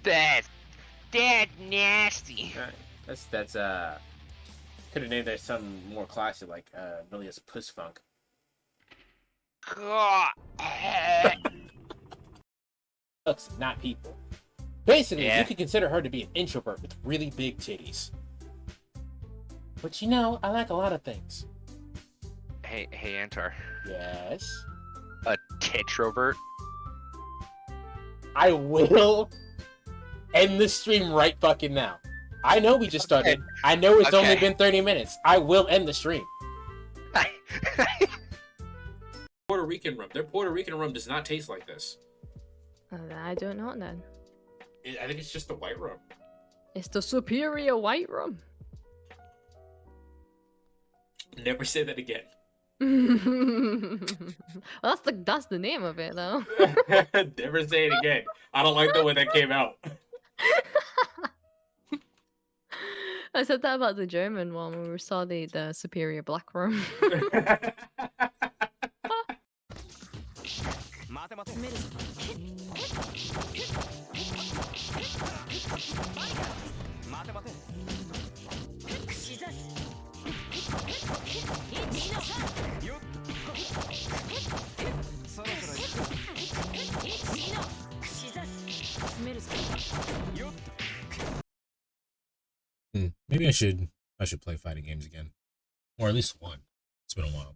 That's nasty. That's could have named that something more classy like Millia's Puss Funk. God. Looks, not people. Basically, Yeah. you could consider her to be an introvert with really big titties. But you know, I like a lot of things. Hey, Antar. Yes. A tetrovert? I will end the stream right fucking now. I know we just started. I know it's only been 30 minutes. I will end the stream. Puerto Rican rum. Their Puerto Rican rum does not taste like this. I don't know then. I think it's just the white rum. It's the superior white rum. Never say that again. Well, that's the name of it though. Never say it again. I don't like the way that came out. I said that about the German one when we saw the superior black rum. Maybe I should play fighting games again, or at least one. It's been a while.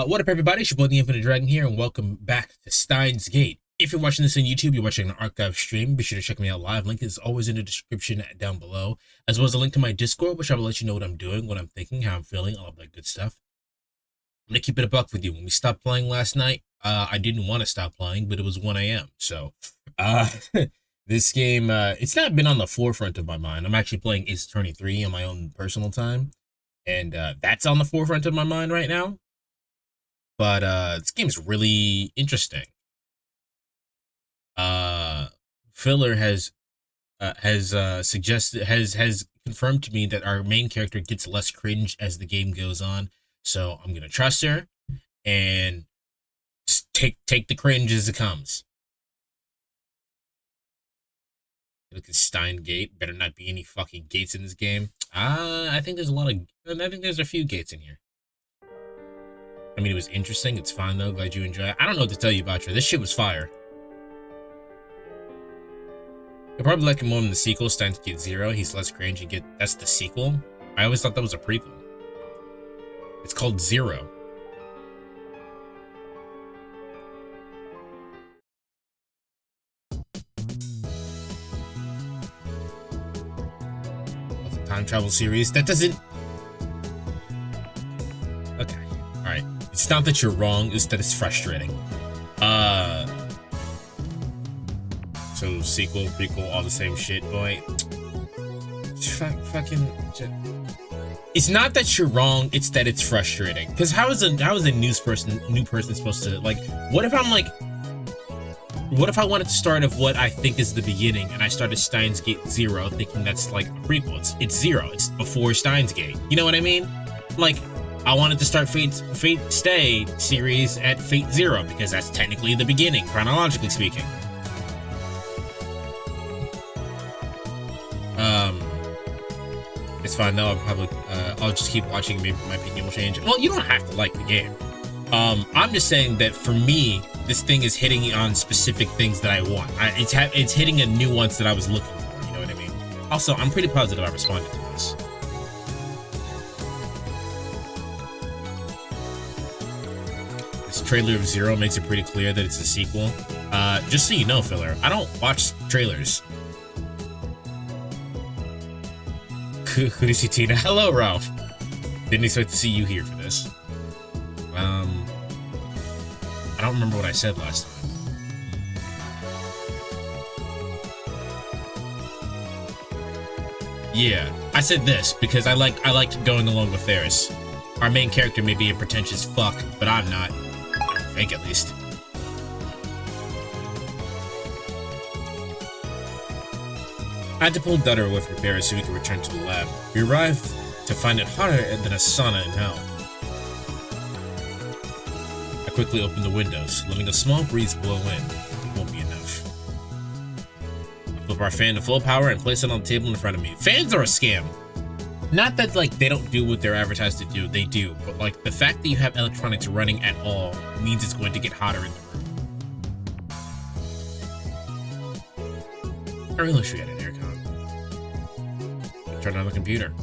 What up, everybody? It's your boy, the Infinite Dragon here, and welcome back to Steins Gate. If you're watching this on YouTube, you're watching an archive stream. Be sure to check me out live. Link is always in the description down below, as well as a link to my Discord, which I will let you know what I'm doing, what I'm thinking, how I'm feeling, all of that good stuff. I'm gonna keep it a buck with you. When we stopped playing last night, I didn't want to stop playing, but it was 1 a.m. So, this game, it's not been on the forefront of my mind. I'm actually playing Ace Attorney 3 on my own personal time, and that's on the forefront of my mind right now. But this game's really interesting. Filler has confirmed to me that our main character gets less cringe as the game goes on. So I'm gonna trust her and just take the cringe as it comes. Look at Stein Gate. Better not be any fucking gates in this game. I think there's a few gates in here. I mean, it was interesting. It's fine though. Glad you enjoy it. I don't know what to tell you about you. This shit was fire. You'll probably like him more than the sequel, Steins Gate 0. He's less cringe. That's the sequel. I always thought that was a prequel. It's called 0. Time travel series that doesn't. Okay, all right. It's not that you're wrong, it's that it's frustrating. So sequel, prequel, all the same shit, boy. Fucking. It's not that you're wrong, it's that it's frustrating. Because how is a new person supposed to, like? What if I'm like? What if I wanted to start of what I think is the beginning, and I started Steins Gate 0, thinking that's like a prequel? It's 0. It's before Steins Gate. You know what I mean? Like, I wanted to start Fate Stay series at Fate 0 because that's technically the beginning, chronologically speaking. It's fine though. I'll just keep watching. Maybe my opinion will change. Well, you don't have to like the game. I'm just saying that for me, this thing is hitting on specific things that I want. It's hitting a nuance that I was looking for. You know what I mean? Also, I'm pretty positive I responded to this. This trailer of 0 makes it pretty clear that it's a sequel. Just so you know, Filler, I don't watch trailers. Tina. Hello, Ralph. Didn't expect to see you here for this. I don't remember what I said last time. Yeah, I said this because I liked going along with theirs. Our main character may be a pretentious fuck, but I'm not. I don't think, at least. I had to pull Dutter with repairs so we could return to the lab. We arrived to find it hotter than a sauna in hell. I quickly opened the windows, letting a small breeze blow in. It won't be enough. I up our fan to full power and place it on the table in front of me. Fans are a scam. Not that, like, they don't do what they're advertised to do. They do. But, like, the fact that you have electronics running at all means it's going to get hotter in the room. I really wish we had an aircon. Turn on the computer.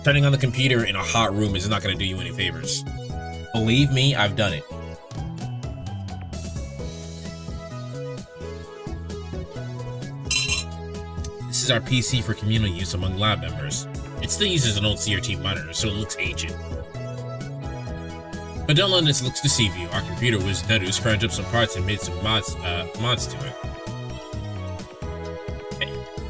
Turning on the computer in a hot room is not going to do you any favors. Believe me, I've done it. This is our PC for communal use among lab members. It still uses an old CRT monitor, so it looks ancient. But don't let this looks deceive you. Our computer was dead who scrounged up some parts and made some mods to it.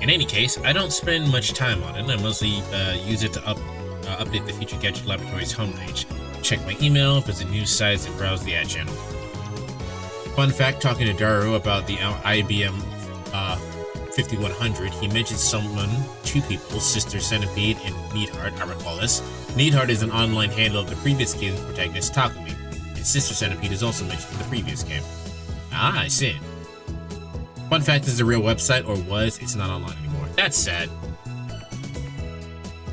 In any case, I don't spend much time on it. I mostly use it to update the Future Gadget Laboratory's homepage, check my email, visit news sites, and browse the ad channel. Fun fact, talking to Daru about the IBM 5100, he mentioned two people, Sister Centipede and Needhart. I recall this. Needhart is an online handle of the previous game's protagonist, Takumi, and Sister Centipede is also mentioned in the previous game. Ah, I see. Fun fact, this is a real website, or was. It's not online anymore. That's sad.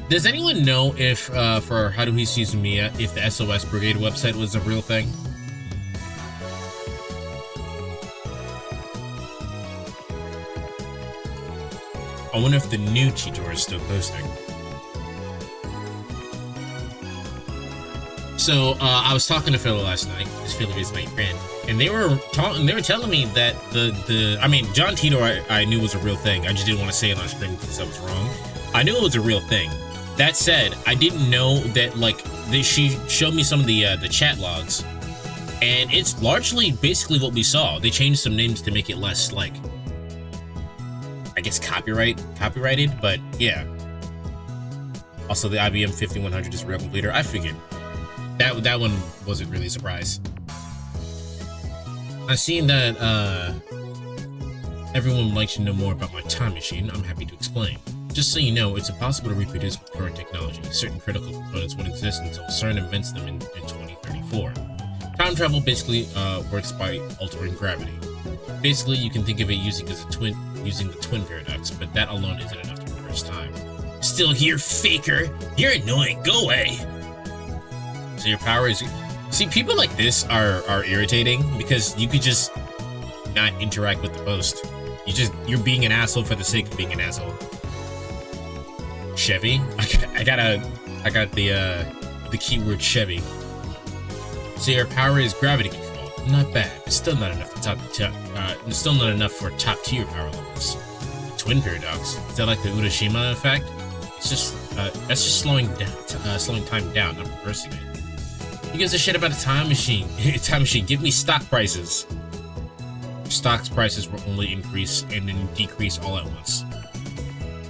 Does anyone know if, for Haruhi Suzumiya, if the SOS Brigade website was a real thing? I wonder if the new Chitor is still posting. So, I was talking to Phil last night. This Phil is my friend. And they were telling me that I mean, John Titor I knew was a real thing. I just didn't want to say it on screen because I was wrong. I knew it was a real thing. That said, I didn't know that, like, she showed me some of the chat logs, and it's largely basically what we saw. They changed some names to make it less, like, I guess copyrighted, but yeah. Also, the IBM 5100 is a real completer. I figured that one wasn't really a surprise. I seen that everyone would like to know more about my time machine. I'm happy to explain. Just so you know, it's impossible to reproduce with current technology. Certain critical components won't exist until CERN invents them in 2034. Time travel basically works by altering gravity. Basically, you can think of it using the twin paradox, but that alone isn't enough to reverse time. Still here, faker! You're annoying. Go away. So your power is. See, people like this are irritating because you could just not interact with the post. You're being an asshole for the sake of being an asshole. Chevy? I got the keyword Chevy. So your power is gravity control. Not bad, but still not enough for top tier power levels. The twin paradox. Is that like the Urashima effect? It's just that's just slowing time down, not reversing it. Who gives a shit about a time machine? Time machine, give me stock prices. Stock's prices will only increase and then decrease all at once.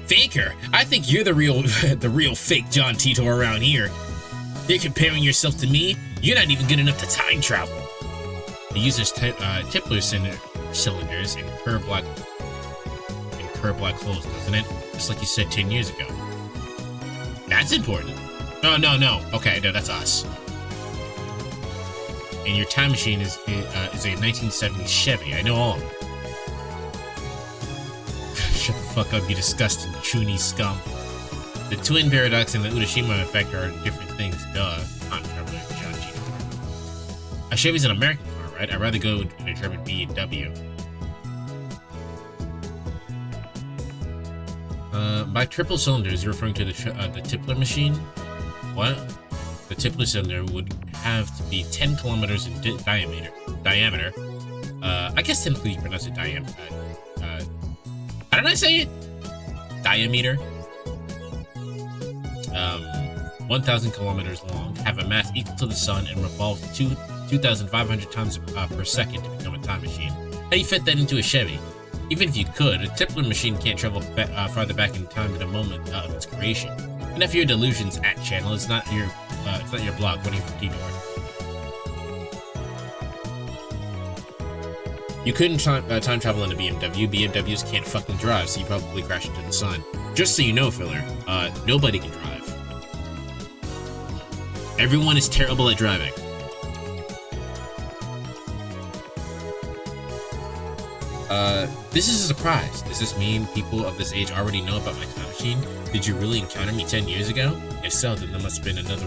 Faker, I think you're the real fake John Tito around here. You're comparing yourself to me? You're not even good enough to time travel. It uses Tipler cylinders and curved black holes, doesn't it? Just like you said 10 years ago. That's important. Oh, no. Okay, no, that's us. And your time machine is a 1970s Chevy. I know all of them. Shut the fuck up, you disgusting chuny scum. The twin paradox and the Urashima effect are different things, duh. I'm traveling with John G. A Chevy's an American car, right? I'd rather go in a German BMW. By triple cylinders, you're referring to the Tipler machine? What? The Tipler cylinder would have to be 10 kilometers in diameter. I guess technically you pronounce it diameter. How did I say it? Diameter. 1,000 kilometers long, have a mass equal to the sun, and revolve 2,500 times per second to become a time machine. How do you fit that into a Chevy? Even if you could, a Tipler machine can't travel farther back in time to the moment of its creation. And if your delusions at channel, it's not your blog. What are you doing? You couldn't time travel in a BMW. BMWs can't fucking drive, so you probably crash into the sun. Just so you know, filler, nobody can drive. Everyone is terrible at driving. This is a surprise. Does this mean people of this age already know about my time machine? Did you really encounter me 10 years ago? If so, then there must have been another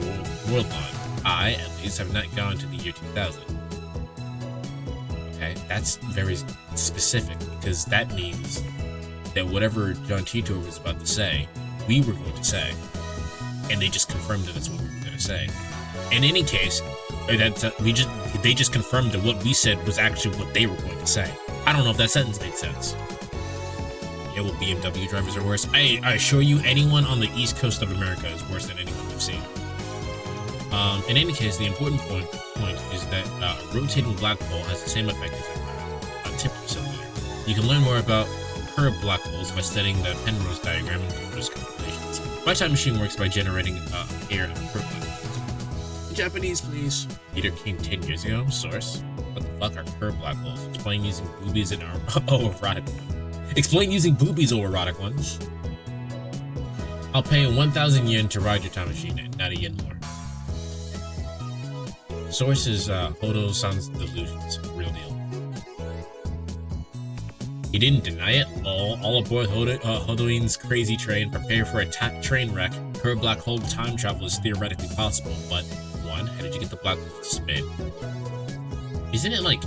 world line. I, at least, have not gone to the year 2000. Okay, that's very specific, because that means that whatever John Titor was about to say, we were going to say. And they just confirmed that that's what we were going to say. In any case, they just confirmed that what we said was actually what they were going to say. I don't know if that sentence made sense. Yeah, well, BMW drivers are worse. I assure you, anyone on the east coast of America is worse than anyone we've seen. In any case, the important point is that a rotating black hole has the same effect as a typical cylinder. You can learn more about curved black holes by studying the Penrose diagram and Penrose calculations. My time machine works by generating a pair of curved black holes. Japanese, please. Peter came 10 years ago. Source. What the fuck are curved black holes? Explain using boobies and erotic ones. Explain using boobies or erotic ones. I'll pay 1,000 yen to ride your time machine, not a yen more. Source is Hodo-san's delusions. Real deal. He didn't deny it. All aboard Hodoin's crazy train. Prepare for a train wreck. Curved black hole time travel is theoretically possible, but one, how did you get the black hole to spin? Isn't it like...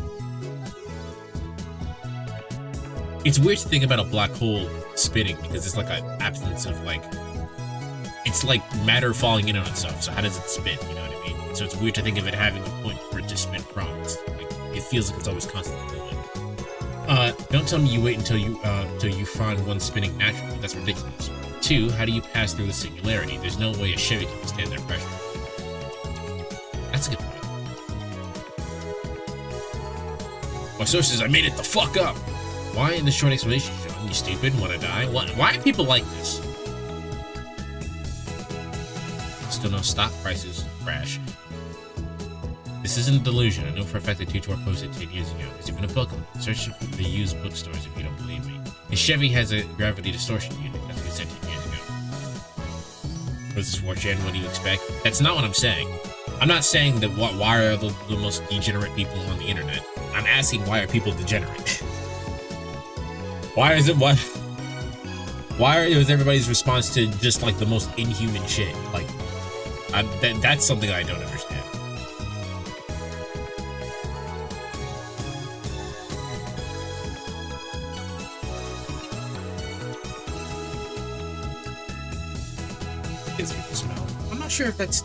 It's weird to think about a black hole spinning because it's like an absence of like... It's like matter falling in on itself, so how does it spin? You know what I mean? So it's weird to think of it having a point for it to spin from. It's like, it feels like it's always constantly moving. Don't tell me you wait until you find one spinning naturally. That's ridiculous. 2, how do you pass through the singularity? There's no way a Chevy can withstand that pressure. That's a good point. My source says I made it the fuck up. Why in the short explanation, Sean? You stupid? Wanna die? Why are people like this? Still no stock prices. Crash. This isn't a delusion. I know for a fact that Tutor posted 10 years ago. There's even a book on it. Search for the used bookstores if you don't believe me. His Chevy has a gravity distortion unit. That's what he said 10 years ago. Was this 4chan? What do you expect? That's not what I'm saying. I'm not saying that why are the most degenerate people on the internet. I'm asking why are people degenerate? Why is everybody's response to just like the most inhuman shit? Like, that's something I don't understand. Smell. I'm not sure if that's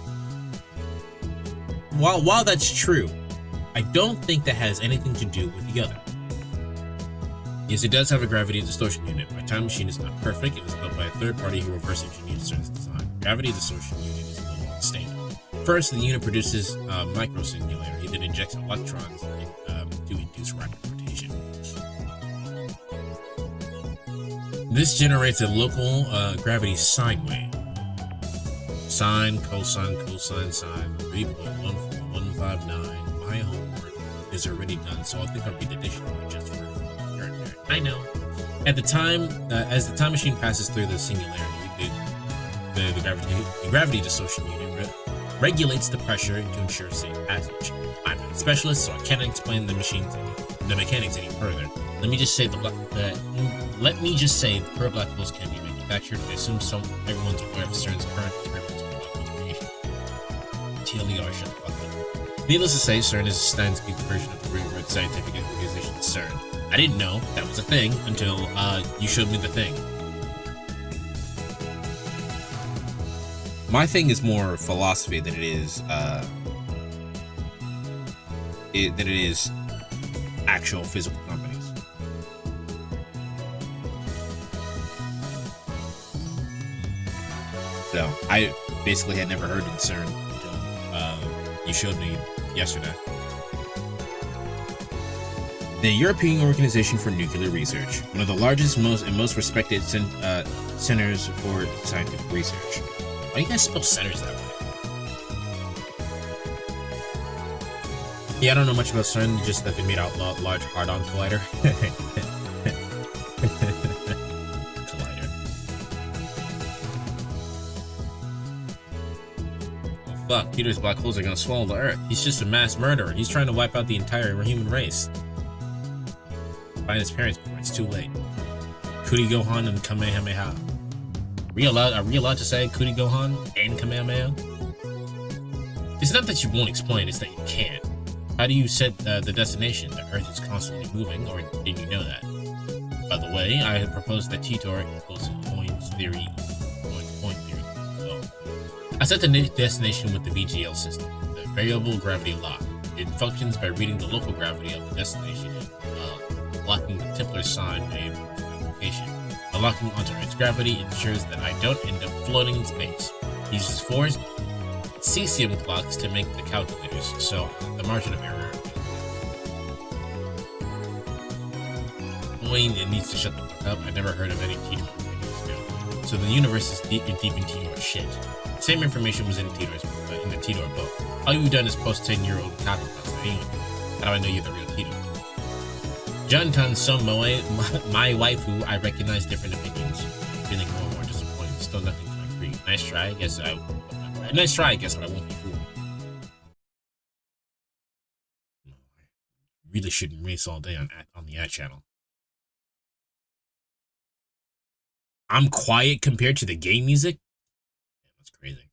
while that's true, I don't think that has anything to do with the other. Yes, it does have a gravity distortion unit. My time machine is not perfect. It was built by a third party who reverse engineered Stein's design. Gravity distortion unit is a little unstable. First, the unit produces micro-singularity that injects electrons to induce rapid rotation. This generates a local gravity sine wave. Sine, cosine, cosine, sine, 3.14159. My homework is already done, so I think I'll read the dictionary just for nerd. I know. At the time, as the time machine passes through the singularity, the gravity distortion unit regulates the pressure to ensure safe passage. I'm not a specialist, so I can't explain the mechanics any further. Let me just say the curved black holes can be manufactured. I assume everyone's aware of CERN's current experiments with black hole creation. TLDR, shut the fuck up. Needless to say, CERN is a Steins version of the railroad scientific organization CERN. I didn't know that was a thing until you showed me the thing. My thing is more philosophy than it is actual physical companies. So I basically had never heard of CERN until you showed me yesterday. The European Organization for Nuclear Research, one of the largest and most respected centers for scientific research. Why do you guys spell centers that way? Yeah, I don't know much about CERN, just that they made out large hard-on collider. Collider. Oh, fuck, Peter's black holes are gonna swallow the Earth. He's just a mass murderer. He's trying to wipe out the entire human race. Find his parents. It's too late. Kuri Gohan and Kamehameha. Are we allowed to say Kuri Gohan and Kamehameha? It's not that you won't explain, it's that you can't. How do you set the destination? The Earth is constantly moving, or didn't you know that? By the way, I have proposed that Titor equals point theory. So, I set the destination with the VGL system, the variable gravity lock. It functions by reading the local gravity of the destination and locking the Tipler sine wave location. By locking onto Earth's gravity, it ensures that I don't end up floating in space. It uses 4 cesium clocks to make the calculators, so the margin of error. Wayne, it needs to shut the fuck up. I never heard of any Titor. So the universe is deep in Titor's shit. The same information was in the Titor book. All you've done is post 10-year-old copy posts. Anyway, how do I know you're the real Titor? Jantan Son Moe, my waifu, I recognize different opinions. Feeling more and more disappointed. Still nothing concrete. Nice try, I guess, but I won't be fooled. No, I really shouldn't race all day on the ad channel. I'm quiet compared to the game music? Yeah, that's crazy.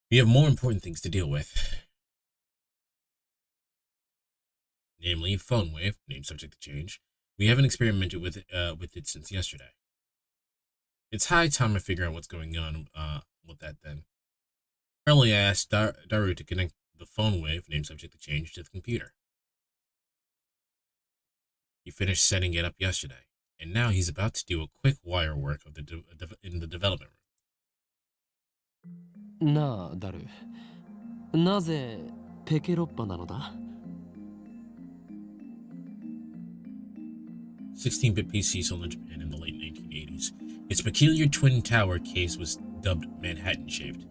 We have more important things to deal with. Namely, phone wave, name subject to change. We haven't experimented with it since yesterday. It's high time I figure out what's going on with that then. Earlier I asked Daru to connect the phone wave, name subject to change, to the computer. He finished setting it up yesterday, and now he's about to do a quick wire work of in the development room. なあ、ダル。なぜペケロッパなのだ 16-bit PC sold in Japan in the late 1980s. Its peculiar twin tower case was dubbed Manhattan-shaped.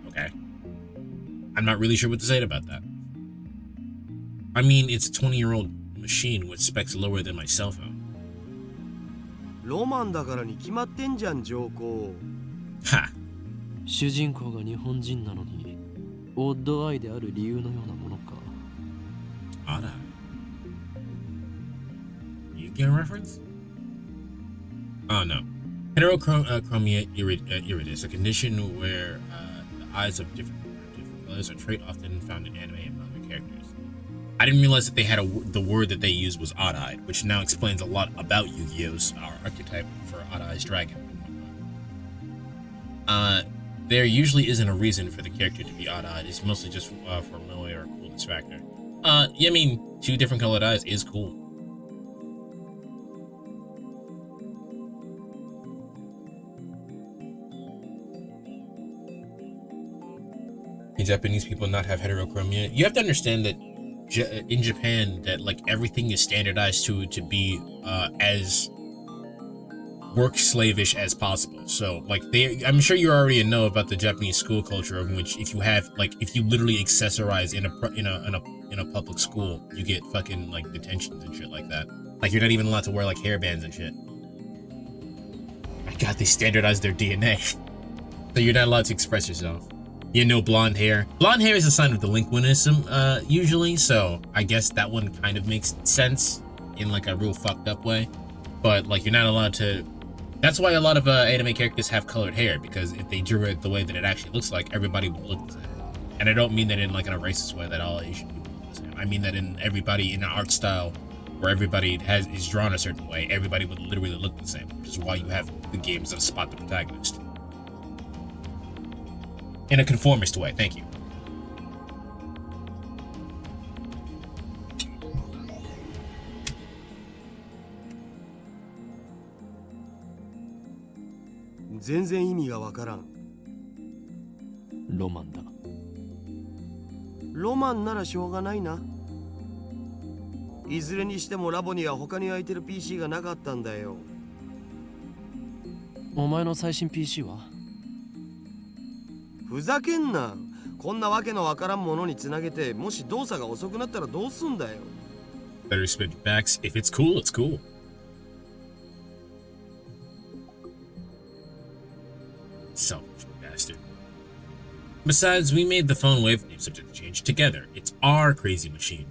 Okay. I'm not really sure what to say about that. I mean, it's a 20-year-old machine with specs lower than my cell phone. ロマンだからに決まってんじゃん、上皇。Ha! 主人公が日本人なのに、オッドアイである理由のようなものか。Odd-eye. You get a reference? Oh no. Heterochromia iridis, a condition where the eyes of different colors, a trait often found in anime and manga characters. I didn't realize that they had the word that they used was odd-eyed, which now explains a lot about Yu-Gi-Oh's archetype for Odd-Eye's dragon. There usually isn't a reason for the character to be odd-eyed. It's mostly just for moe or coolness factor. Yeah, I mean, 2 different colored eyes is cool. Can Japanese people not have heterochromia? You have to understand that in Japan, that like everything is standardized to be as work slavish as possible. So like I'm sure you already know about the Japanese school culture, in which if you literally accessorize in a public school, you get fucking like detentions and shit like that. Like you're not even allowed to wear like hairbands and shit. My God, they standardized their DNA, so you're not allowed to express yourself. You know, blonde hair. Blonde hair is a sign of delinquentism, usually, so I guess that one kind of makes sense in like a real fucked up way. But like you're not allowed to. That's why a lot of anime characters have colored hair, because if they drew it the way that it actually looks like, everybody would look the same. And I don't mean that in like in a racist way that all Asian people look the same. I mean that in everybody in an art style where everybody is drawn a certain way, everybody would literally look the same, which is why you have the games that spot the protagonist. In a conformist way, thank you. Roman だ。ロマンならしょうがないな。いずれにしてもラボには他に空いてる PC がなかったんだよ。お前の最新 PC はふざけんな。こんなわけのわからんものにつなげて、もし動作が遅くなったらどうすんだよ。Better spit facts. If it's cool, it's cool. Selfish bastard. Besides, we made the phone waveform subject to change together. It's our crazy machine.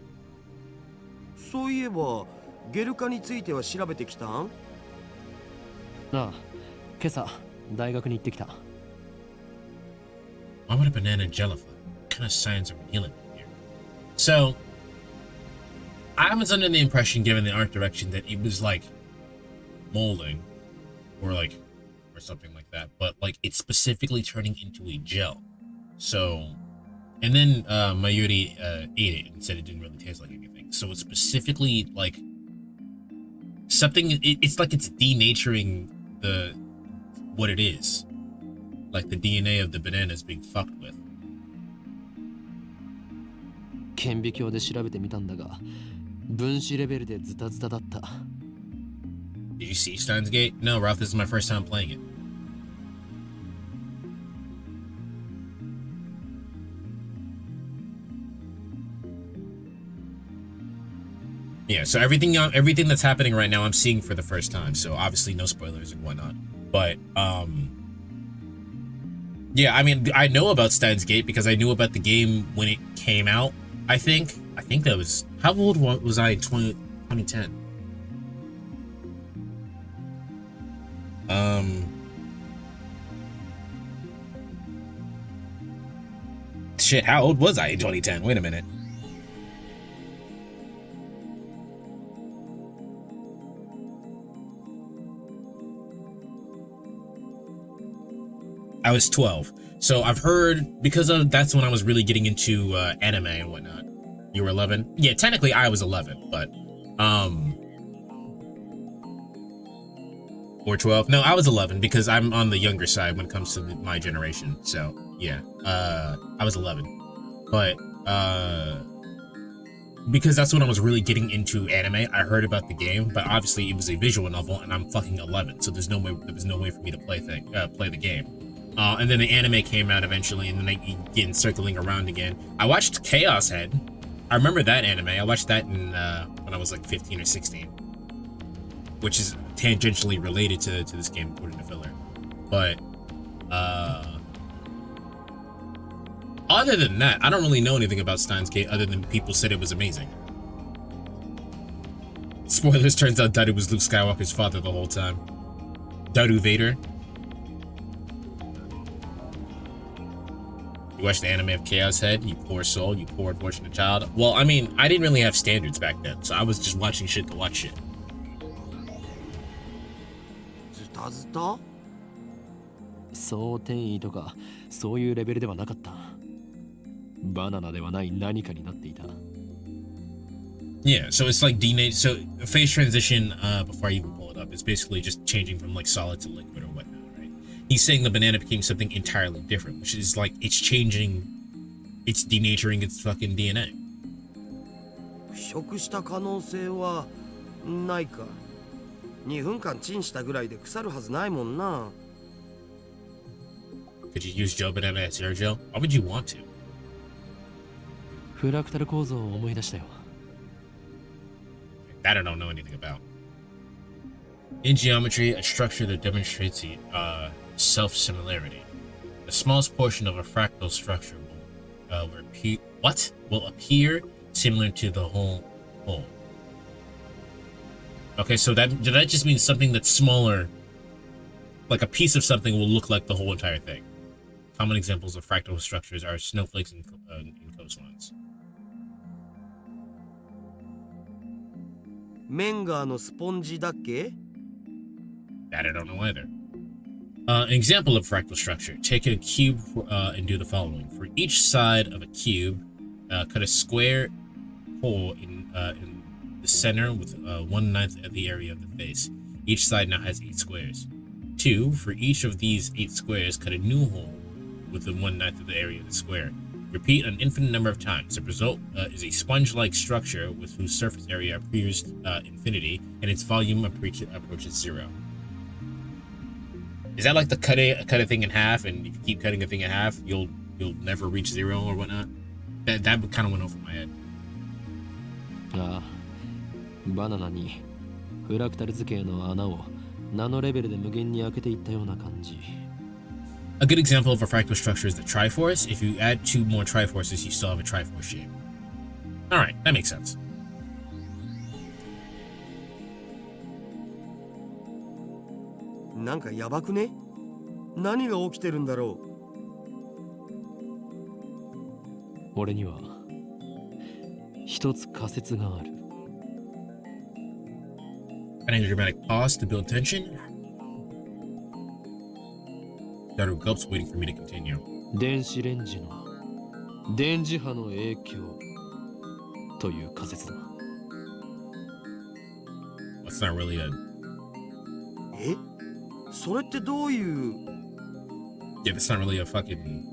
そういえばゲル化については調べてきたん？ああ、今朝大学に行ってきた。Why would a banana jellify? What kind of science are we dealing with here? So, I was under the impression, given the art direction, that it was like molding, or something like that. But like it's specifically turning into a gel. So, and then Mayuri ate it and said it didn't really taste like anything. So it's specifically like something. It's like it's denaturing what it is. Like the DNA of the banana is being fucked with. 顕微鏡で調べてみたんだが、分子レベルでズタズタだった。Did you see Steins Gate? No, Ralph, this is my first time playing it. Yeah, so everything that's happening right now I'm seeing for the first time, so obviously no spoilers and whatnot. But yeah, I mean, I know about Steins Gate because I knew about the game when it came out. I think that was, how old was I in 2010? Shit, how old was I in 2010? Wait a minute. I was 12. So I've heard, because of that's when I was really getting into anime and whatnot. You were 11? Yeah, technically I was 11, but or 12? No, I was 11 because I'm on the younger side when it comes to my generation. So yeah, I was 11, but because that's when I was really getting into anime. I heard about the game, but obviously it was a visual novel, and I'm fucking 11, so there was no way for me to play the game. And then the anime came out eventually, and then I begin circling around again. I watched Chaos Head. I remember that anime. I watched that in when I was like 15 or 16, which is tangentially related to this game according to Filler. But other than that, I don't really know anything about Steins Gate other than people said it was amazing. Spoilers, turns out Daru was Luke Skywalker's father the whole time. Daru Vader. You watch the anime of Chaos Head, you poor soul, you poor unfortunate child. Well, I mean, I didn't really have standards back then, so I was just watching shit to watch shit. ズタズタ？そう転移とかそういうレベルではなかった。バナナではない何かになっていた。Yeah, so it's like so phase transition before I even pull it up, it's basically just changing from like solid to liquid or whatnot, right? He's saying the banana became something entirely different, which is like it's changing, it's denaturing its fucking DNA. 腐食した可能性はないか。2分間チンしたぐらいで腐るはずないもんな。Could you use Joe Banana as hair gel? Why would you want to? フラクタル構造を思い出したよ。That I don't know anything about. In geometry, a structure that demonstrates self-similarity. The smallest portion of a fractal structure will appear similar to the whole. Okay, so that just means something that's smaller, like a piece of something will look like the whole entire thing. Common examples of fractal structures are snowflakes and coastlines. メンガーのスポンジだっけ？ That I don't know either. An example of fractal structure. Take a cube and do the following. For each side of a cube, cut a square hole in the center with 1/9 of the area of the face. Each side now has 8 squares. 2. For each of these 8 squares, cut a new hole within 1/9 of the area of the square. Repeat an infinite number of times. The result is a sponge-like structure with whose surface area appears infinity and its volume approaches 0. Is that like the cut a thing in half, and if you keep cutting a thing in half, you'll never reach 0 or whatnot? That kind of went over my head. ああ、バナナにフラクタル図形の穴をナノレベルで無限に開けていったような感じ。A good example of a fractal structure is the Triforce. If you add 2 more Triforces, you still have a Triforce shape. Alright, that makes sense. なんかやばくね？何が起きてるんだろう？俺には一つ仮説がある。I need a dramatic pause to build tension. Daru gulps, waiting for me to continue. 電子レンジの電磁波の影響という仮説だ。That's not really a... え？それってどういう？ Yeah, that's not really a fucking...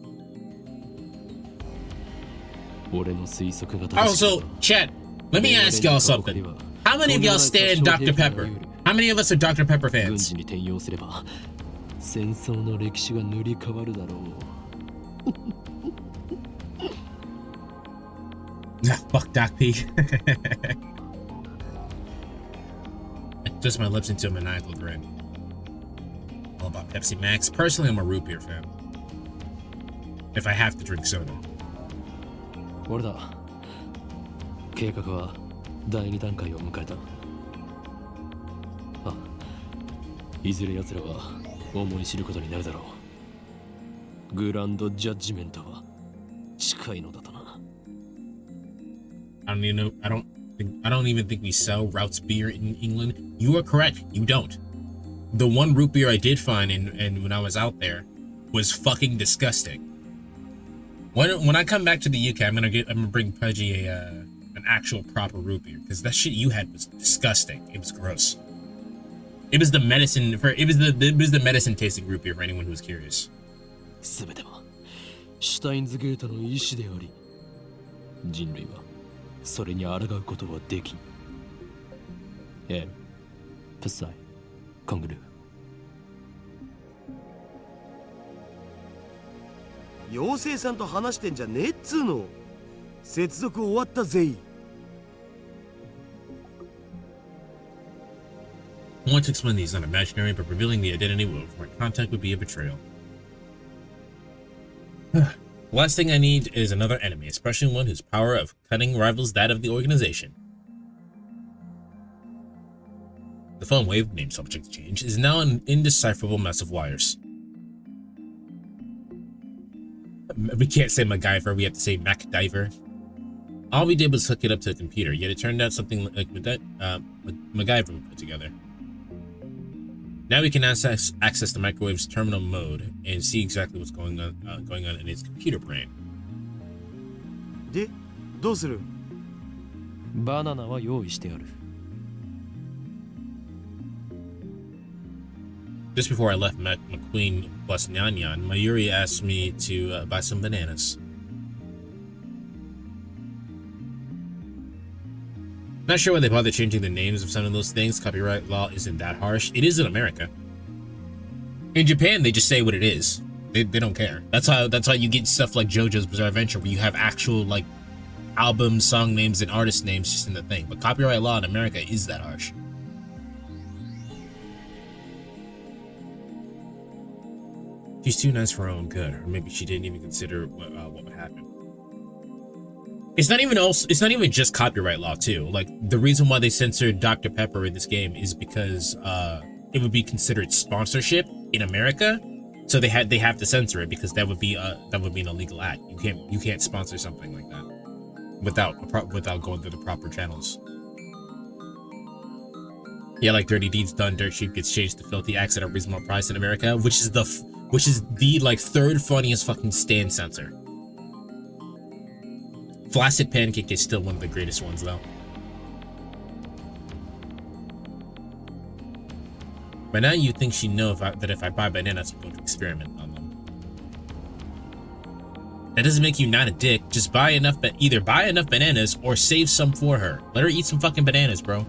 俺の推測が正しい。 Also, chat, let me ask y'all something. How many of y'all stand Dr. Pepper? How many of us are Dr. Pepper 軍 fans? 事に転用すれば戦争の歴史が塗り替わるだろう。Nah, fuck Doc P. I twist my lips into a maniacal grin. All about Pepsi Max. Personally, I'm a root beer fan. If I have to drink soda. 俺だ。計画は第2段階を迎えた。あ、いずれ奴らは思い知ることになるだろう。グランドジャッジメントは近いのだとな。I don't even think we sell Routes beer in England. You are correct. You don't. The one root beer I did find and when I was out there was fucking disgusting. When I come back to the UK, I'm gonna bring Pudgy an actual proper root beer because that shit you had was disgusting. It was gross. It was the medicine tasting root beer for anyone who was curious. すべてはシュタインズゲートの意志であり、人類はそれに抗うことはできん。プサイ、コングルー。妖精さんと話してんじゃねえっつうの。接続終わったぜい。I want to explain these not imaginary, but revealing the identity of my contact would be a betrayal. The last thing I need is another enemy, especially one whose power of cunning rivals that of the organization. The phone wave, named subject to change, is now an indecipherable mess of wires. We can't say MacGyver, we have to say MacDiver. All we did was hook it up to a computer, yet it turned out something like MacGyver put together. Now we can access the microwave's terminal mode and see exactly what's going on in its computer brain. で、どうする？バナナは用意してある。Just before I left McQueen plus Nyanyan, Mayuri asked me to buy some bananas. Not sure why they bother changing the names of some of those things. Copyright law isn't that harsh. It is in America. In Japan, they just say what it is. They don't care. That's how you get stuff like JoJo's Bizarre Adventure, where you have actual like album, song names, and artist names just in the thing. But copyright law in America is that harsh. She's too nice for her own good, or maybe she didn't even consider what would happen. It's not even just copyright law too. Like the reason why they censored Dr. Pepper in this game is because it would be considered sponsorship in America, so they have to censor it because that would be an illegal act. You can't sponsor something like that without going through the proper channels. Yeah, like Dirty Deeds Done, Dirt Cheap gets changed to Filthy Acts at a reasonable price in America, which is the like third funniest fucking stand censor. Flaccid Pancake is still one of the greatest ones though. By now you think she'd know that if I buy bananas, I'm going to experiment on them. That doesn't make you not a dick. Just either buy enough bananas or save some for her. Let her eat some fucking bananas, bro.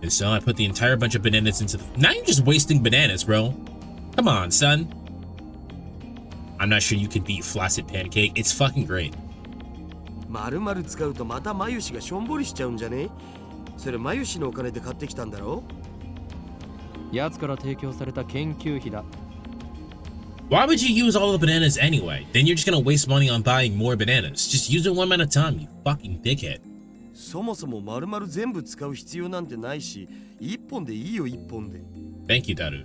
And so I put the entire bunch of bananas into the... Now you're just wasting bananas, bro. Come on, son. I'm not sure you could beat Flaccid Pancake. It's fucking great. 丸々使うとまた眉毛がしょんぼりしちゃうんじゃね？それマユシのお金で買ってきたんだろ？奴から提供された研究費だ。 Why would you use all the bananas anyway? Then you're just gonna waste money on buying more bananas. Just use it one at a time, you fucking dickhead. そもそも丸々全部使う必要なんてないし、一本でいいよ、一本で。Thank you, Daru.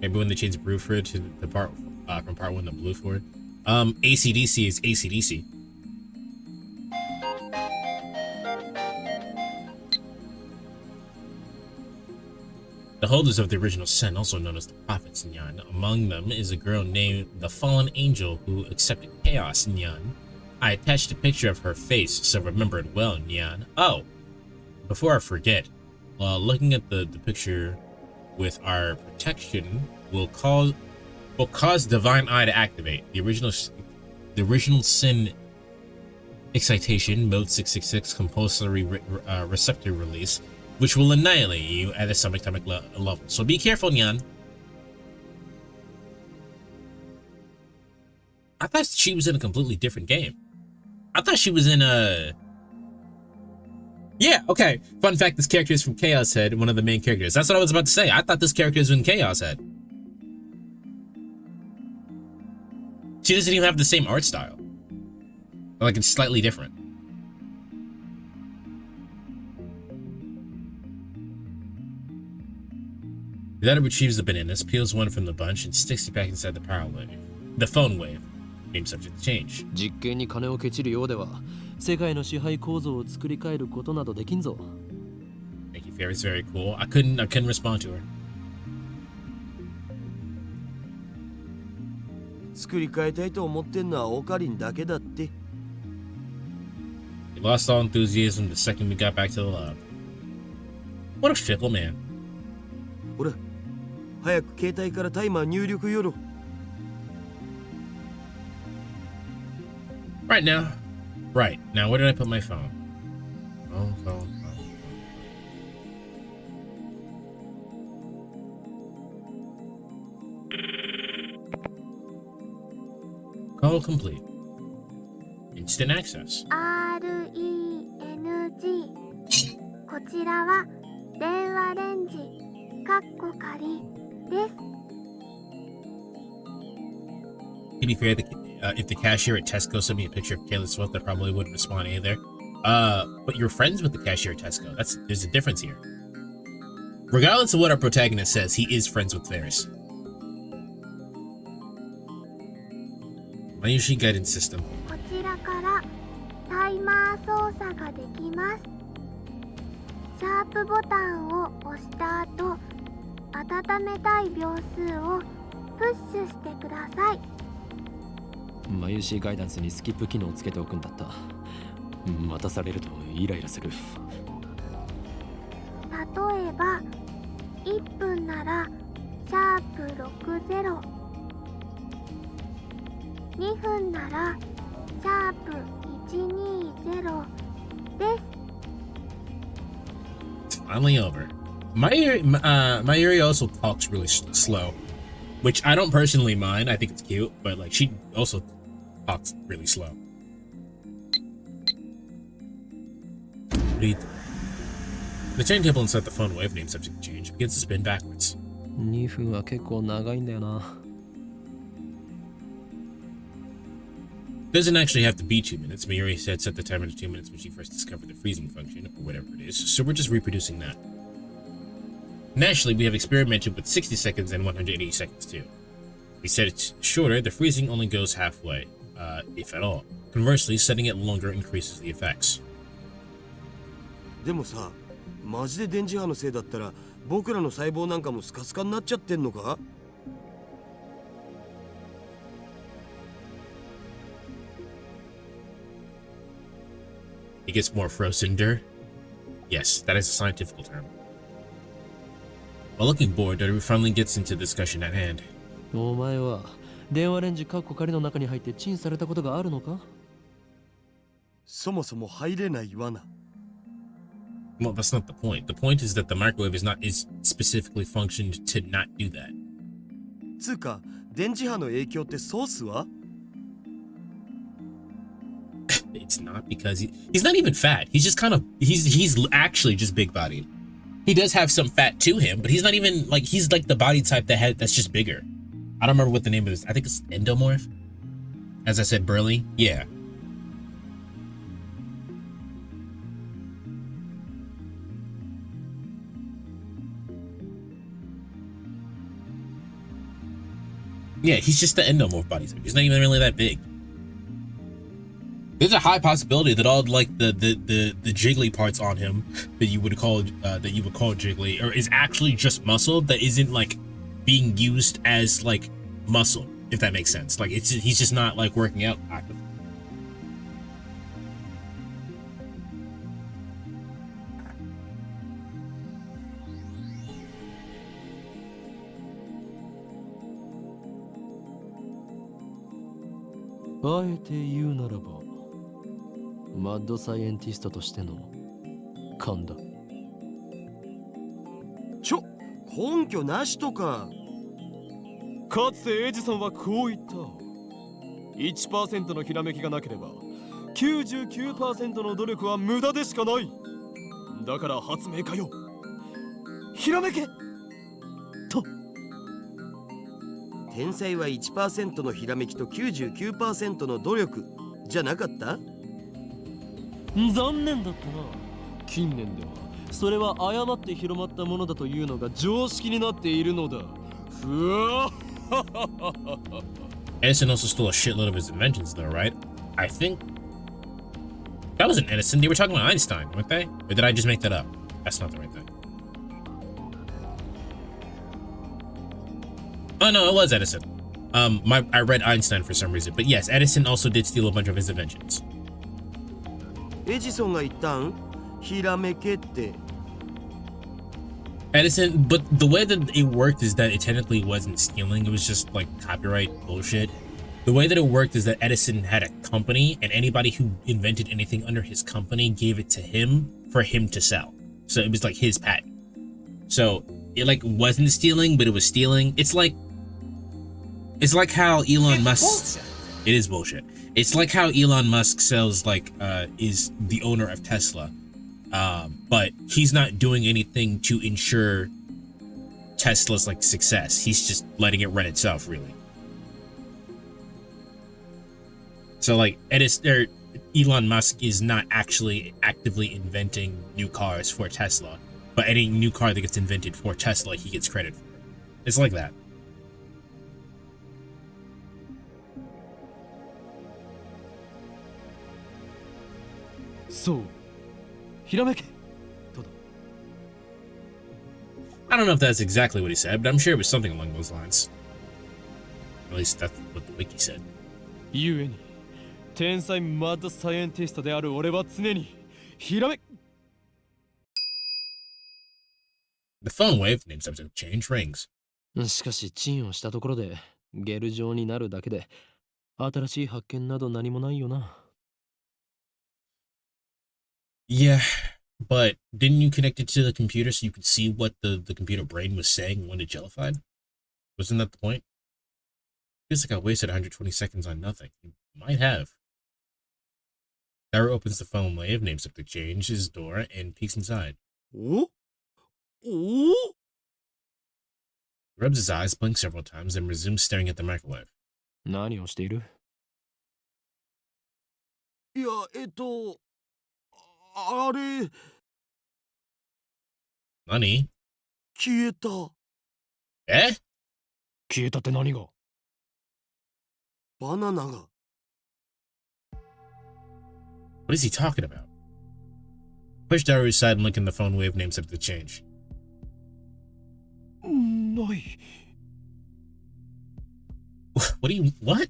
Maybe when they change Bruford to the part from part 1 to Blue Ford. ACDC is ACDC. The holders of the original sin, also known as the prophets in Yan. Among them is a girl named the Fallen Angel who accepted chaos in Yan. I attached a picture of her face, so remember it well, Nyan. Oh, before I forget, looking at the picture with our protection will cause Divine Eye to activate. The original sin excitation, mode 666 compulsory receptor release, which will annihilate you at a subatomic level. So be careful, Nyan. I thought she was in a completely different game. I thought she was in a... Yeah, okay. Fun fact, this character is from Chaos Head, one of the main characters. That's what I was about to say. I thought this character was in Chaos Head. She doesn't even have the same art style. Like, it's slightly different. Then it retrieves the bananas, peels one from the bunch, and sticks it back inside the power wave. The phone wave. Name subject to change. 実験に金をケチるようでは世界の支配構造を作り変えることなどできんぞ。 Thank you, Fairy's very cool. I couldn't respond to her. 作り変えたいと思ってんのはオカリンだけだって。He lost all enthusiasm the second we got back to the lab. What a fickle man. ほら、早く携帯からタイマー入力よろ。Right now. Right. Now, where did I put my phone? Phone. Call complete. Instant access. RENG こちらは電話レンジ仮です。 To be fair, if the cashier at Tesco sent me a picture of Taylor Swift, I probably wouldn't respond either. But you're friends with the cashier at Tesco. There's a difference here. Regardless of what our protagonist says, he is friends with Ferris. Mayushi guidance system. こちらからタイマー操作ができます。シャープボタンを押した後、温めたい秒数をプッシュしてください。マユシーガイダンスにスキップ機能をつけておくんだった。待たされるとイライラする。例えば1分ならシャープ60、2分ならシャープ120です。 It's finally over. Mayuri also talks really slow, which I don't personally mind. I think it's cute, but like she also talks really slow. The turntable inside the phone wave name subject change begins to spin backwards. 2分は結構長いんだよな。 Doesn't actually have to be 2 minutes. Mayuri said set the timer to 2 minutes when she first discovered the freezing function, or whatever it is, so we're just reproducing that. Naturally, we have experimented with 60 seconds and 180 seconds too. We set it shorter, the freezing only goes halfway, if at all. Conversely, setting it longer increases the effects. でもさ、マジで電磁波のせいだったら僕らの細胞なんかもスカスカになっちゃってんのか? It gets more frozen-der? Yes, that is a scientific term. While looking bored, Daru finally gets into the discussion at hand. お前は電話レンジ仮の中に入ってチンされたことがあるのか? そもそも入れないわな。 Well, that's not the point. The point is that the microwave is specifically functioned to not do that. つうか、電磁波の影響ってソースは? not, because he's not even fat. He's just kind of, he's actually just big bodied. He does have some fat to him, but he's not even like, he's like the body type that's just bigger. I don't remember what the name of it is. I think it's endomorph. As I said, burly. Yeah. Yeah, he's just the endomorph body type. He's not even really that big. There's a high possibility that all like the jiggly parts on him that you would call jiggly, or is actually just muscle that isn't like being used as like muscle, if that makes sense. Like he's just not like working out actively.あえて言うならば、マッドサイエンティストとしての勘だ。根拠なしとか。かつてエジソンはこう言った。1% のひらめきがなければ 99% の努力は無駄でしかない。だから発明家よ、ひらめけと。天才は 1% のひらめきと 99% の努力じゃなかった？残念だったな。近年ではそれは誤って広まったものだというのが常識になっているのだ。ふわEdison also stole a shitload of his inventions, though, right? I think that wasn't Edison. They were talking about Einstein, weren't they? Or did I just make that up? That's not the right thing. Oh no, it was Edison. I read Einstein for some reason, but yes, Edison also did steal a bunch of his inventions. エジソンが言ったん？ひらめけって。Edison, but the way that it worked is that it technically wasn't stealing. It was just like copyright bullshit. The way that it worked is that Edison had a company, and anybody who invented anything under his company gave it to him for him to sell. So it was like his patent. So it like wasn't stealing, but it was stealing. It's like how Elon Musk. It is bullshit. It's like how Elon Musk sells like is the owner of Tesla. But he's not doing anything to ensure Tesla's like success. He's just letting it run itself, really. So like Elon Musk is not actually actively inventing new cars for Tesla, but any new car that gets invented for Tesla, he gets credit for it. It's like that. So, ひらめけ。I don't know if that's exactly what he said, but I'm sure it was something along those lines. At least that's what the wiki said. ゆえに、天才マッドサイエンティストである俺は常にひらめ。 The phone wave name subject change rings. しかしチンをしたところでゲル状になるだけで新しい発見など何もないよな。Yeah, but didn't you connect it to the computer so you could see what the computer brain was saying when it jellified? Wasn't that the point? Feels like I wasted 120 seconds on nothing. You might have. Sarah opens the phone wave, names up the change, his door, and peeks inside. Oh? Oh? He rubs his eyes, blinks several times, and resumes staring at the microwave. 何をしている？いや、あれ、何？消えた。え？消えたって何が？バナナが。What is he talking about? Push Diary's side and look in the phone wave names up the change. ない。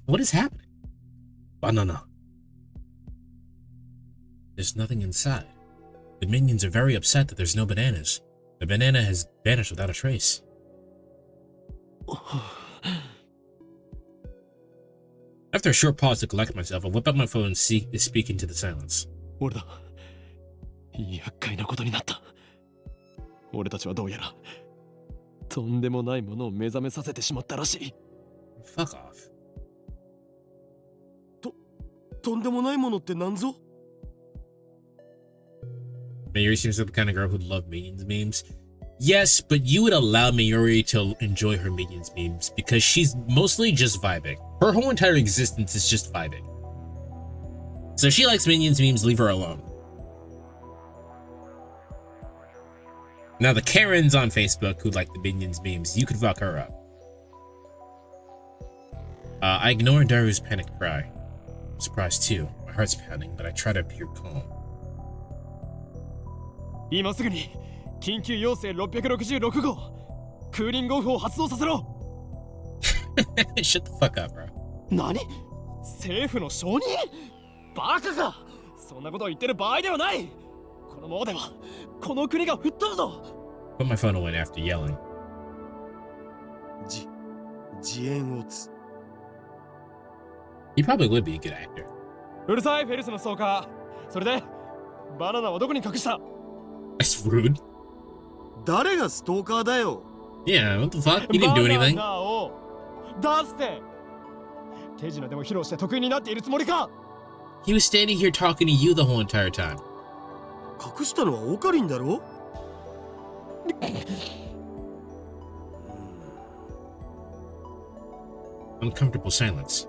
What is happening? Banana. There's nothing inside. The minions are very upset that there's no bananas. The banana has vanished without a trace. After a short pause to collect myself, I whip out my phone and speak into the silence. 俺だ。厄介なことになった。俺たちはどうやらとんでもないものを目覚めさせてしまったらしい。Fuck off. とんでもないものって何ぞ？ Mayuri seems like the kind of girl who'd love Minions memes. Yes, but you would allow Mayuri to enjoy her Minions memes because she's mostly just vibing. Her whole entire existence is just vibing. So if she likes Minions memes, leave her alone. Now the Karens on Facebook who like the Minions memes, you could fuck her up. I ignore Daru's panicked cry. I'm surprised too. My heart's pounding, but I try to appear calm. 今すぐに緊急要請666号クーリングオフを発動させろ Shut the fuck up, bro. 何政府の承認バカかそんなことを言ってる場合ではないこのままではこの国が吹っ飛ぶぞ Put my phone away after yelling. 自演を打つ He probably would be a good actor. うるさいフェルスのストーカーそれでバナナはどこに隠した That's rude. 誰がストーカーだよ Yeah, what the fuck? He didn't do バ anything. ナナを出して手品でも披露して得意になっているつもりか He was standing here talking to you the whole entire time. 隠したのはオカリンだろ Uncomfortable silence.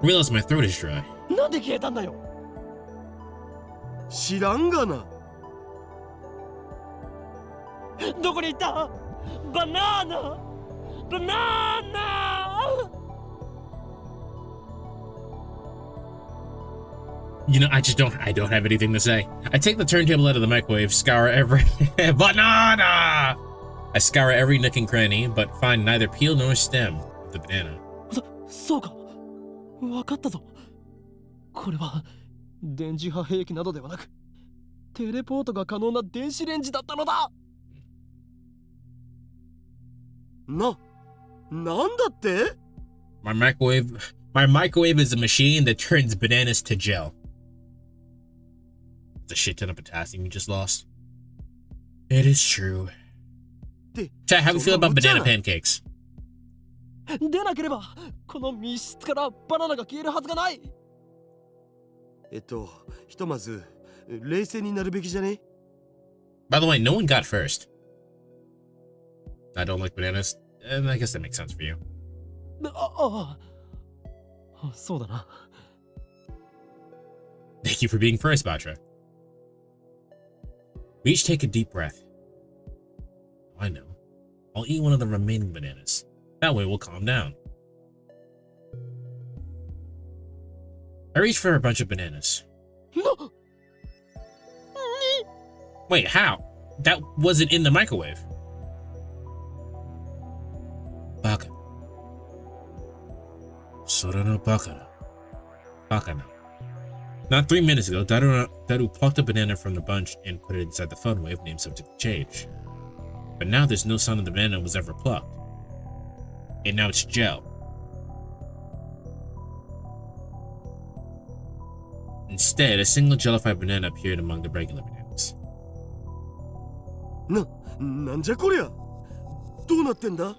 I realize my throat is dry. なんで消えたんだよ知らんがなどこに行ったバナナバナナ You know, I don't have anything to say. I take the turntable out of the microwave, scour every banana. I scour every nook and cranny, but find neither peel nor stem of the banana. そうか分かったぞこれは電磁波兵器などではなくテレポートが可能な電子レンジだったのだなんだって My microwave is a machine that turns bananas to gel. It's a shit ton of potassium you just lost. It is true. Chat, how do you feel about banana pancakes? でなければこの密室からバナナが消えるはずがないひとまず冷静になるべきじゃね By the way, no one got first. I don't like bananas, and I guess that makes sense for you. そうだな Thank you for being first, Batra. We each take a deep breath. I know. I'll eat one of the remaining bananas. That way we'll calm down. I reach for a bunch of bananas. Wait, how? That wasn't in the microwave. Baka. Sorano bakana. Bakana. Not 3 minutes ago, Daru plucked a banana from the bunch and put it inside the phone wave named subject to change. But now there's no sign of the banana was ever plucked. And now it's gel. Instead, a single jellified banana appeared among the regular bananas. なんじゃこりゃどうなってんだ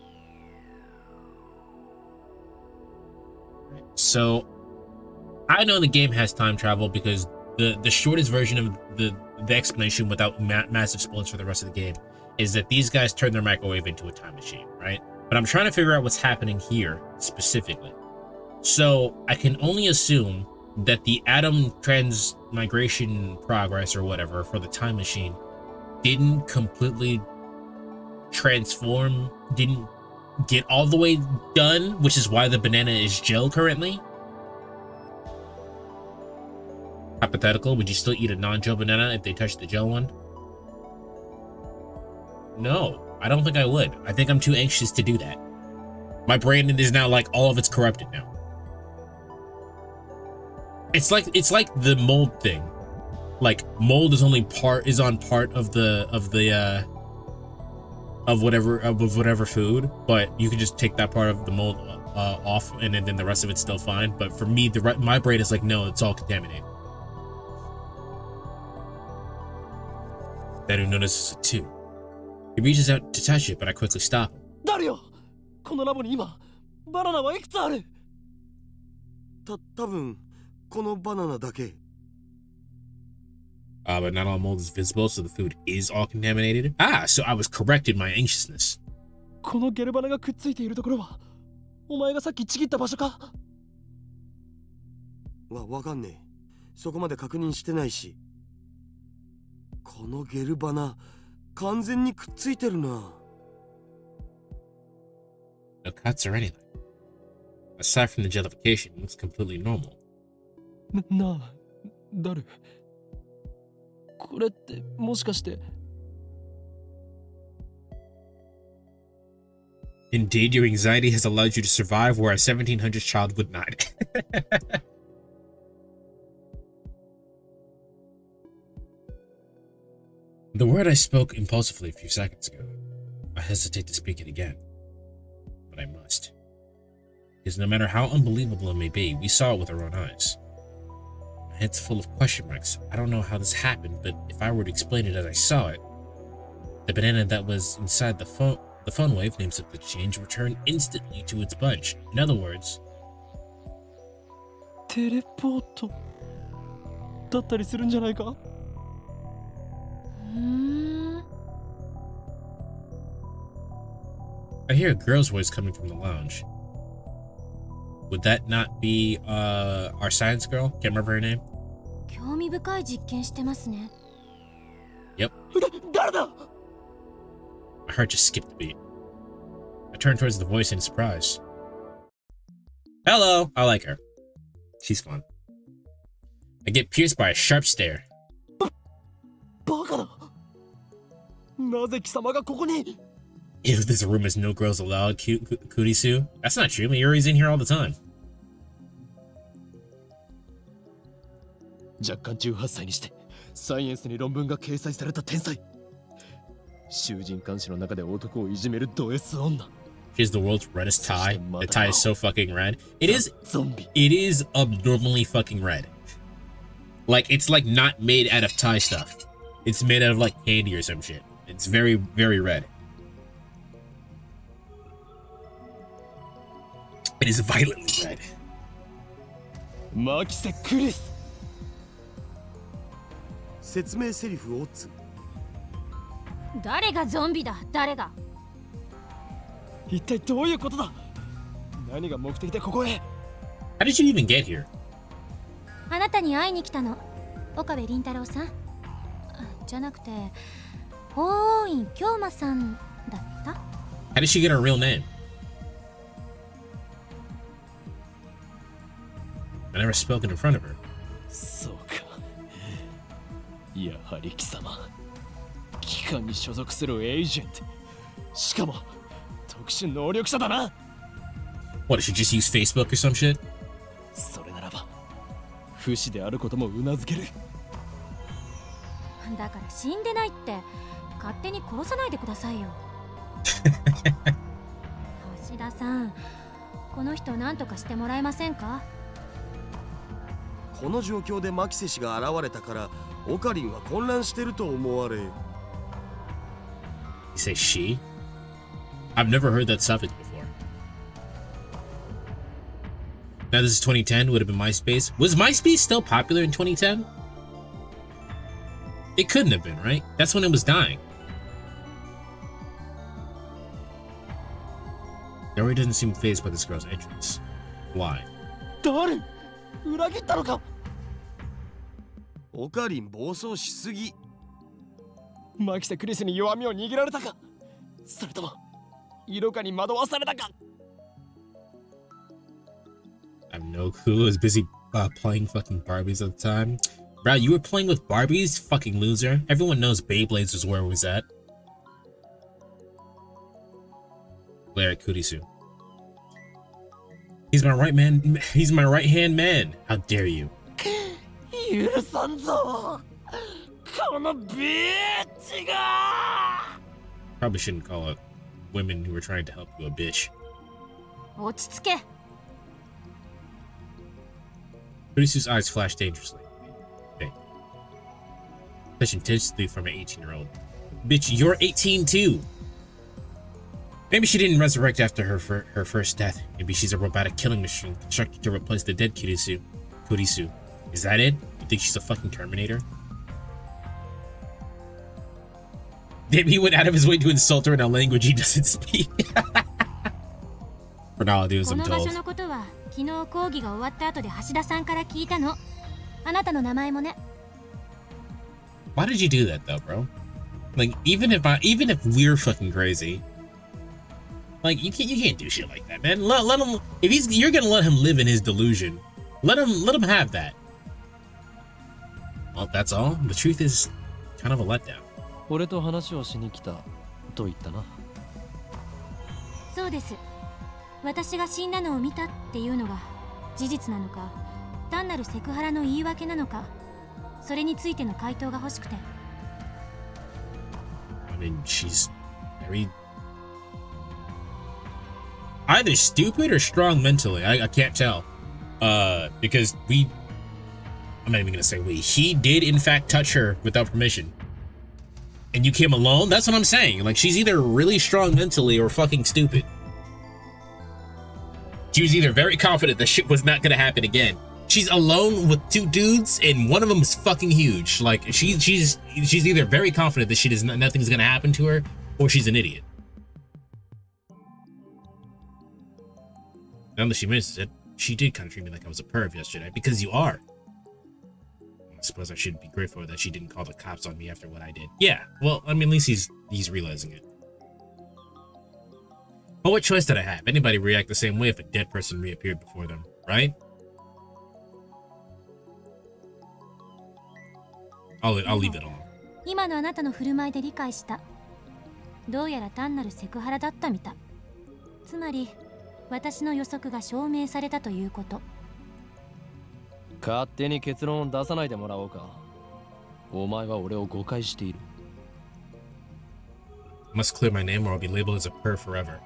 So, I know the game has time travel because the shortest version of the explanation without massive spoilers for the rest of the game is that these guys turn their microwave into a time machine, right? But I'm trying to figure out what's happening here specifically. So, I can only assume that the atom transmigration progress or whatever for the time machine didn't completely transform, didn't get all the way done, which is why the banana is gel currently. Hypothetical, would you still eat a non-gel banana if they touched the gel one? No, I don't think I would. I think I'm too anxious to do that. My brain is now like all of it's corrupted now. It's like the mold thing. Like mold is only part of whatever food, but you can just take that part of the mold off, and then the rest of it's still fine. But for me, my brain is like, no, it's all contaminated. Daru notices it too. He reaches out to touch it, but I quickly stop him. 誰よこのラボに今バナナはいくつある多分このバナナだけ But not all mold is visible, so the food is all contaminated. Ah, so I was correct in my anxiousness. このゲルバナがくっついているところはお前がさっきちぎった場所か？わかんねえ。そこまで確認してないし。このゲルバナ完全にくっついてるな。No cuts or anything. Aside from the jellification, it looks completely normal. なあ、ダル。これってもしかして。 Indeed, your anxiety has allowed you to survive where a 1700s child would not. The word I spoke impulsively a few seconds ago. I hesitate to speak it again. But I must. Because no matter how unbelievable it may be, we saw it with our own eyes. My head's full of question marks. I don't know how this happened, but if I were to explain it as I saw it, the banana that was inside the phone wave names up the change returned instantly to its bunch. In other words, テレポートだったりするんじゃないか？ I hear a girl's voice coming from the lounge. Would that not be our science girl? Can't remember her name. 興味深い実験してますね。 Yep. 誰だ？ My heart just skipped a beat. I turned towards the voice in surprise. Hello! I like her. She's fun. I get pierced by a sharp stare. バカだ。なぜ貴様がここに？ Ew, this room is no girls allowed, Kurisu. That's not true. Mayuri's in here all the time. 若干18歳にしてサイエンスに論文が掲載された天才。囚人監視の中で男をいじめるド S 女。 She has the world's reddest tie. The tie is so fucking red. It is abnormally fucking red. Like, it's like not made out of tie stuff. It's made out of like candy or some shit. It's very, very red. It is violently red. マキセ・クリス。説明セリフを誰がゾンビだ？誰が？一体どういうことだ？何が目的でここへ？ How did you even get here? あなたに会いに来たの。岡部倫太郎さん？じゃなくて、法王院京馬さんだった？ How did she get her real name? I never spoken in front of her. そうか。やはり貴様。機関に所属するエージェント。しかも特殊能力者だな。 What, did she just use Facebook or some shit? それならば不死であることもうなずける。だから死んでないって勝手に殺さないでくださいよ。橋田さん、この人何とかしてもらえませんか？この状況でマキセ氏が現れたからオカリンは混乱してると思われ。 You say she? I've never heard that suffix before. Now this is 2010, would have been MySpace. Was MySpace still popular in 2010? It couldn't have been, right? That's when it was dying. Dory doesn't seem fazed by this girl's entrance. Why? 誰？裏切ったのか？オカリン暴走しすぎ。マキセ・クリスに弱みを握られたか？それとも色化に惑わされたか？ I have no clue. I was busy playing fucking Barbies at the time. Bro, you were playing with Barbies? Fucking loser. Everyone knows Beyblades was where it was at. Glare at Kurisu. He's my right man. He's my right-hand man. How dare you? 許さんぞ。このビーチが。 Probably shouldn't call out women who were trying to help you a bitch. 落ち着け。Kurisu's eyes flashed dangerously. Hey. Such intensity from an 18-year-old. Bitch, you're 18 too! Maybe she didn't resurrect after her first death. Maybe she's a robotic killing machine constructed to replace the dead Kurisu. Is that it? You think she's a fucking Terminator? Damn, he went out of his way to insult her in a language he doesn't speak. For now, I'll do as こ I'm の場 told. 所のことは昨日講義が終わった後で橋田さんから聞いたの。あなたの名前もね。 Why did you do that though, bro? Like, even if we're fucking crazy, like you can't do shit like that, man. Let him, if you're gonna let him live in his delusion, let him have that. Well, that's all. The truth is kind of a letdown. 俺と話をしに来たと言ったな。そうです。私が死んだのを見たっていうのが事実なのか、単なるセクハラの言い訳なのか、それについての回答が欲しくて。I mean, she's very either stupid or strong mentally. I can't tell. Because I'm not even gonna say we. He did in fact touch her without permission. And you came alone? That's what I'm saying. Like, she's either really strong mentally or fucking stupid. She was either very confident that shit was not gonna happen again. She's alone with two dudes, and one of them is fucking huge. Like, she's either very confident that nothing's gonna happen to her, or she's an idiot. Now that she mentions it, she did kind of treat me like I was a perv yesterday, because you are. I suppose I should be grateful that she didn't call the cops on me after what I did. Yeah, well, I mean, at least he's realizing it. But what choice did I have? Anybody react the same way if a dead person reappeared before them, right? I'll leave it alone. 今のあなたの振る舞いで理解した。どうやら単なるセクハラだったみたい。つまり私の予測が証明されたということ。勝手に結論を出さないでもらおうか。お前は俺を誤解している。Must clear my name or I'll be labeled as a perv forever.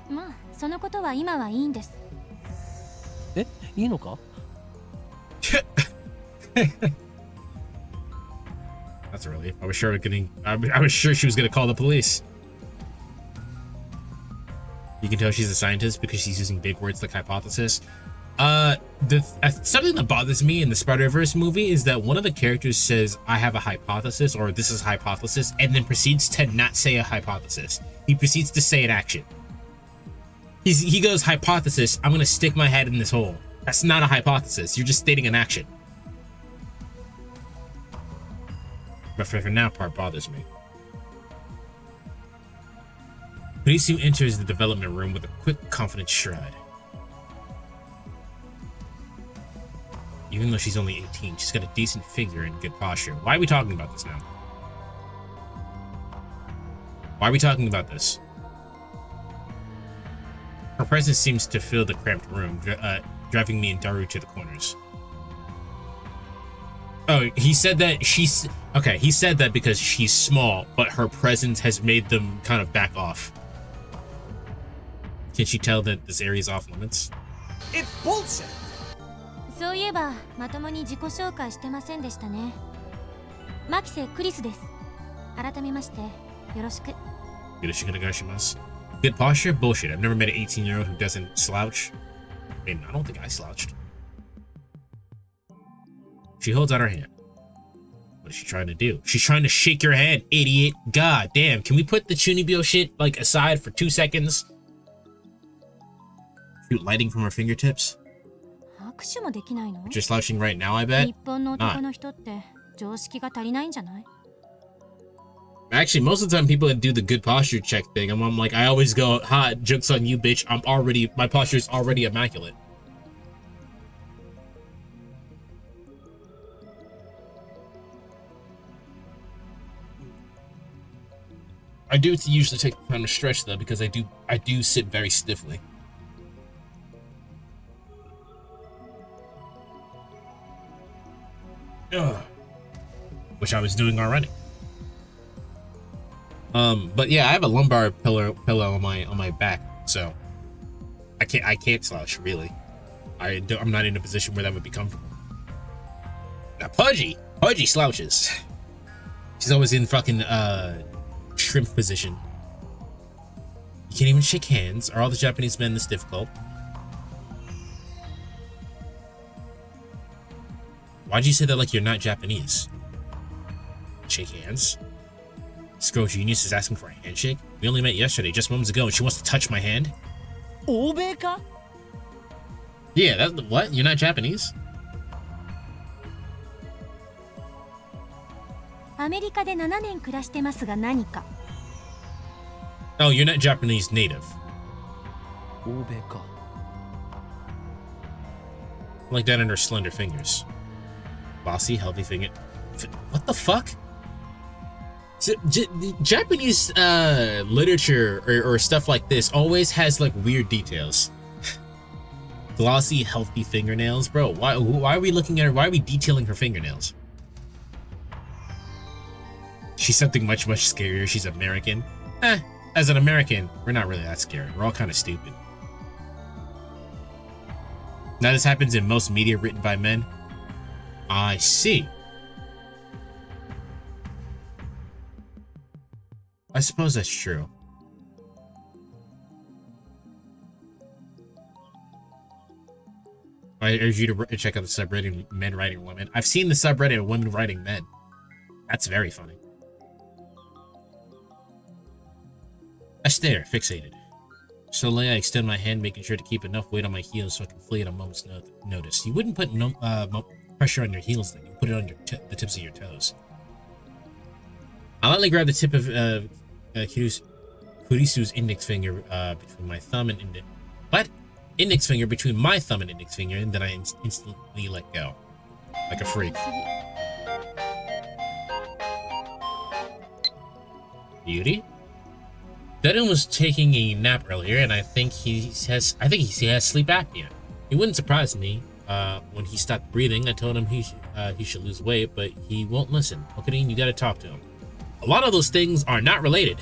まあそのことは今はいいんです。え、いいのか？ That's a relief. I was sure she was gonna call the police. You can tell she's a scientist because she's using big words like hypothesis. Something that bothers me in the Spider-Verse movie is that one of the characters says, I have a hypothesis, or this is hypothesis, and then proceeds to not say a hypothesis. He proceeds to say an action. He goes, hypothesis, I'm gonna stick my head in this hole. That's not a hypothesis, you're just stating an action. But for now part bothers me. Benicio enters the development room with a quick, confident stride. Even though she's only 18, she's got a decent figure and good posture. Why are we talking about this now? Why are we talking about this? Her presence seems to fill the cramped room, driving me and Daru to the corners. Oh, he said that she's... Okay, he said that because she's small, but her presence has made them kind of back off. Can she tell that this area is off limits? It's bullshit! そういえばまともに自己紹介してませんでしたね。マキセ・クリスです。改めましてよろしく。Good posture? Bullshit. I've never met an 18-year-old who doesn't slouch. I mean, I don't think I slouched. She holds out her hand. What is she trying to do? She's trying to shake your hand, idiot. God damn. Can we put the Chunibyo shit, like, aside for 2 seconds? Shoot lighting from her fingertips? 握手もできないの？ But you're slouching right now, I bet? 日本の男の人って常識が足りないんじゃない？ Actually, most of the time people that do the good posture check thing, I'm like, I always go, ha, joke's on you, bitch. My posture's already immaculate. I do usually take time to stretch though, because I do sit very stiffly. Ugh. Which I was doing already. But yeah, I have a lumbar pillow on my back, so I can't slouch really. I'm not in a position where that would be comfortable. Now Pudgy slouches. She's always in fucking shrimp position. You can't even shake hands. Are all the Japanese men this difficult? Why'd you say that like you're not Japanese? Shake hands. This girl Genius is asking for a handshake? We only met yesterday, just moments ago, and she wants to touch my hand? 欧米か Yeah, that's what? You're not Japanese? アメリカで7年暮らしてますが何か Oh, you're not Japanese native. 欧米か Like that on her slender fingers. Bossy, healthy finger. What the fuck? Japanese literature or stuff like this always has like weird details. Glossy, healthy fingernails, bro. Why are we looking at her? Why are we detailing her fingernails? She's something much scarier. She's American. As an American, we're not really that scary. We're all kind of stupid. Now this happens in most media written by men. I see. I suppose that's true. I urge you to check out the subreddit Men Writing Women. I've seen the subreddit Women Writing Men. That's very funny. I stare, fixated. Slowly, I extend my hand, making sure to keep enough weight on my heels so I can flee at a moment's notice. You wouldn't put pressure on your heels then. You put it on the tips of your toes. I lightly grab the tip of Kurisu's index finger between my thumb and index. What? Index finger between my thumb and index finger, and then I instantly let go. Like a freak. Beauty? Dudden was taking a nap earlier, and I think he has sleep apnea. It wouldn't surprise me. When he stopped breathing, I told him he should lose weight, but he won't listen. Okay, you gotta talk to him. A lot of those things are not related.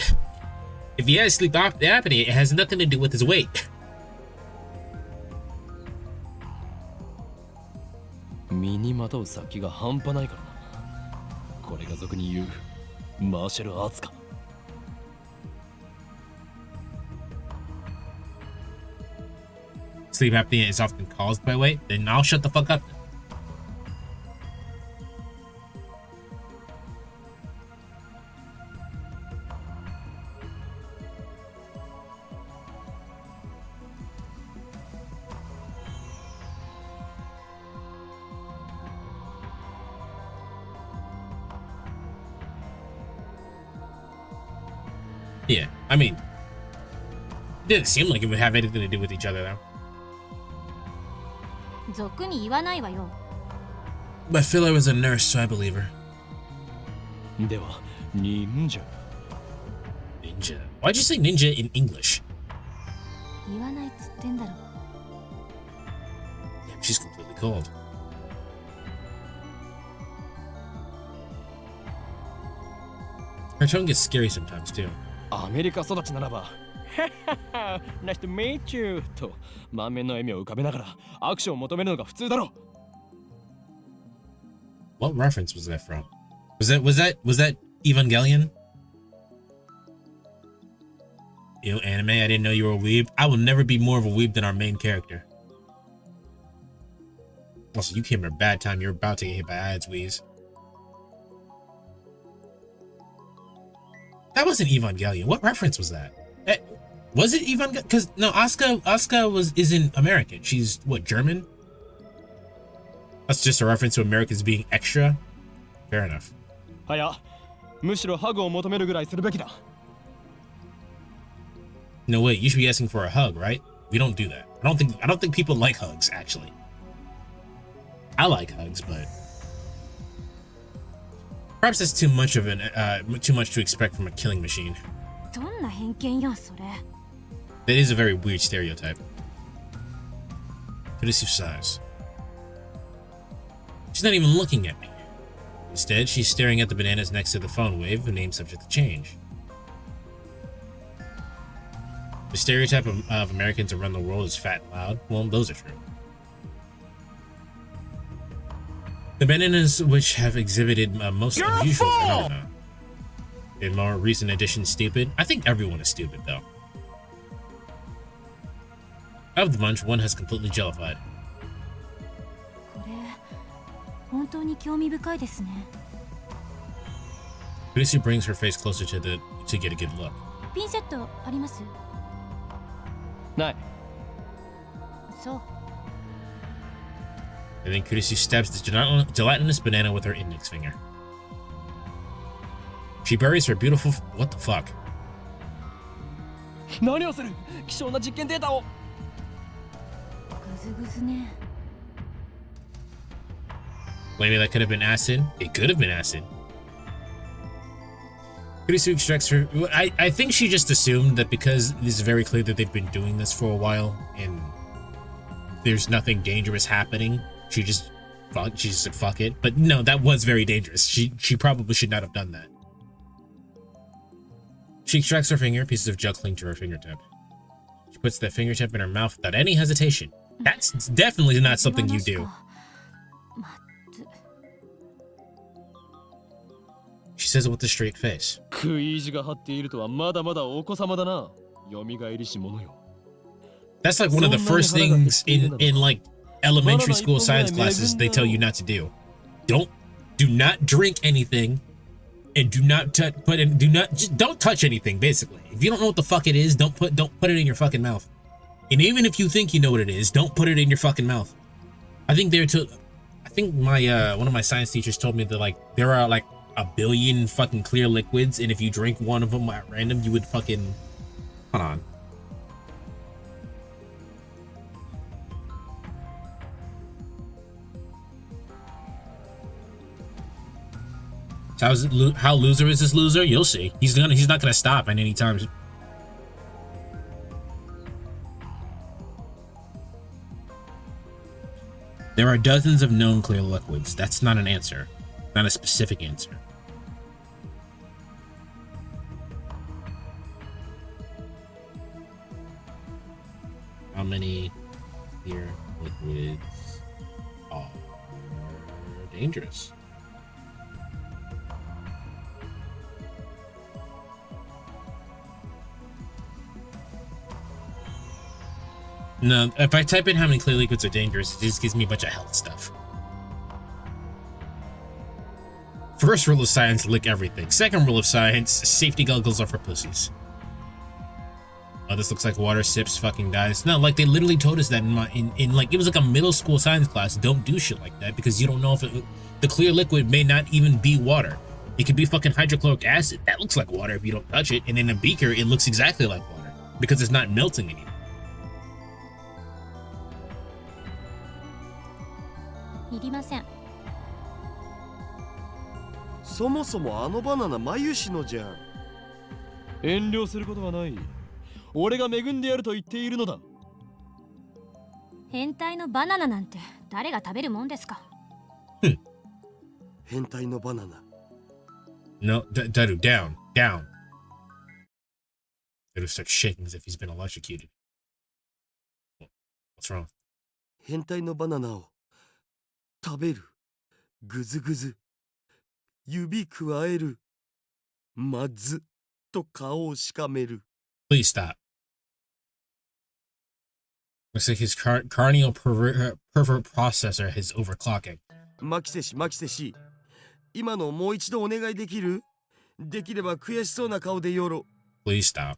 If he has sleep apnea, it has nothing to do with his weight. 身にまとう殺気が半端ないからな。これが俗に言うマーシャルアーツか。Sleep apnea is often caused by weight, then I'll shut the fuck up. Yeah, I mean, it didn't seem like it would have anything to do with each other though. 俗に言わないわよ But Philo was a nurse, so I believe her. では、忍者。Ninja? Why'd you say ninja in English? 言わないっつってんだろ Yeah, she's completely cold. Her tone gets scary sometimes too. アメリカ育ちならば、Nice to meet you と満面の笑みを浮かべながらアクションを求めるのが普通だろ。What reference was that from? Was that Evangelion? You know, anime, I didn't know you were a weeb. I will never be more of a weeb than our main character. Also, you came at a bad time. You're about to get hit by ads, Wheeze. That wasn't Evangelion. What reference was that? Was it Evangelion? Because no, Asuka isn't American. She's what, German? That's just a reference to Americans being extra. Fair enough. はや、むしろハグを求めるぐらいするべきだ。No, wait, you should be asking for a hug, right? We don't do that. I don't think people like hugs, actually. I like hugs, but perhaps that's too much to expect from a killing machine. どんな偏見やそれ That is a very weird stereotype. Kurisu sighs. She's not even looking at me. Instead, she's staring at the bananas next to the phone wave, a name subject to change. The stereotype of Americans around the world is fat and loud. Well, those are true. The bananas, which have exhibited most unusual phenomena. In more recent editions, stupid. I think everyone is stupid, though. Of the bunch, one has completely jellified. これ本当に興味深いですね This Kurisu brings her face closer to get a good look. ピンセットあります？ない。そう。 And then Kurisu stabs the gelatinous banana with her index finger. She buries her beautiful. What the fuck? 何をする？希少な実験データを。ぐずぐずね。 Maybe that could have been acid. It could have been acid. Kurisu extracts her. I think she just assumed that because it is very clear that they've been doing this for a while and there's nothing dangerous happening, she just said fuck it. But no, that was very dangerous. She probably should not have done that. She extracts her finger. Pieces of gel cling to her fingertip. She puts the fingertip in her mouth without any hesitation. That's definitely not something you do. She says it with a straight face. 食い意地が張っているとはまだまだお子様だな。蘇りし者よ。 That's like one of the first things in like elementary school science classes they tell you not to do. Do not drink anything, and don't touch anything. Basically, if you don't know what the fuck it is, don't put it in your fucking mouth. And even if you think you know what it is, don't put it in your fucking mouth. I think my one of my science teachers told me that like there are like 1 billion fucking clear liquids, and if you drink one of them at random, you would fucking hold on. How loser is this loser? You'll see. He's not gonna stop at any time. There are dozens of known clear liquids. That's not an answer. Not a specific answer. How many clear liquids are dangerous? No, if I type in how many clear liquids are dangerous, it just gives me a bunch of health stuff. First rule of science, lick everything. Second rule of science, safety goggles are for pussies. Oh, this looks like water, sips, fucking dies. No, like they literally told us that in like, it was like a middle school science class. Don't do shit like that because you don't know if the clear liquid may not even be water. It could be fucking hydrochloric acid. That looks like water if you don't touch it. And in a beaker, it looks exactly like water because it's not melting anymore. いりません。そもそもあのバナナ眉しのじゃん。遠慮することはない。俺が恵んでやると言っているのだ。変態のバナナなんて誰が食べるもんですか。変態のバナナ。No, Daru, down. Daru starts shaking as if he's been electrocuted. What's wrong? 変態のバナナを食べる。ぐずぐず。指くわえる。まずと顔をしかめる。Please stop. Looks like his cranial pervert processor is overclocking. マキセシ。今のもう一度お願いできる？できれば悔しそうな顔でよろ。Please stop.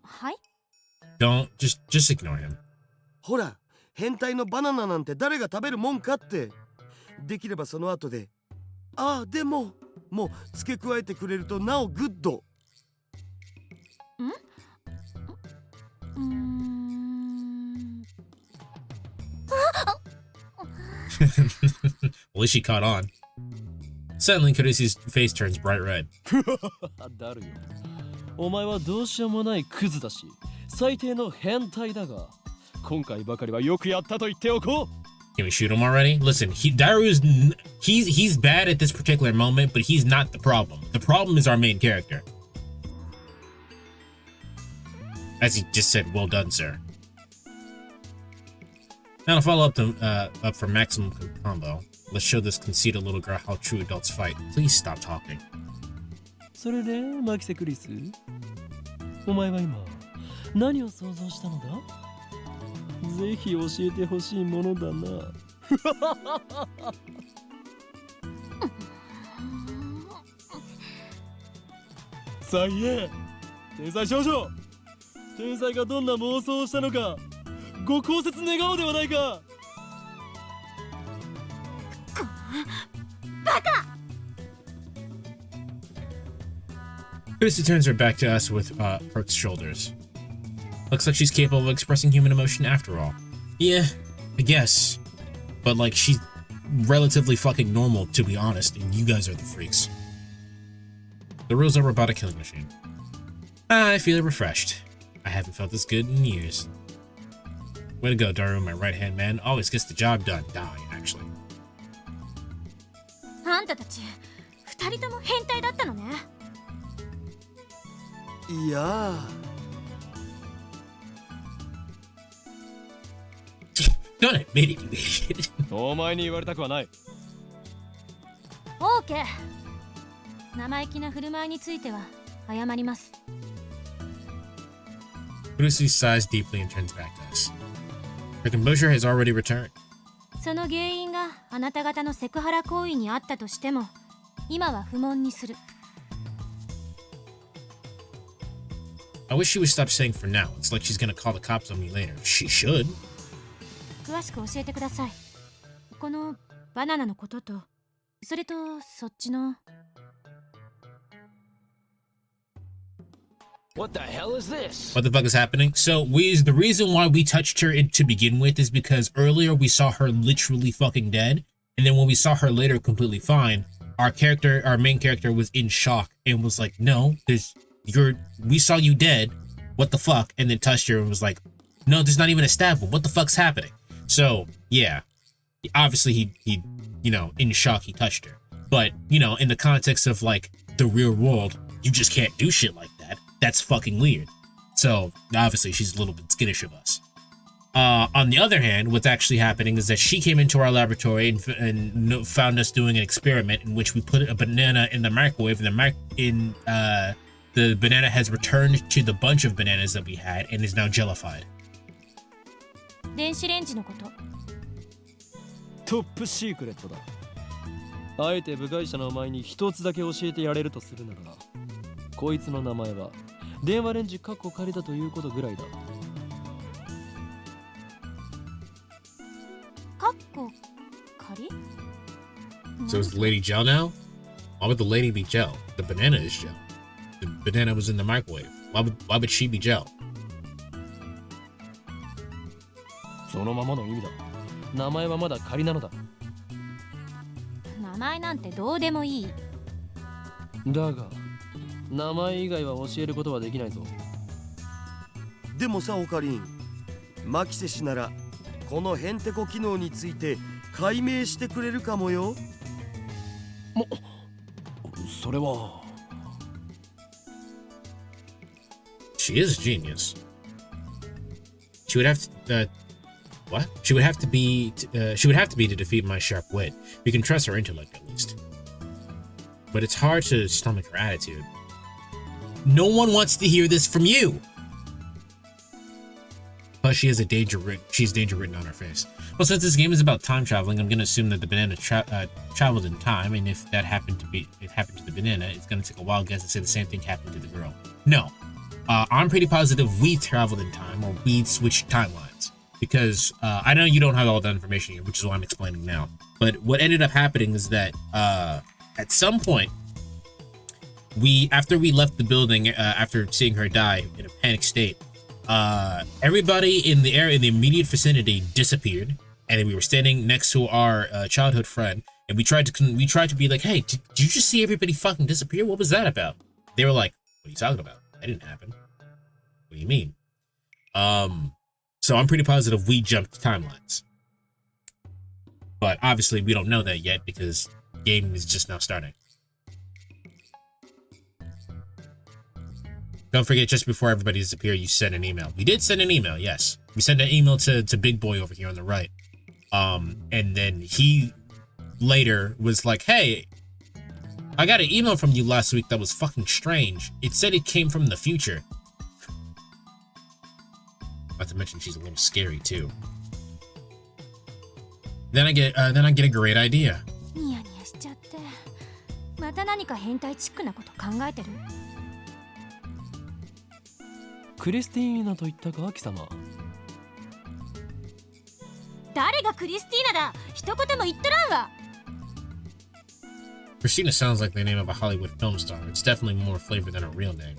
はい。 Don't just ignore him. ほら、変態のバナナなんて誰が食べるもんかって。できればその後で、ああでももう付け加えてくれるとなおグッド。Well, at least she caught on. Suddenly, Kurisu's face turns bright red. だるよ。お前はどうしようもないクズだし、最低の変態だが、今回ばかりはよくやったと言っておこう。Can we shoot him already? Listen, he's bad at this particular moment, but he's not the problem. The problem is our main character. As he just said, well done, sir. Now to follow up for maximum combo, let's show this conceited little girl how true adults fight. Please stop talking. それで、マキセクリス、お前は今何を想像したのだ？ぜひ教えてほしいものだな。さいえ、天才少女、天才がどんな妄想をしたのかご考説願おうではないか。バカ。 Lucy turns her back to us with hurt shoulders. Looks like she's capable of expressing human emotion after all. Yeah, I guess. But like, she's relatively fucking normal, to be honest, and you guys are the freaks. The rules are a robotic killing machine. I feel refreshed. I haven't felt this good in years. Way to go, Daru, my right-hand man. Always gets the job done. Die, actually. あんたたち二人とも変態だったのね。いやDon't admit it, you idiot. お前に言われたくはない。オーケー。生意気な振る舞いについては謝ります。 Lucy sighs deeply and turns back to us. Her composure has already returned. その原因があなた方のセクハラ行為にあったとしても、今は不問にする。I wish she would stop saying for now. It's like she's gonna call the cops on me later. She should. 詳しく教えてください。このバナナのことと、それとそっちの。What the hell is this? What the fuck is happening? So the reason why we touched her to begin with is because earlier we saw her literally fucking dead, and then when we saw her later completely fine, our main character was in shock and was like, "No, we saw you dead. What the fuck?" And then touched her and was like, "No, there's not even a stab wound. What the fuck's happening?" So yeah, obviously he in shock he touched her, but in the context of like the real world, you just can't do shit like that. That's fucking weird. So obviously she's a little bit skittish of us. On the other hand, what's actually happening is that she came into our laboratory and found us doing an experiment in which we put a banana in the microwave, and the banana has returned to the bunch of bananas that we had and is now jellified. 電子レンジのこと。トップシークレットだ。あえて部外者のお前に一つだけ教えてやれるとするなら、こいつの名前は電話レンジカッコ仮だということぐらいだ。カッコ仮？ So is the lady gel now? Why would the lady be gel? The banana is gel. The banana was in the microwave. Why would she be gel? そのままの意味だ。名前はまだ仮なのだ。名前なんてどうでもいい。だが、名前以外は教えることはできないぞ。でもさ、オカリン、マキセ氏ならこのヘンテコ機能について解明してくれるかもよ。それは。She is a genius. She would have to. What? She would have to be. She would have to be to defeat my sharp wit. We can trust her intellect at least. But it's hard to stomach her attitude. No one wants to hear this from you. Plus, she's danger written on her face. Well, since this game is about time traveling, I'm gonna assume that the banana traveled in time, and if that happened to the banana, it's gonna take a wild guess to say the same thing happened to the girl. No, I'm pretty positive we traveled in time, or we switched timelines. Because I know you don't have all that information here, which is what I'm explaining now. But what ended up happening is that at some point, after we left the building, after seeing her die in a panic state, everybody in the immediate vicinity disappeared, and then we were standing next to our childhood friend, and we tried to be like, "Hey, did you just see everybody fucking disappear? What was that about?" They were like, "What are you talking about? That didn't happen. What do you mean?" So I'm pretty positive we jumped timelines. But obviously we don't know that yet because the game is just now starting. Don't forget, just before everybody disappeared, you sent an email. We did send an email, yes. We sent an email to Big Boy over here on the right. And then he later was like, "Hey, I got an email from you last week that was fucking strange. It said it came from the future." Not to mention she's a little scary too. Then I get a great idea. ニヤニヤしちゃって。また何か変態チックなこと考えてる？クリスティーナと言ったか貴様。誰がクリスティーナだ。一言も言っとらんわ。 Christina sounds like the name of a Hollywood film star. It's definitely more flavor than a real name.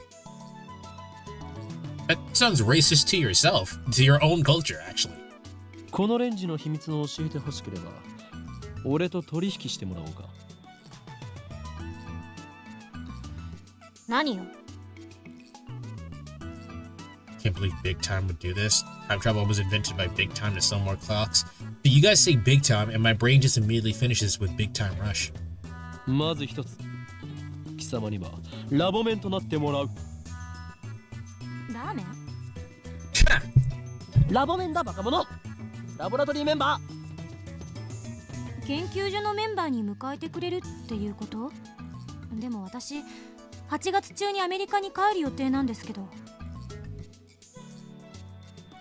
That sounds racist to yourself, to your own culture, actually. このレンジの秘密を教えてほしければ、俺と取引してもらおうか。何よ。Can't believe Big Time would do this. Time travel was invented by Big Time to sell more clocks. But you guys say Big Time, and my brain just immediately finishes with Big Time Rush. まず一つ、貴様にはラボメンとなってもらう。ラーメン？ラボメンだバカ者。ラボラトリーメンバー。研究所のメンバーに迎えてくれるっていうこと？でも私、8月中にアメリカに帰る予定なんですけど。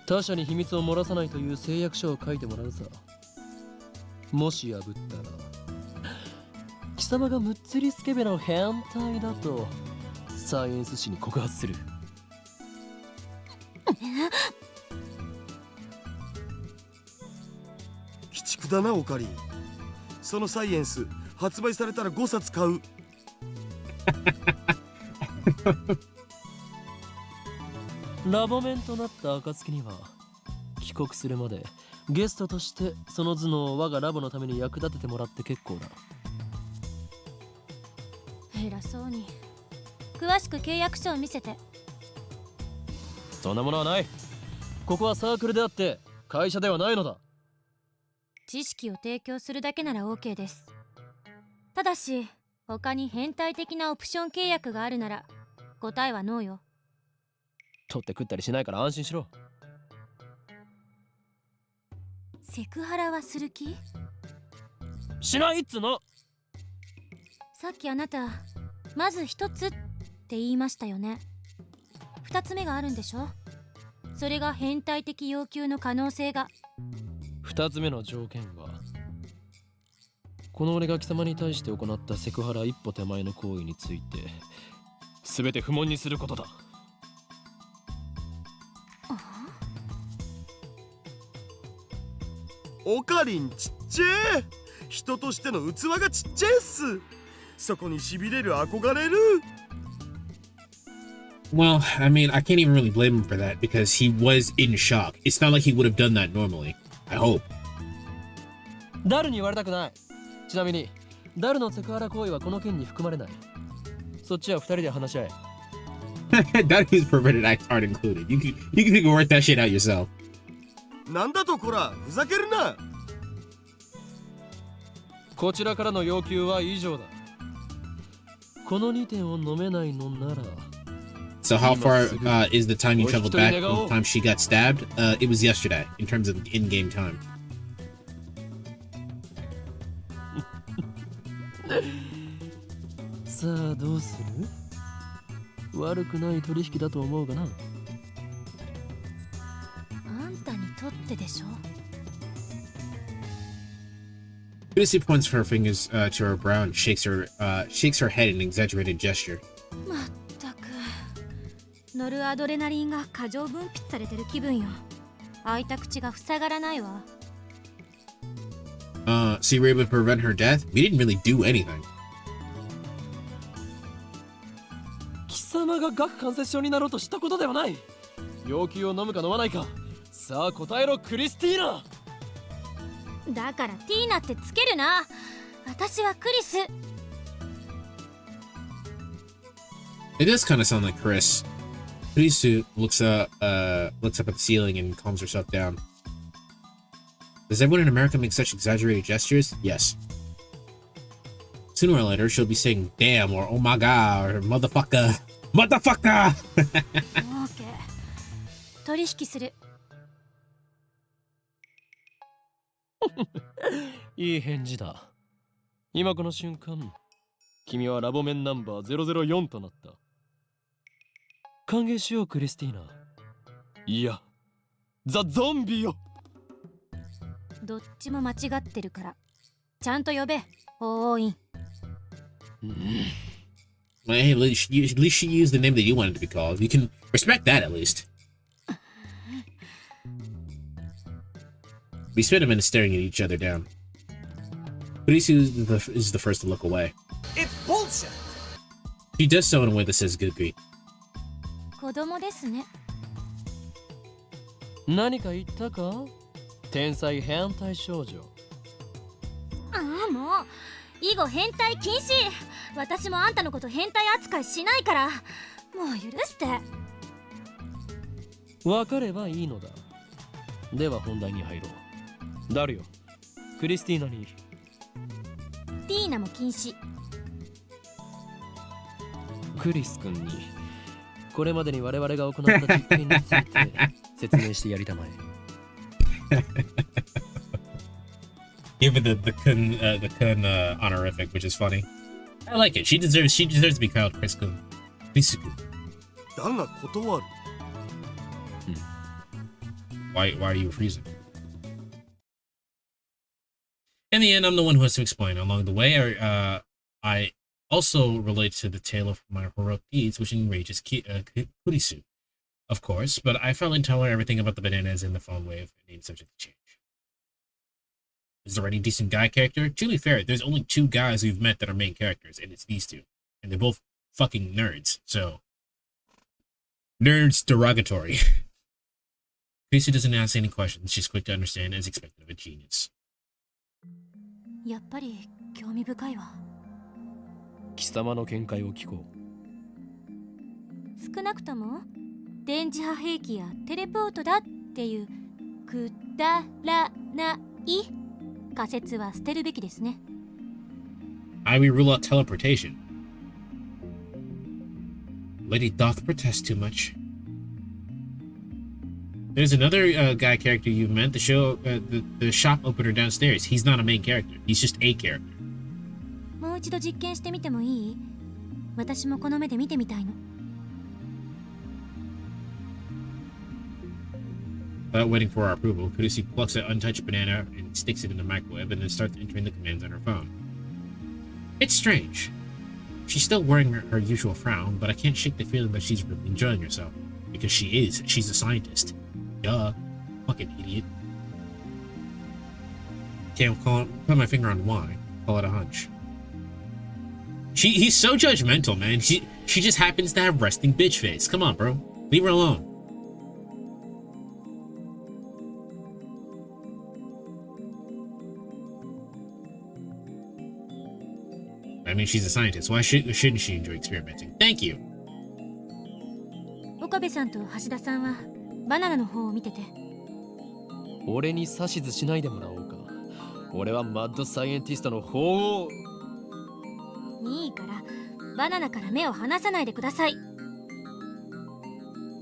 他者に秘密を漏らさないという誓約書を書いてもらうさ。もし破ったら貴様がムッツリスケベの変態だとサイエンス誌に告発する。鬼畜だなオカリン。そのサイエンス発売されたら5冊買う。ラボメンとなった暁には帰国するまでゲストとしてその頭脳を我がラボのために役立ててもらって結構だ。偉そうに。詳しく契約書を見せて。そんなものはない。ここはサークルであって会社ではないのだ。知識を提供するだけなら OK です。ただし他に変態的なオプション契約があるなら答えはノーよ。取って食ったりしないから安心しろ。セクハラはする気？しないっつの。さっきあなたまず一つって言いましたよね。二つ目があるんでしょ。それが変態的要求の可能性が。二つ目の条件はこの俺が貴様に対して行ったセクハラ一歩手前の行為について全て不問にすることだ。オカリンちっちゃい。人としての器がちっちゃいっす。そこに痺れる憧れる。Well, I mean, I can't even really blame him for that because he was in shock. It's not like he would have done that normally. I hope. ダルに言われたくない。ちなみにダルのセクハラ行為はこの件に含まれない。そっちは二人で話し合え。That is perverted acts aren't included. You can work that shit out yourself. なんだとこら、ふざけるな。こちらからの要求は以上だ。この2点を飲めないのなら。So how far is the time you traveled back from the time she got stabbed? It was yesterday in terms of in-game time. さあどうする？悪くない取引だと思うがな。あんたにとってでしょ。Lucy points her fingers to her brow and shakes her head in an exaggerated gesture. まったくノルアドレナリンが過剰分泌されてる気分よ。開いた口が塞がらないわ。So you were able to prevent her death? We didn't really do anything. 貴様が顎関節症になろうとしたことではない。要求を飲むか飲まないか。さあ答えろクリスティーナ。だからティーナってつけるな。私はクリス。 It does kind of sound like Chris. Chris looks up at the ceiling and calms herself down. Does everyone in America make such exaggerated gestures? Yes. Sooner or later, she'll be saying "damn" or "oh my god" or "motherfucker." Motherfucker! オーケー。取引する。いい返事だ。今この瞬間、君はラボメンナンバー004となった。歓迎しようクリスティーナ。いや、ザ・ゾンビよ。どっちも間違ってるからちゃんと呼べ。応援員。Well, hey, at least she used the name that you wanted to be called. You can respect that at least. We spent a minute staring at each other down. Kurisu is the first to look away. It's bullshit! She does so in a way that says good grief. 子供ですね。何か言ったか？天才変態少女。ああ、もう以後変態禁止。私もあんたのこと変態扱いしないから、もう許して。わかればいいのだ。では本題に入ろう。ダルよ、クリスティーナに。ティーナも禁止。クリス君にこれまでに我々が行った実験について説明してやりたまえ。Give her the kun honorific, which is funny. I like it. She deserves to be called Chris-kun. Chris-kun. だが断る。Why are you freezing? In the end, I'm the one who has to explain. Along the way, I also relate to the tale of my heroic deeds, which enrages Kurisu, of course, but I felt intolerant everything about the bananas in the phone wave and subject to change. Is there any decent guy character? To be fair, there's only 2 guys we've met that are main characters, and it's these 2. And they're both fucking nerds, so... Nerds derogatory. Kurisu doesn't ask any questions. She's quick to understand as expected of a genius. やっぱり興味深いわ。貴様の見解を聞こ少なくとも電磁波兵器やテレポートだっていうくだらない仮説は捨てるべきですね。I we rule out teleportation. Lady doth protest too much. There's another guy character you've met. The shop opener downstairs. He's not a main character. He's just a character. もう一度実験してみてもいい？私もこの目で見てみたいの。Without waiting for our approval, Kurisu plucks an untouched banana and sticks it in the microwave and then starts entering the commands on her phone. It's strange. She's still wearing her usual frown, but I can't shake the feeling that she's really enjoying herself. Because she is. She's a scientist. Duh. Fucking idiot. Can't put my finger on why. Call it a hunch. He's so judgmental, man. She just happens to have resting bitch face. Come on, bro. Leave her alone. I mean, she's a scientist. Why shouldn't she enjoy experimenting? Thank you. 岡部さんと橋田さんはバナナの方を見てて。俺に指図しないでもらおうか。俺はマッドサイエンティストの方を。いいからバナナから目を離さないでください。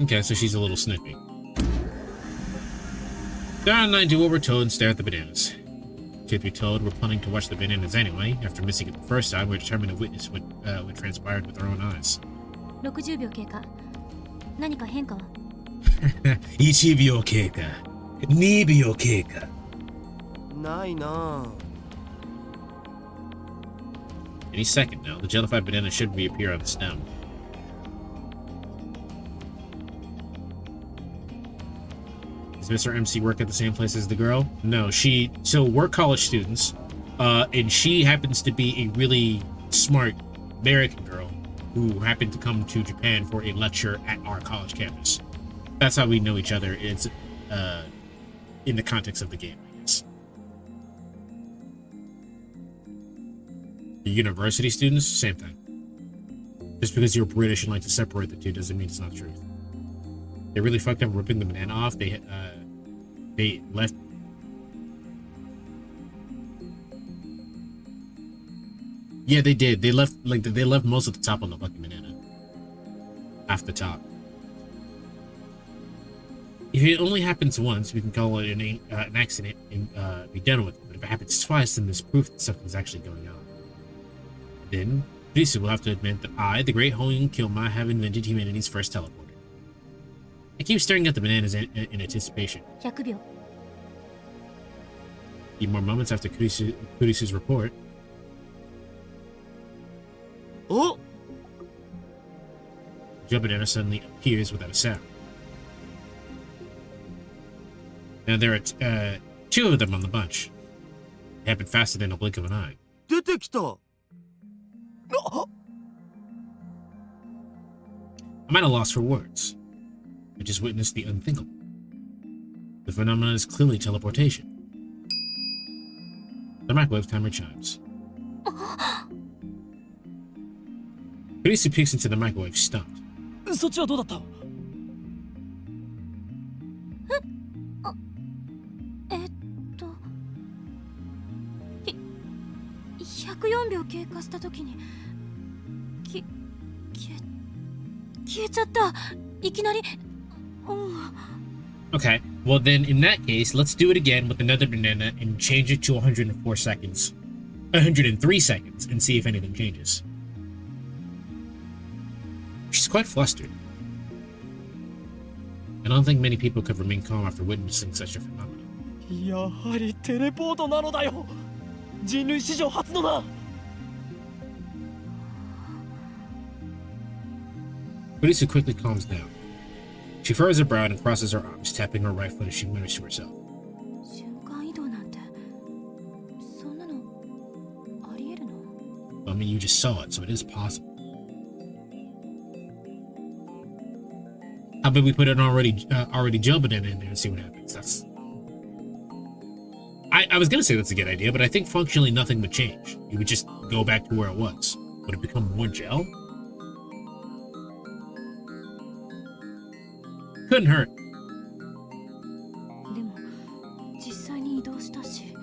Okay, so she's a little snippy. Dara and I do what we're told and stare at the bananas. Truth be told, we're planning to watch the bananas anyway. After missing it the first time, we're determined to witness what transpired with our own eyes. 60秒経過。何か変化は1秒経過。2秒経過。ないな。Any second now, the jellified banana should reappear on the stem. Does Mr. MC work at the same place as the girl? No, so we're college students, and she happens to be a really smart American girl who happened to come to Japan for a lecture at our college campus. That's how we know each other. It's in the context of the game, I guess. The university students, same thing. Just because you're British and like to separate the two doesn't mean it's not true. They really fucked up ripping the banana off. They left. Yeah, they did. They left most of the top on the fucking banana. Half the top. If it only happens once, we can call it an accident and be done with it. But if it happens twice, then there's proof that something's actually going on. Then, Risu will have to admit that I, the great Hoyun Kilma, have invented humanity's first teleporter. I keep staring at the bananas in anticipation. 100秒。 Few more moments after Kurisu's report. お、Gel banana suddenly appears without a sound. Now there are two of them on the bunch. It happened faster than a blink of an eye. 出てきた。あ、 I'm at a loss for words. I just witnessed the unthinkable. The phenomenon is clearly teleportation. The microwave timer chimes. Kurisu peeks into the microwave, stunned. そっちはどうだった？104秒経過した時に消えちゃった。いきなり。Okay, well then in that case, let's do it again with another banana and change it to 104 seconds. 103 seconds and see if anything changes. She's quite flustered. I don't think many people could remain calm after witnessing such a phenomenon. やはりテレポートなのだよ。人類史上初のな。Kurisu quickly calms down. She furrows her brow and crosses her arms, tapping her right foot as she mutters to herself. 瞬間移動なんてそんなのありえるの？ I mean, you just saw it, so it is possible. How about we put an already gel banana in there and see what happens? I was gonna say that's a good idea, but I think functionally nothing would change. It would just go back to where it was. Would it become more gel? Couldn't hurt. でも実際に移動したし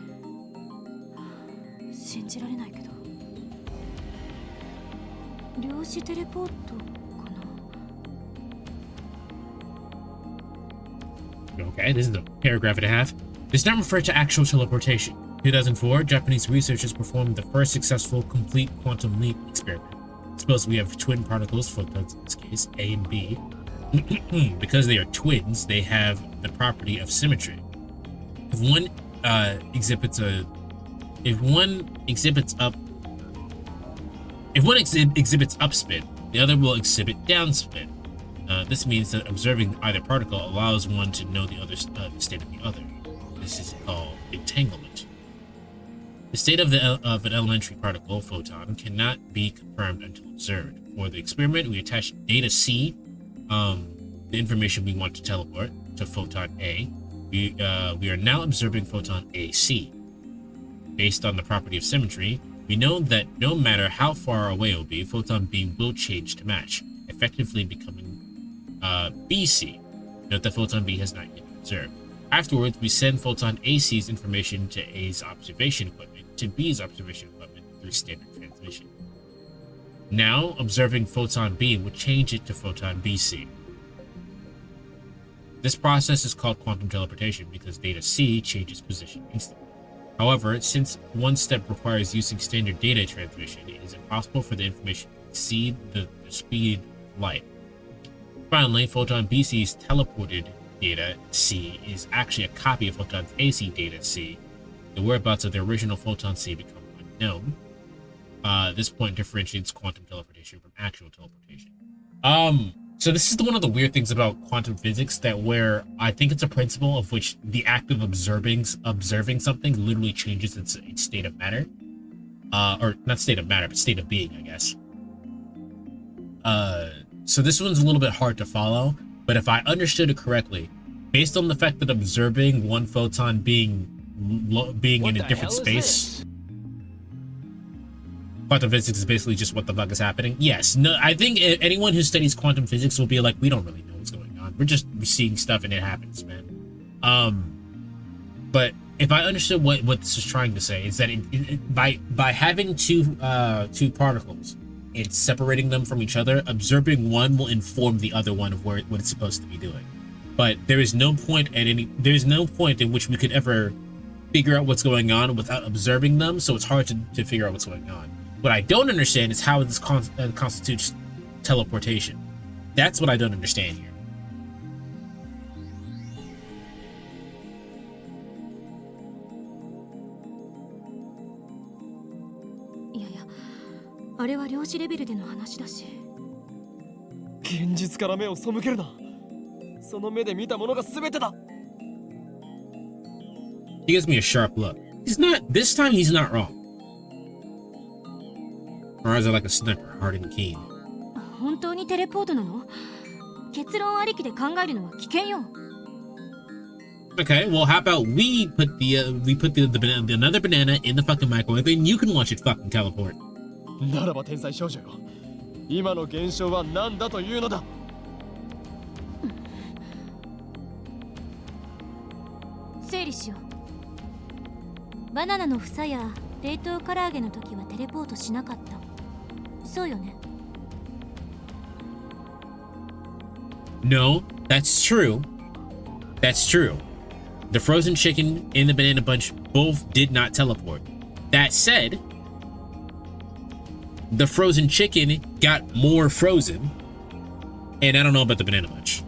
信じられないけど量子テレポートかな。 Okay, this is a paragraph and a half. Does not refer to actual teleportation. 2004, Japanese researchers performed the first successful complete quantum leap experiment. Suppose we have twin particles, photons in this case, A and B. Because they are twins, they have the property of symmetry. If one exhibits upspin, the other will exhibit downspin. This means that observing either particle allows one to know the state of the other. This is called entanglement. The state of an elementary particle, photon, cannot be confirmed until observed. For the experiment, we attach data C, the information we want to teleport, to photon A. We are now observing photon AC. Based on the property of symmetry, we know that no matter how far away it will be, photon B will change to match, effectively becoming BC. Note that photon B has not yet been observed. Afterwards, we send photon AC's information to A's observation equipment to B's observation equipment through standard transmission. Now, observing photon B will change it to photon BC. This process is called quantum teleportation because data C changes position instantly. However, since one step requires using standard data transmission, it is impossible for the information to exceed the speed of light. Finally, photon BC's teleported data C is actually a copy of photon AC data C. The whereabouts of the original photon C become unknown. This point differentiates quantum teleportation from actual teleportation. So this is one of the weird things about quantum physics, that where I think it's a principle of which the act of observing something literally changes its state of matter. Or not state of matter, but state of being, I guess. So this one's a little bit hard to follow, but if I understood it correctly, based on the fact that observing one photon being in a different space, quantum physics is basically just what the fuck is happening. Yes, no, I think anyone who studies quantum physics will be like, we don't really know what's going on. We're just seeing stuff and it happens, man. But if I understood what this is trying to say, is that by having two particles, it's separating them from each other. Observing one will inform the other one of what it's supposed to be doing. But there is no point in which we could ever figure out what's going on without observing them. So it's hard to figure out what's going on. What I don't understand is how this constitutes teleportation. That's what I don't understand here. 現実から目を背けるな。その目で見たものが全てだ。 He gives me a sharp look. He's not, this time he's not wrong. Or is it like a sniper, hard and keen? 本当にテレポートなの？結論ありきで考えるのは危険よ。Okay, well, how about we put another banana in the fucking microwave and you can watch it fucking teleport. ならば天才少女よ。今の現象は何だというのだ。整理しよう。バナナの房や冷凍唐揚げの時はテレポートしなかった。そうよね。No, that's true. That's true. The frozen chicken and the banana bunch both did not teleport. That said, the frozen chicken got more frozen, and I don't know about the banana bunch.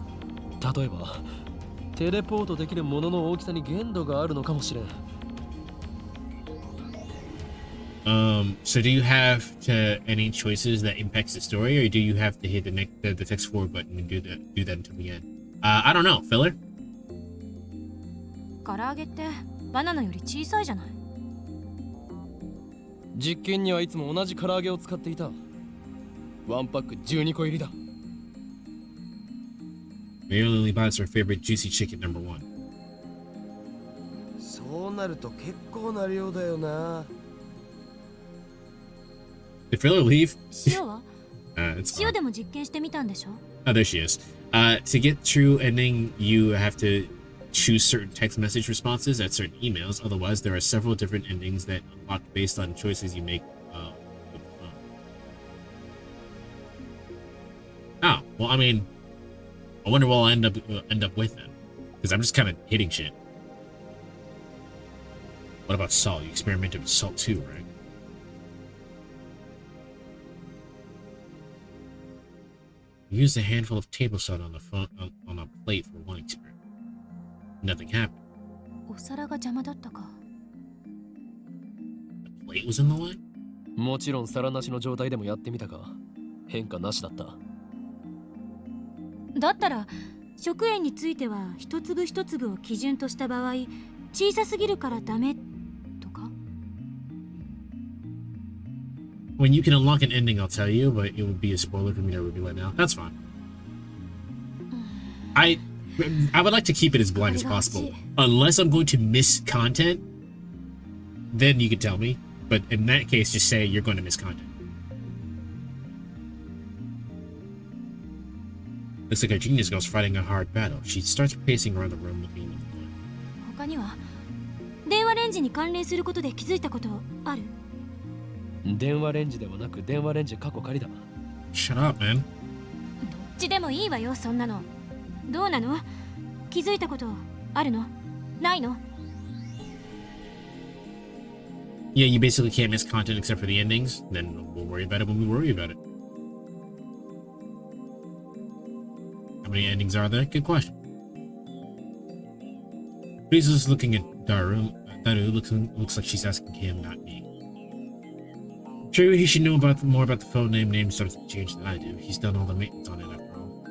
例えば、テレポートできるものの大きさに限度があるのかもしれん。So do you have any choices that impacts the story, or do you have to hit the text forward button and do that until the end? I don't know. Filler? 唐揚げってバナナより小さいじゃない。実験にはいつも同じ唐揚げを使っていた。ワンパック12個入りだ。Marilyn buys her favorite juicy chicken number 1. そうなると結構な量だよな。Did Filler leave? 塩は？ It's 塩 fine. でも実験してみたんでしょ？ Oh, there she is. To get true ending, you have to choose certain text message responses at certain emails. Otherwise, there are several different endings that unlock based on choices you make with the phone. Oh, well, I mean, I wonder what I'll end up with then, because I'm just kind of hitting shit. What about salt? You experimented with salt too, right? Use a handful of table salt on the phone on a plate for one experiment. Nothing happened. お皿が邪魔だったか。The plate was in the way? もちろん皿なしの状態でもやってみたが、変化なしだった。だったら食塩については一粒一粒を基準とした場合、小さすぎるからダメとか。When you can unlock an ending, I'll tell you, but it would be a spoiler for me to reveal it now. That's fine. I would like to keep it as blind as possible. Unless I'm going to miss content, then you can tell me. But in that case, just say you're going to miss content. Looks like our genius girl's fighting a hard battle. She starts pacing around the room looking at the floor. 他には電話レンジに関連することで気づいたことある？電話レンジではなく電話レンジ過去仮だ。 Shut up, man. どっちでもいいわよ、そんなの。どうなの？気づいたことあるの？ないの？ Yeah, you basically can't miss content except for the endings. Then we'll worry about it when we worry about it. How many endings are there? Good question. Lisa's looking at Daru. Daru looks like she's asking him, not me. True, he should know more about the phone name starts to change than I do. He's done all the maintenance on it after all.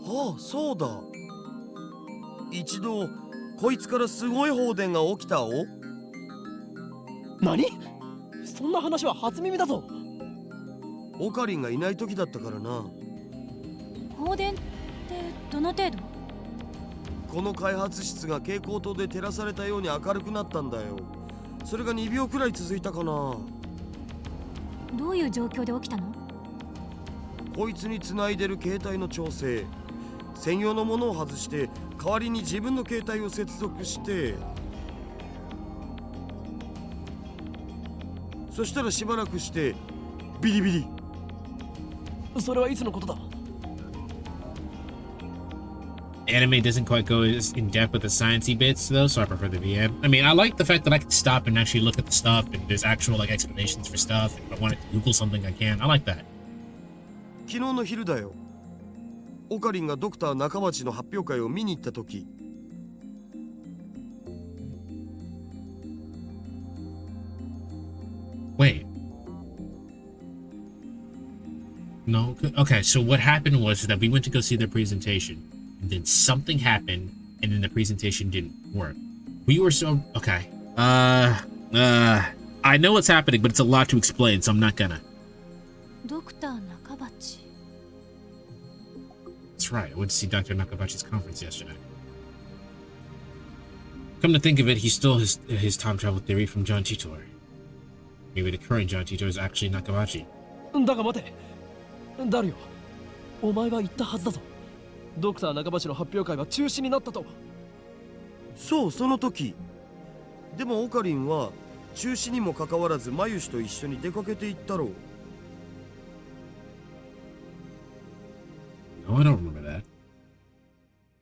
ああ、そうだ。一度こいつからすごい放電が起きたお。何？そんな話は初耳だぞ。オカリンがいない時だったからな。放電ってどの程度？この開発室が蛍光灯で照らされたように明るくなったんだよ。それが2秒くらい続いたかな。どういう状況で起きたの？こいつに繋いでる携帯の調整、専用のものを外して代わりに自分の携帯を接続して、そしたらしばらくしてビリビリ。それはいつのことだAnime doesn't quite go as in depth with the sciencey bits though, so I prefer the VM. I mean, I like the fact that I can stop and actually look at the stuff, and there's actual like explanations for stuff. And if I wanted to Google something, I can. I like that. 昨日の昼だよ。オカリンがドクター中町の発表会を見に行った時。Wait. No, okay, so what happened was that we went to go see their presentation, and then something happened, and then the presentation didn't work. We were so okay. I know what's happening, but it's a lot to explain, so I'm not gonna. Dr. Nakabachi. That's right. I went to see Dr. Nakabachi's conference yesterday. Come to think of it, he stole his time travel theory from John Titor. Maybe the current John Titor is actually Nakabachi. だが待て。ダリオ、お前は言ったはずだぞ。ドクター中橋の発表会は中止になったと。そう、その時。でもオカリンは中止にもかかわらずマユシと一緒に出かけていったろう。No, I don't remember that.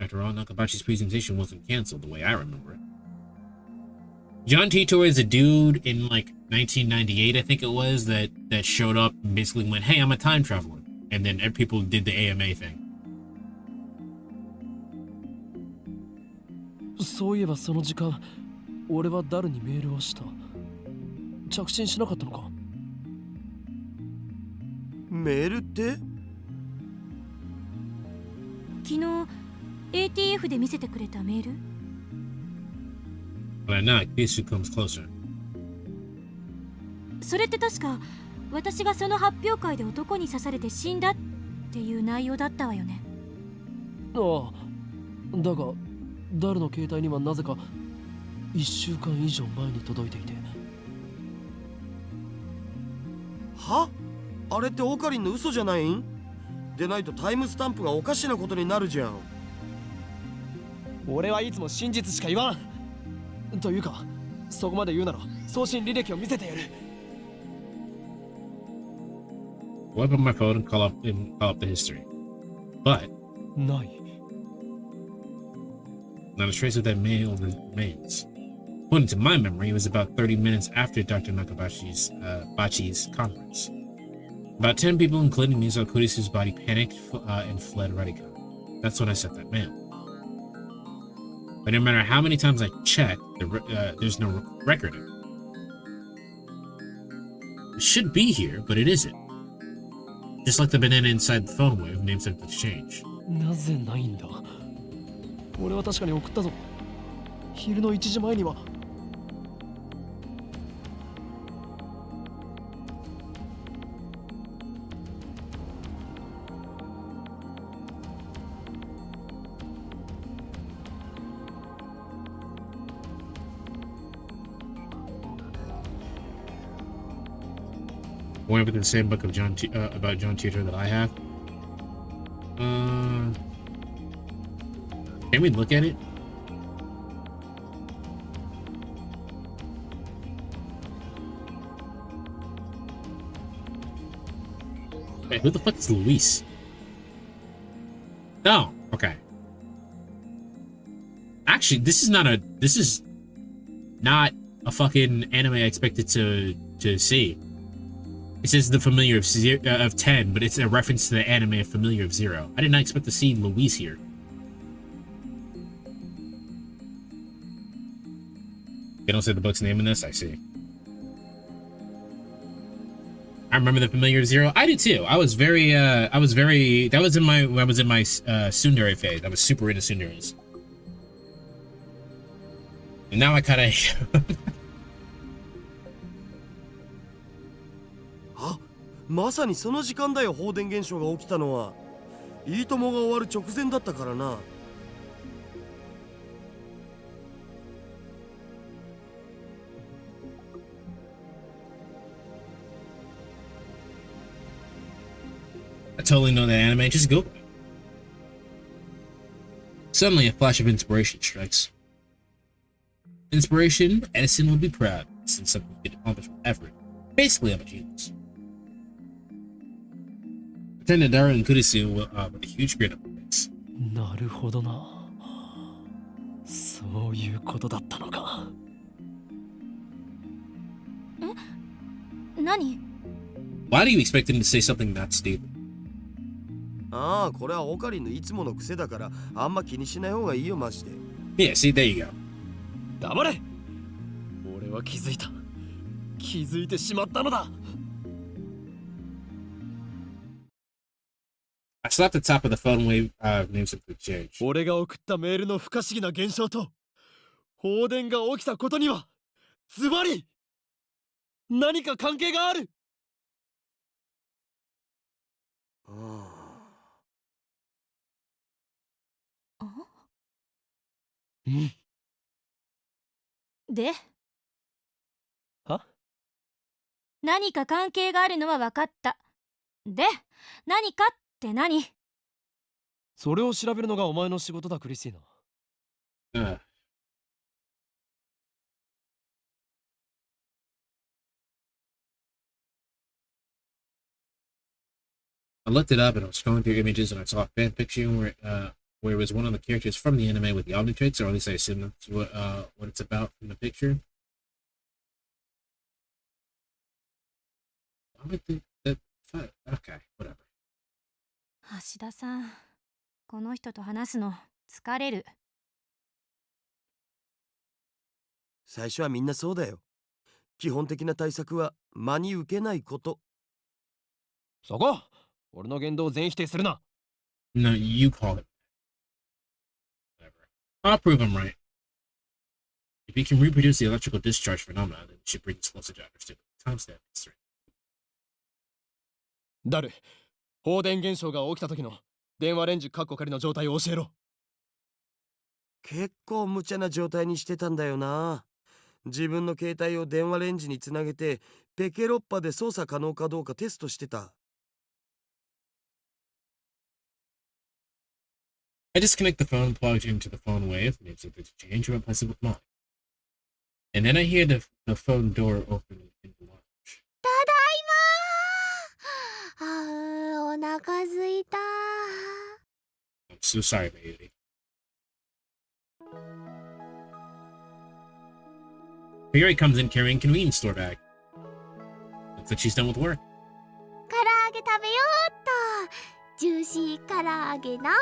After all, Nakabachi's presentation wasn't canceled the way I remember it. John Titor is a dude in like 1998, I think it was, that showed up and basically went, "Hey, I'm a time traveler," and then people did the AMA thing. そういえばその時間、俺はダルにメールをした。着信しなかったのか？メールって？昨日 ATF で見せてくれたメール。But not, Kisu comes closer. それって確か私がその発表会で男に刺されて死んだっていう内容だったわよね。ああ、だがダルの携帯にはなぜか1週間以上前に届いていて。は？あれってオカリンの嘘じゃないん？でないとタイムスタンプがおかしなことになるじゃん。俺はいつも真実しか言わん。というか、そこまで言うなら送信履歴を見せてやる。Wipe up my phone and call up the history. But ない。not a trace of that mail remains. According to my memory, it was about 30 minutes after Dr. Nakabachi's Bachi's conference. About 10 people, including Mizuho Kurisu's body, panicked and fled Radika. That's when I sent that mail. But no matter how many times I check, there's no record of it. It should be here, but it isn't. Just like the banana inside the phone wave, names have changed. なぜないんだ？俺は確かに送ったぞ。昼の1時前には。Going with the same book of about John Titor that I have. Can we look at it? Wait, who the fuck is Luis? Oh, okay. Actually, this is not a fucking anime I expected to see. It says the familiar of 10, but it's a reference to the anime of Familiar of 0. I did not expect to see Luis here. They don't say the book's name in this? I see. I remember the Familiar of 0. I did too. That was when I was in my tsundere phase. I was super into tsunderes. And now I kinda まさにその時間だよ。放電現象が起きたのは。いいともが終わる直前だったからな。I totally know that anime. Just Google it. Suddenly, a flash of inspiration strikes. Inspiration, Edison would be proud since something could accomplish with effort. Basically, I'm a genius. Pretended Dara and Kurisu with a huge grin on their face. なるほどな。そういうことだったのか。え？何？ Why do you expect him to say something that stupid? ああ、これはオカリンのいつもの癖だからあんま気にしない方がいいよマジで。Yeah, see, there you go. 黙れ。俺は気づいた。気づいてしまったのだ。I slapped the top of the phone wave names of the exchange. 俺が送ったメールの不可思議な現象と放電が起きたことにはズバリ何か関係がある。うん。では？何か関係があるのは分かった。で、何かって何？それを調べるのがお前の仕事だ、クリスティーナ。I looked it up and I was scrolling through images and I saw a fan fiction where it was one of the characters from the anime with the Omni traits, or at least I assume that's what it's about from the picture. I would think that. Okay, whatever. 橋田さん、この人と話すの疲れる。最初はみんなそうだよ。基本的な対策は真に受けないこと。そこ、俺の言動を全否定するな。No, you call it. Whatever. I'll prove I'm right. If you can reproduce the electrical discharge phenomena, then it should bring us closer to understanding the timestamp history. ダル、放電現象が起きた時の電話レンジカッコ仮の状態を教えろ。結構無茶な状態にしてたんだよな。自分の携帯を電話レンジにつなげてペケロッパで操作可能かどうかテストしてた。I disconnect the phone plugged into the phone wave, names of the exchange, and replace it with mine. And then I hear the phone door open in the lounge. ただいまー。お腹すいた。I'm so sorry, Mayuri. Mayuri comes in carrying a convenience store bag. Looks like she's done with work. 唐揚げ食べようっと。ジューシー唐揚げナンバーワ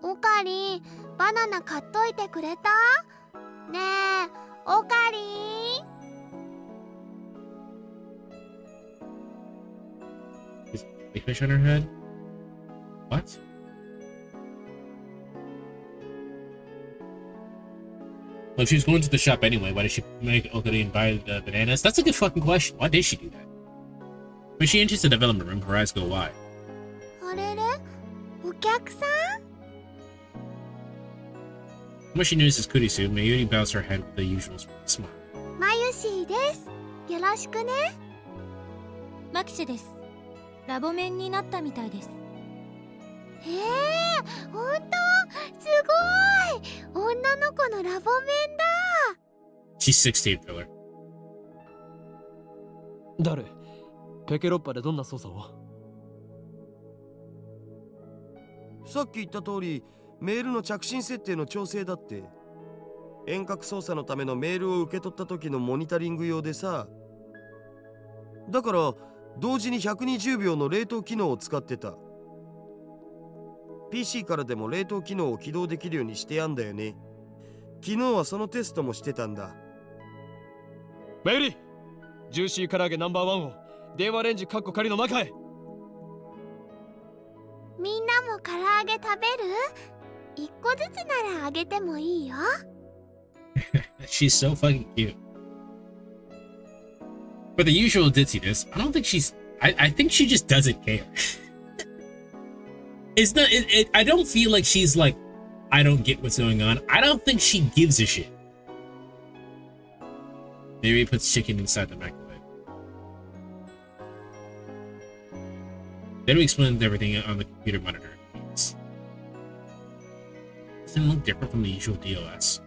ン。おかりん、バナナ買っといてくれた？ねえ、おかりん。Is a fish on her head? What? Well, if she was going to the shop anyway, why did she make Okari and buy the bananas? That's a good fucking question. Why did she do that? When she enters the development room, her eyes go wide. あれれ？お客さん？ When she notices Kurisu, Mayuri bows her head with the usual smile. まゆしーです。よろしくね。マキシェです。ラボメンになったみたいです。ほんと？すごい！女の子のラボメンだ。 She's 16, filler. ダル、ペケロッパでどんな操作を？さっき言った通りメールの着信設定の調整だって。遠隔操作のためのメールを受け取った時のモニタリング用でさ。だから同時に120秒の冷凍機能を使ってた。PC からでも冷凍機能を起動できるようにしてやんだよね。昨日はそのテストもしてたんだ。メイリー、ジューシー唐揚げナンバーワンを電話レンジカッコ仮の中へ。みんなも唐揚げ食べる？一個ずつならあげてもいいよ。She's so fucking cute. For the usual ditziness, I don't think she's... I think she just doesn't care. It's not... I don't feel like she's like, I don't get what's going on. I don't think she gives a shit. Maybe he puts chicken inside the microwave. Then we explained everything on the computer monitor. Doesn't look different from the usual DOS.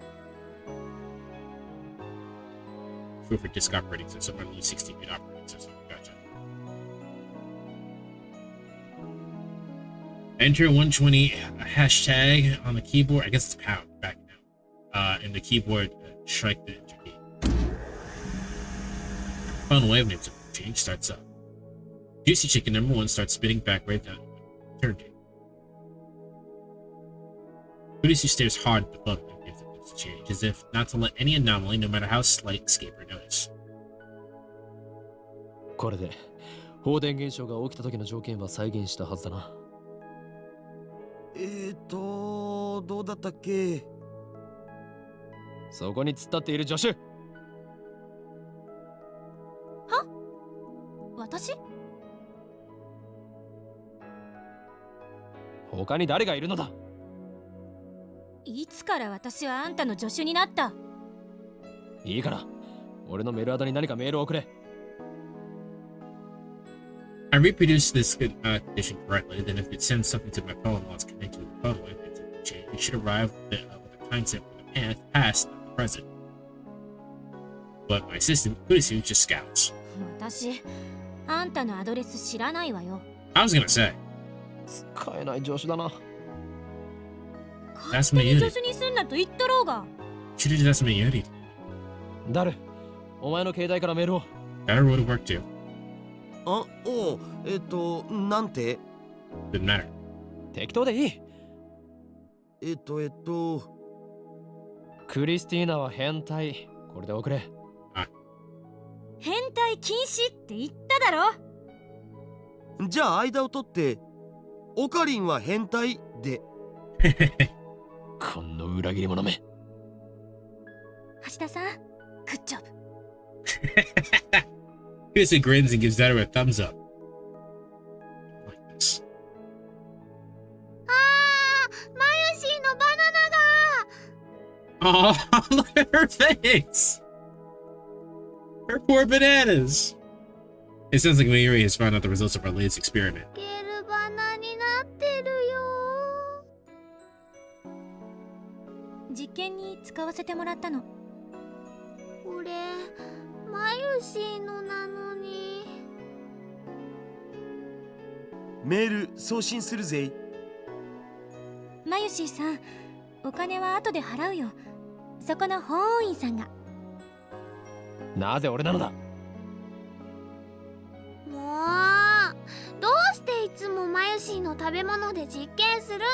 True for disk operating system or the 16-bit operating system. Gotcha. Enter 120 hashtag on the keyboard. I guess it's pound back now. And the keyboard strike the enter key. Phone wave names change starts up. Juicy chicken number 1 starts spinning back right down. Turn tape. Kurisu stares hard at the phone wave names change, as if not to let any anomaly, no matter how slight, escape or notice. これで放電現象が起きた時の条件は再現したはずだな。どうだったっけ。そこに突っ立っている助手。私？他に誰がいるのだ。いつから私はあんたの助手になった？いいから、俺のメールアドに何かメールを送れ。I reproduced this condition correctly, then if it sends something to my phone while it's connected to the phone with it should arrive with a timestamp from the past, not the present. But my assistant, Kudisu, just scouts. 私、あんたのアドレス知らないわよ。I was gonna say. 使えない助手だな。勝手に助手にすんなと言っとろうが。Should've just made Yuri. ダル、お前の携帯からメールを。That would work too. あ、おう、なんて。 Didn't matter. 適当でいい。クリスティーナは変態。これで送れ。変態禁止って言っただろ。じゃあ間を取ってオカリンは変態で。この裏切り者め。橋田さん、グッジョブ。Kudisu grins and gives Daru a thumbs up. Like this. マユシーのバナナが。 Oh, look at her face! Her poor bananas! It sounds like Mayuri has found out the results of our latest experiment. ゲルバナになってるよ。実験に使わせてもらったの。これマユシーのなのに。メール送信するぜ。マユシーさん、お金は後で払うよ。そこの法務員さんが。なぜ俺なのだ。もうどうしていつもマユシーの食べ物で実験するの？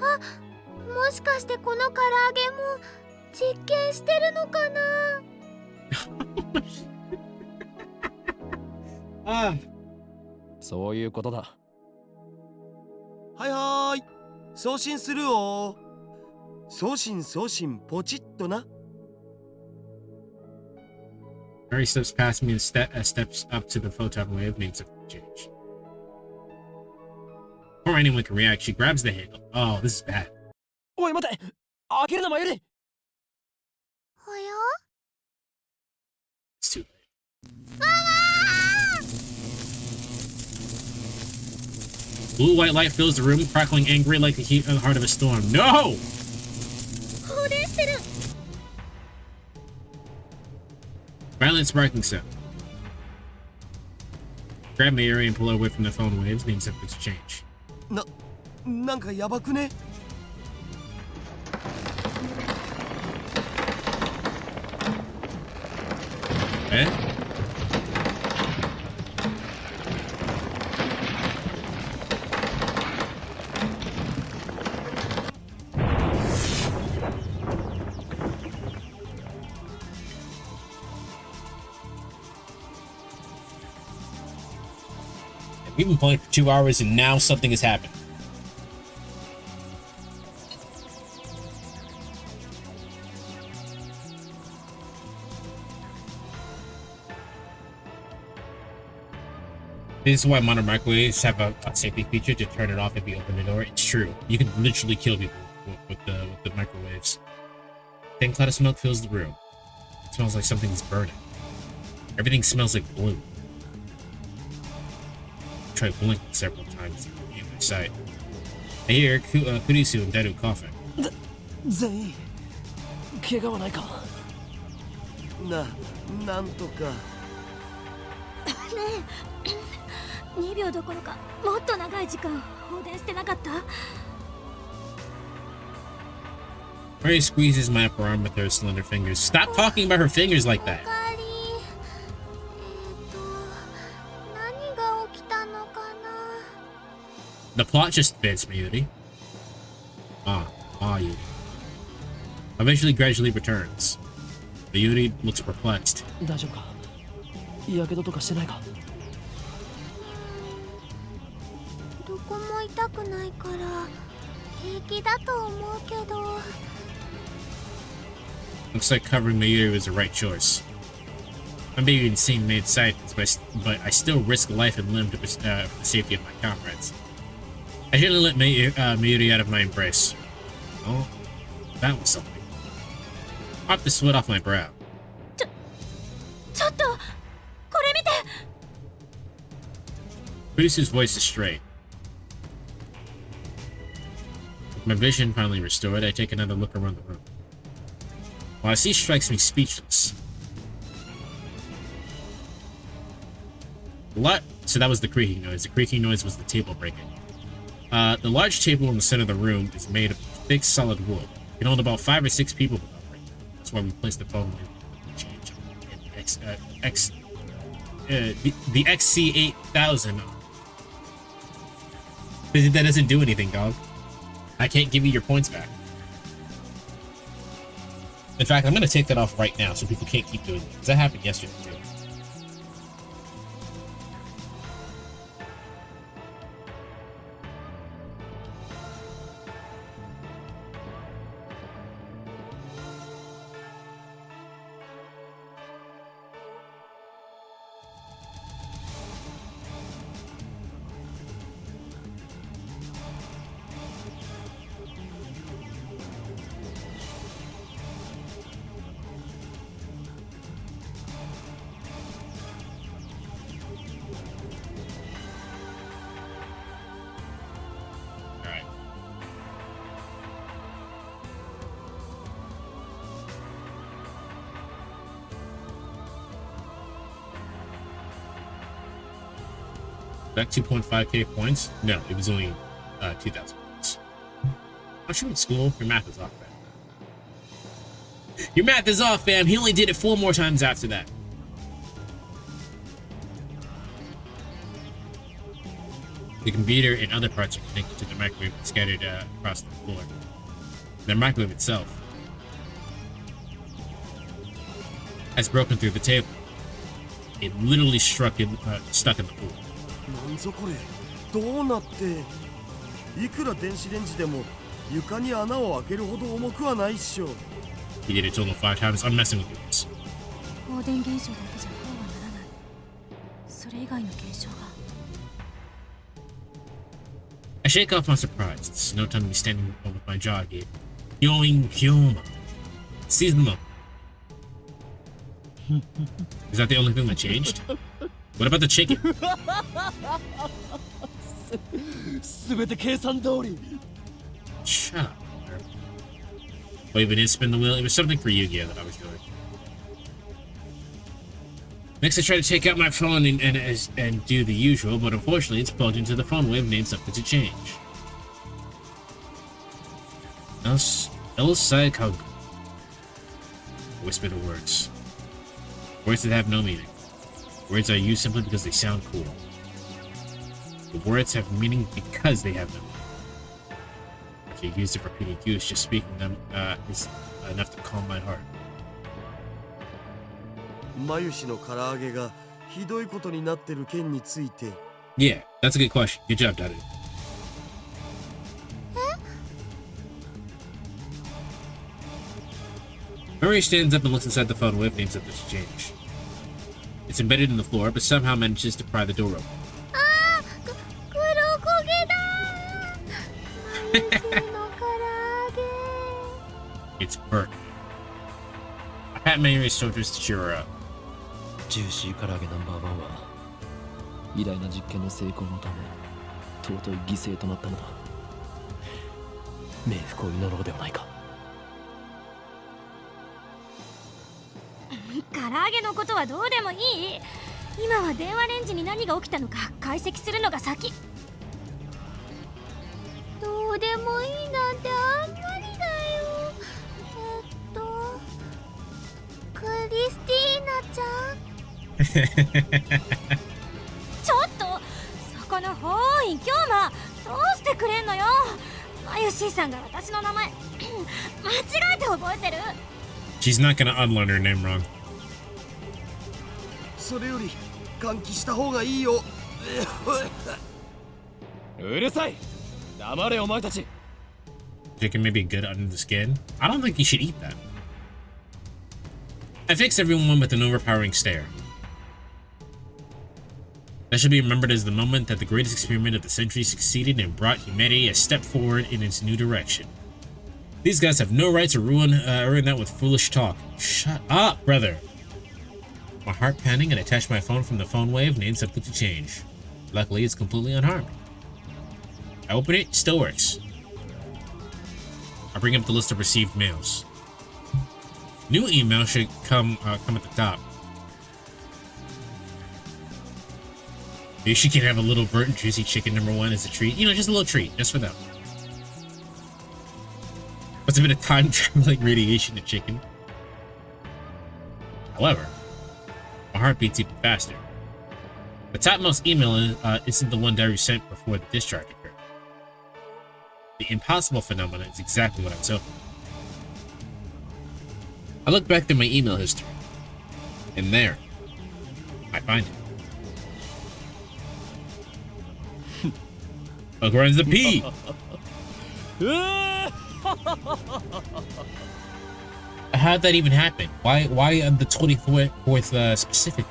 あ、もしかしてこの唐揚げも実験してるのかな。Ah. そういうことだ。はいはーい、送信するよ。送信ポチッとな。Mary steps past me and steps up to the photon wave and names of change. Before anyone can react, she grabs the handle. Oh, this is bad. おい待て、開けるなマユリ。はや？ It's too late. Blue white light fills the room, crackling angry like the heat in the heart of a storm. No! 放電してる。Violent sparking sound. Grab Mayuri and pull her away from the phone waves, names of exchange. なんかやばくね。Eh? We've been playing for 2 hours and now something has happened. This is why modern microwaves have a safety feature to turn it off if you open the door. It's true. You can literally kill people with the microwaves. Thin cloud of smoke fills the room. It smells like something's burning. Everything smells like blue. I tried blinking several times to review my sight. I hear Kudisu and Daru coughing. 全員怪我はないか。なんとか。ねえ、2秒どころかもっと長い時間放電してなかった？ Mary squeezes my upper arm with her slender fingers. Stop talking about her fingers like that. 何が起きたのかな。 The plot just fits, Mayuri. Yuri. Eventually, gradually returns. But Yuri looks perplexed. 大丈夫か。やけどとかしてないか？どこも痛くないから平気だと思うけど。 Looks like covering my ear was the right choice. I may be insane mad scientist, but I still risk life and limb for the safety of my comrades. I gently let Mayuri out of my embrace. Oh, that was something. Wipe the sweat off my brow. ちょっとこれ見て。 Producer's voice is straight. With my vision finally restored, I take another look around the room. What I see strikes me speechless. So that was the creaking noise. The creaking noise was the table breaking. The large table in the center of the room is made of thick, solid wood. It can hold about 5 or 6 people without breaking. That's why we placed the phone in change the XC8000. That doesn't do anything, dog. I can't give you your points back. In fact, I'm gonna take that off right now so people can't keep doing it. Because that happened yesterday too. Back 2.5k points? No, it was only 2,000 points. How'd you in school? Your math is off, fam. Your math is off, fam. He only did it 4 more times after that. The computer and other parts are connected to the microwave and scattered across the floor. The microwave itself has broken through the table. It literally stuck in the floor. なんぞこれ、どうなって。いくら電子レンジでも床に穴を開けるほど重くはないっしょ。He did it total 5 times. I'm messing with you. 放電現象だけじゃこうはならない。それ以外の現象が。I shake off my surprise. There's no time to be standing with my jaw agape. Yoing Kyoma. Season up. Is that the only thing that changed? What about the chicken? すべて計算通り。 Shut up. Wait, we didn't spin the wheel? It was something for Yu-Gi-Oh that I was doing. Next, I try to take out my phone and do the usual, but unfortunately, it's plugged into the phone wave named something to change. El Saikagu. Whisper the words. Words that have no meaning. Words are used simply because they sound cool. The words have meaning because they have no meaning. If you use it for repeating use, just speaking them is enough to calm my heart. マユシの唐揚げがひどいことになってる件について。Yeah, that's a good question. Good job, Daddy. Murray stands up and looks inside the phone wave names up this change. It's embedded in the floor, but somehow manages to pry the door open. It's burnt. I pat Mary's shoulders to cheer her up. ジューシー唐揚げナンバー1は偉大な実験の成功のため尊い犠牲となったのだ。冥福を祈ろうではないか。唐揚げのことはどうでもいい。今は電話レンジに何が起きたのか解析するのが先。どうでもいいなんてあんまりだよ。クリスティーナちゃん。ちょっとそこのほーい、今日はどうしてくれんのよ。マユシーさんが私の名前間違えて覚えてる。 She's not gonna unlearn her name wrong. それより換気した方がいいよ。うるさい。黙れお前たち。 Chicken may be good under the skin. I don't think you should eat that. I fixed everyone with an overpowering stare. That should be remembered as the moment that the greatest experiment of the century succeeded and brought humanity a step forward in its new direction. These guys have no right to ruin that with foolish talk. Shut up, brother. My heart pounding and attached my phone from the phone wave, name subject to change. Luckily, it's completely unharmed. I open it, still works. I bring up the list of received mails. New email should come at the top. Maybe she can have a little burnt juicy chicken #1 as a treat. You know, just a little treat, just for them. What's a bit of time traveling radiation to chicken? However, my heart beats even faster. The topmost email isn't the one Diary sent before the discharge occurred. The impossible phenomenon is exactly what I was hoping. I look back through my email history, and there, I find it. Look, runs the P. How'd that even happen? Why on the 24th specifically?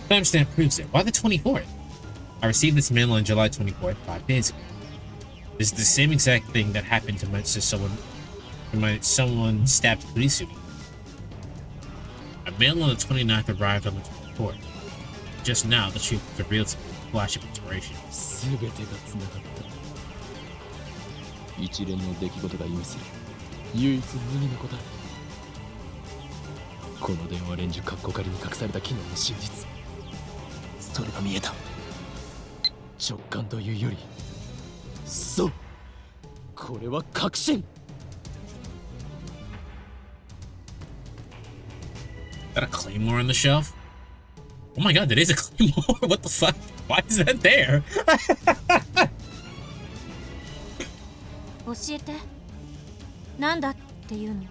Timestamp proves it. Why the 24th? I received this mail on July 24th, 5 days ago. This is the same exact thing that happened to someone stabbed police union. A mail on the 29th arrived on the 24th. Just now, the truth was revealed to me with a flash of inspiration. 全てが繋がった。一連の出来事が意味する唯一無二の答え。この電話レンジカッコ仮に隠された機能の真実。それが見えた。直感というより、そう。これは確信。Is that a claymore on the shelf? Oh my god, that is a claymore. What the fuck? Why is that there? 教えて。なんだっていうの。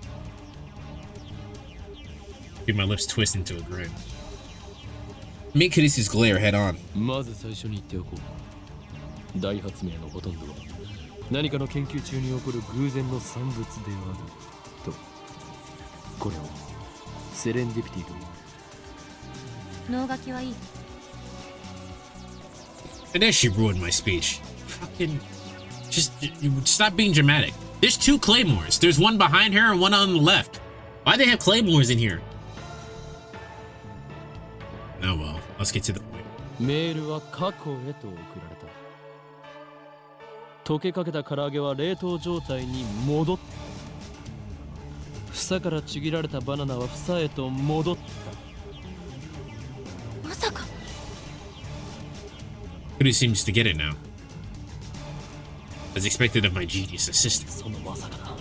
Dude, my lips twist into a grin. Meet Caduceus glare head on. まず最初に言っておこう。大発明のほとんどは何かの研究中に起こる偶然の産物であると。これをセレンディピティという。脳書きはいい。And then she ruined my speech. Fucking, just stop being dramatic. There's 2 claymores. There's one behind her and one on the left. Why they have claymores in here? Oh well, let's get to the point. メールは過去へと送られた。溶けかけた唐揚げは冷凍状態に戻った。房からちぎられたバナナは房へと戻った。まさか。Caduceus seems to get it now. As expected of my genius assistant. そのまさかだ。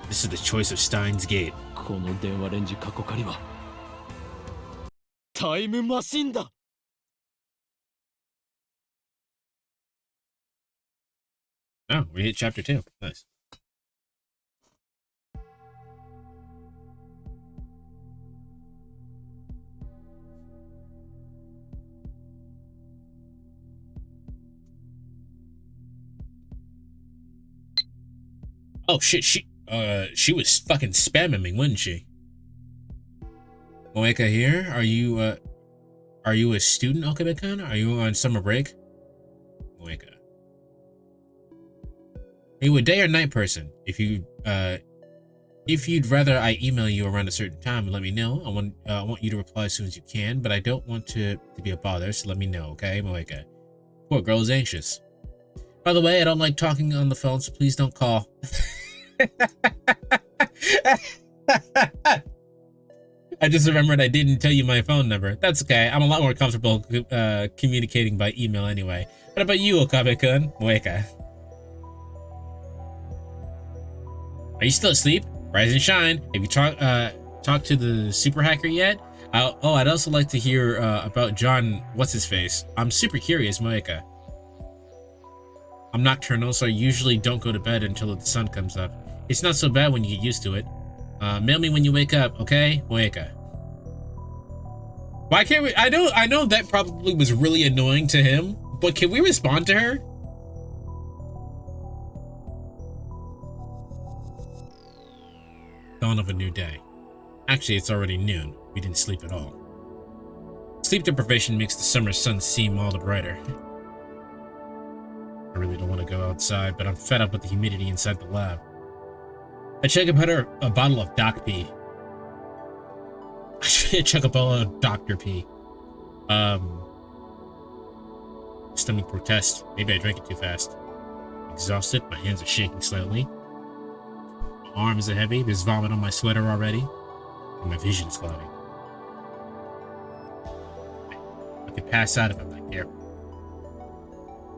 This is the choice of Steins Gate. この電話レンジカッコ仮はタイムマシンだ。Oh, we hit chapter 2. Nice. Oh shit, she was fucking spamming me, wasn't she? Moeka here. Are you a student, Okabe-kun? Are you on summer break? Moeka. Are you a day or night person? If you'd rather I email you around a certain time, let me know. I want you to reply as soon as you can, but I don't want to be a bother, so let me know, okay, Moeka? Poor girl is anxious. By the way, I don't like talking on the phone, so please don't call. I just remembered I didn't tell you my phone number. That's okay. I'm a lot more comfortable communicating by email anyway. What about you, Okabe-kun? Moeka. Are you still asleep? Rise and shine. Have you talked to the super hacker yet? I'd also like to hear about John. What's his face? I'm super curious, Moeka. I'm nocturnal, so I usually don't go to bed until the sun comes up. It's not so bad when you get used to it. Mail me when you wake up, okay, Moeka? Why can't we? I know that probably was really annoying to him, but can we respond to her? Dawn of a new day. Actually, it's already noon. We didn't sleep at all. Sleep deprivation makes the summer sun seem all the brighter. I really don't want to go outside, but I'm fed up with the humidity inside the lab. I chug a bottle of Doc Pee. I chug a bottle of Dr. Pee. Stomach protest. Maybe I drank it too fast. Exhausted, my hands are shaking slightly. My arms are heavy, there's vomit on my sweater already. And my vision's cloudy. I could pass out if I'm not careful.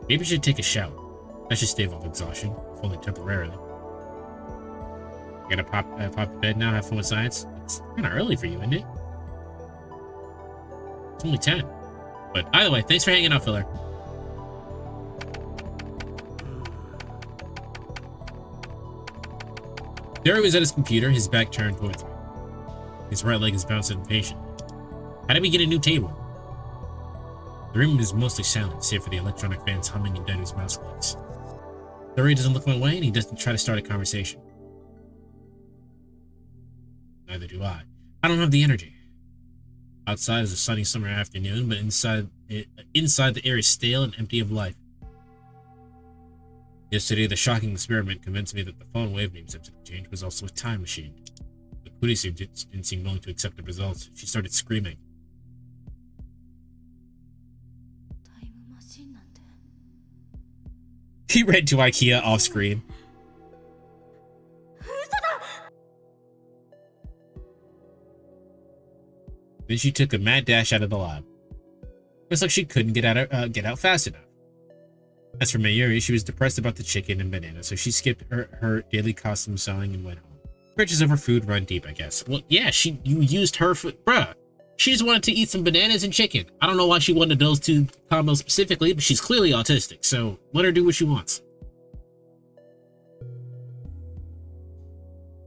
Maybe I should take a shower. I should stave off exhaustion, if only temporarily. You gonna pop to bed now, have fun with science? It's kinda early for you, isn't it? It's only 10. But either way, thanks for hanging out, Filler. Derry was at his computer, his back turned towards me. His right leg is bouncing impatiently. How did we get a new table? The room is mostly silent, save for the electronic fans humming and Denny's mouse clicks. Derry doesn't look my way, and he doesn't try to start a conversation. Neither do I. I don't have the energy. Outside is a sunny summer afternoon, but inside the air is stale and empty of life. Yesterday, the shocking experiment convinced me that the phone wavename subject change was also a time machine. The producer didn't seem willing to accept the results. She started screaming. He ran to IKEA off screen. Then she took a mad dash out of the lab. Looks like she couldn't get out fast enough. As for Mayuri, she was depressed about the chicken and banana, so she skipped her daily costume sewing and went home. Purchase of her food run deep, I guess. Well, yeah, you used her food. Bruh, she just wanted to eat some bananas and chicken. I don't know why she wanted those two combos specifically, but she's clearly autistic, so let her do what she wants.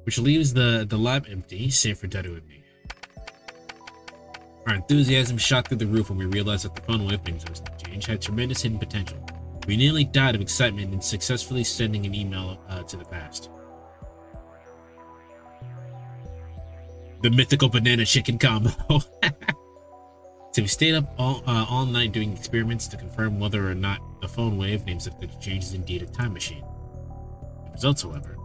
Which leaves the lab empty, save for Dedu and me. Our enthusiasm shot through the roof when we realized that the phone wavenames change had tremendous hidden potential. We nearly died of excitement in successfully sending an email to the past. The mythical banana chicken combo. So we stayed up all night doing experiments to confirm whether or not the phone wavenames of the change is indeed a time machine. The results, however,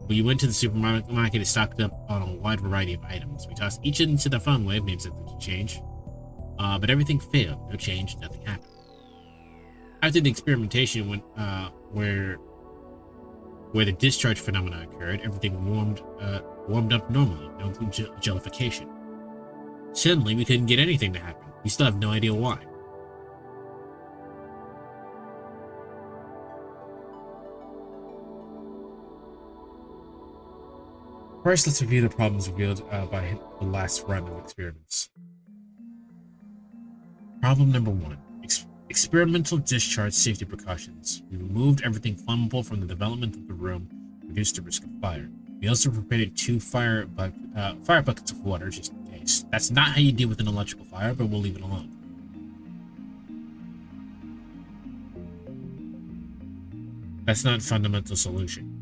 we went to the supermarket and stocked up on a wide variety of items. We tossed each into the phone wavenames of the change, but everything failed. No change, nothing happened. After the experimentation went where the discharge phenomena occurred, everything warmed up normally, no jellification. Suddenly, we couldn't get anything to happen. We still have no idea why. First, let's review the problems revealed by the last run of experiments. Problem number 1. Experimental discharge safety precautions. We removed everything flammable from the development of the room, reduced the risk of fire. We also prepared 2 fire buckets of water just in case. That's not how you deal with an electrical fire, but we'll leave it alone. That's not a fundamental solution.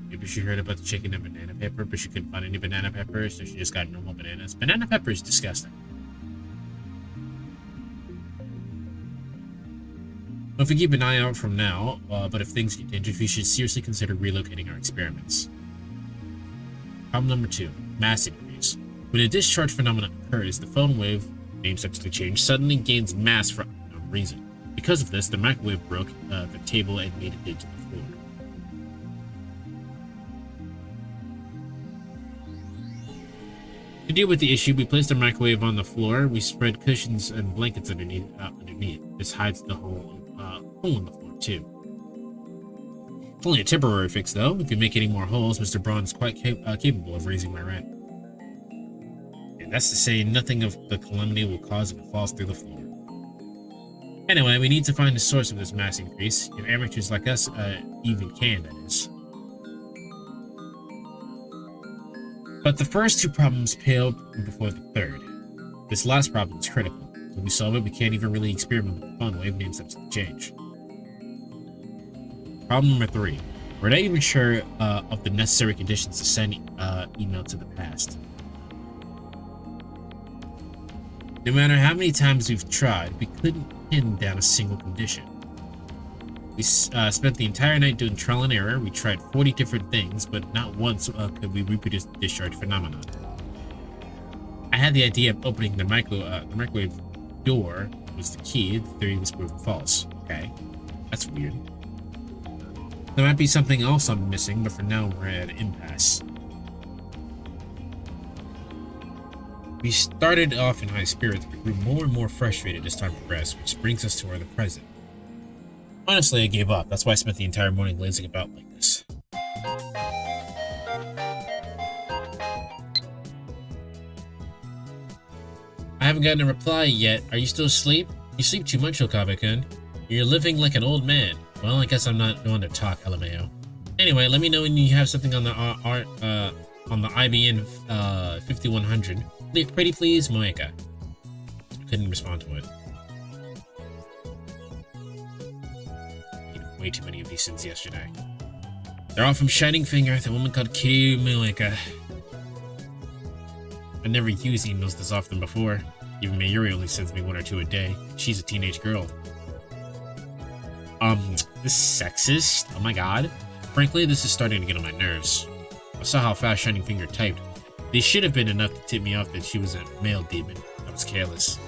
Maybe she heard about the chicken and banana pepper, but she couldn't find any banana peppers, so she just got normal bananas. Banana pepper is disgusting. Well, if we keep an eye out from now, but if things get dangerous, we should seriously consider relocating our experiments. Problem number 2. Mass increase. When a discharge phenomenon occurs, the phone wave, name subject to change, suddenly gains mass for no reason. Because of this, the microwave broke the table and made it into the floor. To deal with the issue, we placed a microwave on the floor. We spread cushions and blankets underneath. This hides the hole in the floor too. It's only a temporary fix, though. If you make any more holes, Mr. Braun is quite capable of raising my rent. And that's to say, nothing of the calamity will cause if it falls through the floor. Anyway, we need to find the source of this mass increase. If amateurs like us even can, that is. But the first two problems paled before the third. This last problem is critical. When we solve it, we can't even really experiment with the fun wave names subject to change. Problem number 3. We're not even sure of the necessary conditions to send email to the past. No matter how many times we've tried, we couldn't pin down a single condition. We spent the entire night doing trial and error. We tried 40 different things, but not once could we reproduce the discharge phenomenon. I had the idea of opening the microwave door was the key. The theory was proven false. Okay, that's weird. There might be something else I'm missing, but for now we're at an impasse. We started off in high spirits, but grew more and more frustrated as time progressed, which brings us to the present. Honestly, I gave up. That's why I spent the entire morning lazing about like this. I haven't gotten a reply yet. Are you still asleep? You sleep too much, Okabe-kun. You're living like an old man. Well, I guess I'm not going to talk, LMAO. Anyway, let me know when you have something on the IBN 5100. Pretty please, Moeka. Couldn't respond to it. Way too many of these since yesterday. They're all from Shining Finger, the woman called Kiryu Moeka. I never used emails this often before. Even Mayuri only sends me 1 or 2 a day. She's a teenage girl. This is sexist? Oh my god. Frankly, this is starting to get on my nerves. I saw how fast Shining Finger typed. This should have been enough to tip me off that she was a male demon. I was careless.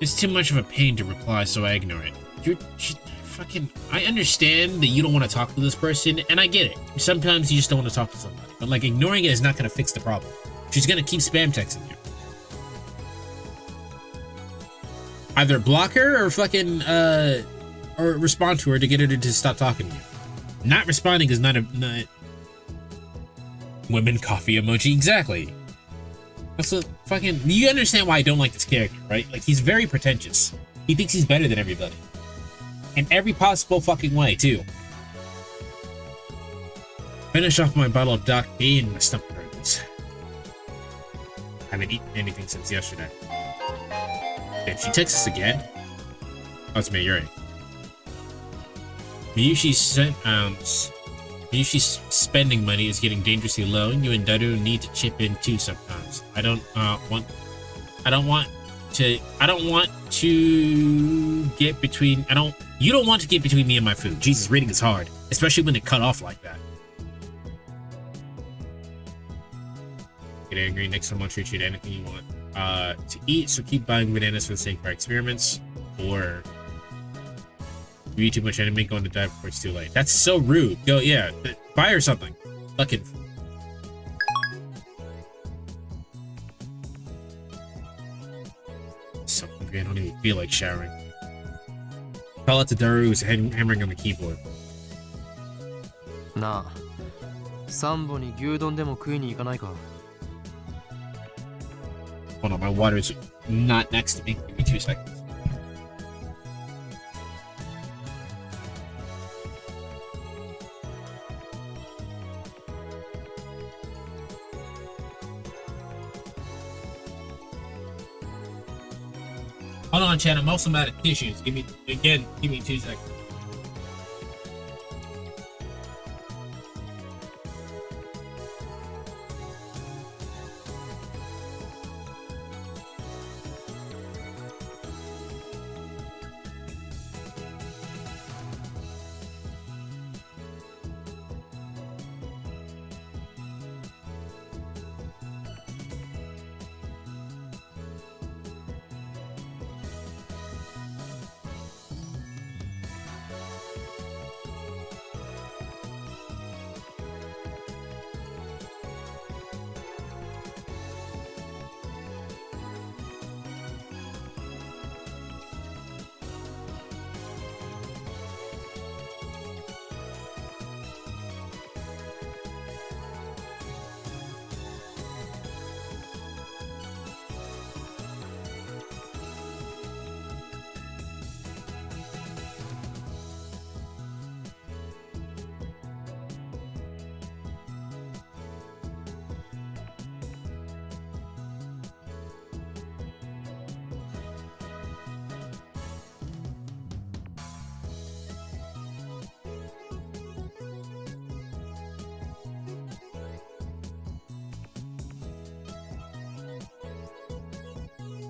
It's too much of a pain to reply, so I ignore it. I understand that you don't want to talk to this person, and I get it. Sometimes you just don't want to talk to somebody. But, like, ignoring it is not going to fix the problem. She's going to keep spam texting you. Either block her or fucking, or respond to her to get her to stop talking to you. Not responding is not a... Women coffee emoji, exactly. That's a fucking... You understand why I don't like this character, right? Like, he's very pretentious. He thinks he's better than everybody. In every possible fucking way, too. Finish off my bottle of Doc B and my stomach hurts. I haven't eaten anything since yesterday. Did she text us again? Oh, it's Mayuri. Miyushi's spending money is getting dangerously low, and you and Daru need to chip in too sometimes. I don't want to get between you don't want to get between me and my food. Jesus, reading is hard, especially when it cut off like that. Get angry, next time I'll treat you to anything you want to eat, so keep buying bananas for the sake of our experiments, or you eat too much anime, going to die before it's too late. That's so rude. Go, yeah, buy her something. Fucking. So hungry, I don't even feel like showering. Call out to Daru, who's hammering on the keyboard. Nah. Sambo ni gyudon demo kui ni ikanai ka? Hold on, my water is not next to me. Give me 2 seconds. Hold on, Chad. I'm also out of tissues. Give me 2 seconds.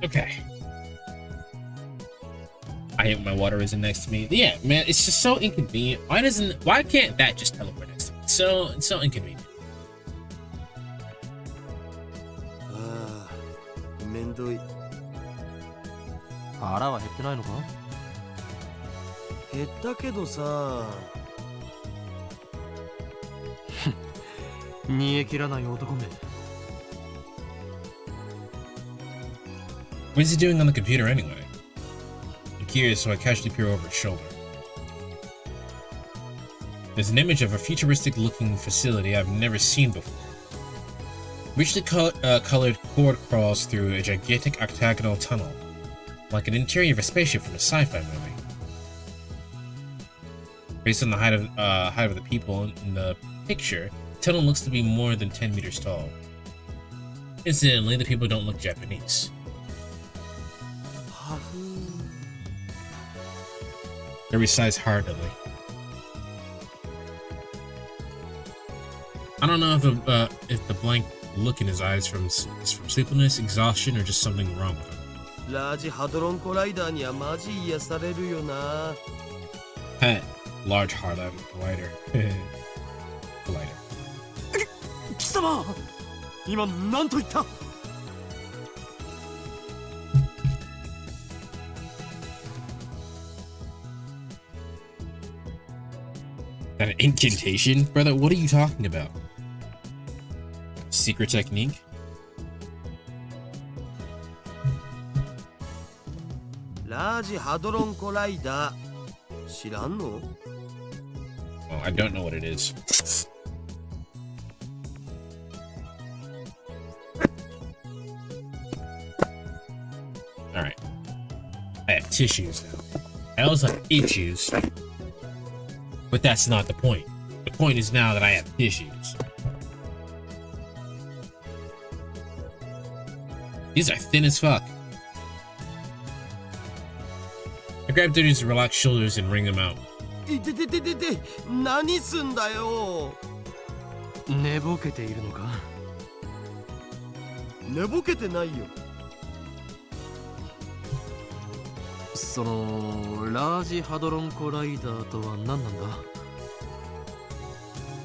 Okay. I hate when my water isn't next to me. Yeah, man, it's just so inconvenient. Why can't that just teleport next to me? It's so inconvenient. ああ、めんどい。腹は減ってないのか？減ったけどさ。煮え切らない男め。 What is he doing on the computer anyway? I'm curious, so I casually peer over his shoulder. There's an image of a futuristic-looking facility I've never seen before. Richly colored cord crawls through a gigantic octagonal tunnel, like an interior of a spaceship from a sci-fi movie. Based on the height of the people in the picture, the tunnel looks to be more than 10 meters tall. Incidentally, the people don't look Japanese. They resize heartily. I don't know if the blank look in his eyes is from sleeplessness, exhaustion, or just something wrong with him. ラージハドロンコライダーにはマジ癒されるよな。Pet, large Harlem collider. Collider. 貴様、今何と言った？ An incantation? Brother, what are you talking about? Secret technique? Large Hadron Collider. 知らんの? Oh, I don't know what it is. Alright. I have tissues now. I also have issues. But that's not the point. The point is now that I have tissues. These are thin as fuck. I grab Duty's relaxed shoulders and wring them out. いててててて、何すんだよ。寝ぼけているのか？寝ぼけてないよ。そのラージハドロンコライダーとは何なんだ？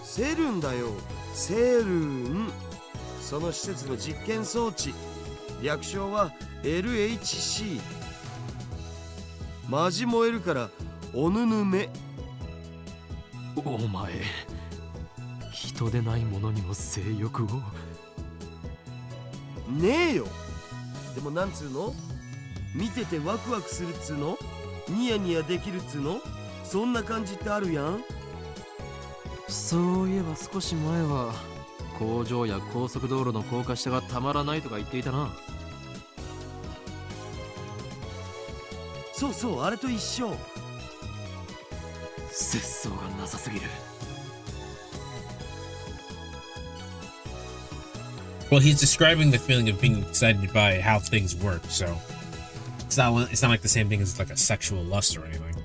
セルンだよ。セルン。その施設の実験装置。略称は LHC。マジ燃えるからおぬぬめ。お前、人でないものにも性欲を。ねえよ。でもなんつうの？見ててワクワクするっつうの？ニヤニヤできるっつうの？そんな感じってあるやん。そういえば少し前は工場や高速道路の高架下がたまらないとか言っていたな。そうそう、あれと一緒。節操がなさすぎる。Well, he's describing the feeling of being excited by how things work, so it's not like the same thing as like a sexual lust or anything.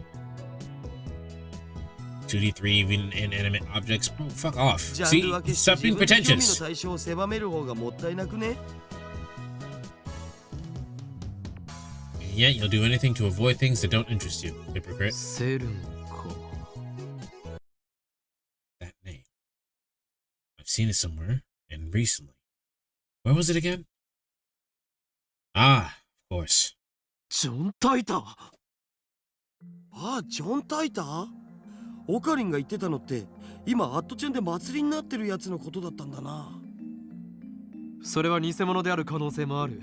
2D, 3D, even inanimate objects. Bro, fuck off. See, stop being pretentious. 対象を狭める方がもったいなくね。 And yet you'll do anything to avoid things that don't interest you, hypocrite. セルンか。 That name. I've seen it somewhere, and recently. Where was it again? Ah, of course. ジョン・タイター。ああ、ジョン・タイター？オカリンが言ってたのって今アットチェンで祭りになってるやつのことだったんだな。それは偽物である可能性もある。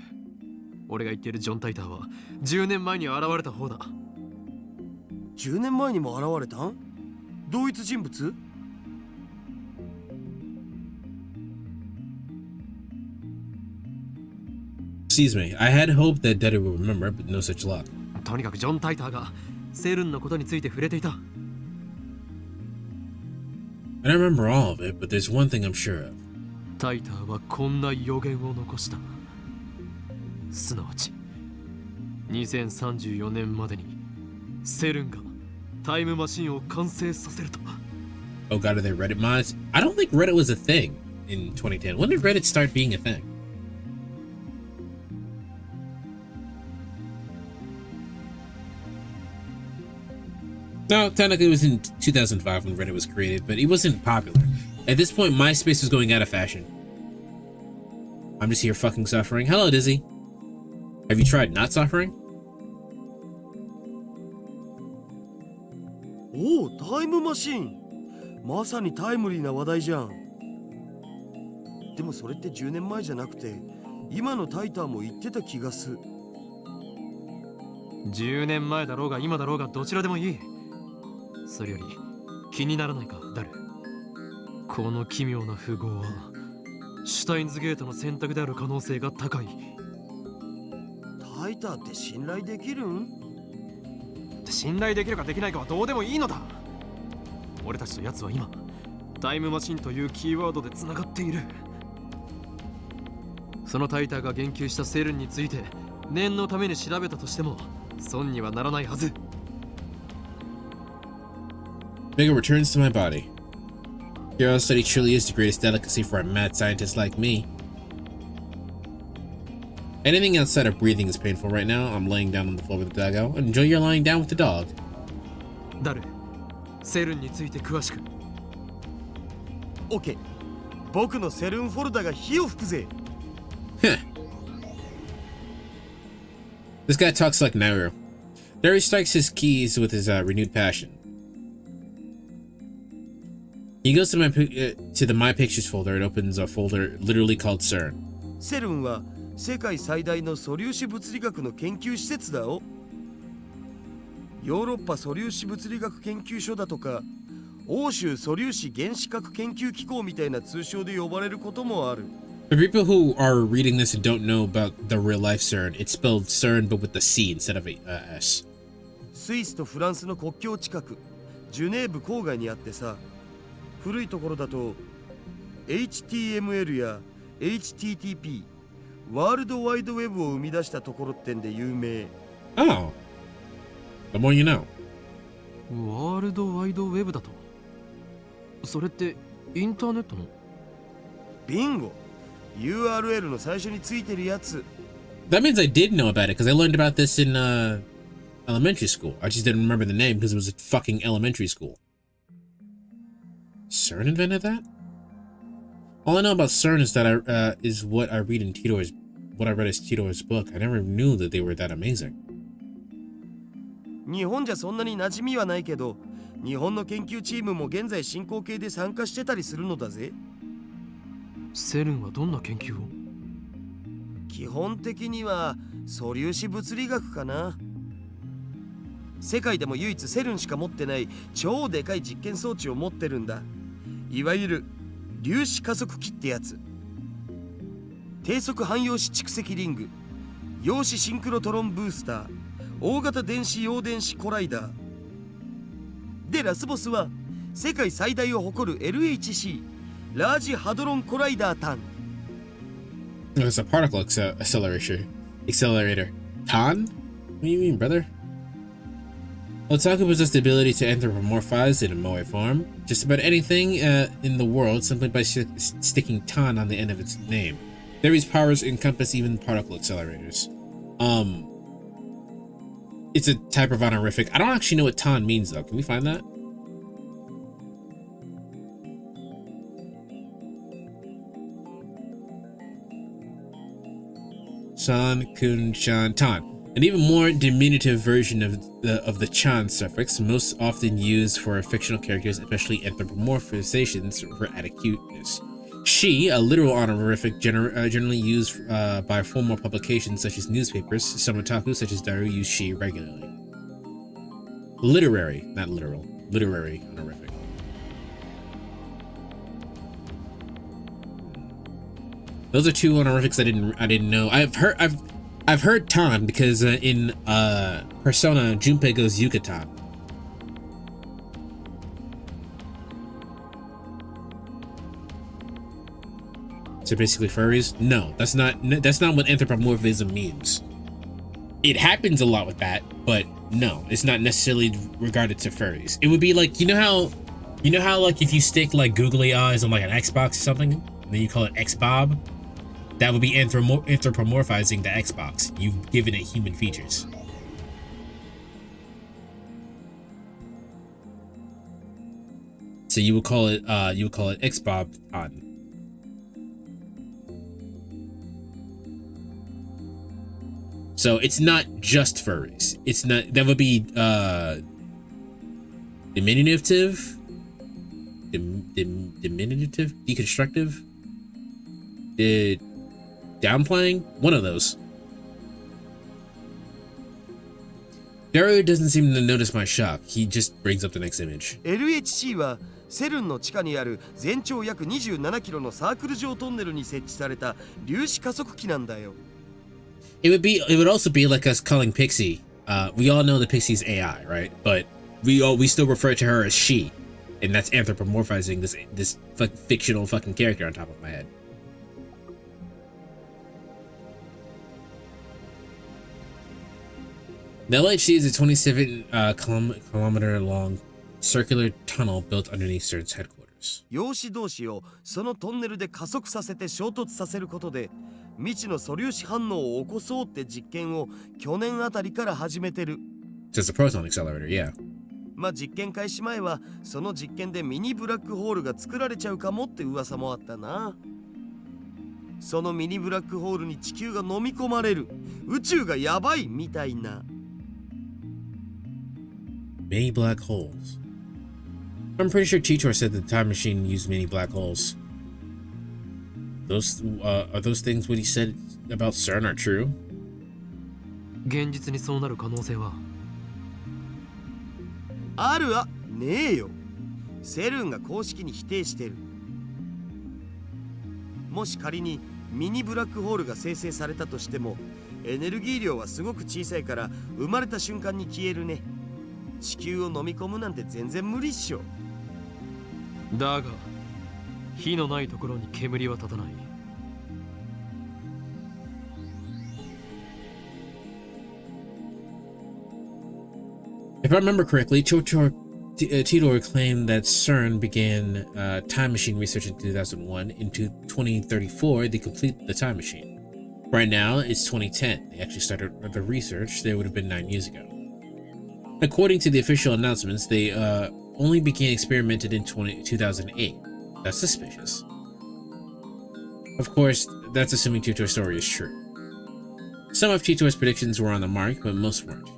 俺が言っているジョン・タイターは10年前に現れた方だ。10年前にも現れたん？同一人物？Excuse me, I had hoped that Debtor would remember, but no such luck. とにかくジョン・タイターがセルンのことについて触れていた。I don't remember all of it, but there's one thing I'm sure of. タイターはこんな予言を残した。すなわち2034年までにセルンがタイムマシンを完成させると。 Oh god, are there Reddit mods? I don't think Reddit was a thing in 2010. When did Reddit start being a thing? No, technically it was in 2005 when Reddit was created, but it wasn't popular. At this point, MySpace was going out of fashion. I'm just here fucking suffering. Hello, Dizzy. Have you tried not suffering? おお、タイムマシン。まさにタイムリーな話題じゃん。でもそれって10年前じゃなくて、今のタイターも言ってた気がする。10年前だろうが今だろうがどちらでもいい。それより気にならないか、ダル。この奇妙な符号はシュタインズゲートの選択である可能性が高い。タイターって信頼できるん？信頼できるかできないかはどうでもいいのだ。俺たちと奴は今タイムマシンというキーワードでつながっている。そのタイターが言及したセルンについて念のために調べたとしても損にはならないはず。Vigor returns to my body. Curiosity truly is the greatest delicacy for a mad scientist like me. Anything outside of breathing is painful right now. I'm laying down on the floor with the doggo. Enjoy your lying down with the dog. ダル、セルンについて詳しく。オッケー。僕のセルンフォルダが火を吹くぜ。Huh. This guy talks like Nauru. There he strikes his keys with his renewed passion. He goes to the My Pictures folder and opens a folder literally called CERN. セルンは世界最大の素粒子物理学の研究施設だよ。ヨーロッパ素粒子物理学研究所だとか、欧州素粒子原子核研究機構みたいな通称で呼ばれることもある。For people who are reading this and don't know about the real life CERN, it's spelled CERN but with the C instead of a S. スイスとフランスの国境近く、ジュネーブ郊外にあってさ、古いところだと HTML や HTTP ワールドワイドウェブを生み出したところってんで有名。Oh, the more you know. ワールドワイドウェブだと。それってインターネットの？ビンゴ。URL の最初についてるやつ。That means I did know about it because I learned about this in elementary school. I just didn't remember the name because it was a fucking elementary school. CERN invented that? All I know about CERN is that is what I read in what I read as Tidor's book. I never knew that they were that amazing. 日本じゃそんなに馴染みはないけど、日本の研究チームも現在進行形で参加してたりするのだぜ。セルンはどんな研究を？基本的には素粒子物理学かな。世界でも唯一セルンしか持ってない超でかい実験装置を持ってるんだ。いわゆる粒子加速器ってやつ。低速汎用子蓄積リング、陽子シンクロトロンブースター、大型電子陽電子コライダーで、ラスボスは世界最大を誇る LHC ラージハドロンコライダータン。 It's a particle accelerator. TAN? What do you mean, brother? Otaku possessed the ability to anthropomorphize in a moe form just about anything in the world simply by sticking TAN on the end of its name. These powers encompass even particle accelerators. It's a type of honorific. I don't actually know what TAN means though. Can we find that? San, Kun, Chan, Tan. An even more diminutive version of the Chan suffix, most often used for fictional characters, especially anthropomorphizations for added cuteness. She, a literal honorific generally used by formal publications such as newspapers. Some otaku, such as Daru, use she regularly. Literary, not literal. Literary honorific. Those are two honorifics I didn't know. I've heard Tan because in Persona, Junpei goes Yucatan. So basically furries? No, that's not what anthropomorphism means. It happens a lot with that, but no, it's not necessarily regarded to furries. It would be like, you know how like if you stick like googly eyes on like an Xbox or something, and then you call it Xbob, that would be anthropomorphizing the Xbox. You've given it human features. So you would call it Xbob on. So it's not just furries. It's not, that would be diminutive, deconstructive, downplaying, one of those. Dario doesn't seem to notice my shock. He just brings up the next image. LHC はセルンの地下にある全長約27キロのサークル状トンネルに設置された粒子加速器なんだよ。It would also be like us calling Pixie. We all know that Pixie's AI, right? But we still refer to her as she, and that's anthropomorphizing this fictional fucking character on top of my head. The LHC is a 27 kilometer long circular tunnel built underneath CERN's headquarters. 陽子同士をそのトンネルで加速させて衝突させることで未知の素粒子反応を起こそうって実験を去年あたりから始めてる。Just a proton accelerator, yeah. まあ実験開始前はその実験でミニブラックホールが作られちゃうかもって噂もあったな。そのミニブラックホールに地球が飲み込まれる。宇宙がやばいみたいな。Mini black holes. I'm pretty sure Titor said the time machine used mini black holes. Are those things what he said about CERN are true? 現実にそうなる可能性はあるわねえよ。セルンが公式に否定してる。もし仮にミニブラックホールが生成されたとしてもエネルギー量はすごく小さいから生まれた瞬間に消えるね。地球を飲み込むなんて全然無理っしょ。だが火のないところに煙は立たない。If I remember correctly, Titor claimed that CERN began time machine research in 2001. In 2034, they complete the time machine. Right now, it's 2010. They actually started the research. They would have been 9 years ago. According to the official announcements, they only began experimented in 2008. That's suspicious. Of course, that's assuming Titor's story is true. Some of Titor's predictions were on the mark, but most weren't.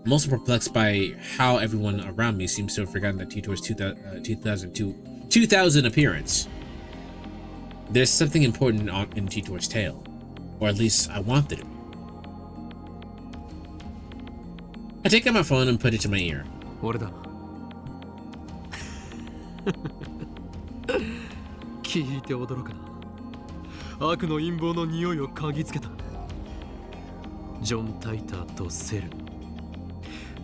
I'm also perplexed by how everyone around me seems to have forgotten that Titor's 2000 appearance. There's something important in Titor's tale, or at least I want there to be. I take out my phone and put it to my ear. 俺だ聞いて驚くな。悪の陰謀の匂いを嗅ぎつけた。ジョン・タイターとセル。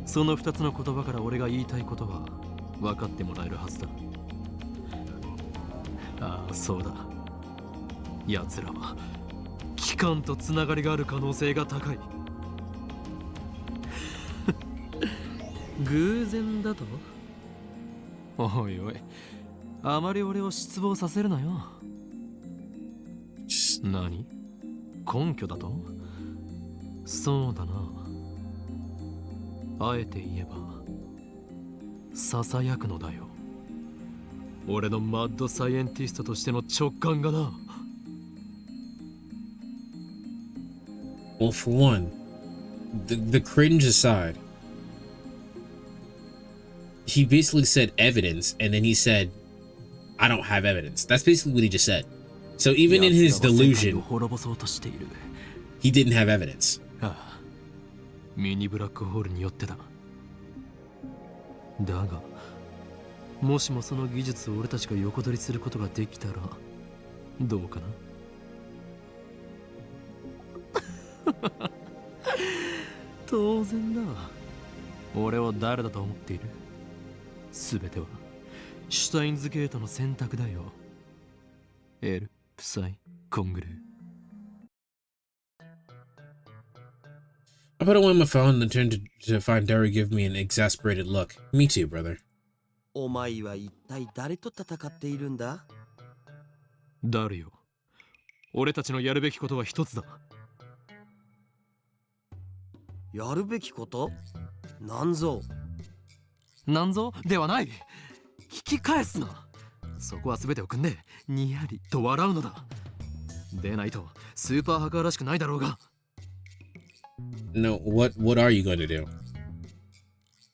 その2つの言葉から俺が言いたいことは分かってもらえるはずだ。ああ、そうだ。奴らは機関とつながりがある可能性が高い。偶然だと？おいおい、あまり俺を失望させるなよ。何？根拠だと？そうだな。あえて言えばささやくのだよ。俺のマッドサイエンティストとしての直感がな。Well, for one, the cringe aside, he basically said evidence, and then he said, I don't have evidence. That's basically what he just said. So even in his delusion, he didn't have evidence. ミニブラックホールによってだ。だが、もしもその技術を俺たちが横取りすることができたら、どうかな？当然だ。俺は誰だと思っている？すべてはシュタインズゲートの選択だよ。エル、プサイ、コングルー。I put away my phone and turned to find Derry give me an exasperated look. Me too, brother. お前は一体誰と戦っているんだ？誰よ。俺たちのやるべきことは一つだ。やるべきこと？なんぞ。なんぞではない。聞き返すな。そこは全てを組んでにやりと笑うのだ。でないとスーパーハッカーらしくないだろうが。No, what are you going to do?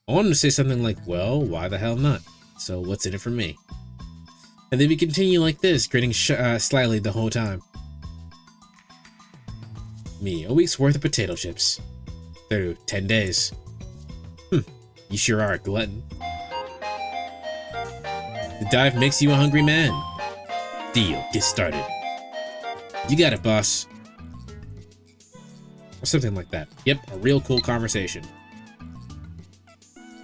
I wanted to say something like, well, why the hell not? So what's in it for me? And then we continue like this, grinning slyly the whole time. Me, a week's worth of potato chips. Through 10 days. You sure are a glutton. The dive makes you a hungry man. Deal, get started. You got it, boss. Or something like that. Yep, a real cool conversation.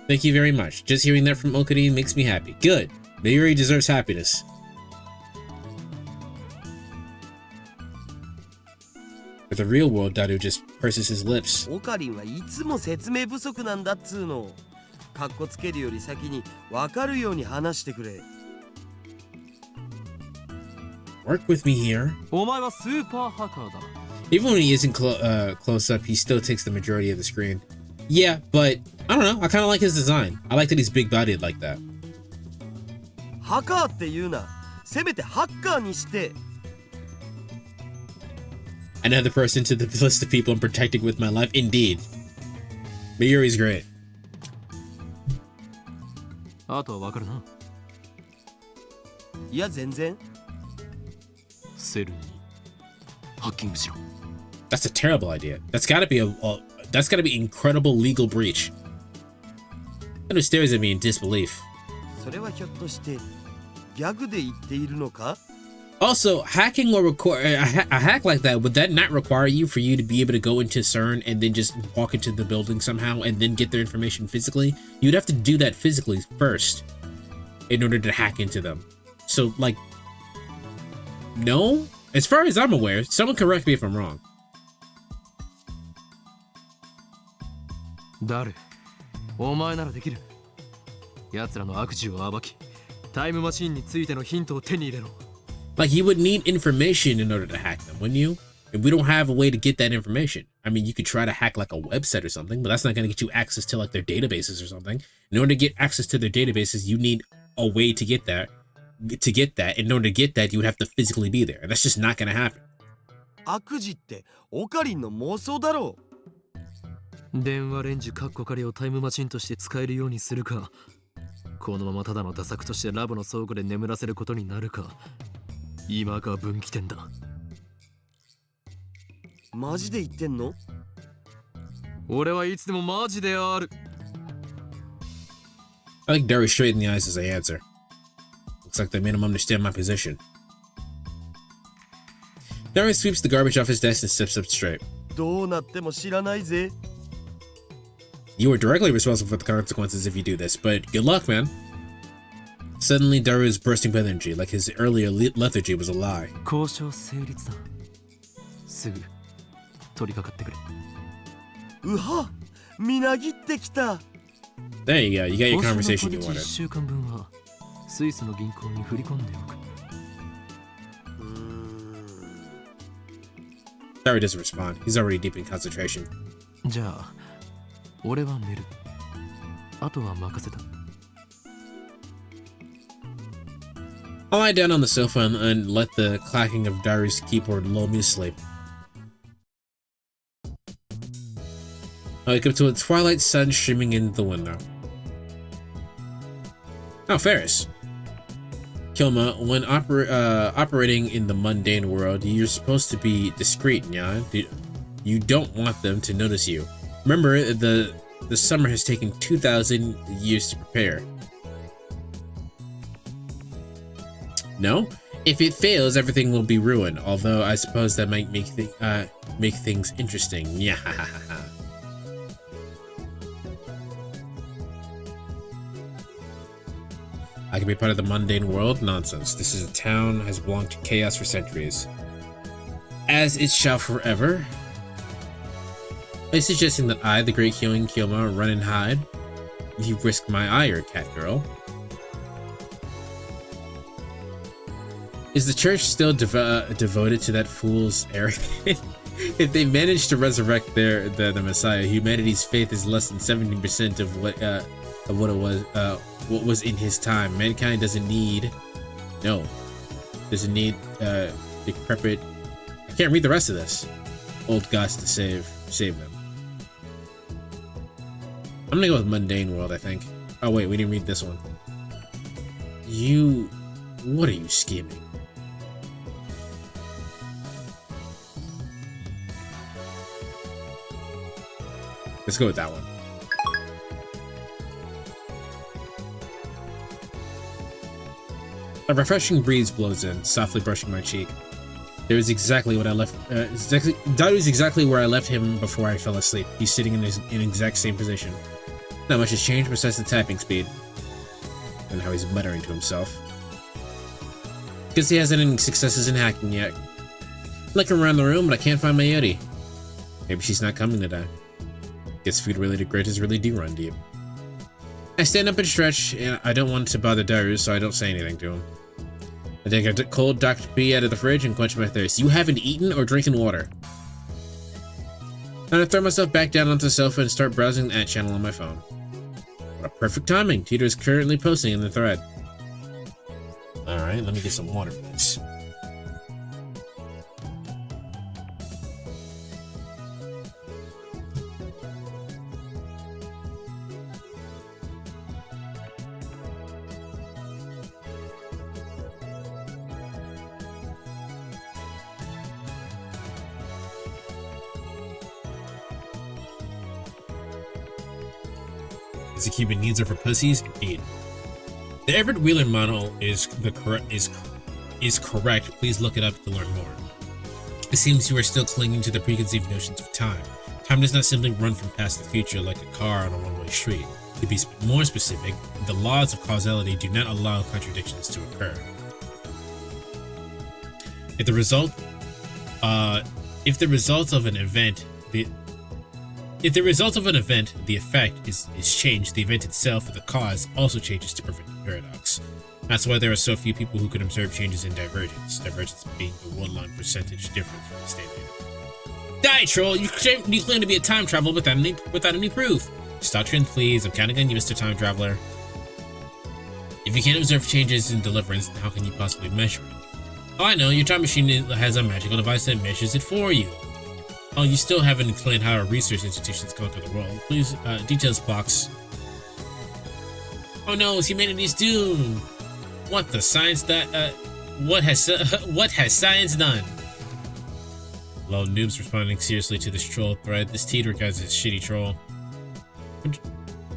Thank you very much. Just hearing that from Okuni makes me happy. Good. Mayuri deserves happiness. For the real world, Daru just purses his lips. オカリンはいつも説明不足なんだっつーの。かっこつけるより先に分かるように話してくれ。Work with me here. お前はスーパーハッカーだ。 Even when he isn't close up, he still takes the majority of the screen. Yeah, but I don't know. I kind of like his design. I like that he's big-bodied like that. ハッカーって言うな。せめてハッカーにして。Another person to the list of people I'm protecting with my life. Indeed. Mayuri's great. あとはわかるな。いや全然。セルにハッキングしろ。That's a terrible idea. That's gotta be that's gotta be incredible legal breach. Andrew stares at me in disbelief. それはひょっとしてギャグで言っているのか? Also, hacking will require a hack like that. Would that not require you to be able to go into CERN and then just walk into the building somehow and then get their information physically? You'd have to do that physically first in order to hack into them. So, like, no? As far as I'm aware, someone correct me if I'm wrong. 誰？お前ならできる。奴らの悪事を暴き、タイムマシンについてのヒントを手に入れろ。Like, you would need information in order to hack them, wouldn't you? And we don't have a way to get that information. I mean, you could try to hack like a website or something, but that's not going to get you access to like their databases or something. In order to get access to their databases, you need a way to get that. In order to get that, you would have to physically be there. And that's just not going to happen. 悪事ってオカリンの妄想だろう。電話レンジカッコ仮をタイムマシンとして使えるようにするか、このままただの打作としてラボの倉庫で眠らせることになるか。今が分岐点だ。マジで言ってんの？俺はいつでもマジである。I look Derry straight in the eyes as I answer. Looks like they made him understand my position. Derry sweeps the garbage off his desk and steps up straight. どうなっても知らないぜ。You are directly responsible for the consequences if you do this, but good luck, man. Suddenly, Daru is bursting with energy, like his earlier lethargy was a lie. 交渉成立だ。すぐ取り掛かってくれ。うは、みなぎってきた。There you go. You got your conversation you wanted. 1週間分はスイスの銀行に振り込んでおく。Daru doesn't respond. He's already deep in concentration. じゃあ、俺は寝る。あとは任せた。I'll lie down on the sofa and let the clacking of Daru's keyboard lull me to sleep. I wake up to a twilight sun streaming in the window. Oh, Ferris. Kilma, when operating in the mundane world, you're supposed to be discreet, yeah? You don't want them to notice you. Remember, the summer has taken 2,000 years to prepare. No? If it fails, everything will be ruined, although I suppose that might make things interesting. Yeah. I can be part of the mundane world? Nonsense. This is a town has belonged to chaos for centuries. As it shall forever. Are you suggesting that I, the great healing Kyoma, run and hide? You risk my ire, cat girl. Is the church still devoted to that fool's arrogance? If they manage to resurrect the Messiah, humanity's faith is less than 70% of of what was in his time. Mankind doesn't need decrepit. I can't read the rest of this. Old gods to save them. I'm gonna go with mundane world, I think. Oh wait, we didn't read this one. What are you scheming? Let's go with that one. A refreshing breeze blows in, softly brushing my cheek. That was exactly what I left. That was exactly where I left him before I fell asleep. He's sitting in exact same position. Not much has changed besides the tapping speed. And how he's muttering to himself. Guess he hasn't any successes in hacking yet. Looking around the room, but I can't find my Yeti. Maybe she's not coming today. Guess food-related grudges really do run deep. I stand up and stretch, and I don't want to bother Daru, so I don't say anything to him. I take a cold Dr. P out of the fridge and quench my thirst. You haven't eaten or drinking water. Then I throw myself back down onto the sofa and start browsing the channel on my phone. What a perfect timing. Tito is currently posting in the thread. Alright, let me get some water for this. The Cuban needs are for pussies, indeed. The Everett Wheeler model is correct. Please look it up to learn more. It seems you are still clinging to the preconceived notions of time. Time does not simply run from past the future like a car on a one-way street. To be more specific, the laws of causality do not allow contradictions to occur. If the result of an event, the effect is changed, the event itself or the cause also changes to prevent the paradox. That's why there are so few people who can observe changes in divergence. Divergence being the one-line percentage difference from the standard. Die, troll! You claim to be a time traveler without any proof. Stop trend, please. I'm counting on you, Mr. Time Traveler. If you can't observe changes in deliverance, then how can you possibly measure it? Oh, I know. Your time machine has a magical device that measures it for you. Oh, you still haven't explained how our research institutions conquer the world. Please, details box. Oh no, it's humanity's doom! What the science what has science done? Lol noobs responding seriously to this troll thread. This Teeter guy's a shitty troll.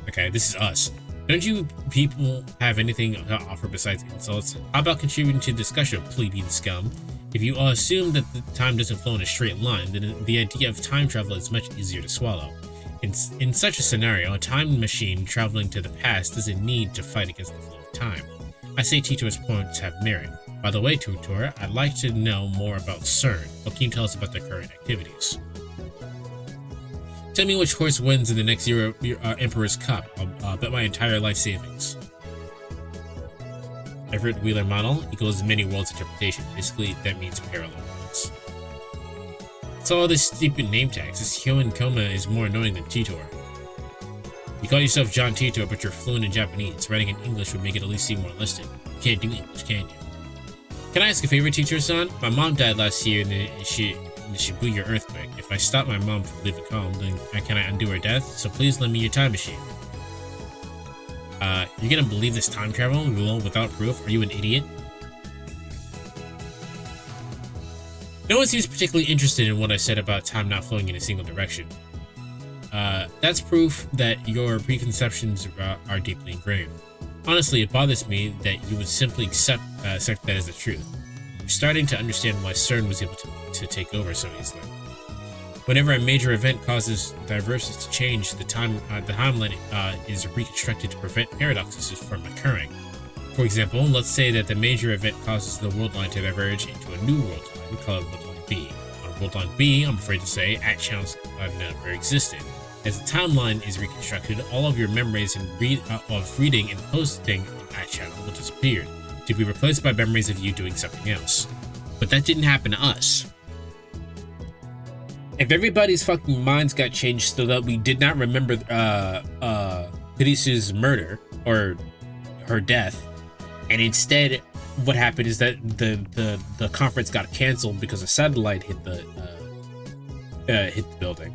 Okay, this is us. Don't you people have anything to offer besides insults? How about contributing to the discussion, plebeian scum? If you assume that the time doesn't flow in a straight line, then the idea of time travel is much easier to swallow. In such a scenario, a time machine traveling to the past doesn't need to fight against the flow of time. I say Tito's points have merit. By the way, Tutor, I'd like to know more about CERN. What can you tell us about their current activities? Tell me which horse wins in the next Emperor's Cup. I'll bet my entire life savings. Everett Wheeler model equals many worlds interpretation. Basically, that means parallel worlds. It's all this stupid name tags. This human coma is more annoying than Titor. You call yourself John Titor, but you're fluent in Japanese. Writing in English would make it at least seem more listed. You can't do English, can you? Can I ask a favor, teacher-son? My mom died last year in the Shibuya earthquake. If I stop my mom from leaving home, then can I undo her death? So please lend me your time machine. You're gonna believe this time travel without proof? Are you an idiot? No one seems particularly interested in what I said about time not flowing in a single direction. That's proof that your preconceptions are deeply ingrained. Honestly, it bothers me that you would simply accept that as the truth. I'm starting to understand why CERN was able to take over so easily. Whenever a major event causes divergence to change, the timeline is reconstructed to prevent paradoxes from occurring. For example, let's say that the major event causes the world line to diverge into a new world line. We call it world line B. On world line B, I'm afraid to say, channels never existed. As the timeline is reconstructed, all of your memories of reading and posting on channel will disappear, to be replaced by memories of you doing something else. But that didn't happen to us. If everybody's fucking minds got changed so that we did not remember Kurisu's murder or her death, and instead what happened is that the conference got canceled because a satellite hit the building.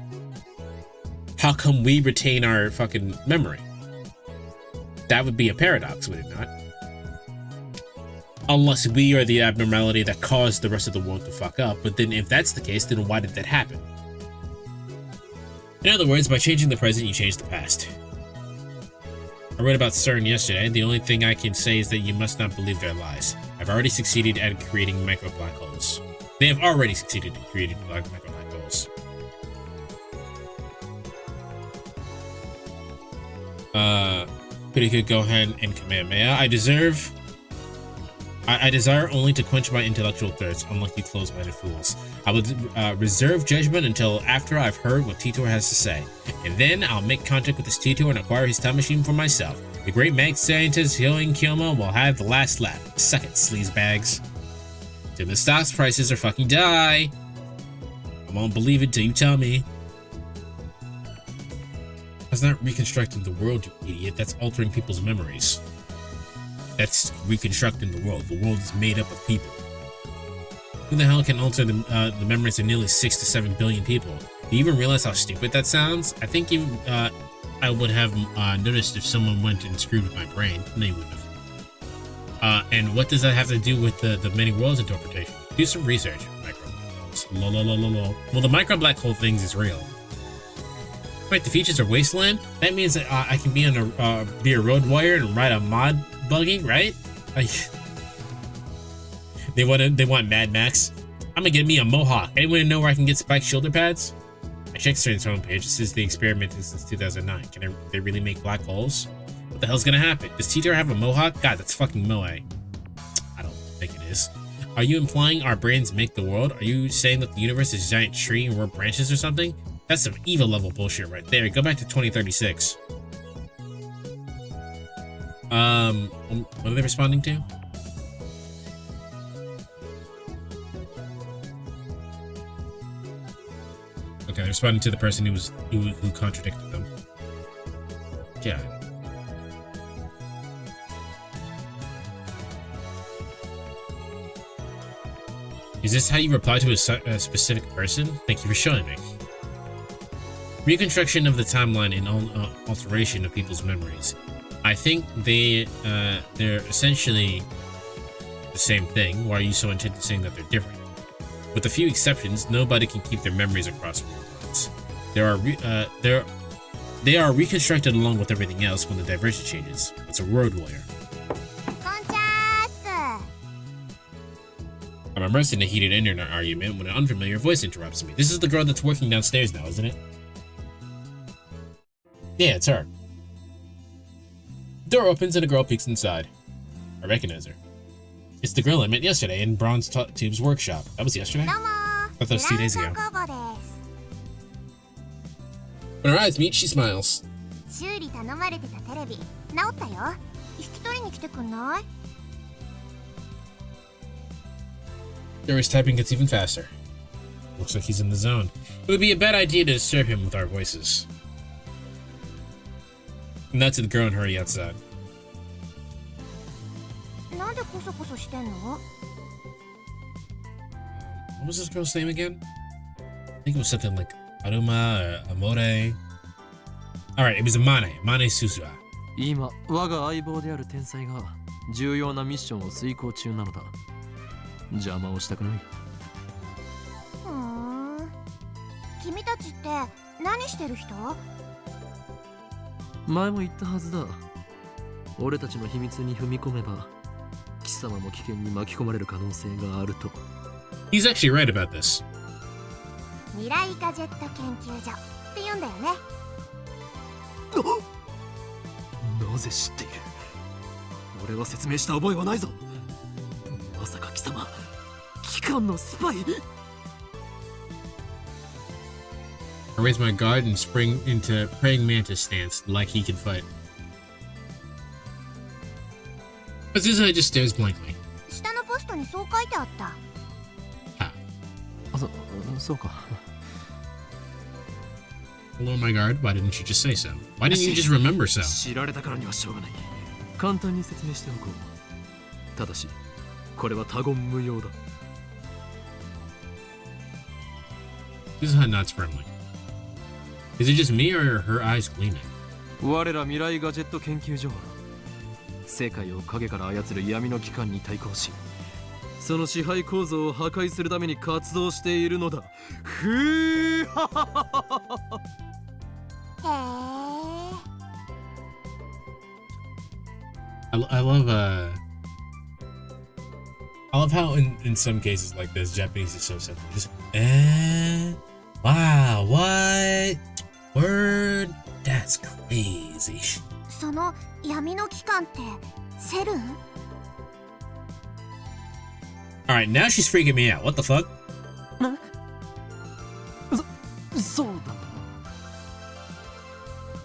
How come we retain our fucking memory? That would be a paradox, would it not? Unless we are the abnormality that caused the rest of the world to fuck up. But then if that's the case, then why did that happen? In other words, by changing the present, you change the past. I read about CERN yesterday, and the only thing I can say is that you must not believe their lies. I've already succeeded at creating micro black holes. They have already succeeded in creating micro black holes. Pretty good Gohan and Kamehameha. I desire only to quench my intellectual thirst, unlike you close-minded fools. I would reserve judgment until after I've heard what Titor has to say, and then I'll make contact with this Titor and acquire his time machine for myself. The great mag scientist Hyoin Kyoma will have the last laugh. Suck it, sleazebags. Till the stock prices are fucking die. I won't believe it till you tell me. That's not reconstructing the world, you idiot. That's altering people's memories. That's reconstructing the world. The world is made up of people. Who the hell can alter the memories of nearly 6 to 7 billion people? Do you even realize how stupid that sounds? I think even I would have noticed if someone went and screwed with my brain. No, you wouldn't have. And what does that have to do with the many worlds interpretation? Do some research. Micro black holes. Lol. Well, the micro black hole things is real. Wait, the features are wasteland? That means that I can be be a road warrior and ride a mod buggy, right? They want Mad Max. I'm gonna get me a mohawk. Anyone know where I can get spiked shoulder pads? I checked CERN's homepage. It says they experimented since 2009. Can they really make black holes? What the hell's gonna happen? Does Titor have a mohawk? God, that's fucking moe. I don't think it is. Are you implying our brains make the world? Are you saying that the universe is a giant tree and we're branches or something? That's some evil level bullshit right there. Go back to 2036. What are they responding to? Okay, they're responding to the person who contradicted them. Yeah. Is this how you reply to a specific person? Thank you for showing me. Reconstruction of the timeline and alteration of people's memories. I think they're essentially the same thing. Why are you so intent on saying that they're different? With a few exceptions, nobody can keep their memories across world lines. They are reconstructed along with everything else when the diversion changes. It's a road warrior. I'm immersed in a heated internet argument when an unfamiliar voice interrupts me. This is the girl that's working downstairs now, isn't it? Yeah, it's her. Door opens and a girl peeks inside. I recognize her. It's the girl I met yesterday in Bronze Tube's workshop. That was yesterday? I thought that was 2 days ago. When our eyes meet, she smiles. Dory's typing gets even faster. Looks like he's in the zone. It would be a bad idea to disturb him with our voices. And that's the girl and hurry outside. What was this girl's name again? I think it was something like Aruma or Amore. Alright, it was Mane Suzua. 今、我が相棒である天才が重要なミッションを遂行中なのだ。邪魔をしたくない。君たちって何してる人？前も言ったはずだ。俺たちの秘密に踏み込めば、貴様も危険に巻き込まれる可能性があると。He's actually right about this. 未来ガジェット研究所って言うんだよね。なぜ知っている？俺は説明した覚えはないぞ。まさか貴様、機関のスパイI raise my guard and spring into praying mantis stance like he can fight. Azusa just stares blankly. 下のポストにそう書いてあった。そうか。lower my guard. Why didn't you just say so? Why didn't you just remember so? 知られたからにはしょうがない。簡単に説明しておこう。ただし、これは他言無用だ。Suzuha nods firmly. Is it just me or are her eyes gleaming? 我ら未来ガジェット研究所は世界を影から操る闇の機関に対抗し、その支配構造を破壊するために活動しているのだ。ふーはははは。I love how in some cases like this, Japanese is so simple. Just wow, what? Word? That's crazy. その闇の機関ってセルン？ Alright, now she's freaking me out. What the fuck? そうだ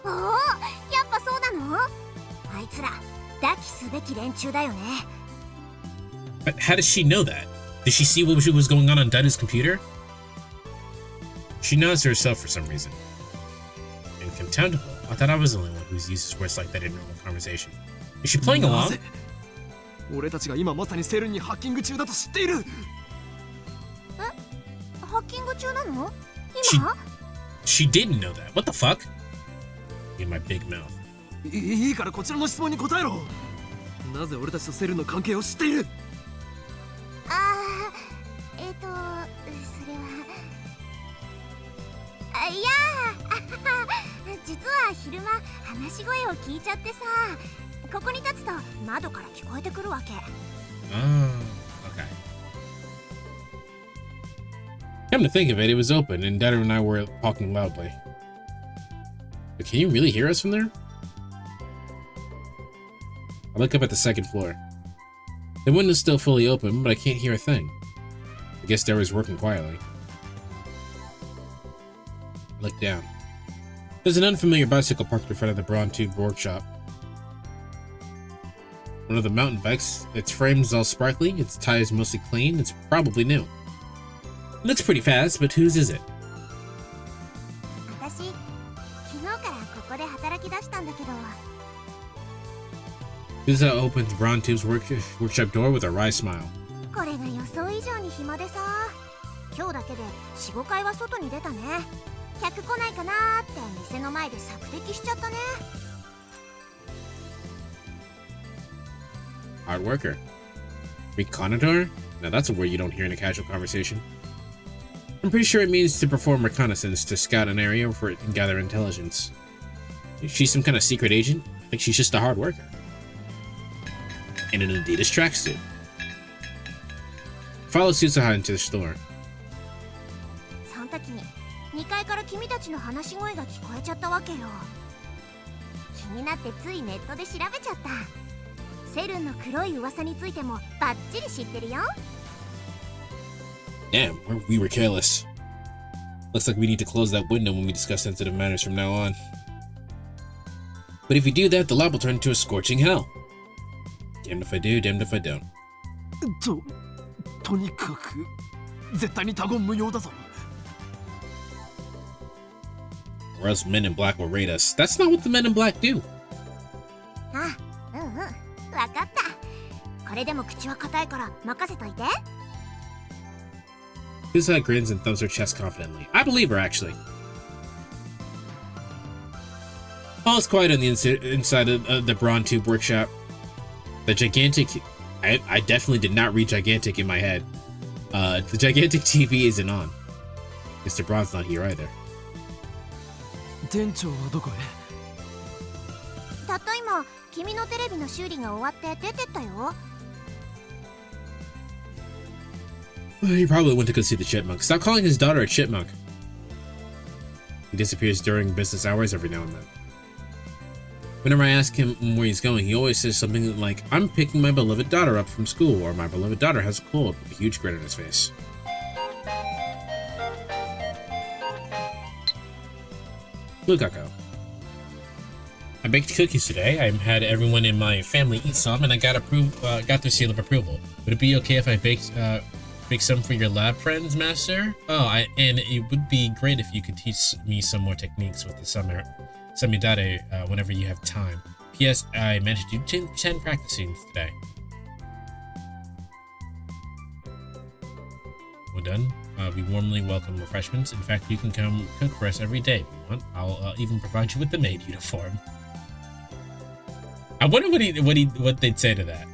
おお、やっぱそうなの？あいつら抱きすべき連中だよね。But how does she know that? Did she see what was going on Daru's computer? She nods to herself for some reason. And contemptible. I thought I was the only one who uses words like that in normal conversation. Is she playing along? 俺たちが今まさにセルンにハッキング中だと知っている。ハッキング中なの？ She didn't know that. What the fuck? In my big mouth. いいからこちらの質問に答えろ。なぜ俺たちとセルンの関係を知っている？それは。いや実は昼間話し声を聞いちゃってさ、ここに立つと窓から聞こえてくるわけ。Okay. Come to think of it, it was open and Daru and I were talking loudly. But can you really hear us from there? I look up at the second floor. The window's still fully open, but I can't hear a thing. I guess Daru's working quietly. I look down. There's an unfamiliar bicycle parked in front of the PQube workshop. One of the mountain bikes. Its frame's all sparkly, its tires mostly clean, it's probably new. It looks pretty fast, but whose is it? 私、昨日からここで働き出したんだけど。Suzuha opens PQube's workshop door with a wry smile. これが予想以上に暇でさ、今日だけで 4,5 回は外に出たね。客来ないかなーって店の前で索敵しちゃったね。Hard worker. Reconnoiter? Now that's a word you don't hear in a casual conversation. I'm pretty sure it means to perform reconnaissance, to scout an area for it and gather intelligence. She's some kind of secret agent? I think she's just a hard worker. In an Adidas tracksuit. Follow Suzuha into the store. その時に2階から君たちの話し声が聞こえちゃったわけよ。気になってついネットで調べちゃった。セルンの黒い噂についてもバッチリ知ってるよ。Damn, we were careless. Looks like we need to close that window when we discuss sensitive matters from now on. But if we do that, the lab will turn into a scorching hell. Damned if I do, damned if I don't. とにかく絶対に他言無用だぞ。Or else men in black will raid us. That's not what the men in black do. あ、わかった。これでも口は硬いから任せといて。Suzuha grins and thumps her chest confidently. I believe her, actually. All is quiet on the inside of the PQube workshop. The gigantic... I definitely did not read gigantic in my head. The gigantic TV isn't on. Mr. Braun's not here either. 店長はどこへ？たった今、君のテレビの修理が終わって出てったよ。He probably went to go see the chipmunk. Stop calling his daughter a chipmunk. He disappears during business hours every now and then. Whenever I ask him where he's going, he always says something like, I'm picking my beloved daughter up from school, or my beloved daughter has a cold, with a huge grin on his face. Lukako. I baked cookies today. I had everyone in my family eat some, and I got their seal of approval. Would it be okay if I baked Make some for your lab friends, Master? Oh, and it would be great if you could teach me some more techniques with the Samidare whenever you have time. P.S. I managed to do 10 practicing today. We're done. We warmly welcome refreshments. In fact, you can come cook for us every day if you want. I'll even provide you with the maid uniform. I wonder what they'd say to that.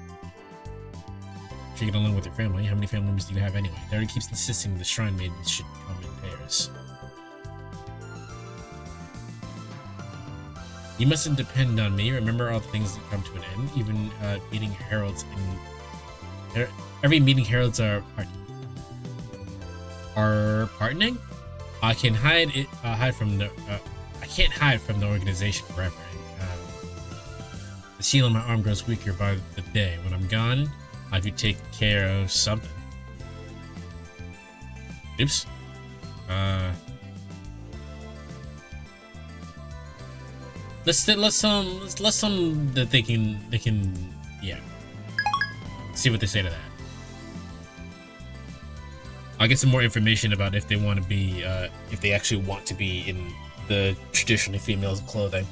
Should get along with your family. How many family members do you have anyway? They already keeps insisting the shrine maidens should come in pairs. You mustn't depend on me. Remember all the things that come to an end. Even meeting heralds in every meeting heralds are pardoning. I can hide from the I can't hide from the organization forever. The seal on my arm grows weaker by the day. When I'm gone, I have to take care of something. Oops. Let's some that they can yeah. See what they say to that. I'll get some more information about if they want to be if they actually want to be in the traditionally female clothing.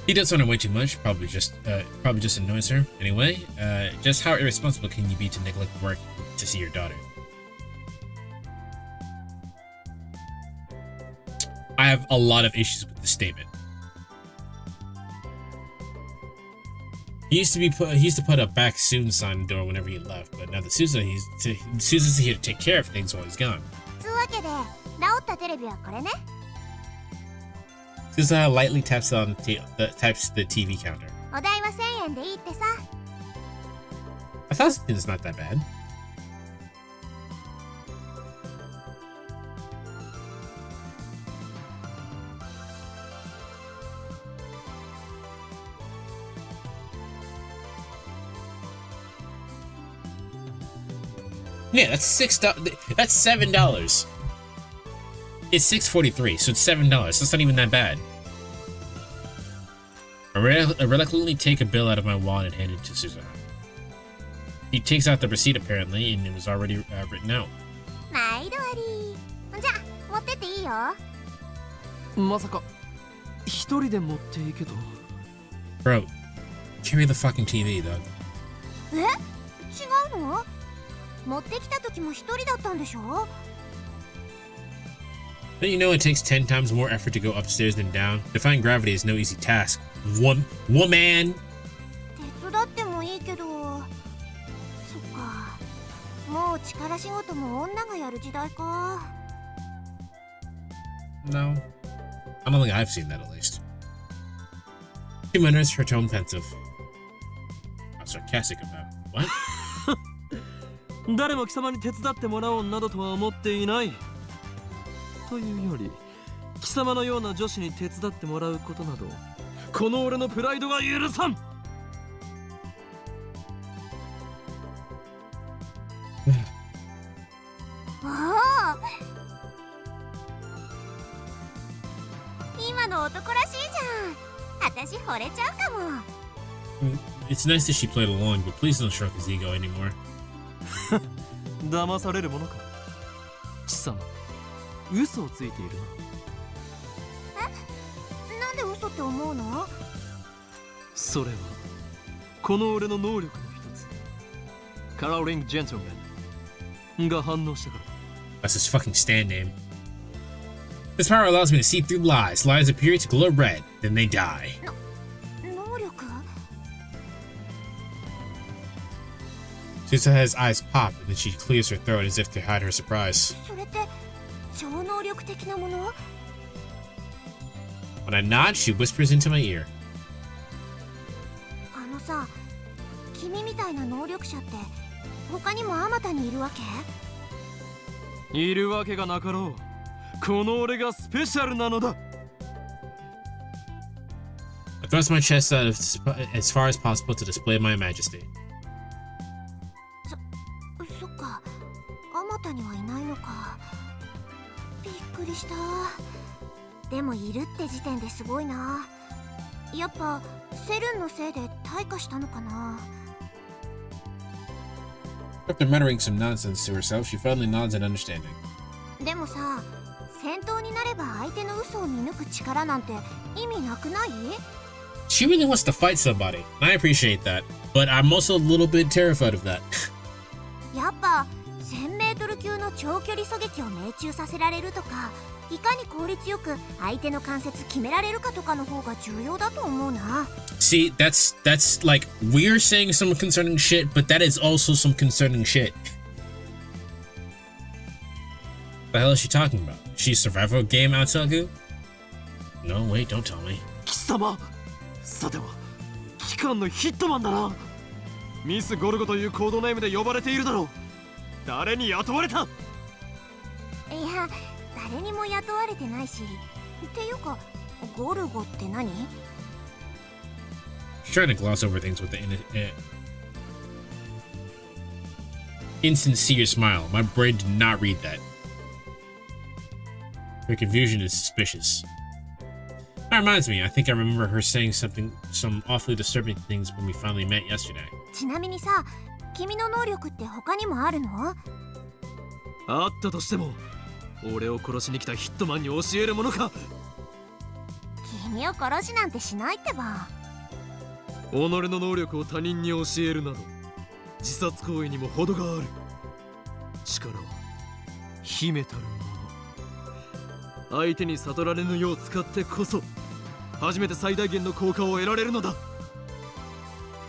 He does on her way too much, probably just annoys her. Anyway, just how irresponsible can you be to neglect work to see your daughter? I have a lot of issues with this statement. He used to put a back soon sign on the door whenever he left, but now that Susan's here to take care of things while he's gone. Susan lightly taps the TV counter. 1000円でいいってさ。 1,000 is not that bad. Yeah, that's $6. That's $7. It's $6.43, so it's $7. That's not even that bad. I reluctantly take a bill out of my wallet and hand it to Susan. He takes out the receipt apparently, and it was already written out. 毎度あり。じゃあ持ってっていいよ。まさか一人で持っていけと。 Bro, carry the fucking TV, dog. え？違うの？持ってきた時も一人だったんでしょ？ Don't you know it takes 10 times more effort to go upstairs than down? Defying gravity is no easy task. Woman! 手伝ってもいいけど、そっか。もう力仕事も女がやる時代か。 No. I don't think I've seen that at least. She mutters, her tone pensive. I'm sarcastic about what? 誰も貴様に手伝ってもらおうなどとは思っていない。というより、貴様のような女子に手伝ってもらうことなど、この俺のプライドが許さん。今の男らしいじゃん。私惚れちゃうかも。It's nice that she played along, but please don't stroke his ego anymore. 騙されるものか。貴様、嘘をついているな。え？なんで嘘って思うの？それはこの俺の能力の一つ、カラーリングジェントルマンが反応したから。 That's his fucking stand name. This power allows me to see through lies. Lies appear to glow red, then they die. 能力Susa has eyes pop, and then she clears her throat as if to hide her surprise. それって超能力的なもの？ When I nod, she whispers into my ear. あのさ、君みたいな能力者って他にもあまたにいるわけ？いるわけがなかろう。この俺がスペシャルなのだ。 I thrust my chest out as far as possible to display my majesty. そっか、あまたにはいないのか。びっくりした。でもいるって時点ですごいな。やっぱセルンのせいで退化したのかな。After muttering some nonsense to herself, she finally nods in understanding. でもさ、戦闘になれば相手の嘘を見抜く力なんて意味なくない？ She really wants to fight somebody. I appreciate that, but I'm also a little bit terrified of that. やっぱ 1000m 級の長距離狙撃を命中させられるとか、いかに効率よく相手の関節決められるかとかの方が重要だと思うな。 See, that's like, we're saying some concerning shit, but that is also some concerning shit. The hell is she talking about? She's survival game Outsaku? No, wait, don't tell me. 貴様、さては機関のヒットマンだな。ミス・ゴルゴというコードネームで呼ばれているだろう。誰に雇われた？いや、誰にも雇われてないし。っていうか、ゴルゴって何？ She's trying to gloss over things with the insincere smile. My brain did not read that. Her confusion is suspicious. That reminds me, I think I remember her saying some awfully disturbing things when we finally met yesterday. ちなみにさ、君の能力って他にもあるの？あったとしても、俺を殺しに来たヒットマンに教えるものか。君を殺しなんてしないってば。己の能力を他人に教えるなど、自殺行為にも程がある。力は秘めたるもの。相手に悟られぬよう使ってこそ、初めて最大限の効果を得られるのだ。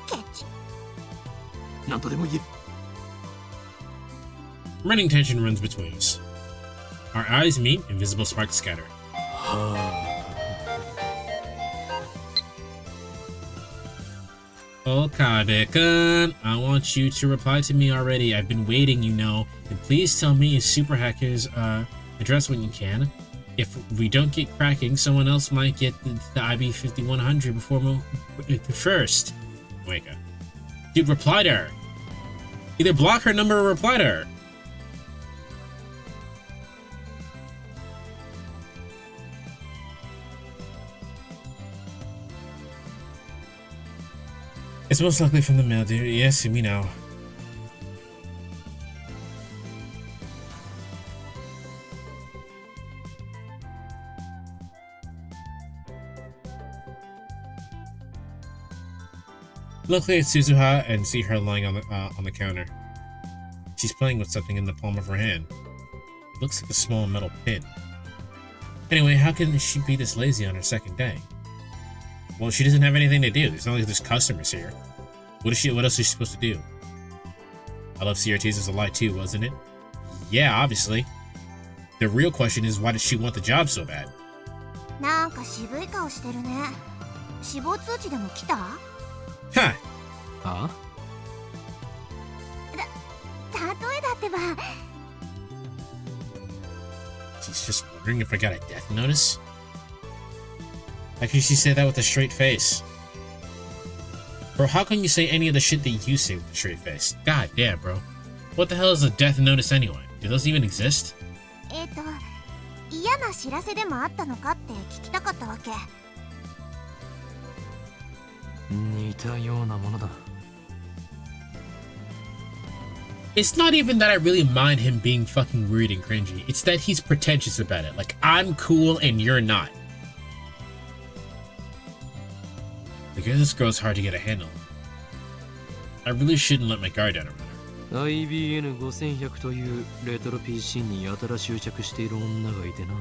ケチ。なんとでも言え。Running tension runs between us. Our eyes meet, invisible sparks scatter. Okade-kun, I want you to reply to me already. I've been waiting, you know. And please tell me his super hacker's address when you can. If we don't get cracking, someone else might get the IB 5100 before first. Wake up. Dude, reply to her. Either block her number or reply to her. It's most likely from the mail, dear. Yes, we know. Luckily, it's Suzuha and see her lying on the counter. She's playing with something in the palm of her hand. It looks like a small metal pin. Anyway, how can she be this lazy on her second day? Well, she doesn't have anything to do. It's not like there's customers here. What else is she supposed to do? I love CRTs as a lie too, wasn't it? Yeah, obviously. The real question is, why did she want the job so bad? なんか渋い顔してるね。死亡通知でも来た？ Huh. あ？例えだってば。 She's just wondering if I got a death notice? How can she say that with a straight face? Bro, how can you say any of the shit that you say with a straight face? God damn, bro. What the hell is a death notice anyway? Do those even exist? 嫌な知らせでもあったのかって聞きたかったわけ。似たようなものだ。It's not even that I really mind him being fucking weird and cringy. It's that he's pretentious about it. Like, I'm cool and you're not. I guess this girl's hard to get a handle on. I really shouldn't let my guard down around her. IBN5100 というレトロ PC にやたら執着している女がいてな。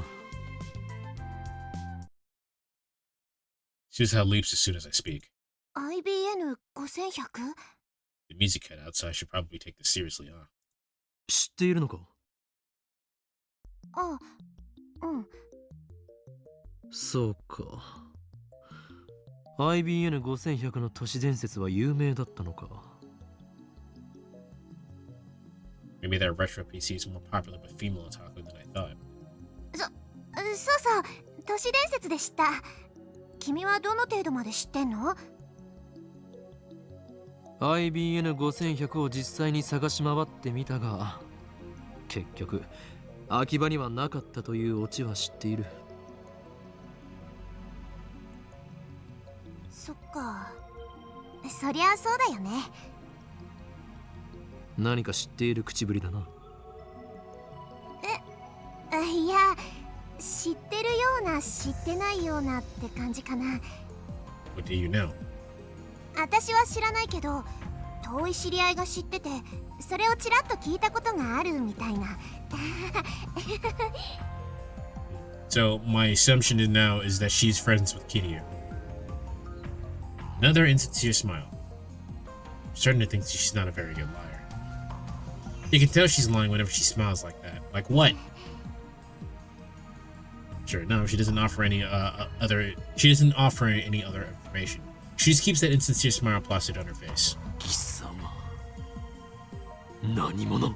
Suzuha leaps as soon as I speak. IBN5100? The music cut out, so I should probably take this seriously, huh? 知っているのか？あ、うん。そうか。IBN5100 の都市伝説は有名だったのか。Maybe that retro PC is more popular with female otaku than I thought. そうそう、都市伝説で知った。君はどの程度まで知ってんの？ IBN5100 を実際に探し回ってみたが、結局秋葉にはなかったというオチは知っている。そっか、そりゃそうだよね。何か知っている口ぶりだな。いや、知ってるような知ってないようなって感じかな。 What do you know? 私は知らないけど、遠い知り合いが知ってて、それをちらっと聞いたことがあるみたいな。So my assumption now is that she's friends with Kiryu. Another insincere smile. I'm starting to think she's not a very good liar. You can tell she's lying whenever she smiles like that. Like what? Sure, no, she doesn't offer any She doesn't offer any other information. She just keeps that insincere smile plastered on her face. 貴様。何者？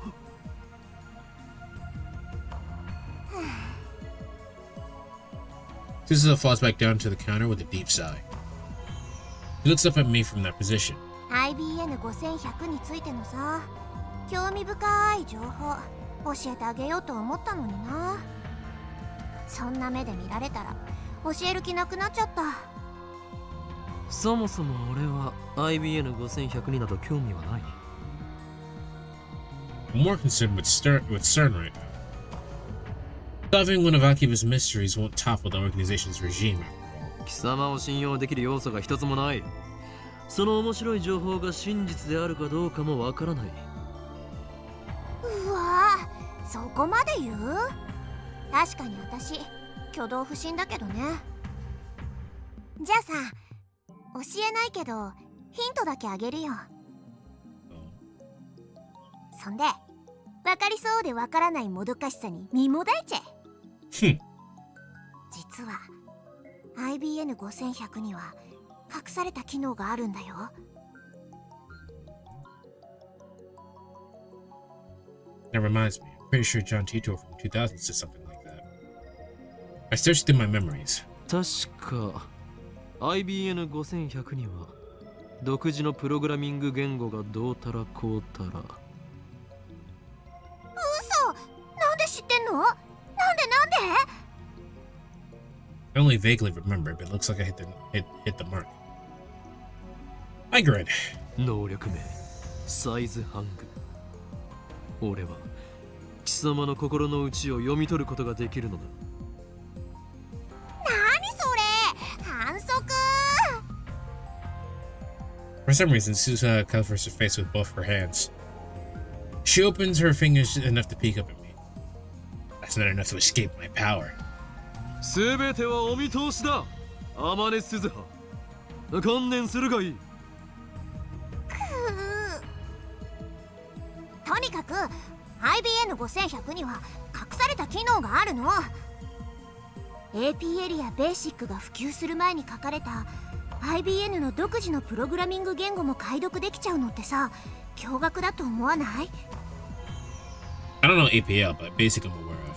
Suzuha falls back down to the counter with a deep sigh. He looks up at me from that position. IBN5100 についてのさ、興味深い情報教えてあげようと思ったのにな。そんな目で見られたら教える気なくなっちゃった。そもそも俺は IBN5100 になど興味はない。I'm more concerned with CERN right now. Solving one of Akiba's mysteries won't topple the organization's regime. 貴様を信用できる要素が一つもない。その面白い情報が真実であるかどうかもわからない。うわぁ、そこまで言う？確かに私、挙動不審だけどね。じゃあさ、教えないけど、ヒントだけあげるよ。そんで、わかりそうでわからないもどかしさに身もだえちゃえ。実は IBN5100 には隠された機能があるんだよ。That reminds me, I'm pretty sure John Tito from 2000 said something like that. I searched through my memories. 確か IBN5100 には独自のプログラミング言語がどうたらこうたら。嘘！なんで知ってんの？なんで？ I only vaguely remember, but it looks like I hit the mark. I grinned. 能力名サイズハング。俺は貴様の心の内を読み取ることができるのだ。何それ？反則！ For some reason, Suzuha covers her face with both her hands. She opens her fingers enough to peek up at me. That's not enough to escape my power. すべてはお見通しだ。アマネスズハ。観念するがいい。とにかく IBN5100 には隠された機能があるの。 AP エリアベーシックが普及する前に書かれた IBN の独自のプログラミング言語も解読できちゃうのってさ、驚愕だと思わない？ I don't know APL, but basic I'm aware of.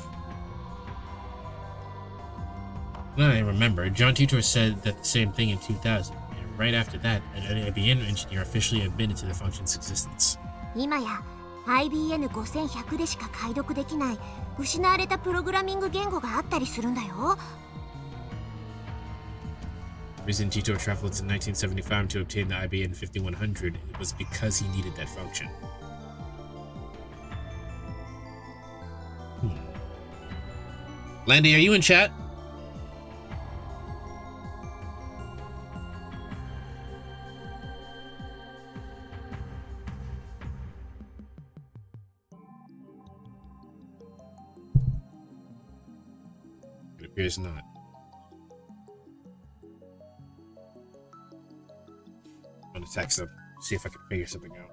Now I remember, John Titor said that the same thing in 2000, and right after that, an IBM engineer officially admitted to the function's existence. 今や IBN5100 でしか解読できない失われたプログラミング言語があったりするんだよ。 The reason Tito traveled to 1975 to obtain the IBN 5100 was because he needed that function. Landy, are you in chat? It appears not. I'm gonna text him, see if I can figure something out.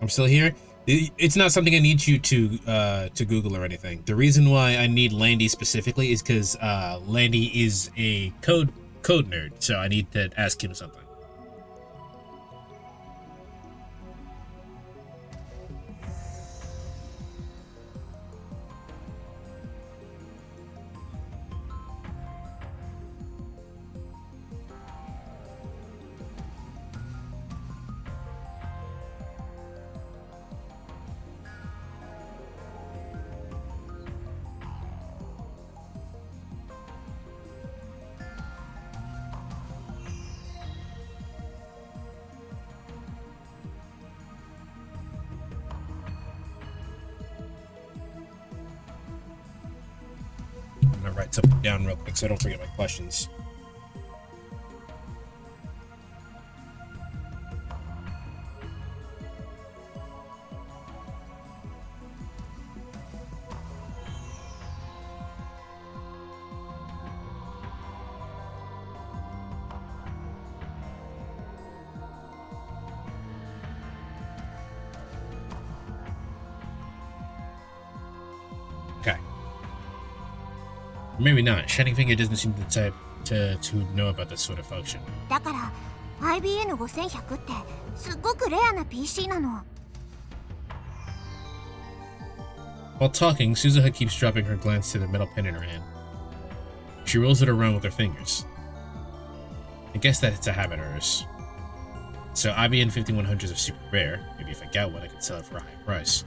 I'm still here. It's not something I need you to Google or anything. The reason why I need Landy specifically is because Landy is a code nerd, so I need to ask him something. write something down real quick so I don't forget my questions. Okay. Maybe not. Shining Finger doesn't seem the type to know about this sort of function. だから IBN5100 ってすっごくレアな PC なの。 While talking, Suzuha keeps dropping her glance to the metal pen in her hand. She rolls it around with her fingers. I guess that it's a habit of hers. So IBN 5100s are super rare. Maybe if I got one, I could sell it for a high price.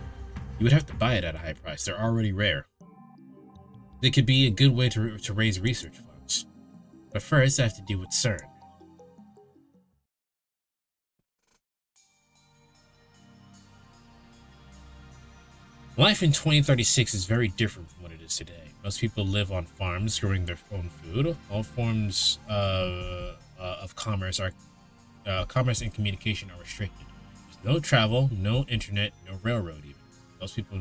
You would have to buy it at a high price. They're already rare. They could be a good way to raise research funds. But first, I have to deal with CERN. Life in 2036 is very different from what it is today. Most people live on farms growing their own food. All forms of commerce and communication are restricted. There's no travel, no internet, no railroad even. Most people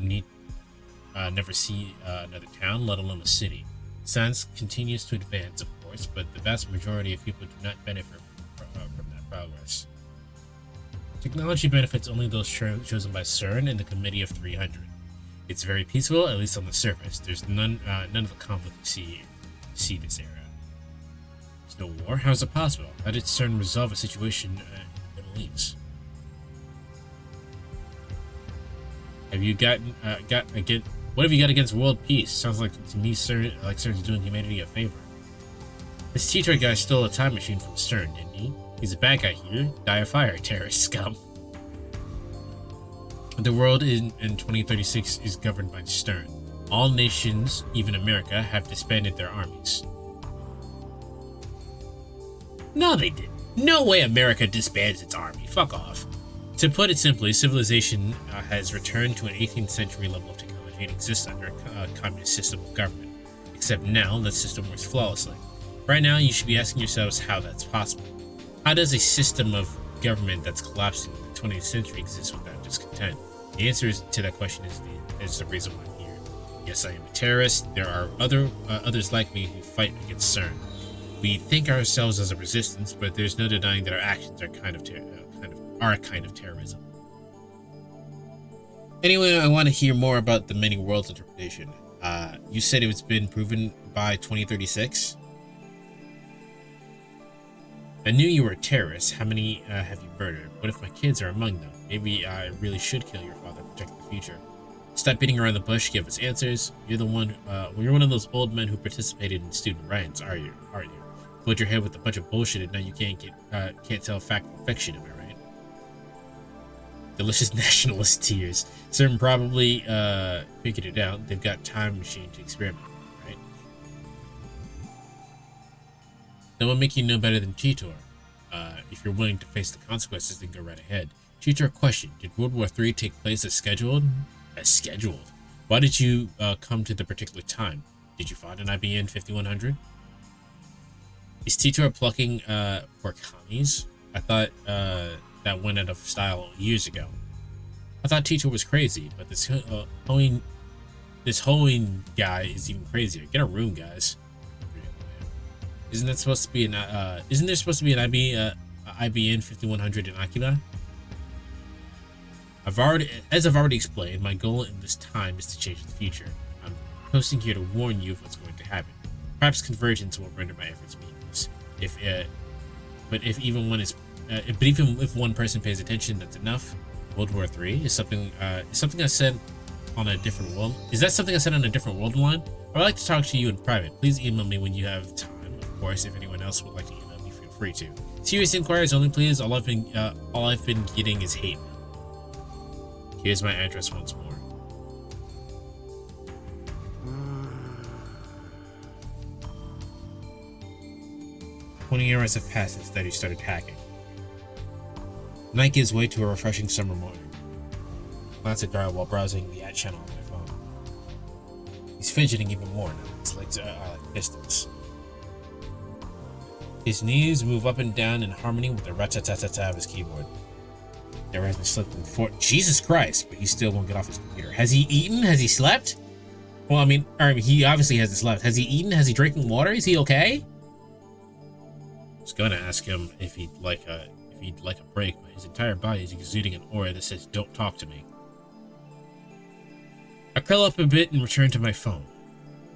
never see another town, let alone a city. Science continues to advance, of course, but the vast majority of people do not benefit from that progress. Technology benefits only those chosen by CERN and the Committee of 300. It's very peaceful, at least on the surface. There's none of the conflict we see this era. There's no war? How is it possible? How did CERN resolve a situation in the Middle East? Have you what have you got against world peace? Sounds like to me CERN's doing humanity a favor. This Titor guy stole a time machine from CERN, didn't he? He's a bad guy here. Die of fire, terrorist scum. The world in 2036 is governed by CERN. All nations, even America, have disbanded their armies. No, they didn't. No way America disbands its army. Fuck off. To put it simply, civilization has returned to an 18th century level of technology and exists under a communist system of government. Except now, that system works flawlessly. Right now, you should be asking yourselves how that's possible. How does a system of government that's collapsed in the 20th century exist without discontent? The answer to that question is the reason why I'm here. Yes, I am a terrorist. There are others like me who fight against CERN. We think ourselves as a resistance, but there's no denying that our actions are a kind of terrorism. Anyway, I want to hear more about the many worlds interpretation. You said it's been proven by 2036? I knew you were a terrorist. How many have you murdered? What if my kids are among them? Maybe I really should kill your father to protect the future. Stop beating around the bush, give us answers. You're one of those old men who participated in student riots, aren't you? Filled your head with a bunch of bullshit and now you can't tell fact from fiction, am I right? Delicious nationalist tears. CERN probably figured it out. They've got time machine to experiment with, right? That will make you know better than Titor. If you're willing to face the consequences, then go right ahead. Titor, question: did World War III take place as scheduled? As scheduled? Why did you come to the particular time? Did you find an IBN 5100? Is Titor plucking for commies? I thought that went out of style years ago. I thought Titor was crazy, but this hoeing guy is even crazier. Get a room, guys. Isn't there supposed to be an IBN 5100 in Akiba? As I've already explained, my goal in this time is to change the future. I'm posting here to warn you of what's going to happen. Perhaps convergence will render my efforts meaningless. But even if one person pays attention, that's enough. World War III is something I said on a different world. Is that something I said on a different world line? I'd like to talk to you in private. Please email me when you have time. Of course, if anyone else would like to email me, feel free to. Serious inquiries only, please. All I've been getting is hate. Here's my address once more. "20 years have passed since Daddy started hacking. Night gives way to a refreshing summer morning. Glance at Dara while browsing the ad channel on my phone. He's fidgeting even more now that it's late. like distance. His knees move up and down in harmony with the rat-tat-tat-tat of his keyboard. Never has been slept before. Jesus Christ, but he still won't get off his computer. Has he eaten? Has he slept? Well, I mean, he obviously hasn't slept. Has he eaten? Has he drinking water? Is he okay? I was gonna ask him if he'd like a break, but his entire body is exuding an aura that says, "Don't talk to me." I curl up a bit and return to my phone.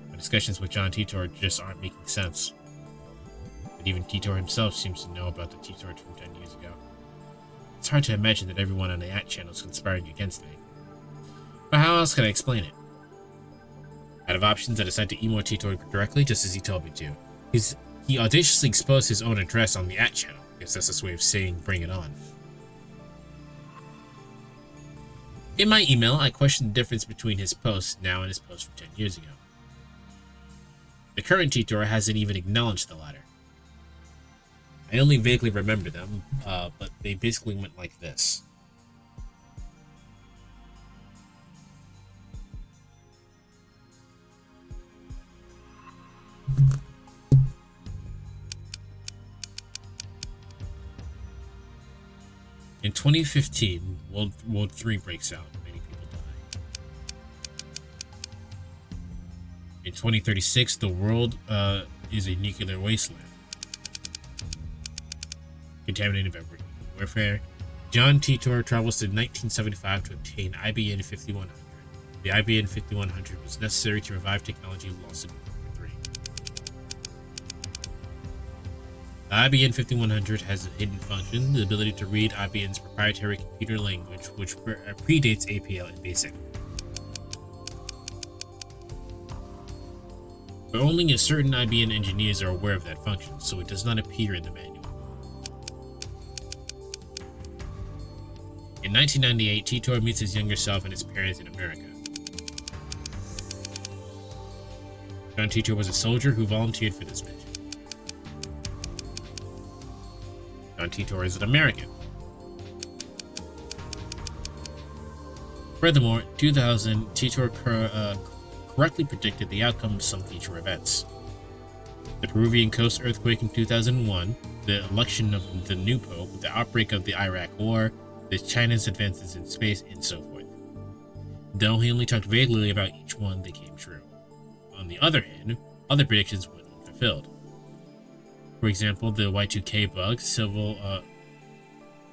My discussions with John Titor just aren't making sense. But even Titor himself seems to know about the Titor from 10 years ago. It's hard to imagine that everyone on the AT channel is conspiring against me. But how else can I explain it? Out of options, I decided to email Titor directly, just as he told me to. He audaciously exposed his own address on the AT channel. I guess that's his way of saying, bring it on. In my email, I questioned the difference between his posts now and his post from 10 years ago. The current Titor hasn't even acknowledged the latter. I only vaguely remember them, but they basically went like this. In 2015, World War III breaks out and many people die. In 2036, the world is a nuclear wasteland, contaminated by nuclear warfare. John Titor travels to 1975 to obtain IBN 5100. The IBN 5100 was necessary to revive technology lost in World War III. The IBN 5100 has a hidden function, the ability to read IBN's proprietary computer language, which predates APL and BASIC. But only a certain IBN engineers are aware of that function, so it does not appear in the manual. In 1998, Titor meets his younger self and his parents in America. John Titor was a soldier who volunteered for this mission. John Titor is an American. Furthermore, 2000, Titor correctly predicted the outcome of some future events. The Peruvian coast earthquake in 2001, the election of the new pope, the outbreak of the Iraq War, China's advances in space, and so forth. Though he only talked vaguely about each one, they came true. On the other hand, other predictions went unfulfilled. For example, the Y2K bug,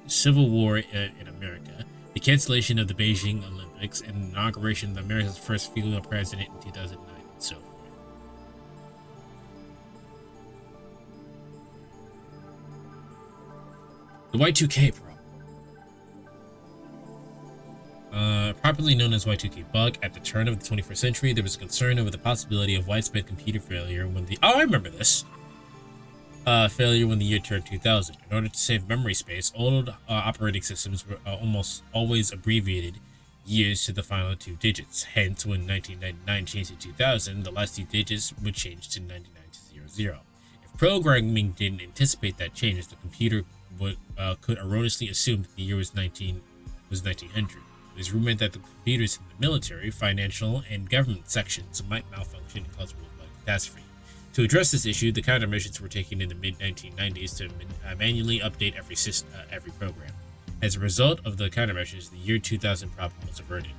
civil war in America, the cancellation of the Beijing Olympics, and the inauguration of America's first female president in 2009, and so forth. The Y2K problem. Properly known as Y2K bug, at the turn of the 21st century, there was a concern over the possibility of widespread computer failure when the... Oh, I remember this! Failure when the year turned 2000. In order to save memory space, old operating systems were almost always abbreviated years to the final two digits. Hence, when 1999 changed to 2000, the last two digits would change to 99 to 00. If programming didn't anticipate that change, the computer could erroneously assume that the year was 1900. It is rumored that the computers in the military, financial, and government sections might malfunction and cause worldwide catastrophe. To address this issue, the countermeasures were taken in the mid-1990s to manually update every program. As a result of the countermeasures, the year 2000 problem was averted.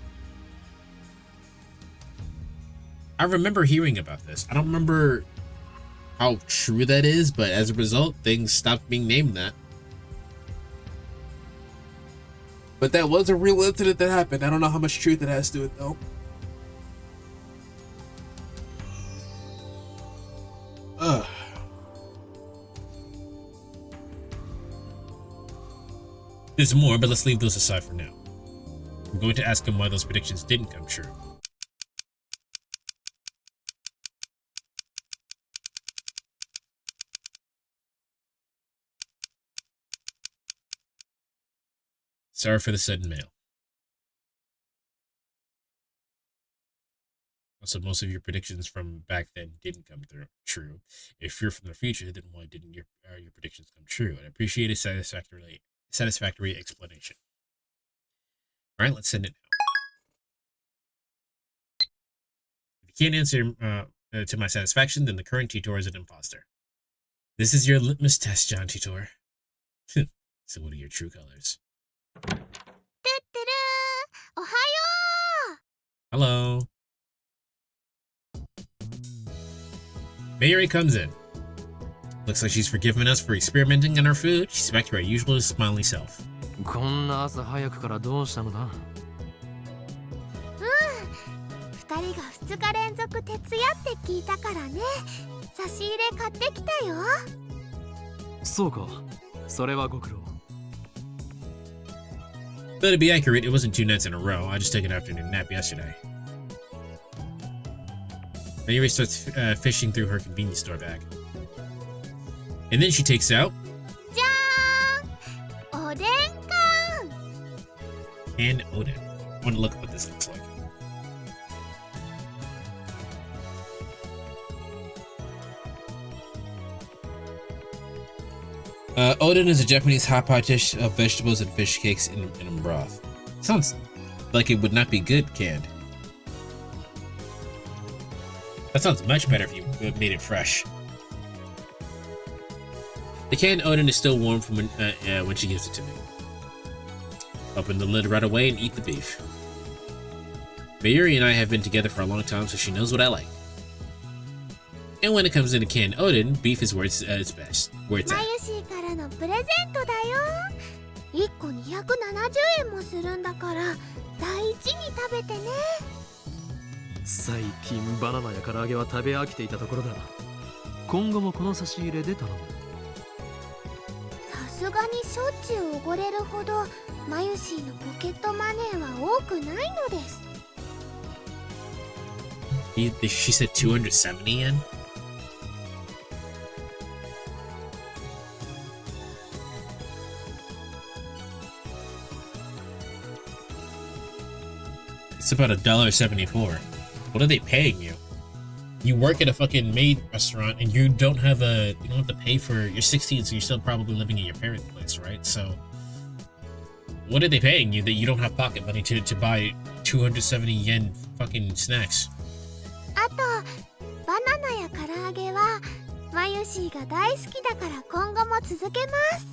I remember hearing about this. I don't remember how true that is, but as a result, things stopped being named that. But that was a real incident that happened. I don't know how much truth it has to it, though. There's more, but let's leave those aside for now. I'm going to ask him why those predictions didn't come true. Sorry for the sudden mail. Also, most of your predictions from back then didn't come true. If you're from the future, then why didn't your predictions come true? And I appreciate a satisfactory explanation. All right, let's send it now. If you can't answer to my satisfaction, then the current Titor is an imposter. This is your litmus test, John Titor. So what are your true colors? Hello. Mayuri comes in. Looks like she's forgiven us for experimenting on our food. She's back to her usual smiley self. こんな朝早くからどうしたのだ。2人が2日連続徹夜って聞いたからね。差し入れ買ってきたよ。そうか。それはご苦労。Though to be accurate, it wasn't 2 nights in a row. I just took an afternoon nap yesterday. Mayuri starts fishing through her convenience store bag. And then she takes out... And Odin. I want to look at what this looks like. Odin is a Japanese hot pot dish of vegetables and fish cakes in a broth. Sounds like it would not be good canned. That sounds much better if you made it fresh. The canned Odin is still warm from when she gives it to me. Open the lid right away and eat the beef. Mayuri and I have been together for a long time, so she knows what I like. And when it comes to canned Odin, beef is where it's best. Where it's at. 1個270円もするんだから大事に食べてね。最近バナナや唐揚げは食べ飽きていたところだ。今後もこの差し入れで頼む。さすがにしょっちゅうおごれるほどマユシーのポケットマネーは多くないのです。She said 270 yen? It's about $1.74. What are they paying you? You work at a fucking maid restaurant and you don't have to pay for, you're 16, so you're still probably living in your parents' place, right? So what are they paying you that you don't have pocket money to buy 270 yen fucking snacks? あとバナナや唐揚げはマユシーが大好きだから今後も続けます。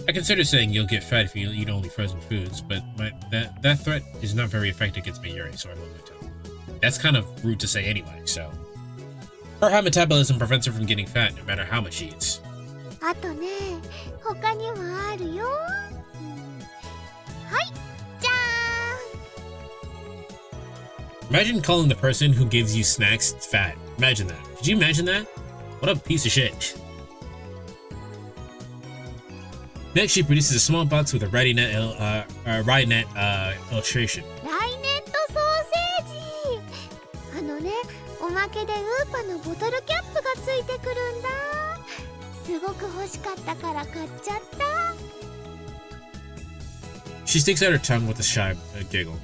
I consider saying you'll get fat if you eat only frozen foods, but that threat is not very effective against Mayuri, so I won't tell her. That's kind of rude to say anyway, so... Her high metabolism prevents her from getting fat no matter how much she eats. あとね、他にもあるよ。はい、じゃーん。 Imagine calling the person who gives you snacks fat. Imagine that. Could you imagine that? What a piece of shit. Next, she produces a small box with a Rainet illustration. ライネットソーセージ。あのね、おまけでウーパのボトルキャップがついてくるんだ。すごく欲しかったから買っちゃった。She sticks out her tongue with a shy giggle.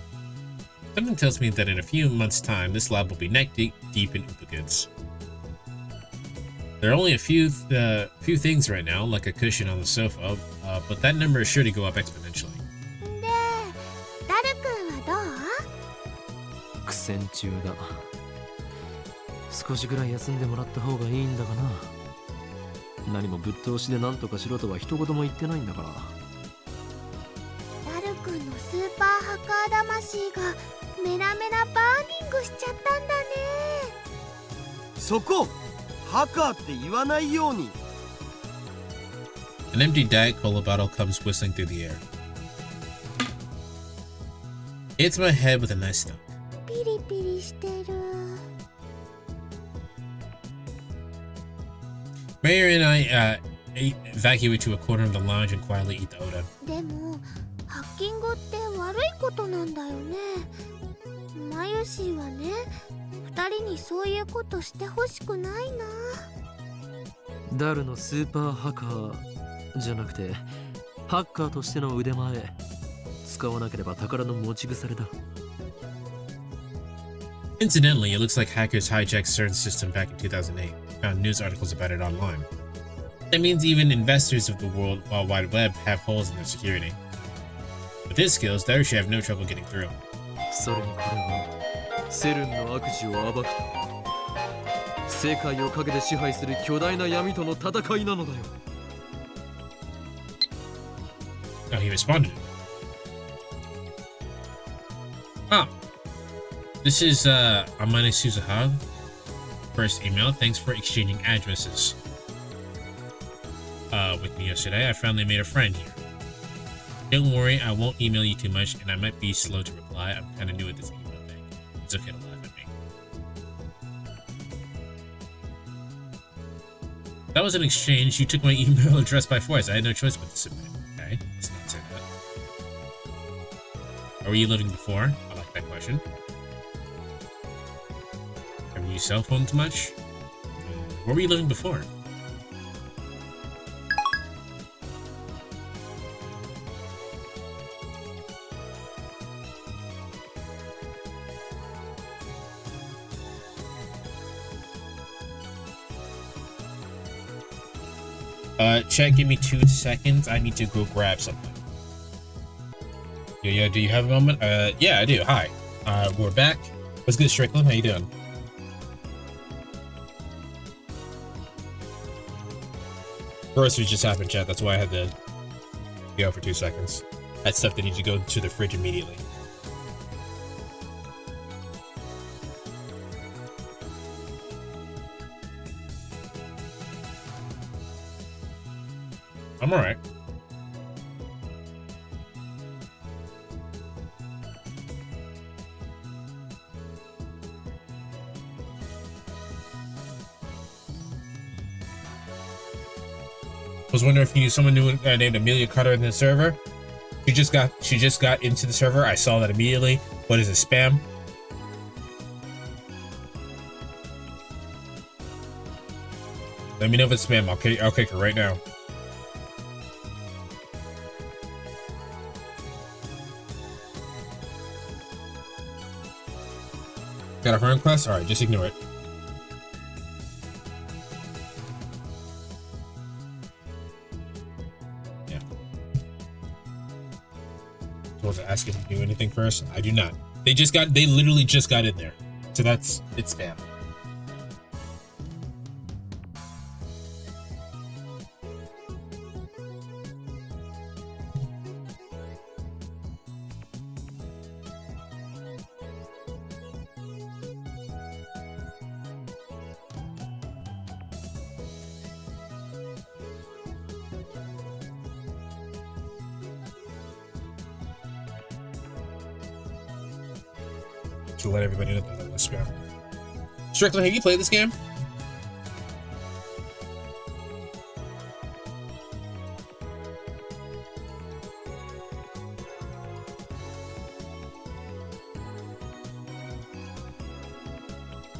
Something tells me that in a few months' time, this lab will be neck deep in Oopa goods. There are only a few things right now, like a cushion on the sofa, but that number is sure to go up exponentially. で、ダル君はどう？苦戦中だ。少しぐらい休んでもらった方がいいんだがな。何もぶっ通しで何とかしろとは一言も言ってないんだから。ダル君のスーパーハッカー魂がメラメラバーニングしちゃったんだね。そこハッカーって言わないように。 An empty Diet Cola bottle comes whistling through the air. Hits my head with a nice thump. ピリピリしてる。Mayor and I evacuate to a corner of the lounge and quietly eat the Oda. でもハッキングって悪いことなんだよね。マユシーはね、二人にそういうことしてほしくないな。ダルのスーパーハッカーじゃなくてハッカーとしての腕前使わなければ宝の持ち腐れだ。 Incidentally, it looks like hackers hijacked CERN's system back in 2008. Found news articles about it online. That means even investors of the World Wide Web have holes in their security. With his skills, Daru should have no trouble getting through. それにこれはセルンの悪事を暴くため世界を陰で支配する巨大な闇との戦いなのだよ。 Oh, he responded. Oh. This is, Amane Suzuha. First email. Thanks for exchanging addresses. With me yesterday. I finally made a friend here. Don't worry, I won't email you too much, and I might be slow to reply. I'm kind of new at this email thing. It's okay to laugh at me. That was an exchange. You took my email address by force. I had no choice but to submit. Okay, let's not say that. Where were you living before? I like that question. Have you used cell phones much? Where were you living before? Chat, give me 2 seconds. I need to go grab something. Yeah, do you have a moment? Yeah, I do. Hi. We're back. What's good, Strickland? How you doing? Groceries just happened, chat. That's why I had to go for 2 seconds. I had stuff that needs to go to the fridge immediately. I'm alright. Was wondering if you knew someone new named Amelia Carter in the server. She just got into the server. I saw that immediately. What is it, spam? Let me know if it's spam. I'll kick her right now. Got a friend request? Alright, just ignore it. Yeah. Supposed to ask if you do anything first? I do not. They literally just got in there. So it's spam. To let everybody know that I was spam. Strickland, have you played this game?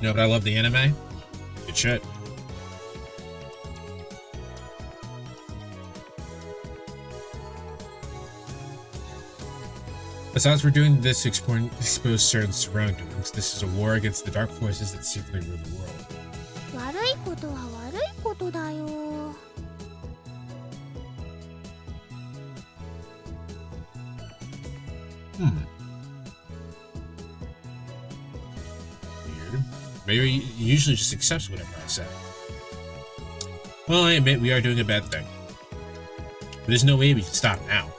No, but I love the anime. Good shit. Besides, we're doing this to expose certain surroundings. This is a war against the dark forces that secretly rule the world. 悪いことは悪いことだよ。Weird. Maybe he usually just accepts whatever I say. Well, I admit we are doing a bad thing. But there's no way we can stop now.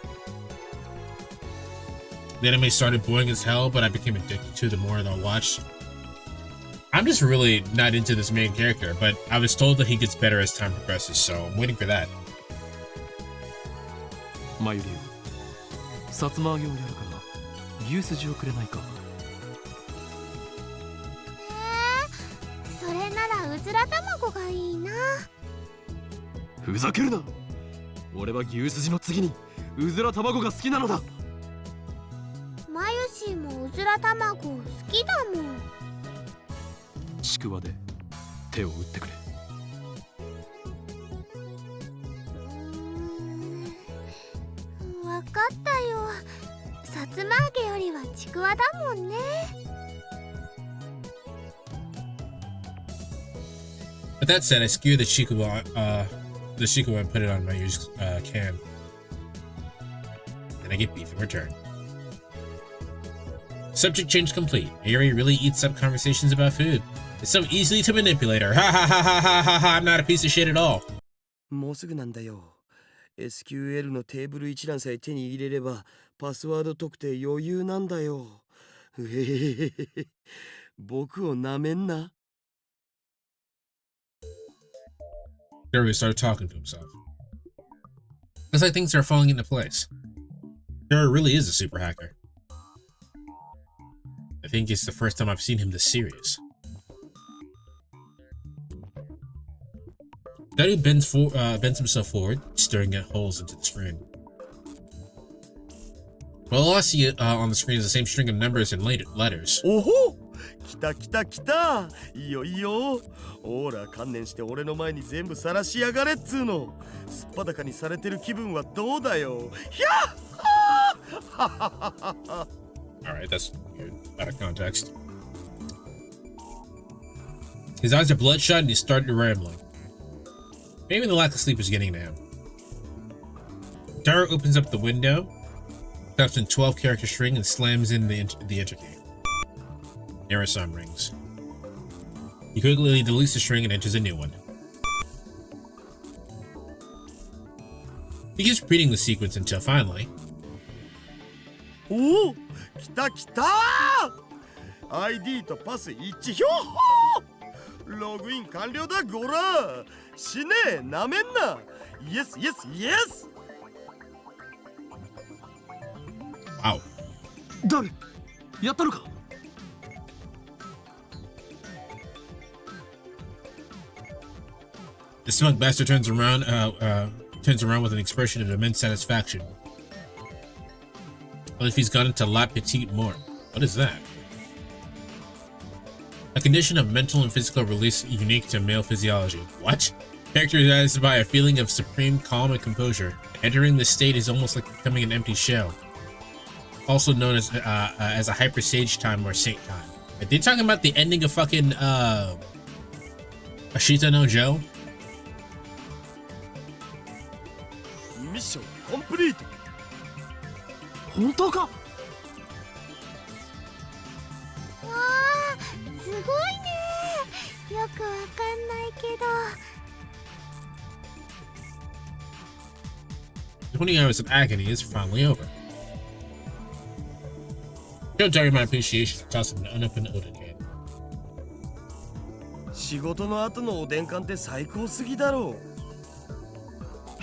The anime started boring as hell, but I became addicted to it the more that I watched. I'm just really not into this main character, but I was told that he gets better as time progresses, so I'm waiting for that. マユリオ、さつま揚げをやるから牛すじをくれないか。それならうずら卵がいいな。ふざけるな。俺は牛すじの次にうずら卵が好きなのだ。マユシーもうずら卵好きだもん。ちくわで手を打ってくれ。わかったよ。さつま揚げよりはちくわだもんね。But that said, I skewered the chikuwa and put it on my used can. And I get beef in return. Subject change complete. Ari really eats up conversations about food. It's so easily to manipulate her. Ha ha ha ha ha ha ha. I'm not a piece of shit at all. もうすぐなんだよ。SQL のテーブル一覧さえ手に入れればパスワード特定余裕なんだよ。うへへへへ。僕をなめんな。Jerry started talking to himself. Looks like things are falling into place. Jerry really is a super hacker. I think it's the first time I've seen him this serious. Daddy bends himself forward, staring at holes into the screen. Well, all I see on the screen is the same string of numbers and letters. おほ！来た来た来た！いいよいいよ！ほら観念して俺の前に全部晒しやがれっつーの！すっぱだかにされてる気分はどうだよ！ひゃっ！ Alright, that's weird. Out of context. His eyes are bloodshot and he started rambling. Maybe the lack of sleep is getting to him. Dara opens up the window, types in 12-character string, and slams in the enter key. Error sign rings. He quickly deletes the string and enters a new one. He keeps repeating the sequence until finally... おお！来た来たー！ ID とパス一致ひょっほー！ログイン完了だゴラー！死ねえなめんな！イエスイエスイエス！ Wow. 誰？やったのか？ The smug bastard turns around with an expression of immense satisfaction. What if he's gone into La Petite Mort? What is that? A condition of mental and physical release unique to male physiology. What? Characterized by a feeling of supreme calm and composure. Entering this state is almost like becoming an empty shell. Also known as a hyper sage time or saint time. Are they talking about the ending of fucking Ashita no Joe? ミッションコンプリート！本当か？わあ、すごいね。よくわかんないけど。20 hours of agony is finally over. Don't tell you my appreciation for tossing an unopened Oden can. 仕事の後のおでん缶って最高すぎだろ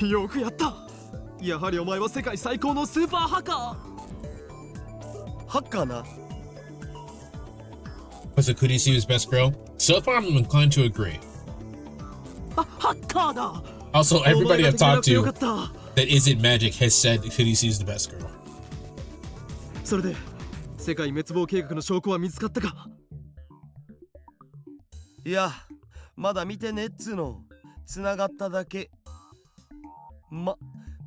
う。よくやった。やはりお前は世界最高のスーパーハッカー。ハッカーな。Was it Kurisu's best girl? So far, I'm inclined to agree. ハッカーだ。 Also, everybody I've talked to that isn't magic has said Kurisu's the best girl. それで世界滅亡計画の証拠は見つかったか？いや、まだ見てねっつーの。繋がっただけ。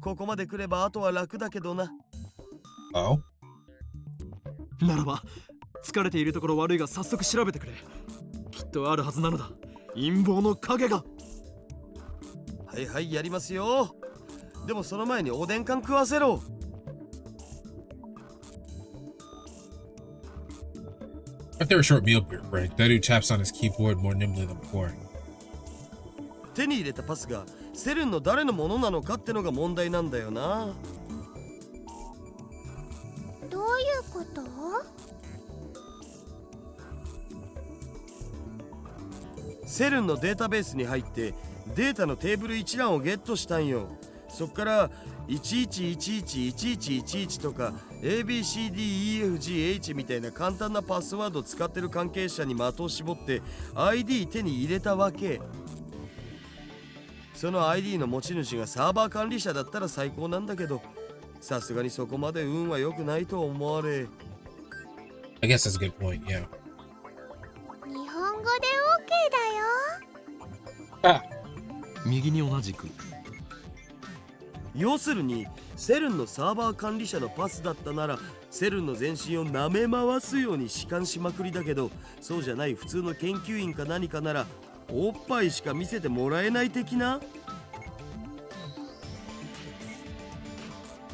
ここまで来ればあとは楽だけどな。Oh? ならば、疲れているところ悪いが早速調べてくれ。きっとあるはずなのだ。陰謀の影が。はいはい、やりますよ。でもその前におでん缶食わせろ。After a short meal break, Dedu taps on his keyboard more nimbly than before. 手に入れたパスがセルンの誰のものなのかってのが問題なんだよな。どういうこと？セルンのデータベースに入ってデータのテーブル一覧をゲットしたんよ。そっから11111111とか ABCDEFGH みたいな簡単なパスワードを使ってる関係者に的を絞って ID 手に入れたわけ。その ID の持ち主がサーバー管理者だったら最高なんだけど、さすがにそこまで運は良くないと思われ。I guess that's a good point, yeah. 日本語で OK だよ。右に同じく。要するにセルンのサーバー管理者のパスだったならセルンの全身を舐め回すように弛緩しまくりだけど、そうじゃない普通の研究員か何かならおっぱいしか見せてもらえない的な。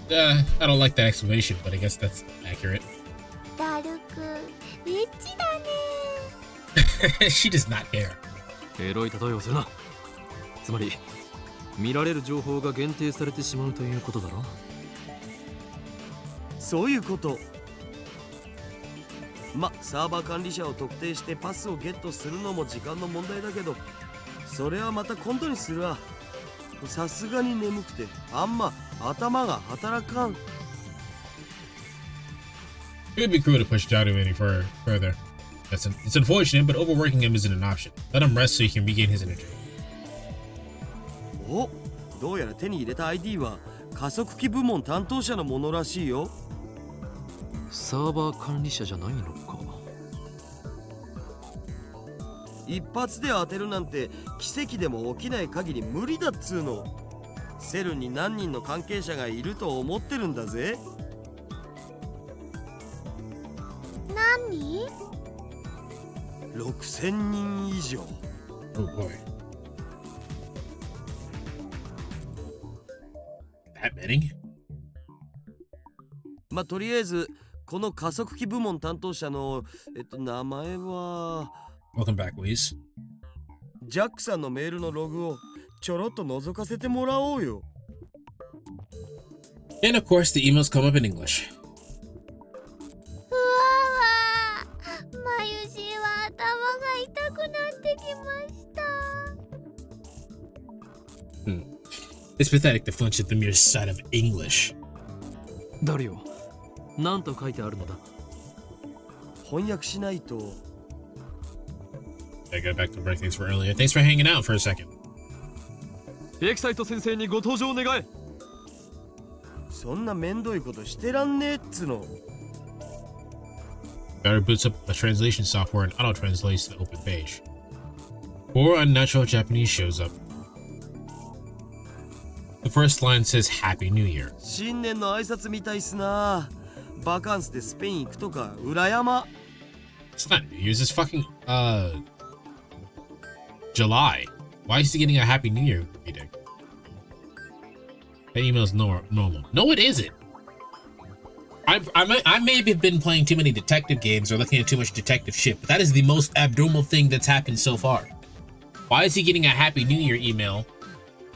I don't like that explanation, but I guess that's accurate. だるく She does not care. エロい例えをするな。つまり見られる情報が限定されてしまうということだろ。そういうこと。サーバー管理者を特定してパスをゲットするのも時間の問題だけど、それはまた今度にするわ。さすがに眠くてあんま頭が働かん。 It would be cruel to push Jadu any further. It's unfortunate, but overworking him isn't an option. Let him rest so he can regain his energy. お、どうやら手に入れた ID は加速器部門担当者のものらしいよ。サーバー管理者じゃないのか。一発で当てるなんて奇跡でも起きない限り無理だっつうの。セルに何人の関係者がいると思ってるんだぜ。何人？6000人以上。Oh boy. That many? とりあえずこの加速器部門担当者の名前は Welcome back, Weez. ジャックさんのメールのログをちょろっと覗かせてもらおうよ。 And of course, the emails come up in English. うわわ、まゆしは頭が痛くなってきました。It's pathetic to flinch at the mere sight of English. ダリオ、なんと書いてあるのだ。翻訳しないと。I got back to break things for earlier. Thanks for hanging out for a second. エキサイト先生にご登場願え。そんなめんどいことしてらんねえっつの。Better boots up the translation software and auto-translates the open page. Poor unnatural Japanese shows up. The first line says Happy New Year. 新年の挨拶みたいっすな。バカンスでスペイン行くとか裏山。It's not New Year's, it's fucking July. Why is he getting a Happy New Year greeting? That email's normal. No, it isn't. I may have been playing too many detective games or looking at too much detective shit, but that is the most abnormal thing that's happened so far. Why is he getting a Happy New Year email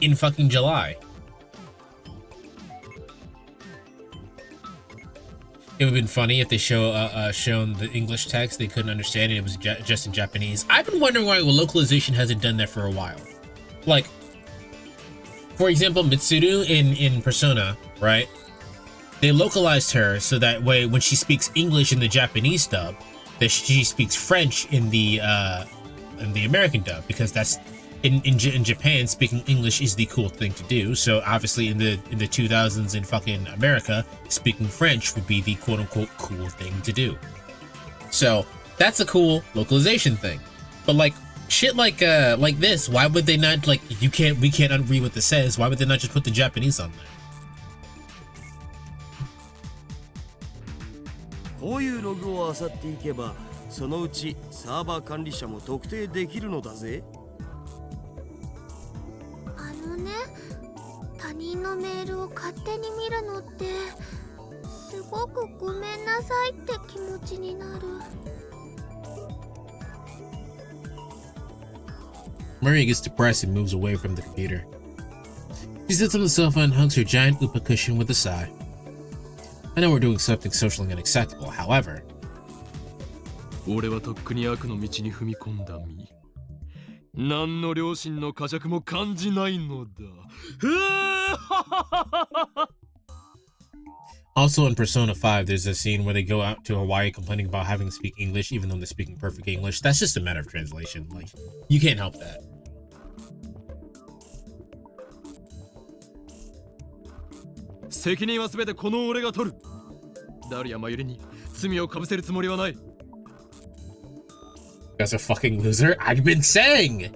in fucking July? It would have been funny if they shown the English text they couldn't understand and it was just in Japanese. I've been wondering why localization hasn't done that for a while. Like, for example, Mitsuru in Persona, right? They localized her so that way when she speaks English in the Japanese dub, that she speaks French in the American dub, because that's in Japan, speaking English is the cool thing to do. So obviously in the 2000s in fucking America, speaking French would be the quote unquote cool thing to do. So that's a cool localization thing. But like shit like this, why would they not, like, we can't read what this says, why would they not just put the Japanese on there? こういうログを漁っていけば、そのうちサーバー管理者も特定できるのだぜ。他人のメールを勝手に見るのってすごくごめんなさいって気持ちになる。Maria gets depressed and moves away from the computer. She sits on the sofa and hugs her giant upa cushion with a sigh. I know we're doing something socially unacceptable, however. 俺はとっくに悪の道に踏み込んだ身。何の良心の呵責も感じないのだ。Also in Persona 5, there's a scene where they go out to Hawaii complaining about having to speak English even though they're speaking perfect English. That's just a matter of translation. Like, you can't help that. 責任は全てこの俺が取る。ダリアマユリに罪をかぶせるつもりはない。You guys are fucking loser. I've been saying.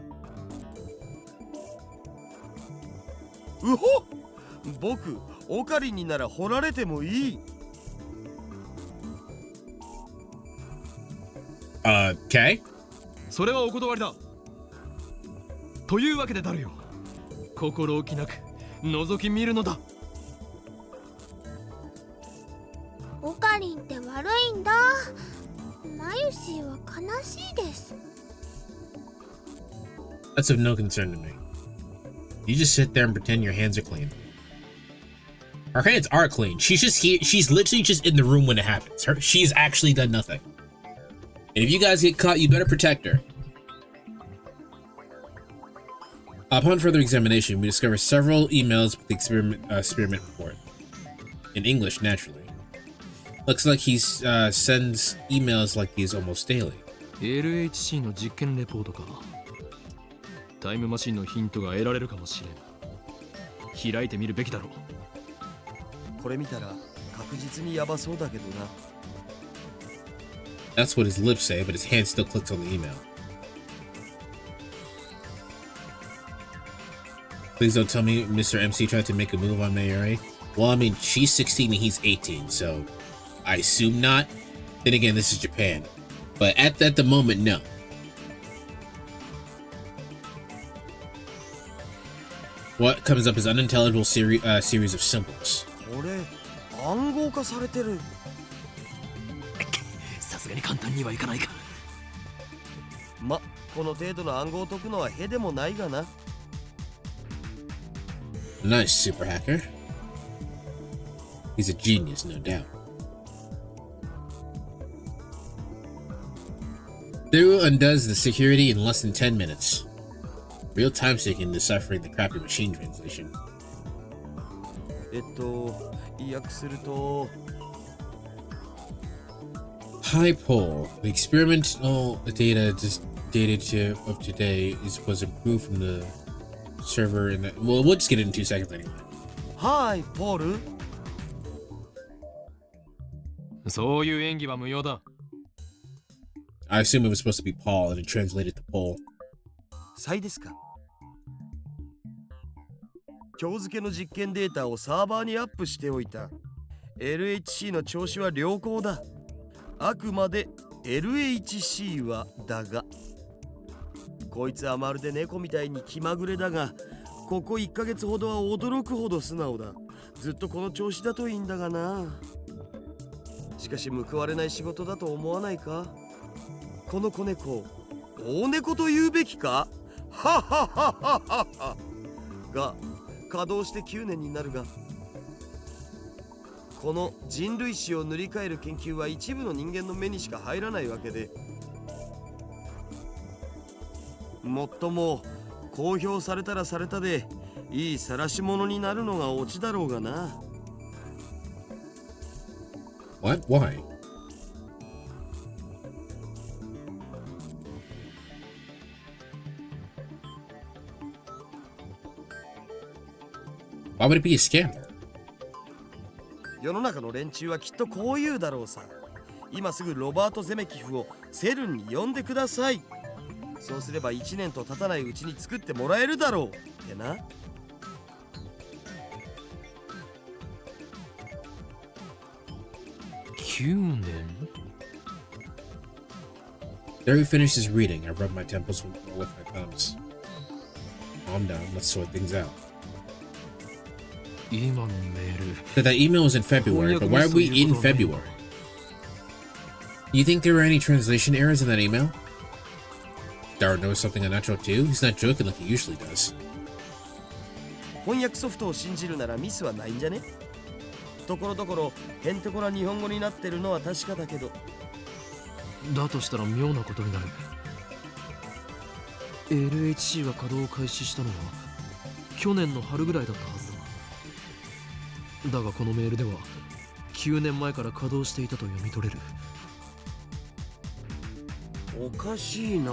うほ！僕、オカリンになら掘られてもいい。Okay. それはお断りだ。というわけでダルよ。心置きなく覗き見るのだ。オカリンって悪いんだ。マユシーは悲しいです。That's of no concern to me. You just sit there and pretend your hands are clean. Her hands are clean. She's just here. She's literally just in the room when it happens. She's actually done nothing. And if you guys get caught, you better protect her. Upon further examination, we discover several emails with the experiment report. In English, naturally. Looks like he sends emails like these almost daily. LHC の実験レポートか。タイムマシンのヒントが得られるかもしれん。開いてみるべきだろう。これ見たら確実にヤバそうだけどな。That's what his lips say, but his hand still clicks on the email. Please don't tell me Mr. MC tried to make a move on Mayuri. Well, I mean, she's 16 and he's 18, so I assume not. Then again, this is Japan. But at the moment, no. What comes up is unintelligible series of symbols. これ暗号化されてる。さすがに簡単にはいかないか。ま、この程度の暗号を解くのはへでもないがな。Nice, super hacker. He's a genius, no doubt. Through undoes the security in less than 10 minutes. Real time taking deciphering the crappy machine translation. 意訳すると High pole. The experimental data of today was improved from the server in the we'll just get it in 2 seconds anyway. Hi, Paul. そういう演技は無用だ。I assume it was supposed to be Paul and it translated to Pole. サイですか。今日付の実験データをサーバーにアップしておいた。LHC の調子は良好だ。あくまで LHC はだが。こいつはまるで猫みたいに気まぐれだが、ここ1ヶ月ほどは驚くほど素直だ。ずっとこの調子だといいんだがな。しかし報われない仕事だと思わないか。この子猫、大猫と言うべきか。はははははは。が稼働して9年になるが、この人類史を塗り替える研究は一部の人間の目にしか入らないわけで、もっとも公表されたらされたでいい晒し者になるのがオチだろうがな。What? Why? Why would it be a scam? 世の中の連中はきっとこう言うだろうさ。今すぐロバート・ゼメキフをセルンに呼んでください。そうすれば1年と経たないうちに作ってもらえるだろうってな。9年 There he finishes reading. I rub my temples with my thumbs. Calm down, let's sort things out. 今のメール So that email was in February, but why are we in February? You think there were any translation errors in that email? Darren knows something unnatural too? He's not joking like he usually does. 翻訳ソフトを信じるならミスはないんじゃね。ところどころへんてこな日本語になってるのは確かだけど。だとしたら妙なことになる。LHC が稼働を開始したのは去年の春ぐらいだったはずだ。だがこのメールでは9年前から稼働していたと読み取れる。おかしいな。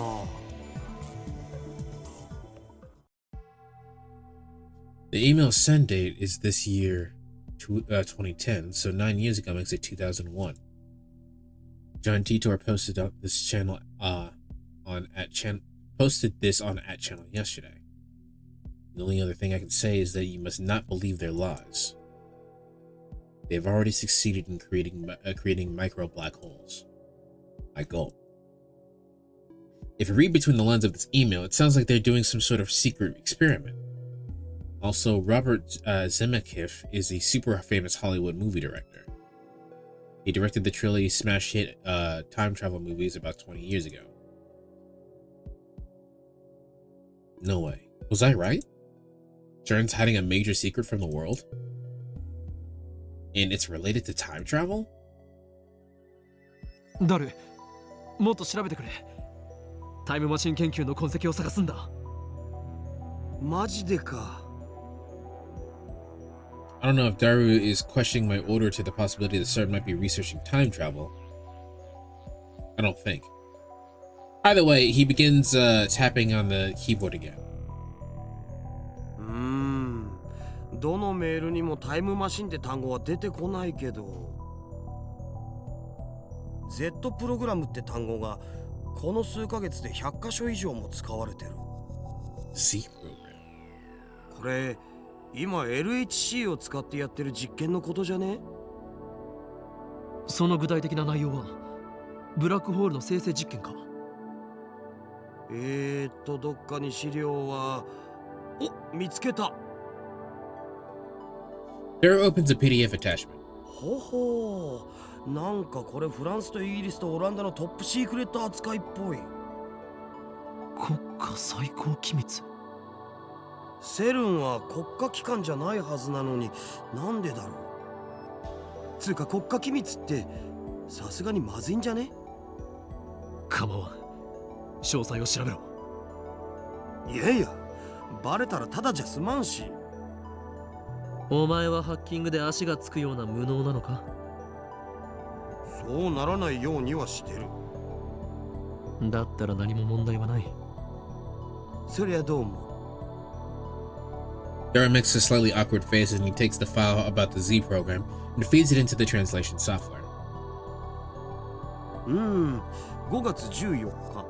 The email send date is this year, 2010, so 9 years ago makes it 2001. John Titor posted up this channel posted this on @channel yesterday. The only other thing I can say is that you must not believe their lies. They have already succeeded in creating micro black holes. I gulp. If you read between the lines of this email, it sounds like they're doing some sort of secret experiment. Also, Robert Zemeckis is a super famous Hollywood movie director. He directed the trilogy smash hit time travel movies about 20 years ago. No way. Was I right? Stern's hiding a major secret from the world? And it's related to time travel? ダル、もっと調べてくれ。タイムマシン研究の痕跡を探すんだ。マジでか。I don't know if Daru is questioning my order to the possibility that Stern might be researching time travel. I don't think. Either way, he begins tapping on the keyboard again. どのメールにもタイムマシンって単語は出てこないけど、Z プログラムって単語がこの数ヶ月で100箇所以上も使われてる。Z program. これ今 LHC を使ってやってる実験のことじゃね？その具体的な内容はブラックホールの生成実験か？どっかに資料は。お、見つけた。Daru opens a PDF attachment. ほほう、なんかこれフランスとイギリスとオランダのトップシークレット扱いっぽい。国家最高機密。セルンは国家機関じゃないはずなのに、なんでだろう。つうか国家機密ってさすがにまずいんじゃね？構わん。詳細を調べろ。いやいや、バレたらただじゃ済まんし。お前はハッキングで足がつくような無能なのか？そうならないようにはしてる。だったら何も問題はない。そりゃどうも。Daru makes a slightly awkward face and he takes the file about the Z program and feeds it into the translation software. 5月14日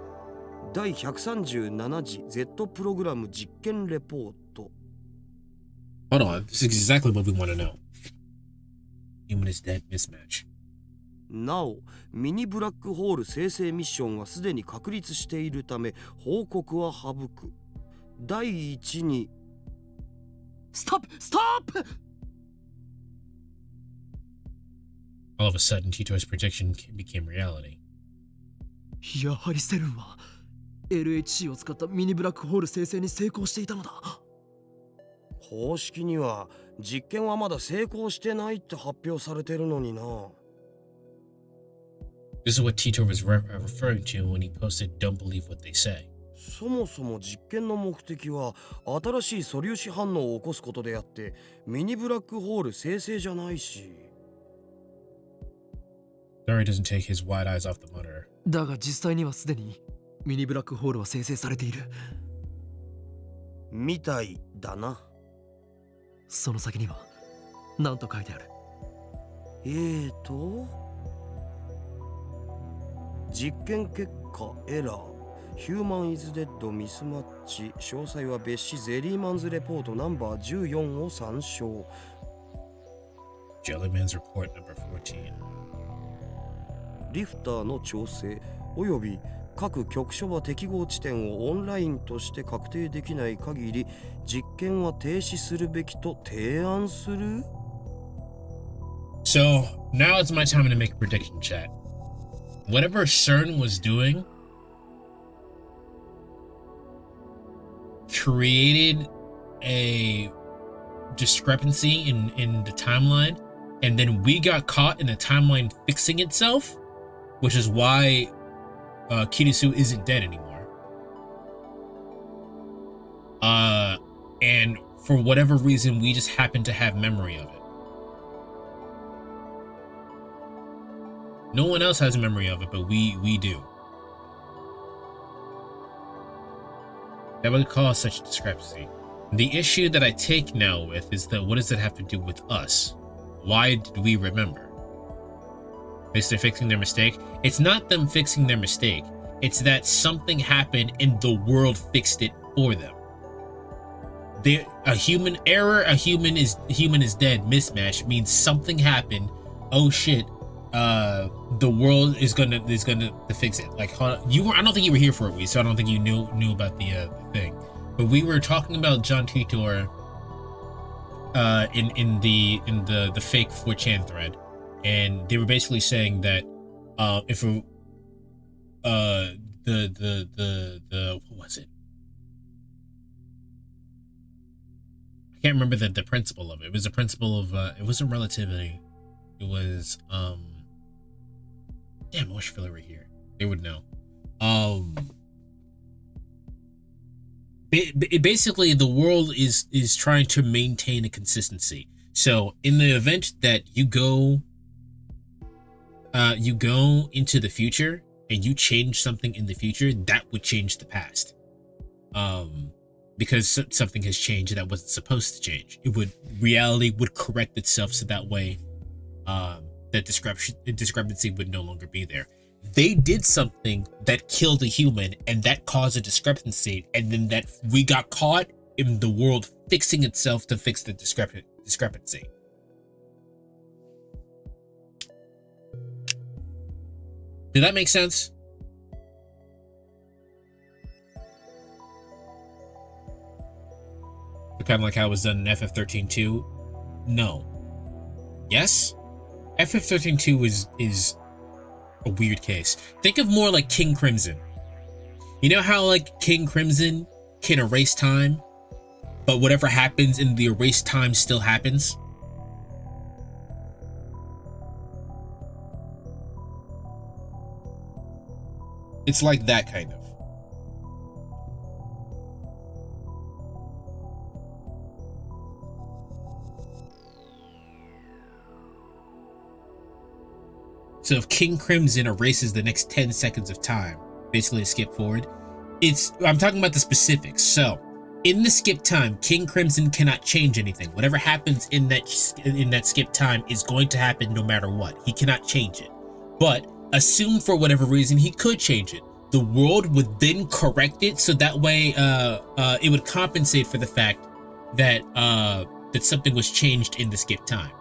第137次 Z プログラム実験レポート。Hold on, this is exactly what we want to know. Human is dead mismatch. なお、ミニブラックホール生成ミッションはすでに確立しているため報告は省く。第一にストップストップ All of a sudden, Titor's prediction became reality. やはりセルンは LHC を使ったミニブラックホール生成に成功していたのだ。公式には実験はまだ成功してないって発表されてるのにな。This is what Titor was referring to when he posted "Don't believe what they say." そもそも実験の目的は新しい素粒子反応を起こすことであってミニブラックホール生成じゃないし。Daru doesn't take his wide eyes off the monitor. だが実際にはすでにミニブラックホールは生成されているみたいだな。その先には何と書いてある？実験結果エラーヒューマンイズデッドミスマッチ詳細は別紙ゼリーマンズレポートナンバー14を参照。 Jellyman's report number 14. リフターの調整および各局所場適合地点をオンラインとして確定できない限り実験は停止するべきと提案する。 So now it's my time to make a prediction, chat. Whatever CERN was doing created a discrepancy in the timeline, and then we got caught in the timeline fixing itself, which is why Kirisu isn't dead anymore. And for whatever reason, we just happen to have memory of it. No one else has a memory of it, but we do. That would cause such a discrepancy. The issue that I take now with is that what does it have to do with us? Why did we remember? Is they're fixing their mistake? It's not them fixing their mistake. It's that something happened and the world fixed it for them. A human error, a human is dead mismatch means something happened. Oh shit. The world is gonna fix it. Like you were, I don't think you were here for it, so I don't think you knew about the thing. But we were talking about John Titor in the fake 4chan thread, and they were basically saying that if the what was it? can't remember the principle of it. It was a principle of it wasn't relativity. It was damn, I wish Phil were here. They would know. Basically the world is trying to maintain a consistency. So in the event that you go into the future and you change something in the future, that would change the past. Because something has changed that wasn't supposed to change. Reality would correct itself so that way that discrepancy would no longer be there. They did something that killed a human and that caused a discrepancy, and then that we got caught in the world fixing itself to fix the discrepancy. Did that make sense? Kind of like how it was done in FF13-2? No. Yes? FF13-2 is a weird case. Think of more like King Crimson. You know how like King Crimson can erase time, but whatever happens in the erased time still happens? It's like that kind of. So if King Crimson erases the next 10 seconds of time, basically a skip forward, I'm talking about the specifics. So in the skip time, King Crimson cannot change anything. Whatever happens in that skip time is going to happen no matter what. He cannot change it. But assume for whatever reason he could change it. The world would then correct it, so that way it would compensate for the fact that that something was changed in the skip time.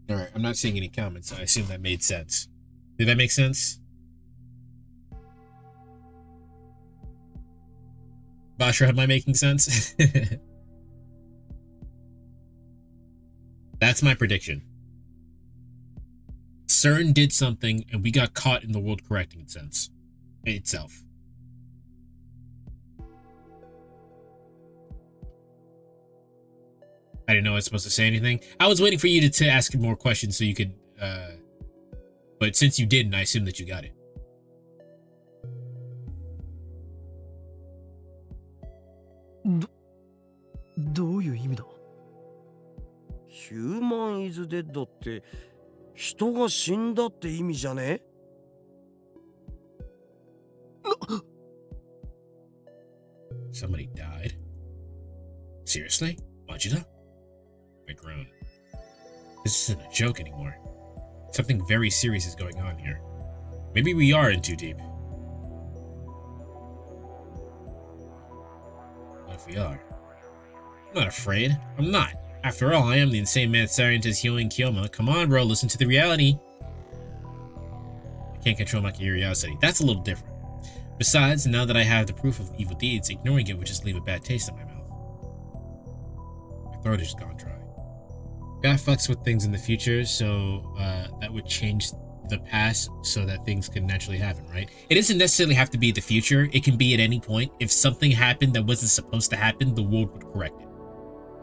All right, I'm not seeing any comments. I assume that made sense. Did that make sense? Bashra, am I making sense? That's my prediction. CERN did something and we got caught in the world correcting itself. I didn't know I was supposed to say anything. I was waiting for you to ask more questions so you could, but since you didn't, I assume that you got it. Human is dead って人が死んだって意味じゃね? Somebody died? Seriously? Majida? I groan. This isn't a joke anymore. Something very serious is going on here. Maybe we are in too deep. What if we are? I'm not afraid. I'm not. After all, I am the insane mad scientist Hyoin Kyoma. Come on, bro, listen to the reality. I can't control my curiosity. That's a little different. Besides, now that I have the proof of evil deeds, ignoring it would just leave a bad taste in my mouth. My throat has gone dry. God fucks with things in the future, so that would change the past so that things can naturally happen, right? It doesn't necessarily have to be the future. It can be at any point. If something happened that wasn't supposed to happen, the world would correct it.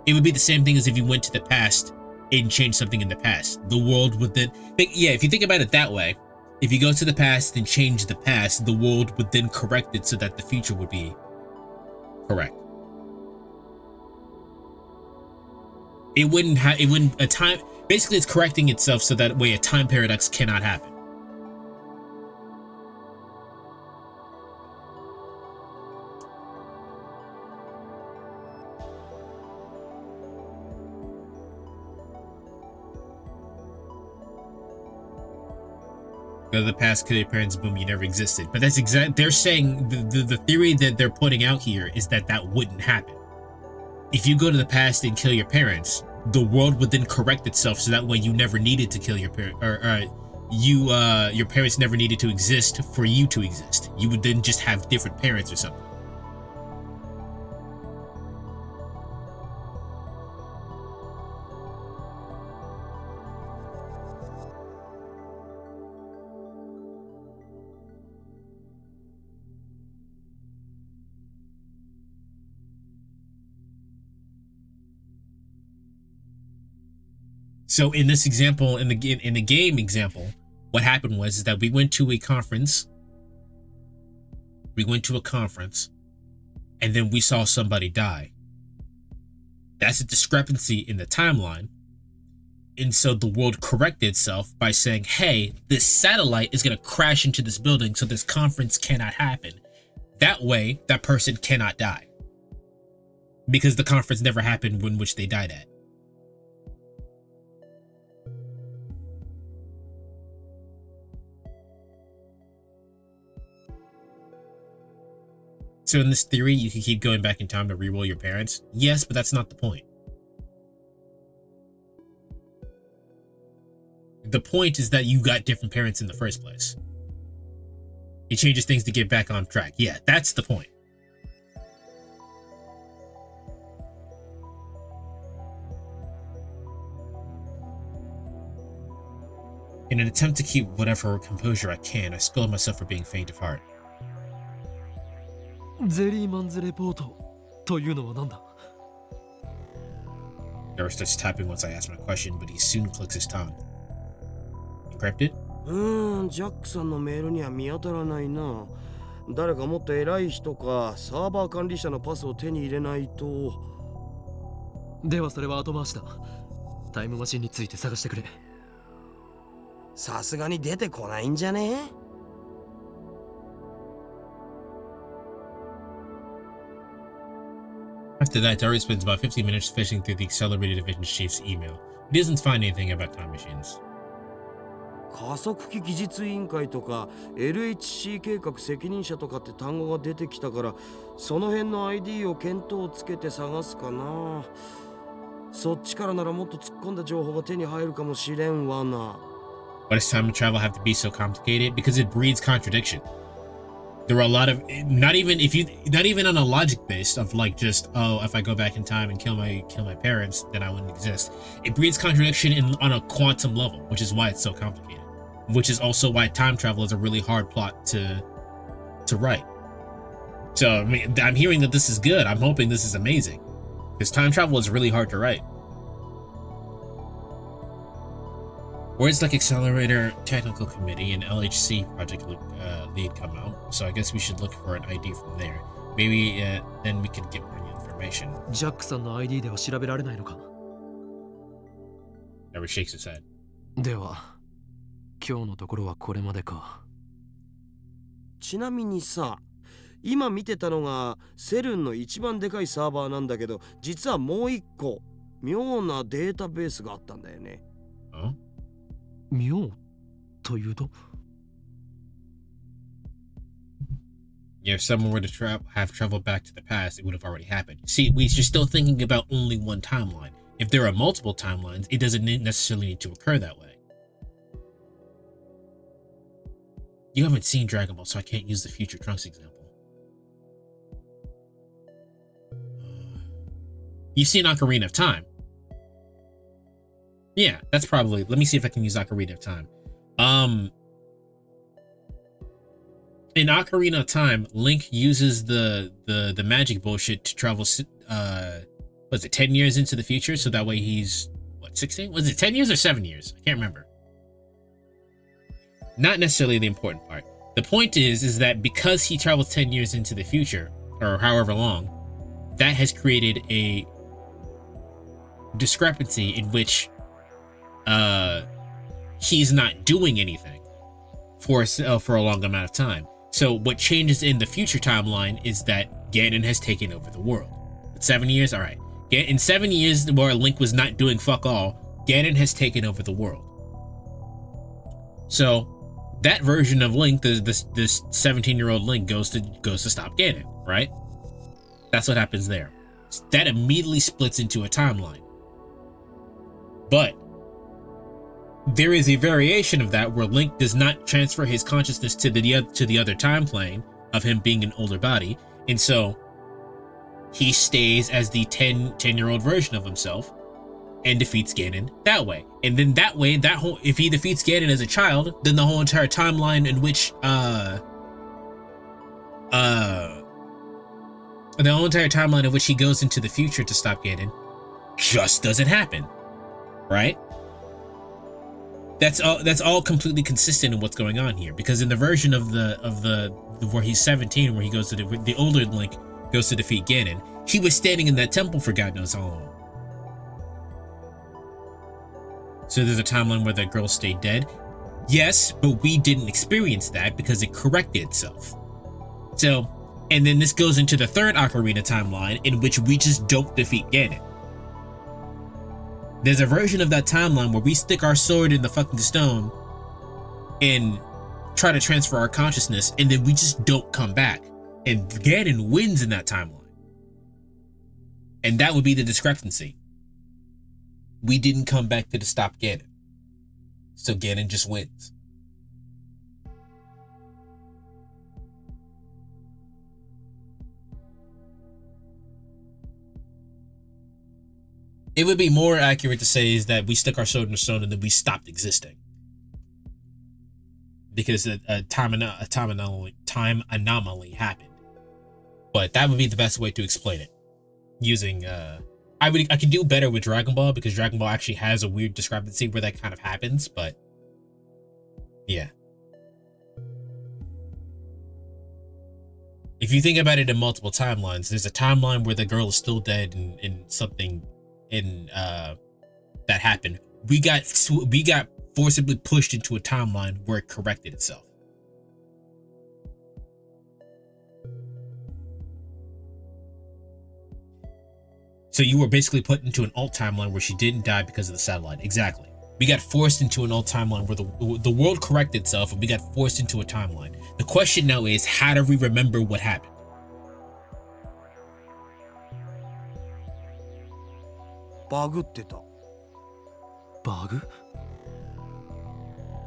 It would be the same thing as if you went to the past and changed something in the past. The world would then... Yeah, if you think about it that way, if you go to the past and change the past, the world would then correct it so that the future would be correct. It wouldn't a time... Basically, it's correcting itself so that way a time paradox cannot happen. Go to the past, kill your parents, boom, you never existed. But that's they're saying the theory that they're putting out here is that that wouldn't happen. If you go to the past and kill your parents, the world would then correct itself so that way you never needed to kill your parent, or your parents never needed to exist for you to exist. You would then just have different parents or something. So in this example, in the game example, what happened was that we went to a conference. We went to a conference, and then we saw somebody die. That's a discrepancy in the timeline. And so the world corrected itself by saying, hey, this satellite is going to crash into this building, so this conference cannot happen. That way, that person cannot die. Because the conference never happened in which they died at. So in this theory, you can keep going back in time to re-roll your parents. Yes, but that's not the point. The point is that you got different parents in the first place. It changes things to get back on track. Yeah, that's the point. In an attempt to keep whatever composure I can, I scold myself for being faint of heart. ゼリーマンズレポートというのは何だ? Never starts typing once I ask my question, but he soon clicks his tongue. Encrypted? ジャックさんのメールには見当たらないな。誰かもっと偉い人かサーバー管理者のパスを手に入れないと。ではそれは後回しだ。タイムマシンについて探してくれ。さすがに出てこないんじゃね? After that, Dario spends about 15 minutes fishing through the accelerated division chief's email. He doesn't find anything about time machines. 加速器技術委員会とか LHC 計画責任者とかって単語が出てきたから、その辺の ID を見当をつけて探すかな。そっちからならもっと突っ込んだ情報が手に入るかもしれんわな。Why does time travel have to be so complicated? Because it breeds contradiction. There are a lot of not even on a logic based of like just, oh, if I go back in time and kill my parents, then I wouldn't exist. It breeds contradiction on a quantum level, which is why it's so complicated. Which is also why time travel is a really hard plot to write. So I mean, I'm hearing that this is good. I'm hoping this is amazing, because time travel is really hard to write. Words like Accelerator Technical Committee and LHC Project Lead come out, so I guess we should look for an ID from there. Maybe then we can get more information. ジャックさんの ID では調べられないのか? Never shakes his head. では、今日のところはこれまでか。ちなみにさ、今見てたのがセルンの一番でかいサーバーなんだけど、実はもう一個妙なデータベースがあったんだよね。妙というと? Yeah, if someone were to have traveled back to the past, it would have already happened. See, we're still thinking about only one timeline. If there are multiple timelines, it doesn't necessarily need to occur that way. You haven't seen Dragon Ball, so I can't use the future Trunks example. You've seen Ocarina of Time. Yeah, that's probably... Let me see if I can use Ocarina of Time. In Ocarina of Time, Link uses the magic bullshit to travel... was it 10 years into the future? So that way he's... What, 16? Was it 10 years or 7 years? I can't remember. Not necessarily the important part. The point is that because he travels 10 years into the future, or however long, that has created a discrepancy in which he's not doing anything for a long amount of time. So what changes in the future timeline is that Ganon has taken over the world. 7 years? All right. In 7 years where Link was not doing fuck all, Ganon has taken over the world. So that version of Link, this 17-year-old Link goes to stop Ganon, right? That's what happens there. That immediately splits into a timeline. But there is a variation of that where Link does not transfer his consciousness to the other time plane of him being an older body, and so he stays as the 10-year-old version of himself and defeats Ganon that way. And then that way, if he defeats Ganon as a child, then the whole entire timeline in which he goes into the future to stop Ganon just doesn't happen, right? That's all completely consistent in what's going on here, because in the version of the where he's 17, where he goes to the older Link goes to defeat Ganon, he was standing in that temple for God knows how long. So there's a timeline where that girl stayed dead. Yes, but we didn't experience that because it corrected itself. So, and then this goes into the third Ocarina timeline in which we just don't defeat Ganon. There's a version of that timeline where we stick our sword in the fucking stone and try to transfer our consciousness, and then we just don't come back. And Ganon wins in that timeline. And that would be the discrepancy. We didn't come back to stop Ganon. So Ganon just wins. It would be more accurate to say is that we stuck our sword in the stone and then we stopped existing. Because a time anomaly happened. But that would be the best way to explain it. Using I could do better with Dragon Ball, because Dragon Ball actually has a weird discrepancy where that kind of happens, but yeah. If you think about it in multiple timelines, there's a timeline where the girl is still dead and something that happened. We got forcibly pushed into a timeline where it corrected itself. So you were basically put into an alt timeline where she didn't die because of the satellite. Exactly. We got forced into an alt timeline where the world corrected itself and we got forced into a timeline. The question now is, how do we remember what happened? Bug?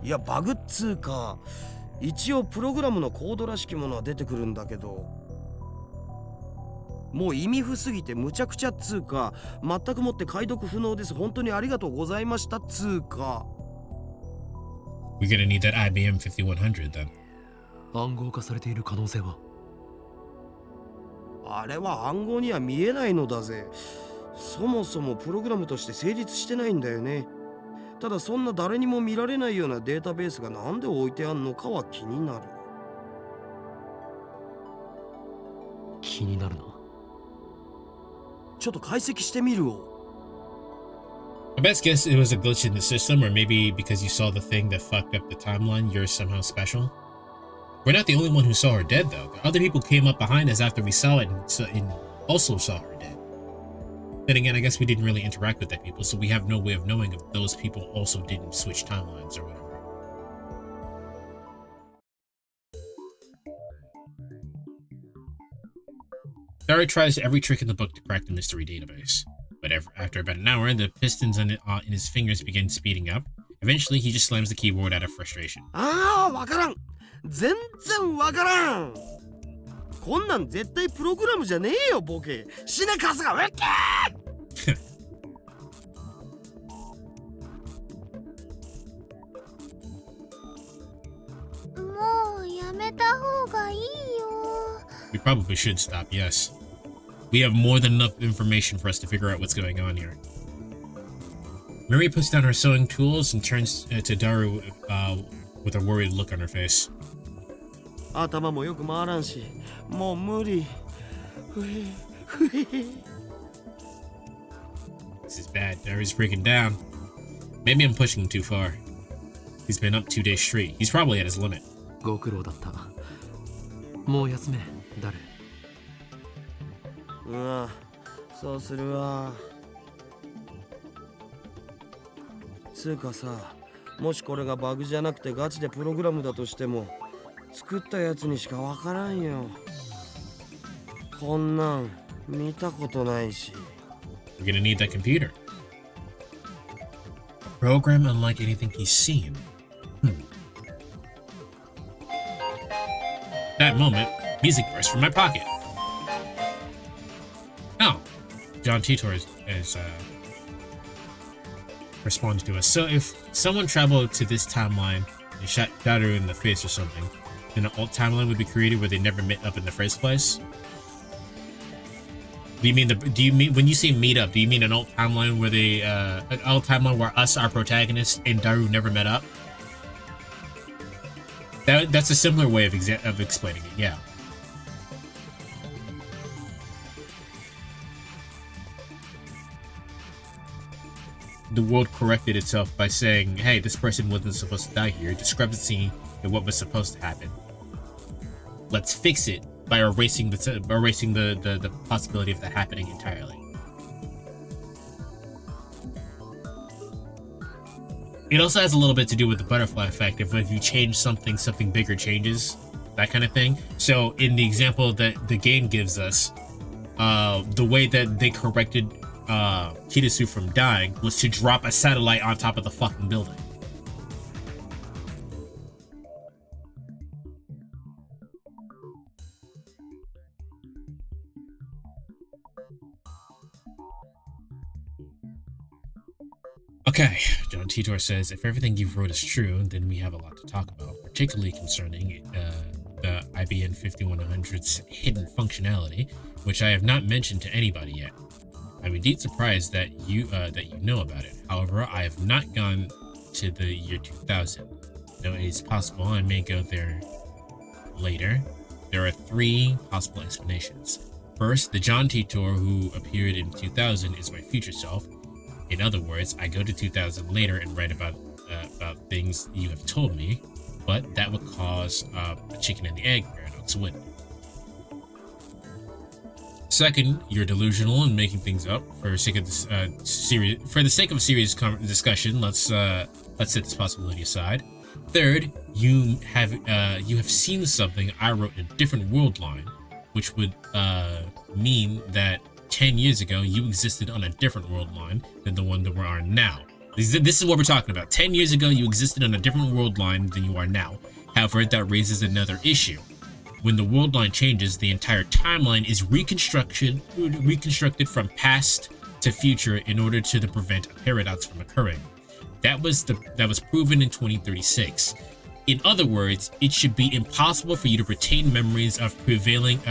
いや、バグっつうか、一応プログラムのコードらしきものは出てくるんだけど、もう意味不すぎてむちゃくちゃっつうか、全くもって解読不能です。本当にありがとうございましたっつうか。We're gonna need that IBM 5100 then. 暗号化されている可能性は？あれは暗号には見えないのだぜ。そもそもプログラムとして成立してないんだよね。ただそんな誰にも見られないようなデータベースがなんで置いてあんのかは気になる。気になるな。ちょっと解析してみるを。My best guess it was a glitch in the system, or maybe because you saw the thing that fucked up the timeline, you're somehow special. We're not the only one who saw her dead, though. Other people came up behind us after we saw it and also saw her dead. Then again, I guess we didn't really interact with that people, so we have no way of knowing if those people also didn't switch timelines or whatever. Barry tries every trick in the book to crack the mystery database. But after about an hour, the pistons in his fingers begin speeding up. Eventually, he just slams the keyboard out of frustration. わからん。全然わからん。こんなん絶対プログラムじゃねえよ、ボケ。死ねカスがウェッケー。もうやめた方がいいよ。We probably should stop, yes. We have more than enough information for us to figure out what's going on here. Mary puts down her sewing tools and turns to Daru with a worried look on her face. 頭もよく回らんし、もう無理。This is bad. Daru's breaking down. Maybe I'm pushing him too far. He's been up 2 days straight. He's probably at his limit. ご苦労だった。もう休め、ダル。そうするわ。つうかさ、もしこれがバグじゃなくてガチでプログラムだとしても作ったやつにしかわからんよ。こんなん見たことないし。 We're gonna need that computer. A program unlike anything he's seen. That moment, music burst from my pocket. Oh, John Titor is responds to us. So if someone traveled to this timeline and shot Daru in the face or something, then an alt timeline would be created where they never met up in the first place. Do you mean when you say meet up? Do you mean an alt timeline where an alt timeline where us, our protagonist, and Daru never met up? That's a similar way of explaining it. Yeah. The world corrected itself by saying, "Hey, this person wasn't supposed to die here." Discrepancy in what was supposed to happen. Let's fix it by erasing the possibility of that happening entirely. It also has a little bit to do with the butterfly effect. If you change something, something bigger changes, that kind of thing. So in the example that the game gives us, the way that they corrected Kitasu from dying was to drop a satellite on top of the fucking building. Okay, John Titor says, if everything you've wrote is true, then we have a lot to talk about, particularly concerning the IBN 5100's hidden functionality, which I have not mentioned to anybody yet. I'm indeed surprised that you know about it. However, I have not gone to the year 2000. Though it is possible I may go there later. There are three possible explanations. First, the John Titor who appeared in 2000 is my future self. In other words, I go to 2000 later and write about things you have told me, but that would cause a chicken and the egg paradox, wouldn't it? Second, you're delusional and making things up for the sake of this series. For the sake of a serious discussion, let's set this possibility aside. Third, you have seen something I wrote in a different world line, which would mean that 10 years ago you existed on a different world line than the one that we are now. This is what we're talking about. 10 years ago you existed on a different world line than you are now. However, that raises another issue. When the world line changes, the entire timeline is reconstructed from past to future in order to prevent a paradox from occurring. That was proven in 2036. In other words, it should be impossible for you to retain memories of prevailing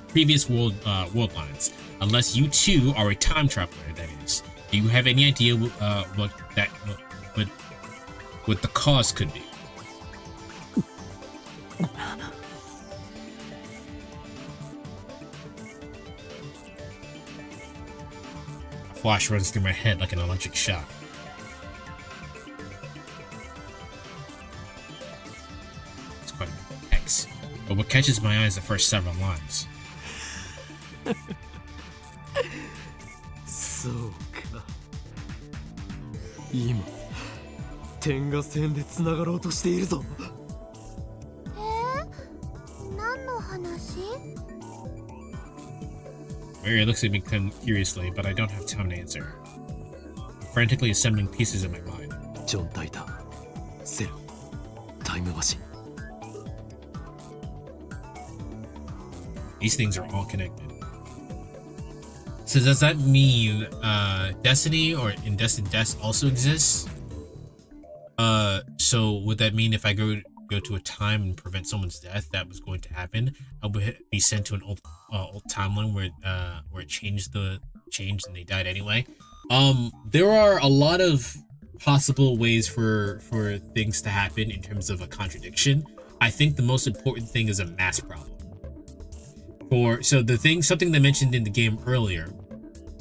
previous world lines, unless you too are a time traveler. That is. Do you have any idea what the cause could be? A flash runs through my head like an electric shock. But what catches my eye is the first several lines. そうか。今、点が線でつながろうとしているぞ。何の話? Mary looks at me curiously, but I don't have time to answer. I'm frantically assembling pieces in my mind. John Titor, Cell, Time Machine. These things are all connected. So does that mean Destiny or Indestined Death also exists? So would that mean if I go to a time and prevent someone's death, that was going to happen? I would be sent to an old timeline where it changed and they died anyway. There are a lot of possible ways for things to happen in terms of a contradiction. I think the most important thing is a mass problem. Something they mentioned in the game earlier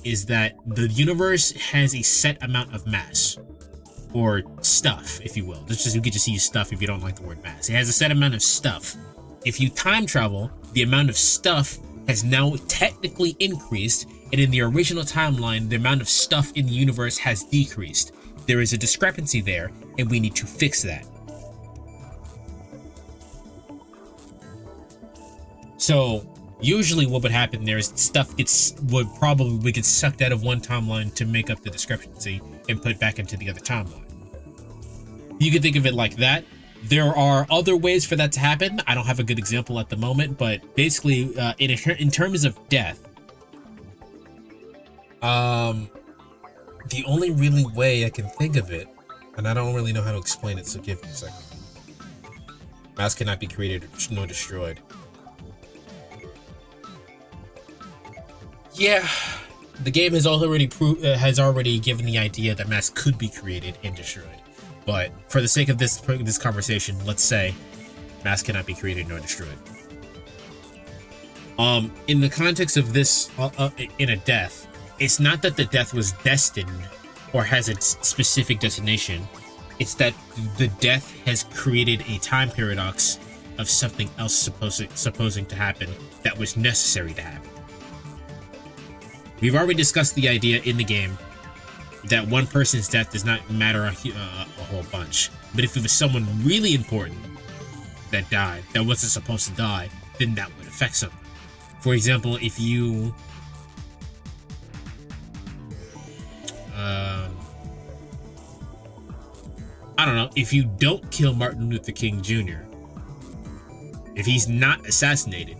is that the universe has a set amount of mass, or stuff, if you will. You could just use stuff if you don't like the word mass. It has a set amount of stuff. If you time travel, the amount of stuff has now technically increased, and in the original timeline, the amount of stuff in the universe has decreased. There is a discrepancy there, and we need to fix that. So usually what would happen there is stuff would probably get sucked out of one timeline to make up the discrepancy and put back into the other timeline. You can think of it like that. There are other ways for that to happen. I don't have a good example at the moment, but basically in terms of death, the only really way I can think of it, and I don't really know how to explain it, so give me a second. Mass cannot be created nor destroyed. Yeah, the game has already given the idea that mass could be created and destroyed. But for the sake of this conversation, let's say mass cannot be created nor destroyed. In the context of this, in a death, it's not that the death was destined or has a specific destination. It's that the death has created a time paradox of something else supposing to happen that was necessary to happen. We've already discussed the idea in the game that one person's death does not matter a whole bunch. But if it was someone really important that died, that wasn't supposed to die, then that would affect something. For example, if you... I don't know, if you don't kill Martin Luther King Jr., if he's not assassinated,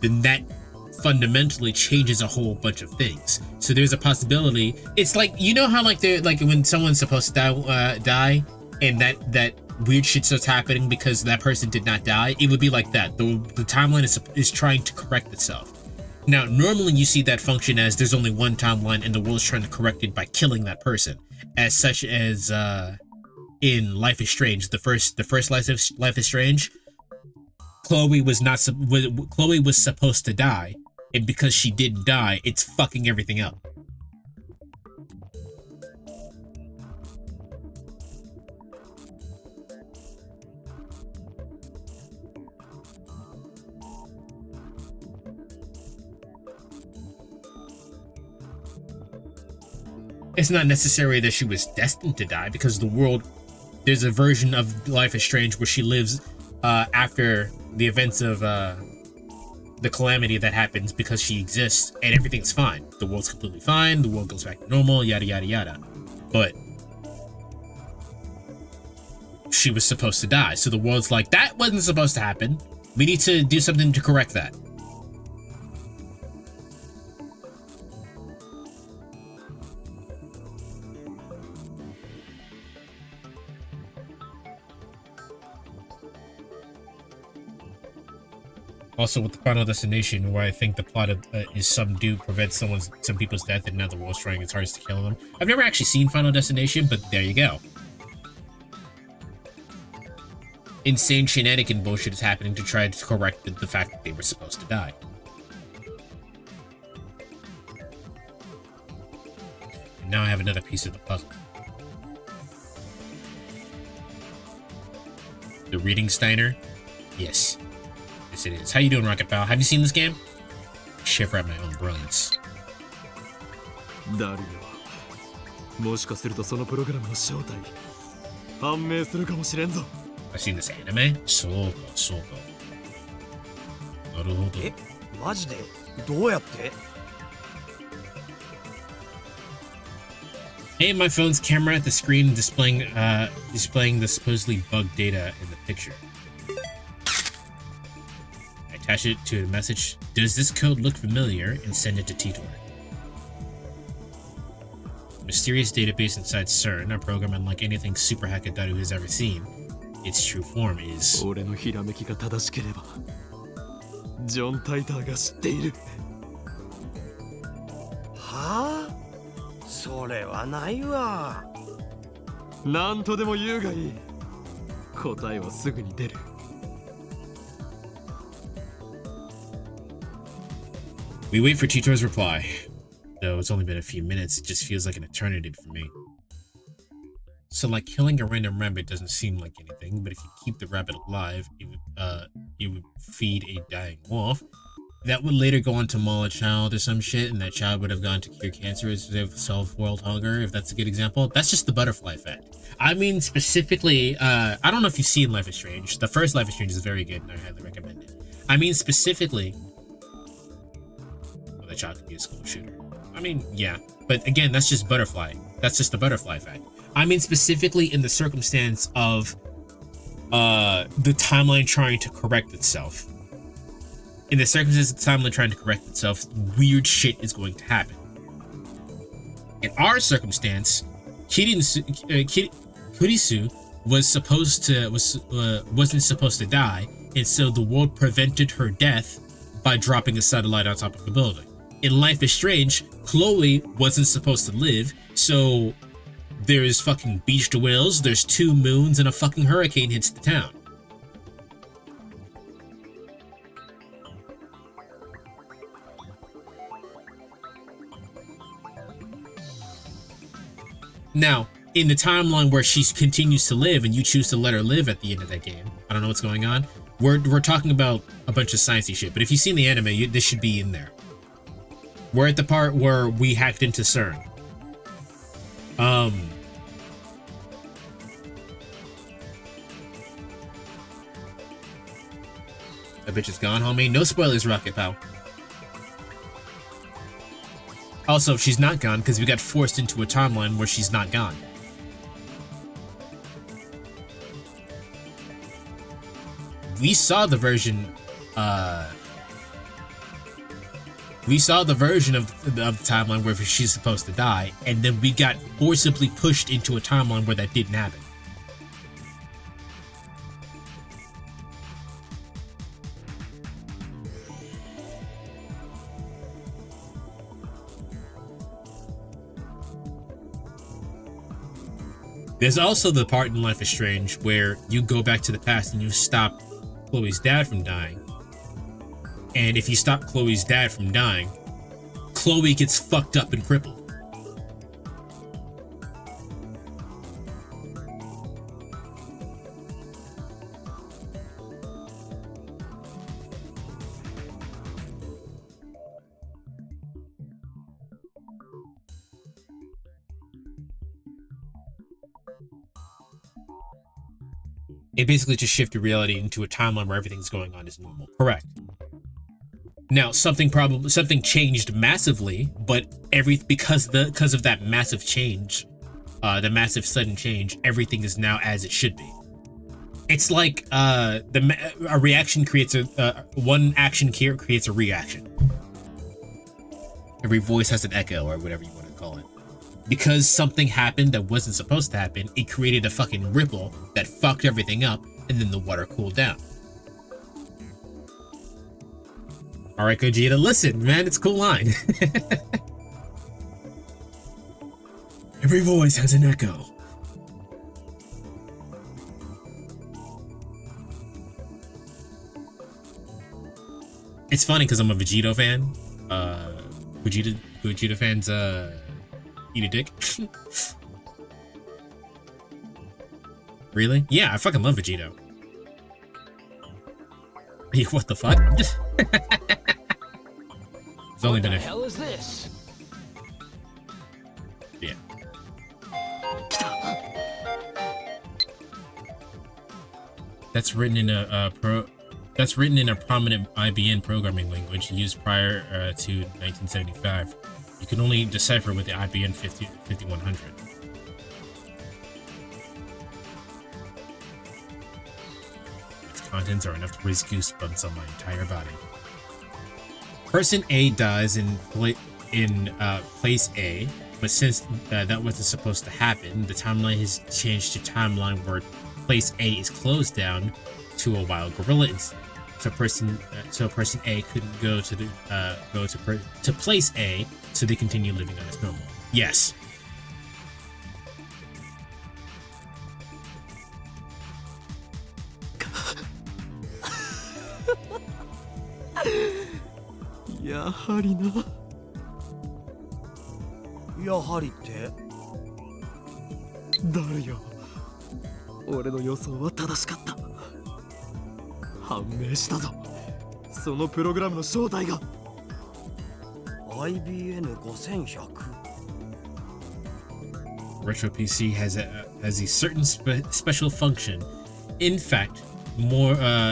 then that fundamentally changes a whole bunch of things. So there's a possibility. It's like, you know how like when someone's supposed to die and that weird shit starts happening because that person did not die? It would be like that. The timeline is trying to correct itself. Now, normally you see that function as there's only one timeline and the world's trying to correct it by killing that person. As such as in Life is Strange, the first Life is Strange, Chloe was supposed to die, and because she didn't die, it's fucking everything up. It's not necessary that she was destined to die, because the world, there's a version of Life is Strange where she lives after the events of the calamity that happens because she exists and everything's fine. The world's completely fine, the world goes back to normal, yada yada yada. But she was supposed to die, so the world's like, that wasn't supposed to happen. We need to do something to correct that. Also, with the Final Destination, where I think the plot is some dude prevents some people's death, and now the world's trying its hardest to kill them. I've never actually seen Final Destination, but there you go. Insane shenanigan bullshit is happening to try to correct the fact that they were supposed to die. And now I have another piece of the puzzle. The Reading Steiner? Yes. Yes, it is. How you doing, Rocket Pal? Have you seen this game? Shiver at my own brilliance. I've seen this anime? So cool. Naruhodo. マジでどうやって Hey, my phone's camera at the screen displaying the supposedly bugged data in the picture. Attach it to a message. Does this code look familiar? And send it to Titor. Mysterious database inside CERN, a program unlike anything Super Hackadaru has ever seen. Its true form is... 俺のひらめきが正しければジョン・タイターが知っているはあそれはないわなんとでも言うがいい答えはすぐに出る We wait for Titor's reply. Though it's only been a few minutes, it just feels like an eternity for me. So like killing a random rabbit doesn't seem like anything, but if you keep the rabbit alive, it would feed a dying wolf. that would later go on to maul a child or some shit, and that child would have gone to cure cancer as they solve world hunger, if that's a good example. That's just the butterfly effect. I mean, specifically, I don't know if you've seen Life is Strange. The first Life is Strange is very good, and I highly recommend it. I mean, specifically, well, the child could be a school shooter. I mean, yeah, but again, that's just butterfly. That's just the butterfly effect. I mean, specifically in the circumstance of the timeline trying to correct itself. In the circumstances of the timeline trying to correct itself, weird shit is going to happen. In our circumstance, Kurisu wasn't supposed to die, and so the world prevented her death by dropping a satellite on top of a building. In Life is Strange, Chloe wasn't supposed to live, so there's fucking beached whales, there's 2 moons, and a fucking hurricane hits the town. Now, in the timeline where she continues to live and you choose to let her live at the end of that game, I don't know what's going on. We're talking about a bunch of sciencey shit, but if you've seen the anime, this should be in there. We're at the part where we hacked into CERN. That bitch is gone, homie. No spoilers, Rocket Pal. Also, she's not gone because we got forced into a timeline where she's not gone. We saw the version, of the timeline where she's supposed to die, and then we got forcibly pushed into a timeline where that didn't happen. There's also the part in Life is Strange where you go back to the past and you stop Chloe's dad from dying. And if you stop Chloe's dad from dying, Chloe gets fucked up and crippled. It basically just shifted reality into a timeline where everything's going on as normal. Correct. Now, something changed massively, but because of that massive change, the massive sudden change, everything is now as it should be. It's like a reaction creates one action here creates a reaction. Every voice has an echo, or whatever you want to call it. Because something happened that wasn't supposed to happen, it created a fucking ripple that fucked everything up, and then the water cooled down. Alright, Gogeta, listen, man, it's a cool line. Every voice has an echo. It's funny because I'm a Vegito fan. Vegeta fans, eat a dick. Really? Yeah, I fucking love Vegito. What the fuck? It's only been a... What the hell is this? Yeah. That's written in a prominent IBM programming language used prior to 1975. You can only decipher with the IBM 5100. Its contents are enough to raise goosebumps on my entire body. Person A dies in place A, but since that wasn't supposed to happen, the timeline has changed to timeline where place A is closed down to a wild gorilla incident. So person A couldn't go to place A, so they continue living on as normal. Yes.やはりな。やはりって誰よ。俺の予想は正しかった。判明したぞ。そのプログラムの正体が IBN5100 Retro PC has a certain special function. In fact,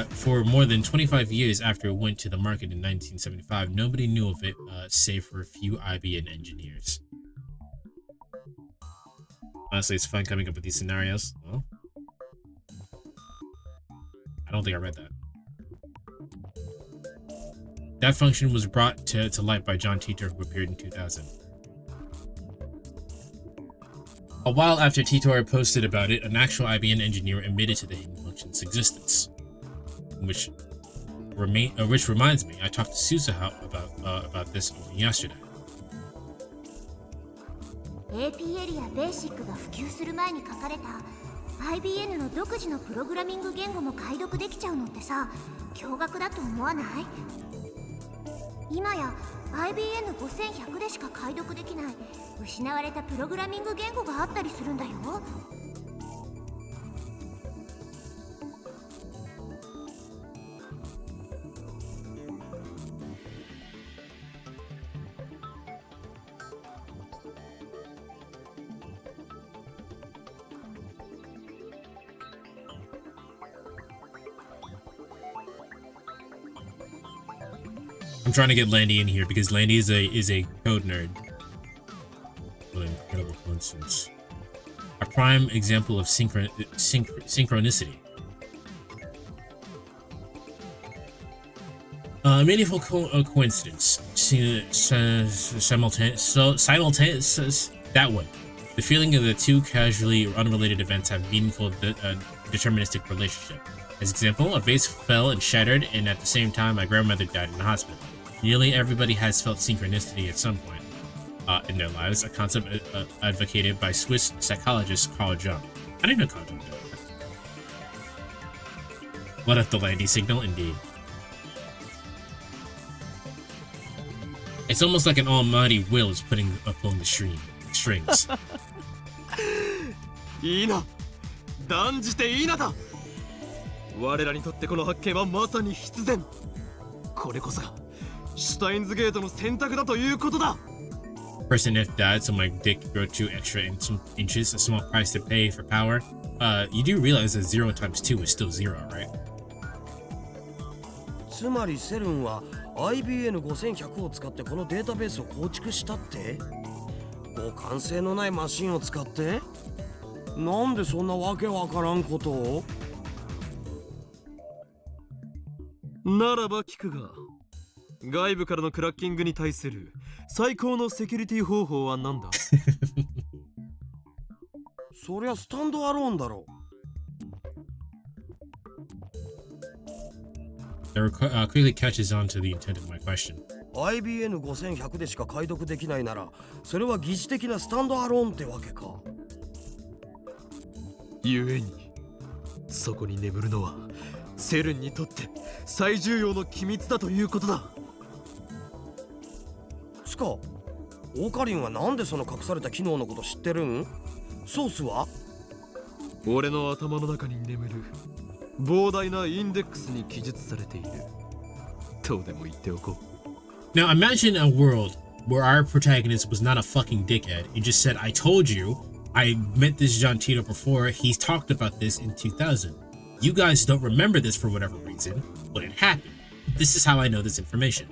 for more than 25 years after it went to the market in 1975, nobody knew of it, save for a few IBM engineers. Honestly, it's fun coming up with these scenarios. Well, I don't think I read that. That function was brought to light by John Titor, who appeared in 2000. A while after Titor posted about it, an actual IBM engineer admitted to the hidden function's existence. Which reminds me, I talked to Susa about this only yesterday. APL やベーシックが普及する前に書かれた IBM の独自のプログラミング言語も解読できちゃうのってさ、驚愕だと思わない？今や IBN5100 でしか解読できない失われたプログラミング言語があったりするんだよ。I'm trying to get Landy in here because Landy is a code nerd. What an incredible coincidence. A prime example of synchronicity. A meaningful coincidence. Simultaneous. That one. The feeling of the two casually or unrelated events have meaningful deterministic relationship. As example, a vase fell and shattered, and at the same time, my grandmother died in the hospital. Nearly everybody has felt synchronicity at some point in their lives, a concept advocated by Swiss psychologist Carl Jung. I didn't know Carl Jung did that. What if the Landy signal, indeed. It's almost like an almighty will is pulling the strings. いいな、断じていいなだ。我らにとってこの発見はまさに必然。これこそがシュタインズゲートの選択だということだ。Person F died, so my dick grew 2 extra inches, a small price to pay for power. You do realize that 0 times 2 is still 0, right? つまりセルンは IBN5100 を使ってこのデータベースを構築したって？互換性のないマシンを使って？なんでそんなわけわからんことを？ならば聞くが、外部からのクラッキングに対する最高のセキュリティ方法は何だ？そりゃスタンドアローンだろ。That clearly catches on to the intent of my question. IBN5100 でしか解読できないなら、それは疑似的なスタンドアローンってわけか。ゆえに、そこに眠るのはセルンにとって最重要の機密だということだ。つか、オーカリンはなんでその隠された機能のこと知ってるん？ソースは？俺の頭の中に眠る膨大なインデックスに記述されている。どうでも言っておこう。Now imagine a world where our protagonist was not a fucking dickhead. He just said, I told you, I met this John Tito before, he's talked about this in 2000. You guys don't remember this for whatever reason, but it happened. This is how I know this information.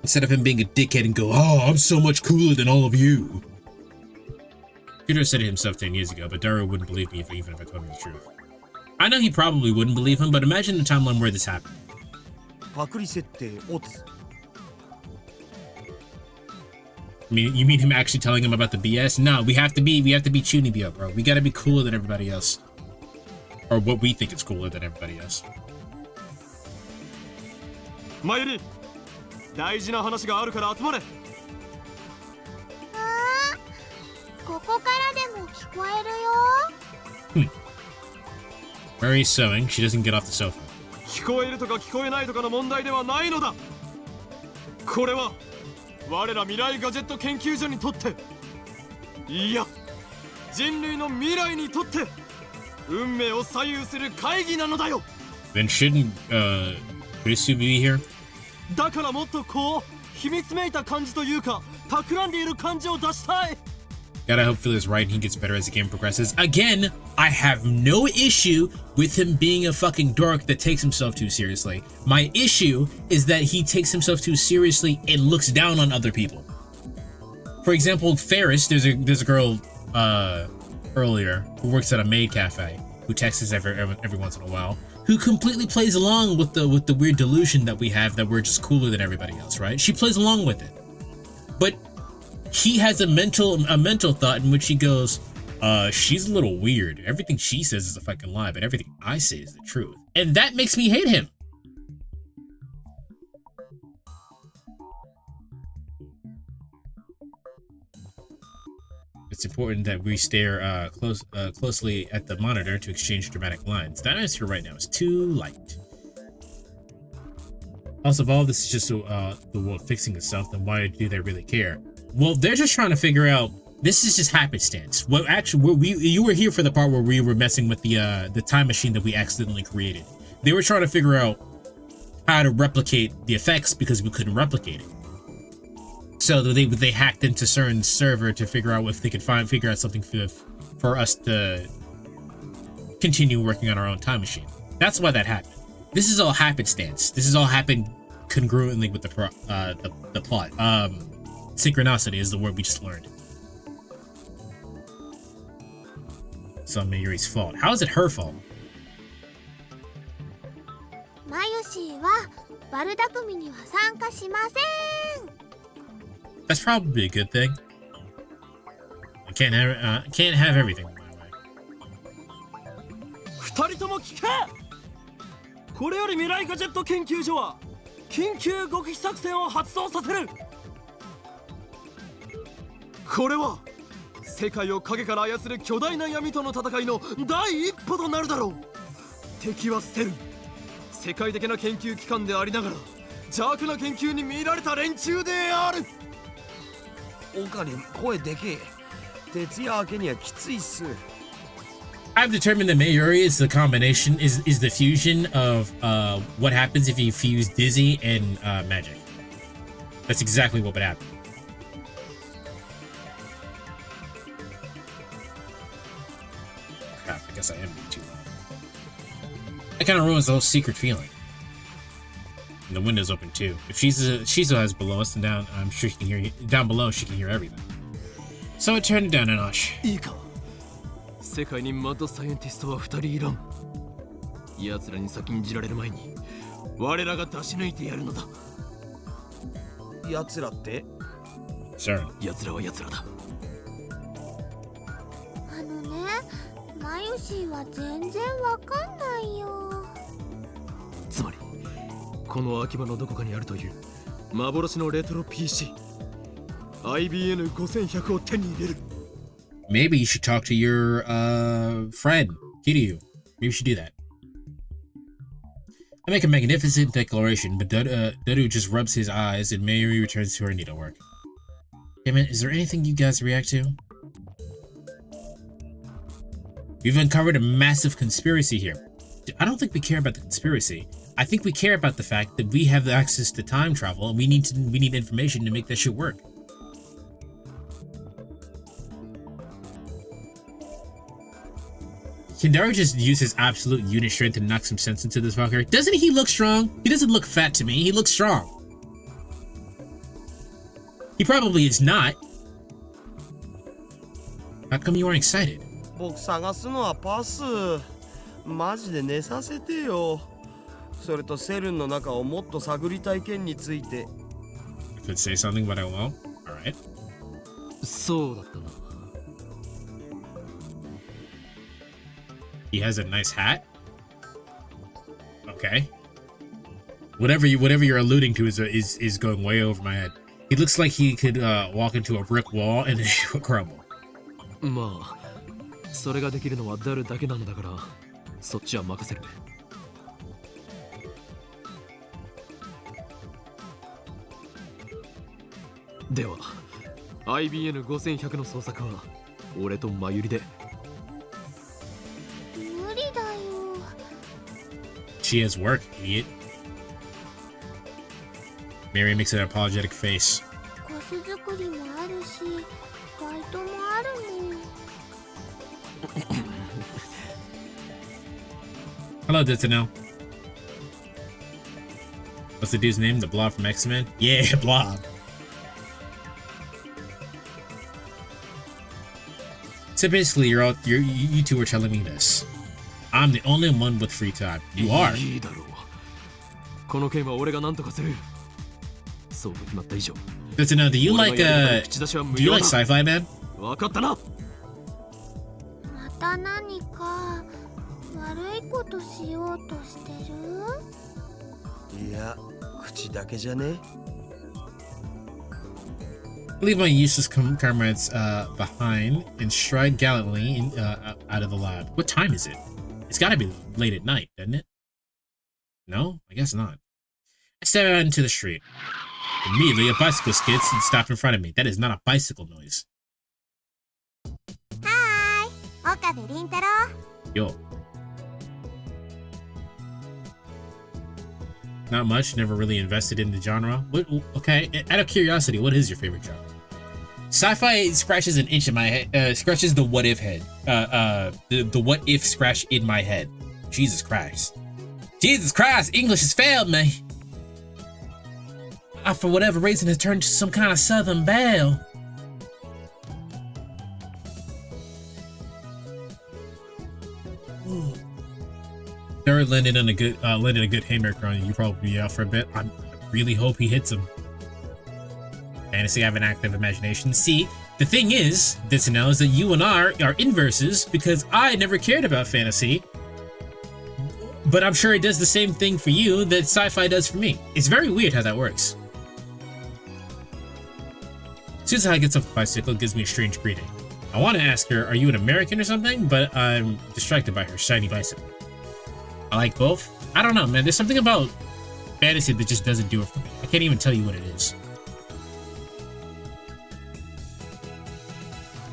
Instead of him being a dickhead and go, oh, I'm so much cooler than all of you. Tito said it himself 10 years ago, but Daru wouldn't believe me even if I told him the truth. I know he probably wouldn't believe him, but imagine the timeline where this happened. パクリ設定オツ。You mean him actually telling him about the BS? No, we have to be Chunibyo, bro. We gotta be cooler than everybody else. Or what we think is cooler than everybody else. マユリ、大事な話があるから集まれ。ここからでも聞こえるよ。Mary's sewing. She doesn't get off the sofa. 聞こえるとか聞こえないとかの問題ではないのだ。これは我ら未来ガジェット研究所にとって、いや人類の未来にとって運命を左右する会議なのだよ。Then shouldn't Would Subi be here? だからもっとこう秘密めいた感じというか企んでいる感じを出したい Gotta hope Phil is right and he gets better as the game progresses. Again, I have no issue with him being a fucking dork that takes himself too seriously. My issue is that he takes himself too seriously and looks down on other people. For example, Ferris, there's a girl earlier who works at a maid cafe who texts us every once in a while, who completely plays along with the weird delusion that we have that we're just cooler than everybody else, right? She plays along with it. But he has a mental thought in which he goes, she's a little weird. Everything she says is a fucking lie, but everything I say is the truth. And that makes me hate him. It's important that we stare closely at the monitor to exchange dramatic lines. That answer right now is too light. Also, if all this is just the world fixing itself, then why do they really care? Well, they're just trying to figure out. This is just happenstance. Well, actually, you were here for the part where we were messing with the time machine that we accidentally created. They were trying to figure out how to replicate the effects because we couldn't replicate it. So they hacked into CERN's server to figure out if they could figure out something for us to continue working on our own time machine. That's why that happened. This is all happenstance. This has all happened congruently with the plot. Synchronicity is the word we just learned. It's not Mayuri's fault. How is it her fault? That's probably a good thing. I can't have everything my way. 二人とも聞けこれより未来ガジェット研究所は緊急極秘作戦を発動させるこれは世界を影から操る巨大な闇との戦いの第一歩となるだろう敵はセル世界的な研究機関でありながら邪悪な研究に見られた連中であるオカリン声でけえ徹夜明けにはきついっす I've determined that Mayuri is the combination, is the fusion of what happens if you fuse Dizzy and magic. That's exactly what would happen. Crap, I guess I am being too loud. That kind of ruins the whole secret feeling. And the window's open too. If Shizuo has below us and down, I'm sure she can hear down below. She can hear everything. So I turned it down a notch. 世界にマッドサイエンティストは2人いらん奴らに先んじられる前に我らが出し抜いてやるのだ奴らって Sir 奴らは奴らだマユシーは全然わかんないよつまりこの秋葉のどこかにあるという幻のレトロ PC IBN5100 を手に入れるMaybe you should talk to your friend, Kiryu. Maybe you should do that. I make a magnificent declaration, but Dodu just rubs his eyes and Mayuri returns to her needlework. Hey man, is there anything you guys react to? We've uncovered a massive conspiracy here. I don't think we care about the conspiracy. I think we care about the fact that we have access to time travel and we need information to make that shit work. Can Daru just use his absolute unit strength and knock some sense into this fucker? Doesn't he look strong? He doesn't look fat to me. He looks strong. He probably is not. How come you aren't excited? 僕探すのはパスマジで寝させてよそれとセルンの中をもっと探りたい件について I could say something, but I won't. Alright. そうだったな He has a nice hat. Okay. Whatever you're alluding to is going way over my head. He looks like he could walk into a brick wall and it would crumble. まあそれができるのはダルだけなのだからそっちは任せるでは IBN5100 の捜索は俺とマユリで 無理だよ She has work, idiot. Mary makes an apologetic face. コス作りもあるし、バイトもあるもん。Hello, Ditino. What's the dude's name? The Blob from X-Men? Yeah, Blob. So basically, you two were telling me this. I'm the only one with free time. You are. いいだろう。この件は俺が何とかする。そう決まった以上。Ditino, do you like sci-fi, man? わかったな。また何か悪いことしようとしてる？いや、口だけじゃね。Leave my useless comrades behind and stride gallantly out of the lab. What time is it? It's gotta be late at night, doesn't it? No? I guess not. I step out into the street. Immediately, a bicycle skids and stopped in front of me. That is not a bicycle noise. Hi! Okabe Rintaro. Yo. Not much, never really invested in the genre. Okay, out of curiosity, what is your favorite genre? Sci-fi scratches an itch in my head, scratches the what if head. The what if scratch in my head. Jesus Christ. Jesus Christ, English has failed me. I, for whatever reason, has turned to some kind of Southern belle. Third landed a good haymaker on you. You probably be out for a bit. I really hope he hits him. Fantasy, I have an active imagination. See, the thing is, Ditino, is that you and I are inverses because I never cared about fantasy. But I'm sure it does the same thing for you that sci-fi does for me. It's very weird how that works. Suzuha gets off the bicycle and gives me a strange greeting. I want to ask her, are you an American or something? But I'm distracted by her shiny bicycle. I like both. I don't know, man. There's something about fantasy that just doesn't do it for me. I can't even tell you what it is.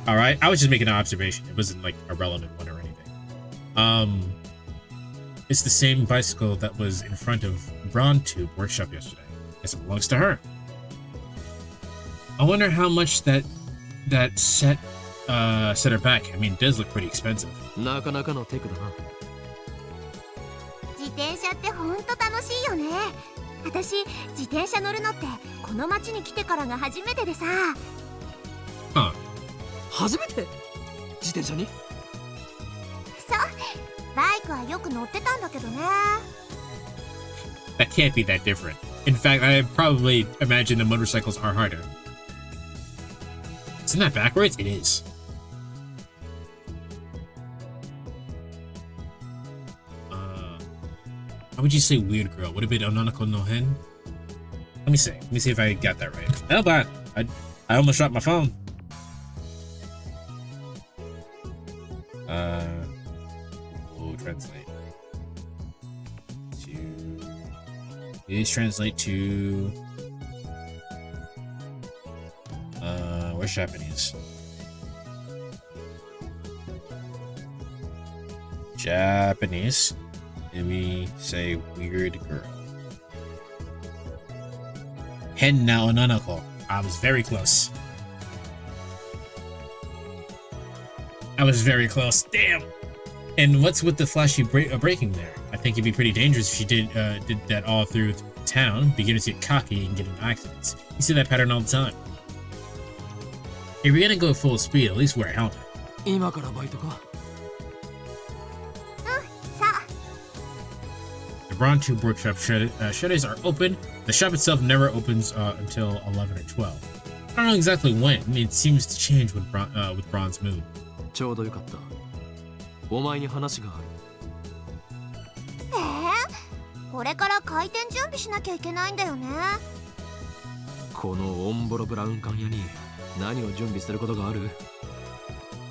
Alright, I was just making an observation. It wasn't like a relevant one or anything. It's the same bicycle that was in front of PQube workshop yesterday. Guess it belongs to her. I wonder how much that set her back. I mean, it does look pretty expensive. なかなかのテクだな。自転車ってほんと楽しいよね。私、自転車乗るのってこの町に来てからが初めてでさ。Huh. 初めて自転車に？そう、バイクはよく乗ってたんだけどね。That can't be that different. In fact, I probably imagine the motorcycles are harder. Isn't that backwards? It is. How would you say weird girl? Would it be Ononako no Hen? Let me see. Let me see if I got that right. Hold on. I almost dropped my phone. We'll translate. Please translate to where's Japanese? Japanese. Let me say weird girl. Hen na ononako. I was very close. I was very close. Damn. And what's with the flashy braking there? I think it'd be pretty dangerous if she did that all through town. Beginners get cocky and get into accidents. You see that pattern all the time. If you're gonna go full speed, at least wear a helmet. 今からバイトか。The PQube workshop shutters are open. The shop itself never opens until 11 or 12. I don't know exactly when. I mean, it seems to change with Bronze Moon. ちょうどよかった。お前に話がある。これから開店準備しなきゃいけないんだよね。このオンボロブラウン管屋に何を準備することがある？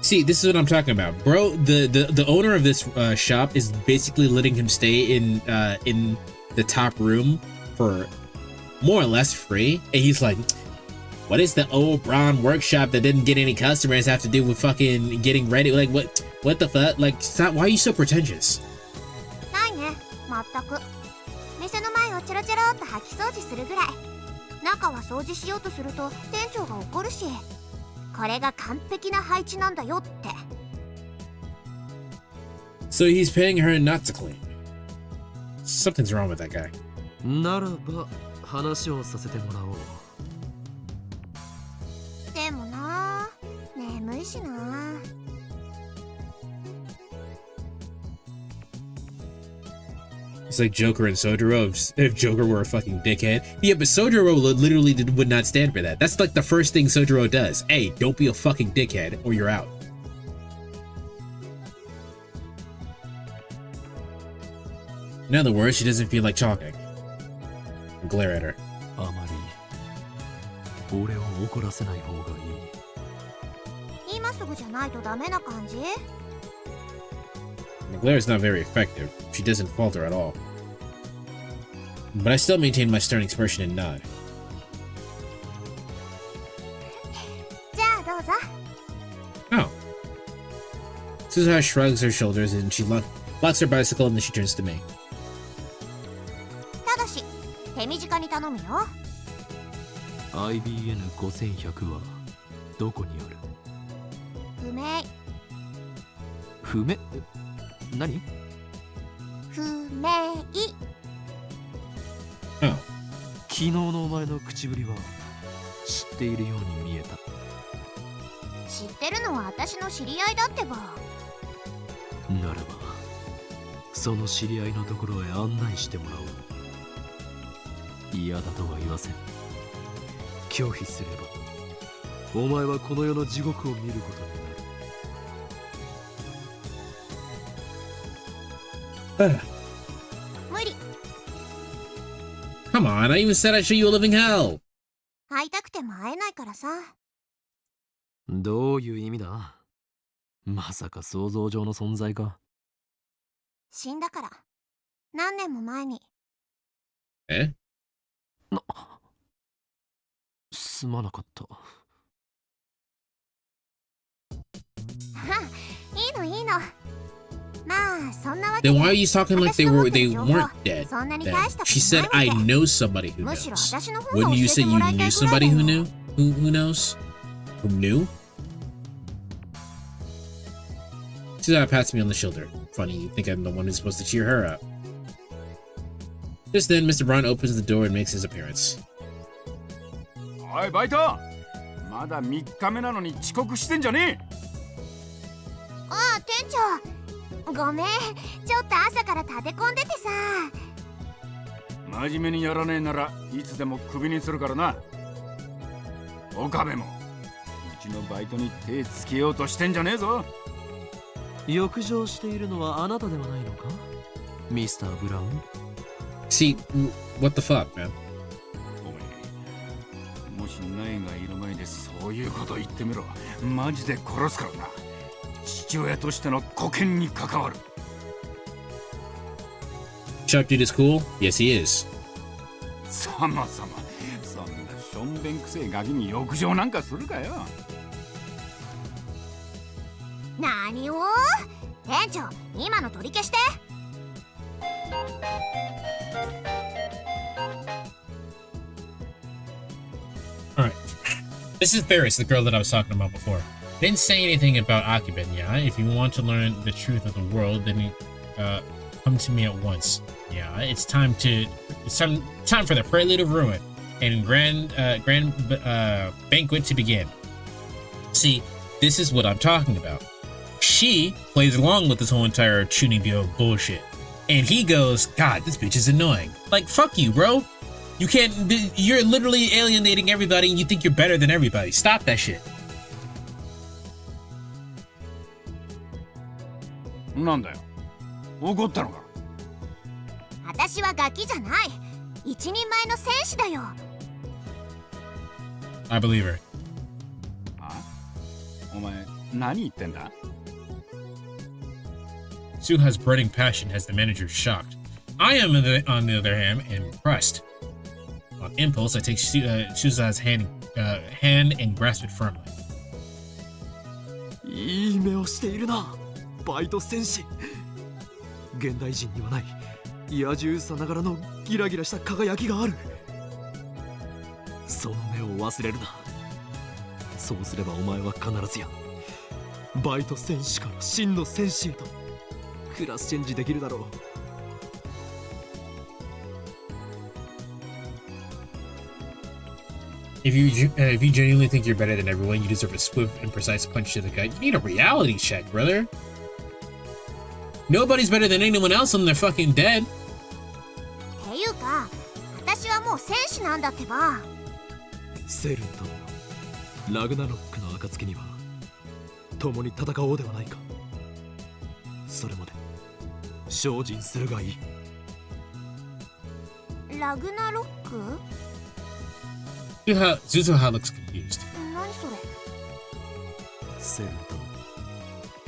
See, this is what I'm talking about, bro. The owner of this shop is basically letting him stay in the top room for more or less free, and he's like, "What is the old Braun workshop that didn't get any customers have to do with fucking getting ready? Like, what the fuck? Like, stop! Why are you so pretentious?" ないね、まったく。店の前をチョロチョロっと掃き掃除するぐらい。中は掃除しようとすると店長が怒るし、これが完璧な配置なんだよって。 So he's paying her not to clean. Something's wrong with that guy. ならば話をさせてもらおう。でもな、眠いしな。It's like Joker and Sojiro if Joker were a fucking dickhead. Yeah, but Sojiro literally would not stand for that. That's like the first thing Sojiro does. Hey, don't be a fucking dickhead or you're out. In other words, she doesn't feel like talking. I glare at her. あまり俺を怒らせない方がいい。今すぐじゃないとダメな感じ？ The glare is not very effective. She doesn't falter at all. But I still maintain my stern expression and nod. じゃあどうぞ。 Oh. Suzuha shrugs her shoulders and she locks her bicycle and then she turns to me. ただし、手短に頼むよ。 IBN5100 はどこにある？不明。不明？何？不明。 Oh. 昨日のお前の口ぶりは知っているように見えた。知ってるのは私の知り合いだってば。ならばその知り合いのところへ案内してもらおう。嫌だとは言わせん。拒否すればお前はこの世の地獄を見ることになる。無理。 Come on, I even said I'd show you a living hell! 会いたくても会えないからさ。どういう意味だ？まさか想像上の存在か？死んだから。何年も前に。え？すまなかった。いいのいいの。まあそんなわけ Then で。 why are you talking like they weren't dead? そんなに Then 大したこと she said ない I わけ。 know somebody who むしろ knows. 私の方が Wouldn't 教 you え say ても you らいた knew いぐらい somebody だ who よ。 knew? Who knows? Who knew? Suzuha pats me on the shoulder. Funny, you think I'm the one who's supposed to cheer her up. Just then, Mr. Braun opens the door and makes his appearance. おいバイト、まだ3日目なのに遅刻してんじゃねえ。ああ店長、ごめん、ちょっと朝から立て込んでてさ。真面目にやらねえならいつでもクビにするからな。岡部もうちのバイトに手つけようとしてんじゃねえぞ。欲情しているのはあなたではないのか、ミスター・ブラウン。 See, what the fuck, man? お前、もしナエがいる前でそういうこと言ってみろ。マジで殺すからな。父親としての沽券に関わる。Chuck dude is cool? Yes, he is. そもそもそんなしょんべんくせえガキに欲情なんかするかよ。何を？店長、今の取り消して。Alright. This is Ferris, the girl that I was talking about before. Didn't say anything about Akiben, yeah? If you want to learn the truth of the world, then come to me at once. Yeah, it's time for the prelude of ruin and grand banquet to begin. See, this is what I'm talking about. She plays along with this whole entire Chunibyo bullshit. And he goes, God, this bitch is annoying. Like, fuck you, bro. You're literally alienating everybody and you think you're better than everybody. Stop that shit. なんだよ。怒ったのか。私はガキじゃない。一人前の戦士だよ。I believe her. あ？お前、何言ってんだ？ Suha's burning passion has the manager shocked. I am, on the other hand, impressed. On impulse, I take Suza's hand and grasp it firmly. いい目をしているな、バイト戦士。現代人にはない野獣さながらのギラギラした輝きがある。その目を忘れるな。そうすればお前は必ずやバイト戦士から真の戦士へとクラスチェンジできるだろう。If you genuinely think you're better than everyone, you deserve a swift and precise punch to the gut. You need a reality check, brother. Nobody's better than anyone else when they're fucking dead. ていうか、私はもう戦士なんだってば。セルンとラグナロックの暁には共に戦おうではないか。それまで精進するがいい。ラグナロック？ Zuzuha looks confused. 何それ？セルンとの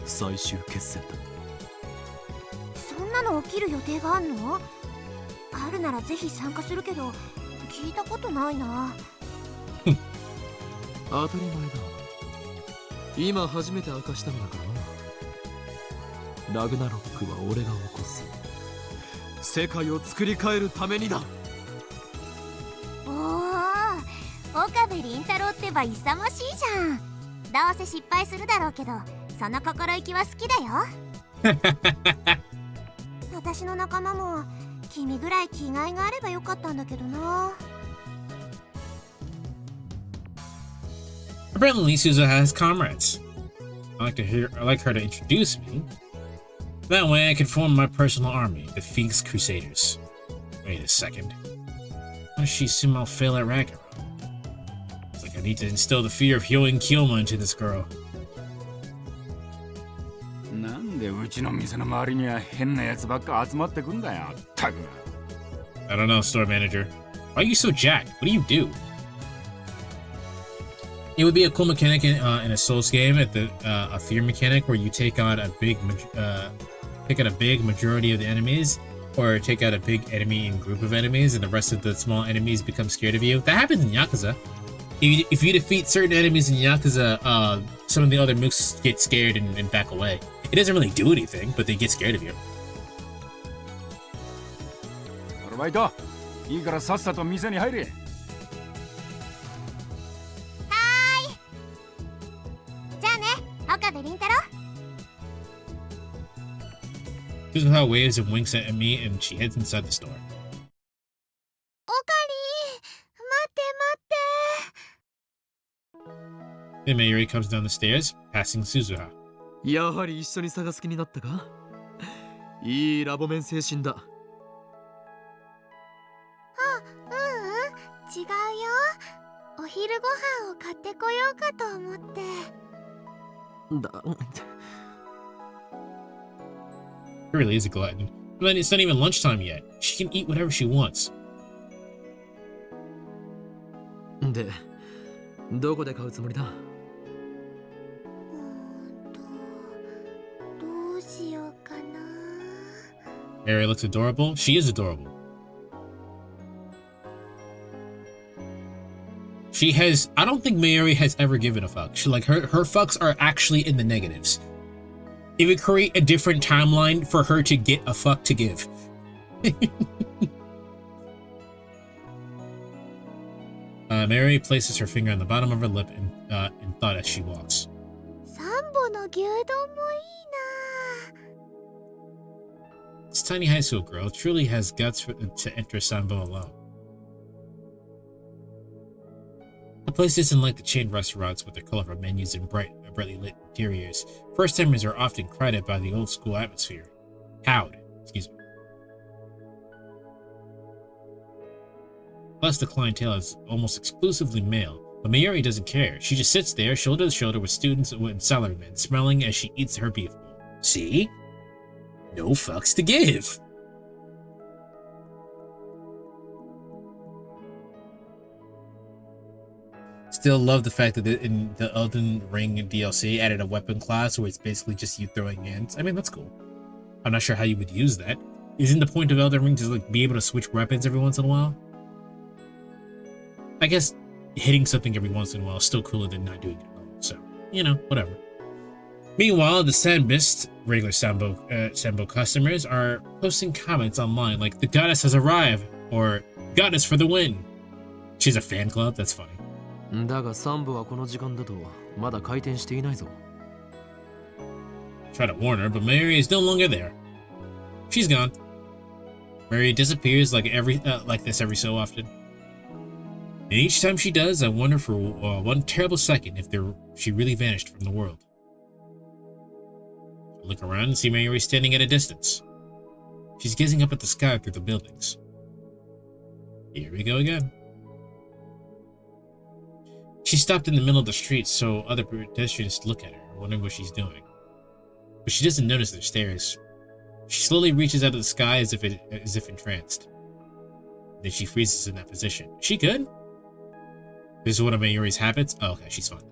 最終決戦だ。そんなの起きる予定があんの？あるならぜひ参加するけど、聞いたことないな。当たり前だ。今初めて明かしたのだからな。ラグナロックは俺が起こす。世界を作り変えるためにだ。おお、岡部倫太郎ってば勇ましいじゃん。どうせ失敗するだろうけど、その心意気は好きだよ。私の仲間も君ぐらい気概があればよかったんだけどな。Apparently, Suzuha has comrades. I like her to introduce me. That way, I can form my personal army, the Phoenix Crusaders. Wait a second. How does she assume I'll fail at Ragnarok? It's like I need to instill the fear of Hyo and Kyoma into this girl. なんでうちの店の周りには変なやつばっか集まってくんだよ、タグ。I don't know, store manager. Why are you so jacked? What do you do? It would be a cool mechanic in a Souls game, at a fear mechanic where you take on a big majority of the enemies, or take out a big enemy and group of enemies, and the rest of the small enemies become scared of you. That happens in Yakuza. If you defeat certain enemies in Yakuza, some of the other mooks get scared and back away. It doesn't really do anything, but they get scared of you. アルバイト、いいからさっさと店に入れ。Suzuha waves and winks at me, and she heads inside the store. オカリー、待って待って。 Then Mayuri comes down the stairs, passing Suzuha. やはり一緒に探す気になったか？いいラボメン精神だ。違うよ。お昼ご飯を買ってこようかと思って。She really is a glutton. But it's not even lunchtime yet. She can eat whatever she wants. で、どこで買うつもりだ？どうしようかな。Mayuri looks adorable. She is adorable. I don't think Mayuri has ever given a fuck. Her fucks are actually in the negatives. It would create a different timeline for her to get a fuck to give. Mayuri places her finger on the bottom of her lip in thought as she walks. サンボの牛丼もいいな。 This tiny high school girl truly has guts to enter Sambo alone. The place isn't like the chain restaurants with their colorful menus and brightly lit interiors. First-timers are often crowded by the old-school atmosphere. Excuse me. Plus, the clientele is almost exclusively male, but Mayuri doesn't care. She just sits there, shoulder to shoulder with students and salarymen, smiling as she eats her beef bowl. See? No fucks to give. Still love the fact that in the Elden Ring DLC added a weapon class where it's basically just you throwing hands. I mean, that's cool. I'm not sure how you would use that. Isn't the point of Elden Ring to be able to switch weapons every once in a while? I guess hitting something every once in a while is still cooler than not doing it at all. So, you know, whatever. Meanwhile, the Sandmist, regular Sambo customers, are posting comments online like, "The goddess has arrived," or "Goddess for the win." She's a fan club? That's funny. だが3部はこの時間だとまだ開店していないぞ。Try to warn her, but Mary is no longer there. She's gone. Mary disappears like this every so often. And each time she does, I wonder for one terrible second if she really vanished from the world. I look around and see Mary standing at a distance. She's gazing up at the sky through the buildings. Here we go again. She stopped in the middle of the street so other pedestrians look at her, wondering what she's doing. But she doesn't notice their stares. She slowly reaches out of the sky as if entranced. Then she freezes in that position. Is she good? This is one of Mayuri's habits? Oh, okay, she's fine.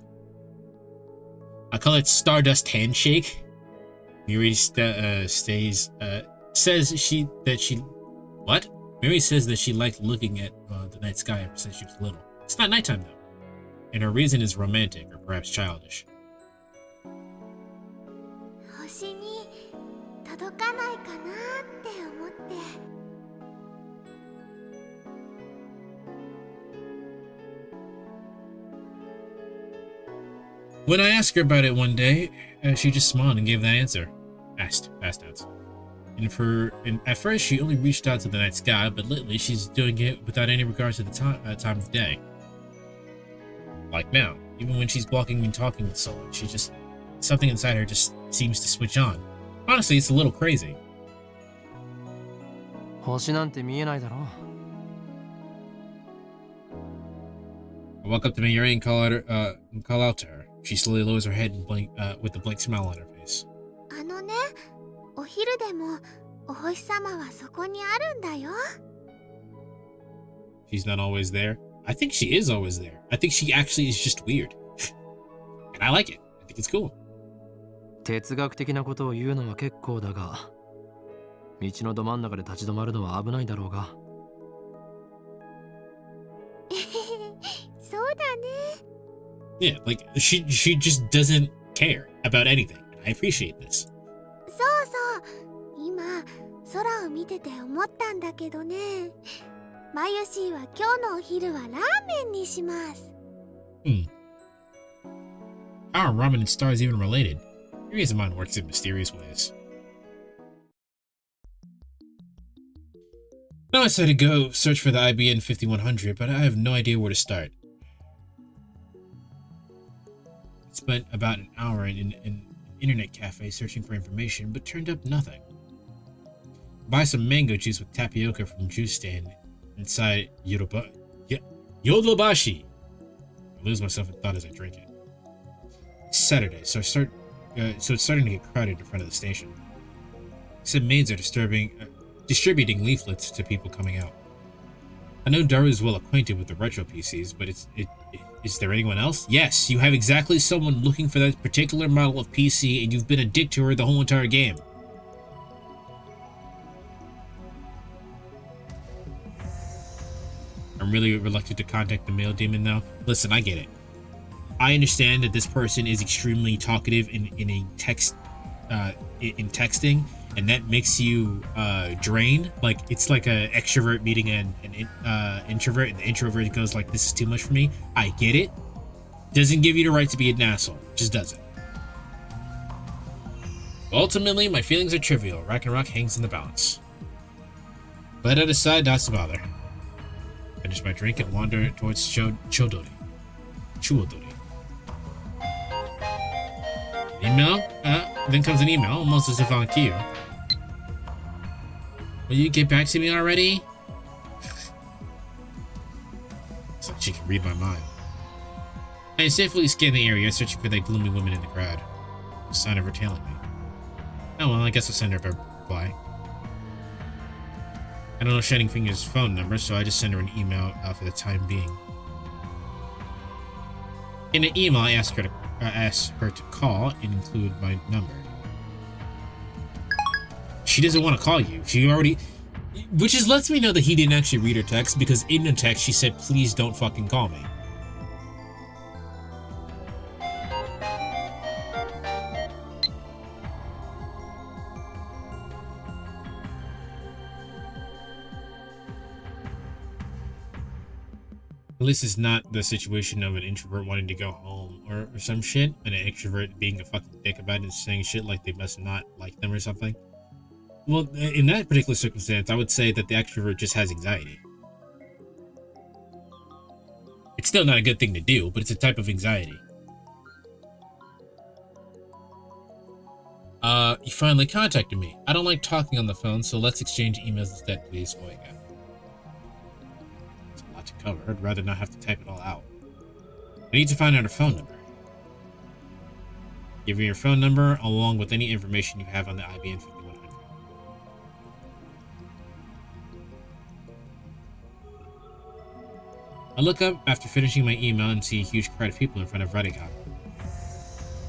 I call it Stardust Handshake. Mayuri Mary says that she liked looking at the night sky ever since she was little. It's not nighttime though. And her reason is romantic or perhaps childish. 星に届かないかなって思って。 When I asked her about it one day, she just smiled and gave that answer. Past tense. And at first, she only reached out to the night sky, but lately she's doing it without any regard to the time of day. Like now, even when she's walking and talking with someone, something inside her just seems to switch on. Honestly, it's a little crazy. 星なんて見えないだろう。 I walk up to Mayuri and call out to her. She slowly lowers her head and with a blank smile on her face. あのね、お昼でもお星様はそこにあるんだよ。 She's not always there. I think she is always there. I think she actually is just weird. And I like it. I think it's cool. 哲学的なことを言うのは結構だが、道のど真ん中で立ち止まるのは危ないだろうが。そうだね。 Yeah, like she just doesn't care about anything. I appreciate this. そうそう。今空を見てて思ったんだけどね。マユシーは今日のお昼はラーメンにします。How are ramen and stars even related? Curious mind works in mysterious ways. Now I decided to go search for the IBN 5100, but I have no idea where to start. I spent about an hour in an internet cafe searching for information, but turned up nothing. Buy some mango juice with tapioca from juice stand inside Yodobashi. I lose myself in thought as I drink it. It's Saturday, so it's starting to get crowded in front of the station. Some maids are distributing leaflets to people coming out. I know Daru is well acquainted with the retro PCs, but is there anyone else? Yes, you have exactly someone looking for that particular model of PC, and you've been a dick to her the whole entire game. I'm really reluctant to contact the male demon though. Listen, I get it. I understand that this person is extremely talkative in texting, and that makes you drained. Like it's like an extrovert meeting an introvert, and the introvert goes like, "This is too much for me." I get it. Doesn't give you the right to be an asshole. Just doesn't. Ultimately, my feelings are trivial. Ragnarok hangs in the balance. But I decide not to bother. Finish my drink and wander towards Chuodori. Email? Then comes an email, almost as if on cue. Will you get back to me already? It's like she can read my mind. I safely scan the area, searching for that gloomy woman in the crowd. No sign of her tailing me. Oh well, I guess I'll send her a reply. I don't know Shining Finger's phone number, so I just send her an email for the time being. In an email, I ask her to call and include my number. She doesn't want to call you. Which lets me know that he didn't actually read her text, because in the text she said, "Please don't fucking call me." At least it's not the situation of an introvert wanting to go home or some shit, and an extrovert being a fucking dick about it and saying shit like they must not like them or something. Well, in that particular circumstance, I would say that the extrovert just has anxiety. It's still not a good thing to do, but it's a type of anxiety. You finally contacted me. I don't like talking on the phone, so let's exchange emails instead, please. Oh, yeah. It's a lot to cover. I'd rather not have to type it all out. I need to find out her phone number. Give me your phone number, along with any information you have on the IBN 5100. I look up after finishing my email and see a huge crowd of people in front of Radicon.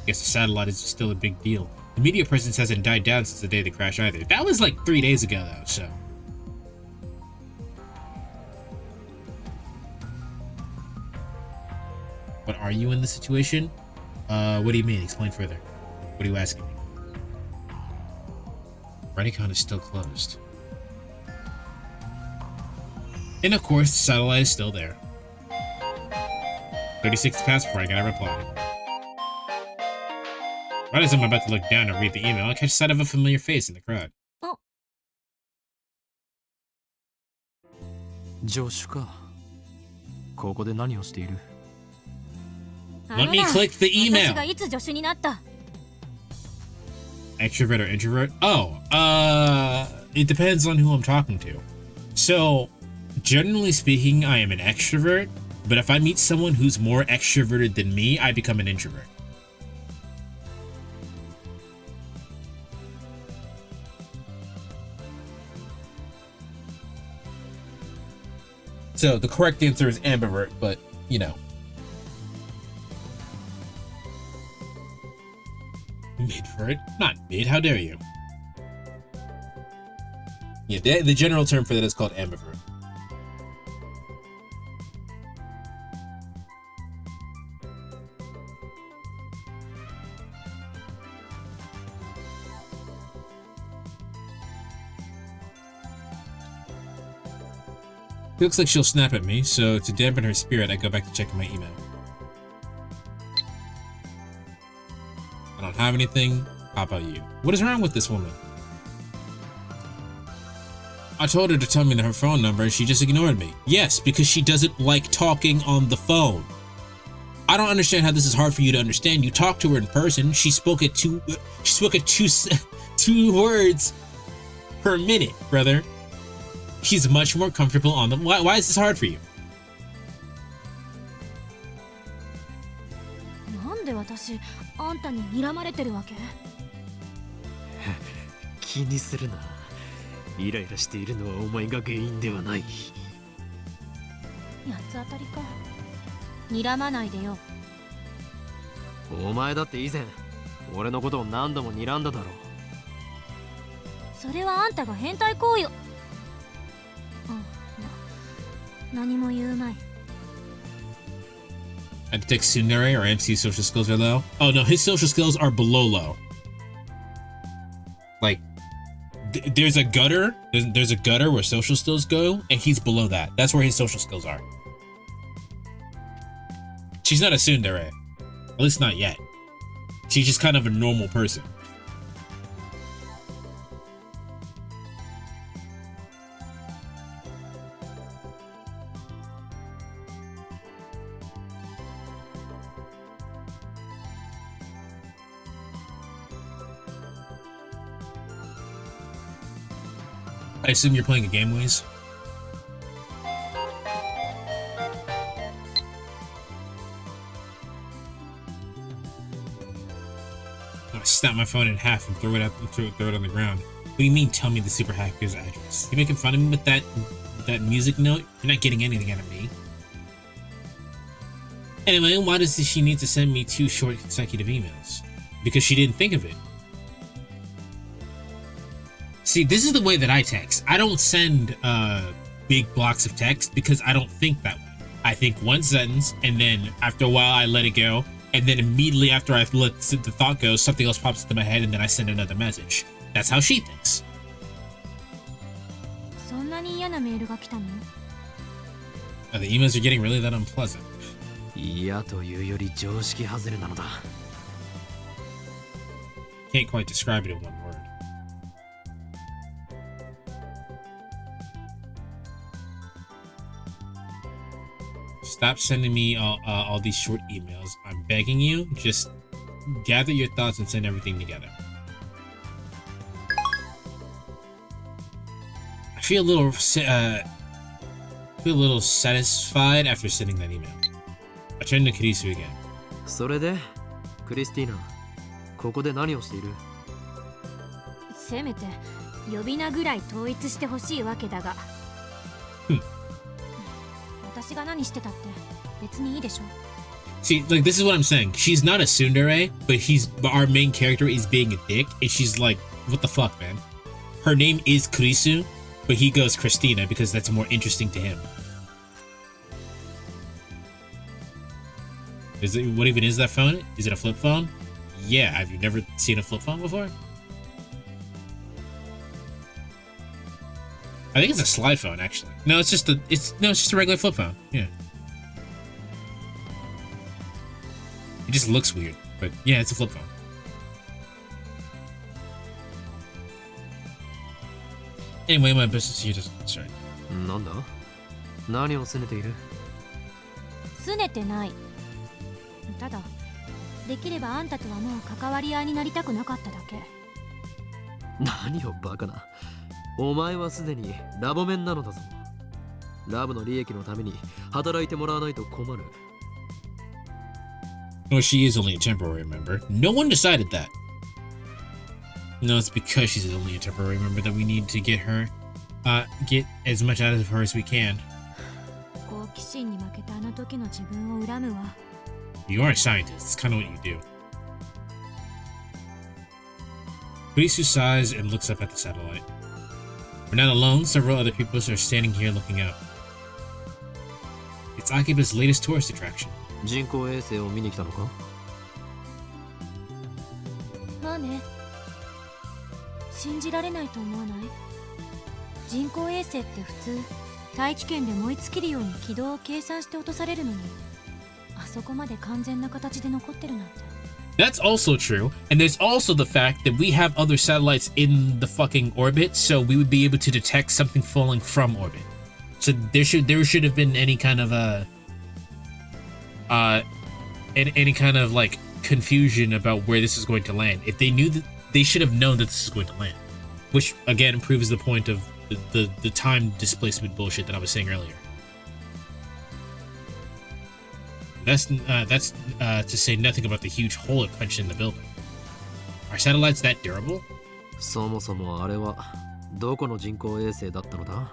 Guess the satellite is still a big deal. The media presence hasn't died down since the day of the crash either. That was like 3 days ago, though, so. But are you in the situation? What do you mean? Explain further. What are you asking me? Radicon is still closed. And of course, the satellite is still there. 36 past before I got a reply. Right as I'm about to look down and read the email, I catch sight of a familiar face in the crowd. Oh. 助手か。ここで何をしている？ Let me click the email. 私がいつ助手になった？ Extrovert or introvert? Oh, it depends on who I'm talking to. So, generally speaking, I am an extrovert, but if I meet someone who's more extroverted than me, I become an introvert. So the correct answer is ambivert, but you know. Midvert? Not mid, how dare you? Yeah, the general term for that is called ambivert. Looks like she'll snap at me, so to dampen her spirit, I go back to checking my email. I don't have anything. How about you? What is wrong with this woman? I told her to tell me her phone number and she just ignored me. Yes, because she doesn't like talking on the phone. I don't understand how this is hard for you to understand. You talked to her in person. She spoke at two words per minute, brother. She's much more comfortable on them. Why is this hard for you? なんで私、あんたに睨まれてるわけ？気にするな。イライラしているのはお前が原因ではない。八つ当たりか。睨まないでよ。お前だって以前、俺のことを何度も睨んだだろう。それはあんたが変態行為を。何も言うまい。I detect Tsunere or MC's social skills are low. Oh no, his social skills are below low. Like, there's a gutter. There's a gutter where social skills go, and he's below that. That's where his social skills are. She's not a tsundere. At least not yet. She's just kind of a normal person. I assume you're playing a game, Wiz? I'm gonna snap my phone in half and throw it on the ground. What do you mean, tell me the super hacker's address? You making fun of me with that music note? You're not getting anything out of me. Anyway, why does she need to send me 2 short consecutive emails? Because she didn't think of it. See, this is the way that I text. I don't send big blocks of text because I don't think that way. I think one sentence, and then after a while I let it go, and then immediately after I let the thought go, something else pops into my head, and then I send another message. That's how she thinks. そんなに嫌なメールが来たの？ The emails you're getting really that unpleasant? 嫌というより常識外れなのだ。Can't quite describe it in one word. Stop sending me all these short emails. I'm begging you, just gather your thoughts and send everything together. I feel a little satisfied after sending that email. I turned to Kirisu again. それで、クリスティーナ、ここで何をしている？せめて呼び名ぐらい統一してほしいわけだが。私が何してたって別にいいでしょ。See, like, this is what I'm saying. She's not a tsundere, but our main character is being a dick, and she's like, what the fuck, man? Her name is Kurisu, but he goes Christina because that's more interesting to him. What even is that phone? Is it a flip phone? Yeah, have you never seen a flip phone before? I think it's a slide phone, actually. No, it's just a regular flip phone. Yeah. It just looks weird, but yeah, it's a flip phone. Anyway, my business here doesn't concern. なんだ？何を拗ねている？拗ねてない。ただ、できればあんたとはもう関わり合いになりたくなかっただけ。何をバカな。お前はすでにラボメンなのだぞ。ラブの利益のために働いてもらわないと困る。Well, she is only a temporary member. No one decided that. No, it's because she's only a temporary member that we need to get as much out of her as we can. 好奇心に負けたあの時の自分を恨むわ。You are a scientist. It's kind of what you do. Kurisu sighs and looks up at the satellite. We're not alone. Several other people are standing here looking out. It's Akiba's latest tourist attraction. 人工衛星を見に来たのか？まあね。信じられないと思わない？人工衛星って普通大気圏で燃え尽きるように軌道を計算して落とされるのに、あそこまで完全な形で残ってるなんて。That's also true, and there's also the fact that we have other satellites in the fucking orbit, so we would be able to detect something falling from orbit. So there should have been any kind of any kind of like confusion about where this is going to land. If they knew that, they should have known that this is going to land, which again proves the point of the time displacement bullshit that I was saying earlier. That's to say nothing about the huge hole it punched in the building. Are satellites that durable? そもそもあれはどこの人工衛星だったのだ？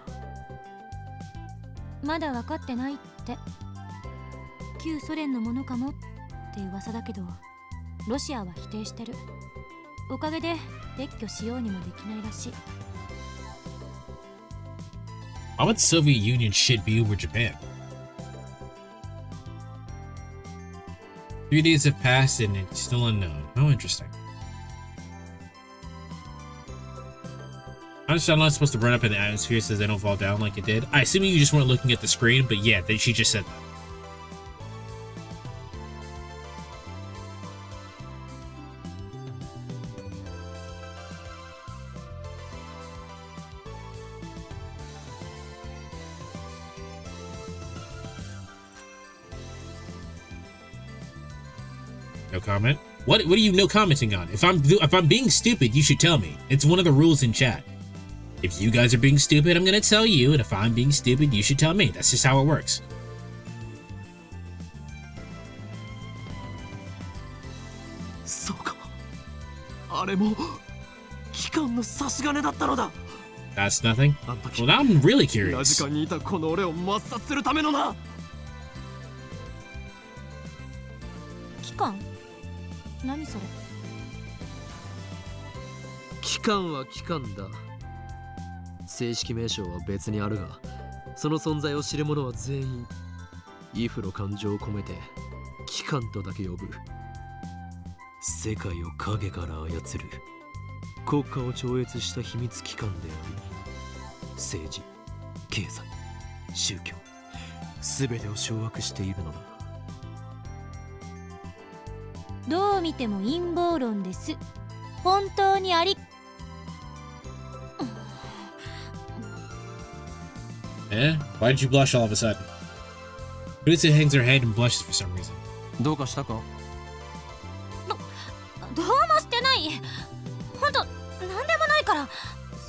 まだ分かってないって。旧ソ連のものかもって噂だけど、ロシアは否定してる。おかげで撤去しようにもできないらしい。Why would the Soviet Union shit be over Japan? 3 days have passed and it's still unknown. How interesting. I'm not supposed to burn up in the atmosphere so they don't fall down like it did. I assume you just weren't looking at the screen, but yeah, she just said that. No comment? What are you no commenting on? If I'm being stupid, you should tell me. It's one of the rules in chat. If you guys are being stupid, I'm gonna tell you, and if I'm being stupid, you should tell me. That's just how it works. そうか。あれも機関の差し金だったのだ。That's nothing. Well, now I'm really curious. ラジカンにいたこの俺を抹殺するためのな。機関？何それ？機関は機関だ。正式名称は別にあるが、その存在を知る者は全員イフの感情を込めて機関とだけ呼ぶ。世界を影から操る国家を超越した秘密機関であり、政治、経済、宗教、全てを掌握しているのだ。どう見ても陰謀論です。本当にあり。Eh? Why did you blush all of a sudden? Rutsu hangs her head and blushes for some reason. どうかしたか？どうもしてない。ほんと、なんでもないから。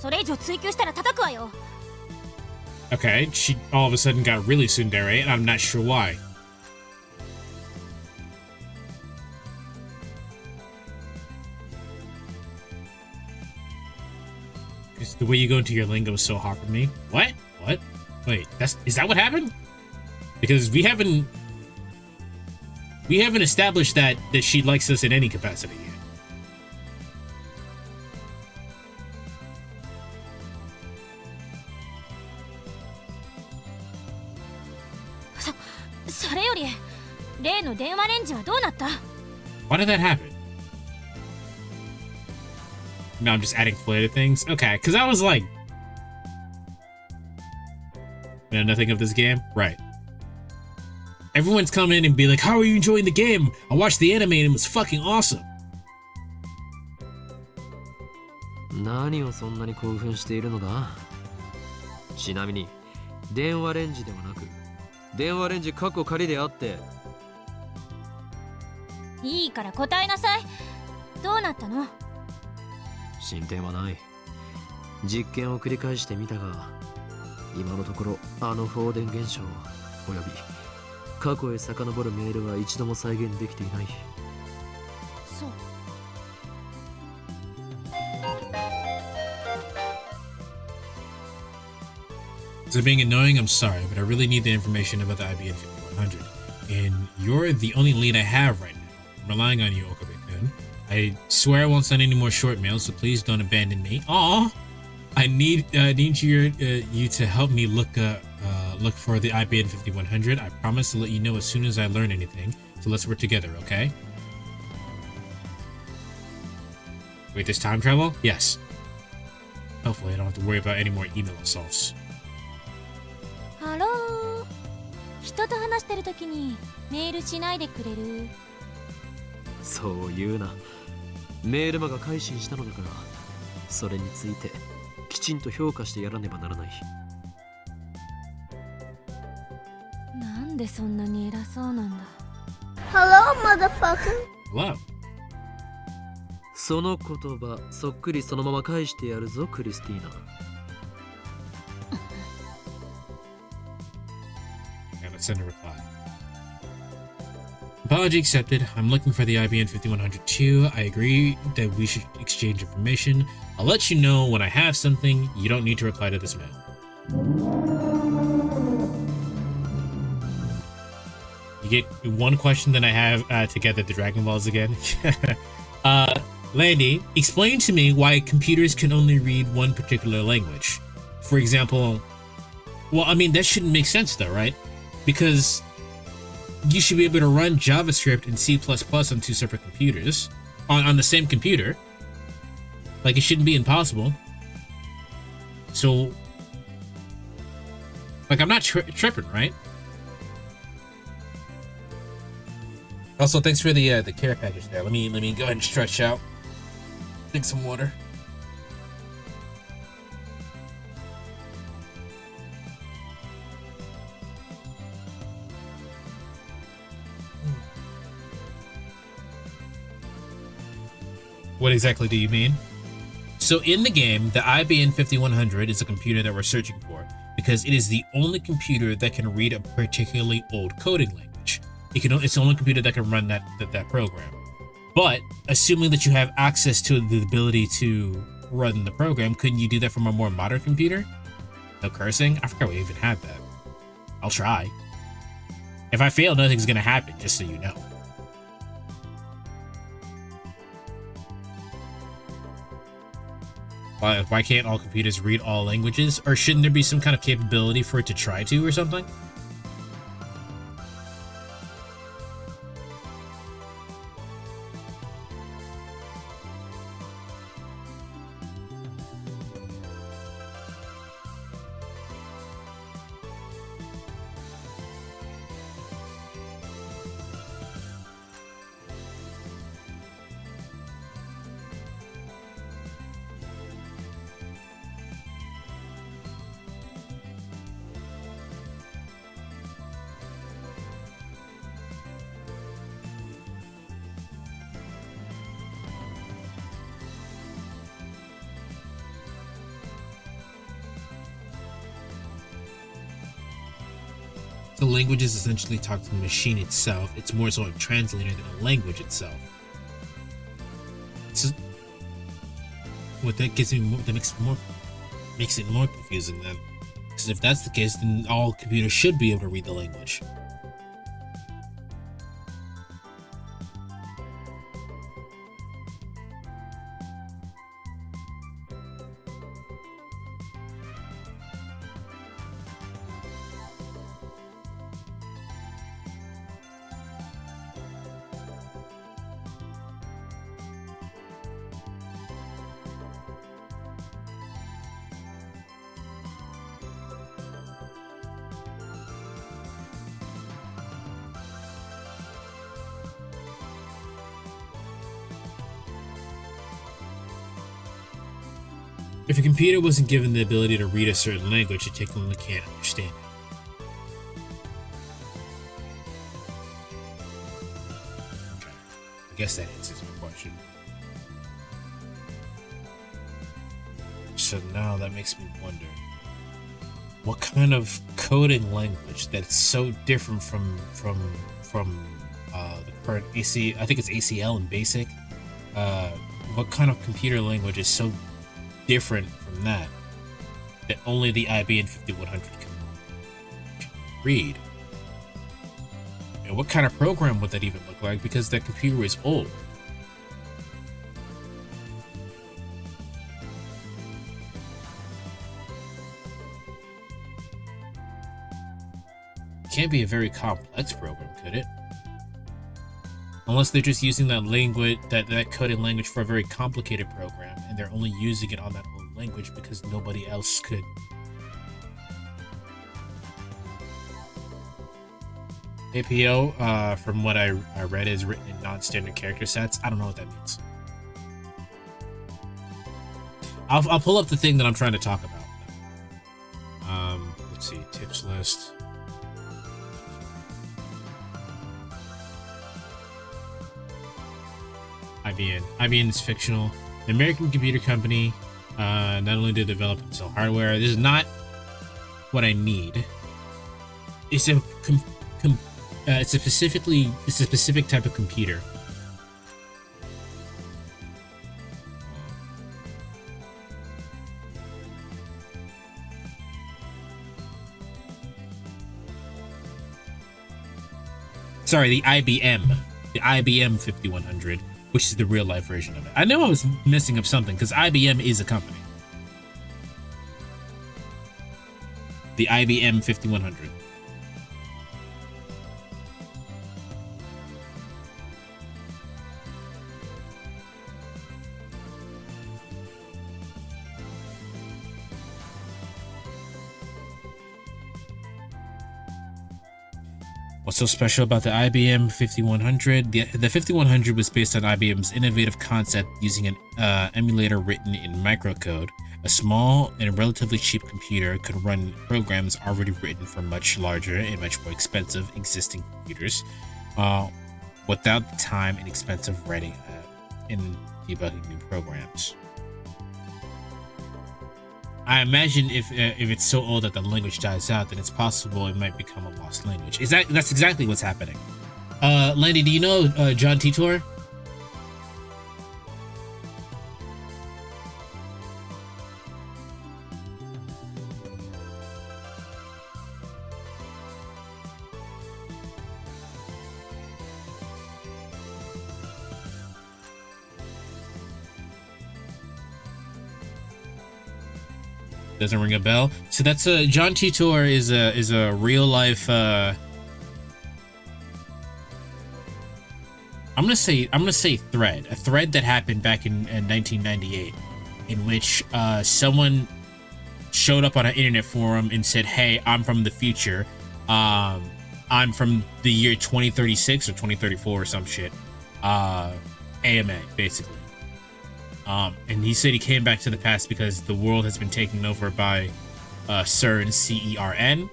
それ以上追求したら叩くわよ。Okay, she all of a sudden got really tsundere, and I'm not sure why. The way you go into your lingo is so hard for me. What? What? Wait, is that what happened? Because we haven't established that she likes us in any capacity yet. Why did that happen? No, I'm just adding flair to things. Okay, because I was like, you know nothing of this game, right? Everyone's come in and be like, "How are you enjoying the game? I watched the anime and it was fucking awesome." 何をそんなに興奮しているのだ？ちなみに電話レンジではなく電話レンジ過去仮であって。いいから答えなさい。どうなったの？進展はない。実験を繰り返してみたが、今のところあの放電現象および過去へ遡るメールは一度も再現できていない。そう。So being annoying, I'm sorry, but I really need the information about the IBN 5100. And you're the only lead I have right now. I'm relying on you, Okabe-kun. I swear I won't send any more short mails, so please don't abandon me. Aw! I need you to help me look for the IBN 5100. I promise to let you know as soon as I learn anything. So let's work together, okay? Wait, there's time travel? Yes. Hopefully I don't have to worry about any more email assaults. ハロー。人と話してるときにメールしないでくれる？そう言うな。メールマが改心したのだから、それについてきちんと評価してやらねばならない。なんでそんなに偉そうなんだ。Hello, motherfucker. Hello. その言葉そっくりそのまま返してやるぞ、クリスティーナ。Okay, let's send a reply. Apology accepted. I'm looking for the IBN 5100 too. I agree that we should exchange information. I'll let you know when I have something. You don't need to reply to this mail. You get one question that I have to gather the Dragon Balls again. Landy, explain to me why computers can only read one particular language. For example, well, I mean, that shouldn't make sense though, right? Because you should be able to run JavaScript and C++ on two separate computers, on the same computer. Like, it shouldn't be impossible. So, like, I'm not tripping, right? Also, thanks for the care package there. Let me go ahead and stretch out. Drink some water. What exactly do you mean? So in the game, the IBN 5100 is a computer that we're searching for because it is the only computer that can read a particularly old coding language. It's the only computer that can run that program. But assuming that you have access to the ability to run the program, couldn't you do that from a more modern computer? No cursing? I forgot we even had that. I'll try. If I fail, nothing's gonna happen, just so you know. Why can't all computers read all languages? Or shouldn't there be some kind of capability for it to try to or something? The languages essentially talk to the machine itself. It's more so a translator than a language itself. So, what that gives me more, that makes it more confusing then. Because if that's the case, then all computers should be able to read the language. If a computer wasn't given the ability to read a certain language, it technically can't understand it. Okay. I guess that answers my question. So now that makes me wonder, what kind of coding language that's so different from the current AC? I think it's ACL and BASIC. What kind of computer language is so different from that only the IBM 5100 can read? And what kind of program would that even look like? Because that computer is old. It can't be a very complex program, could it? Unless they're just using that language, that coding language for a very complicated program, and they're only using it on that old language because nobody else could. APO, from what I read, is written in non-standard character sets. I don't know what that means. I'll pull up the thing that I'm trying to talk about. Let's see, tips list. IBM. IBM is fictional. The American computer company not only did develop and sell hardware. This is not what I need. It's a specific type of computer. Sorry, the IBM 5100. Which is the real life version of it. I know I was messing up something because IBM is a company. The IBM 5100. What's so special about the IBM 5100? The 5100 was based on IBM's innovative concept using an emulator written in microcode. A small and relatively cheap computer could run programs already written for much larger and much more expensive existing computers without the time and expense of writing and debugging new programs. I imagine if it's so old that the language dies out, then it's possible it might become a lost language. That's exactly what's happening. Landy, do you know John Titor? Doesn't ring a bell. So that's John Titor is a real life. I'm gonna say thread, a thread that happened back in 1998, in which someone showed up on an internet forum and said, "Hey, I'm from the future. I'm from the year 2036 or 2034 or some shit. AMA basically." And he said he came back to the past because the world has been taken over by CERN, CERN,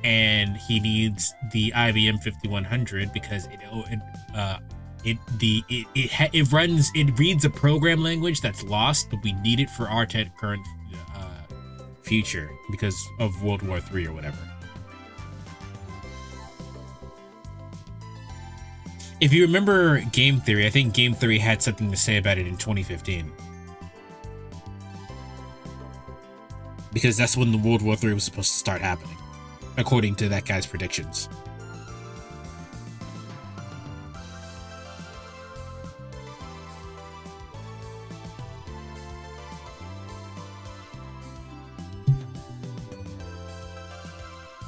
and he needs the IBM 5100 because it reads a program language that's lost, but we need it for our current future because of World War III or whatever. If you remember Game Theory, I think Game Theory had something to say about it in 2015. Because that's when the World War III was supposed to start happening, according to that guy's predictions.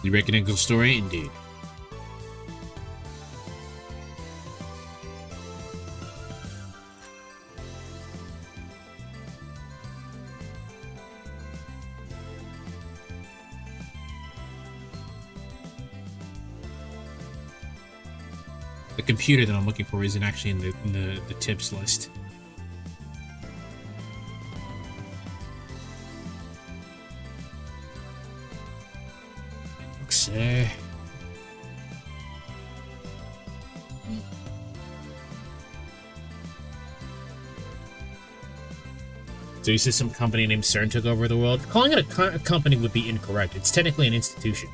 The Rick and Engel story, indeed. The computer that I'm looking for isn't actually in the tips list. Okay. So you said some company named CERN took over the world? Calling it a company would be incorrect. It's technically an institution.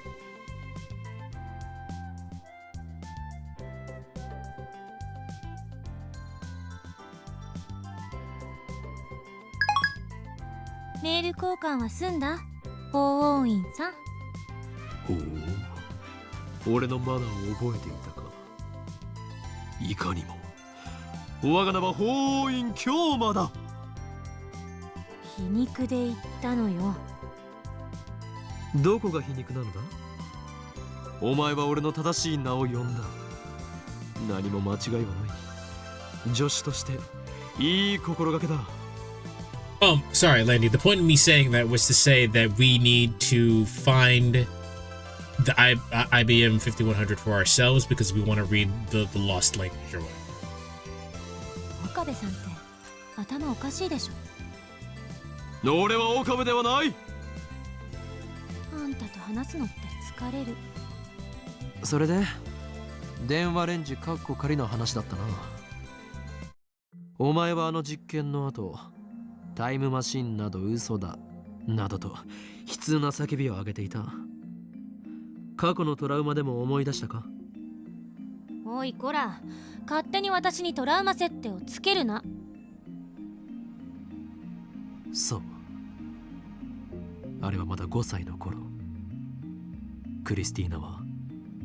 Mail 交換は済んだ？法王院さん。ほう、俺のマナーを覚えていたか。いかにも。我が名は法王院京馬だ。皮肉で言ったのよ。どこが皮肉なのだ？お前は俺の正しい名を呼んだ。何も間違いはない。助手としていい心がけだ。Sorry, Landy. The point of me saying that was to say that we need to find the IBM 5100 for ourselves because we want to read the lost language or whatever. 岡部さんって頭おかしいでしょ。俺は岡部ではない。あんたと話すのって疲れる。それで電話レンジカッコ仮の話だったな。お前はあの実験の後タイムマシンなど嘘だなどと悲痛な叫びを上げていた。過去のトラウマでも思い出したか？おいこら、勝手に私にトラウマ設定をつけるな。そう、あれはまだ5歳の頃、クリスティーナは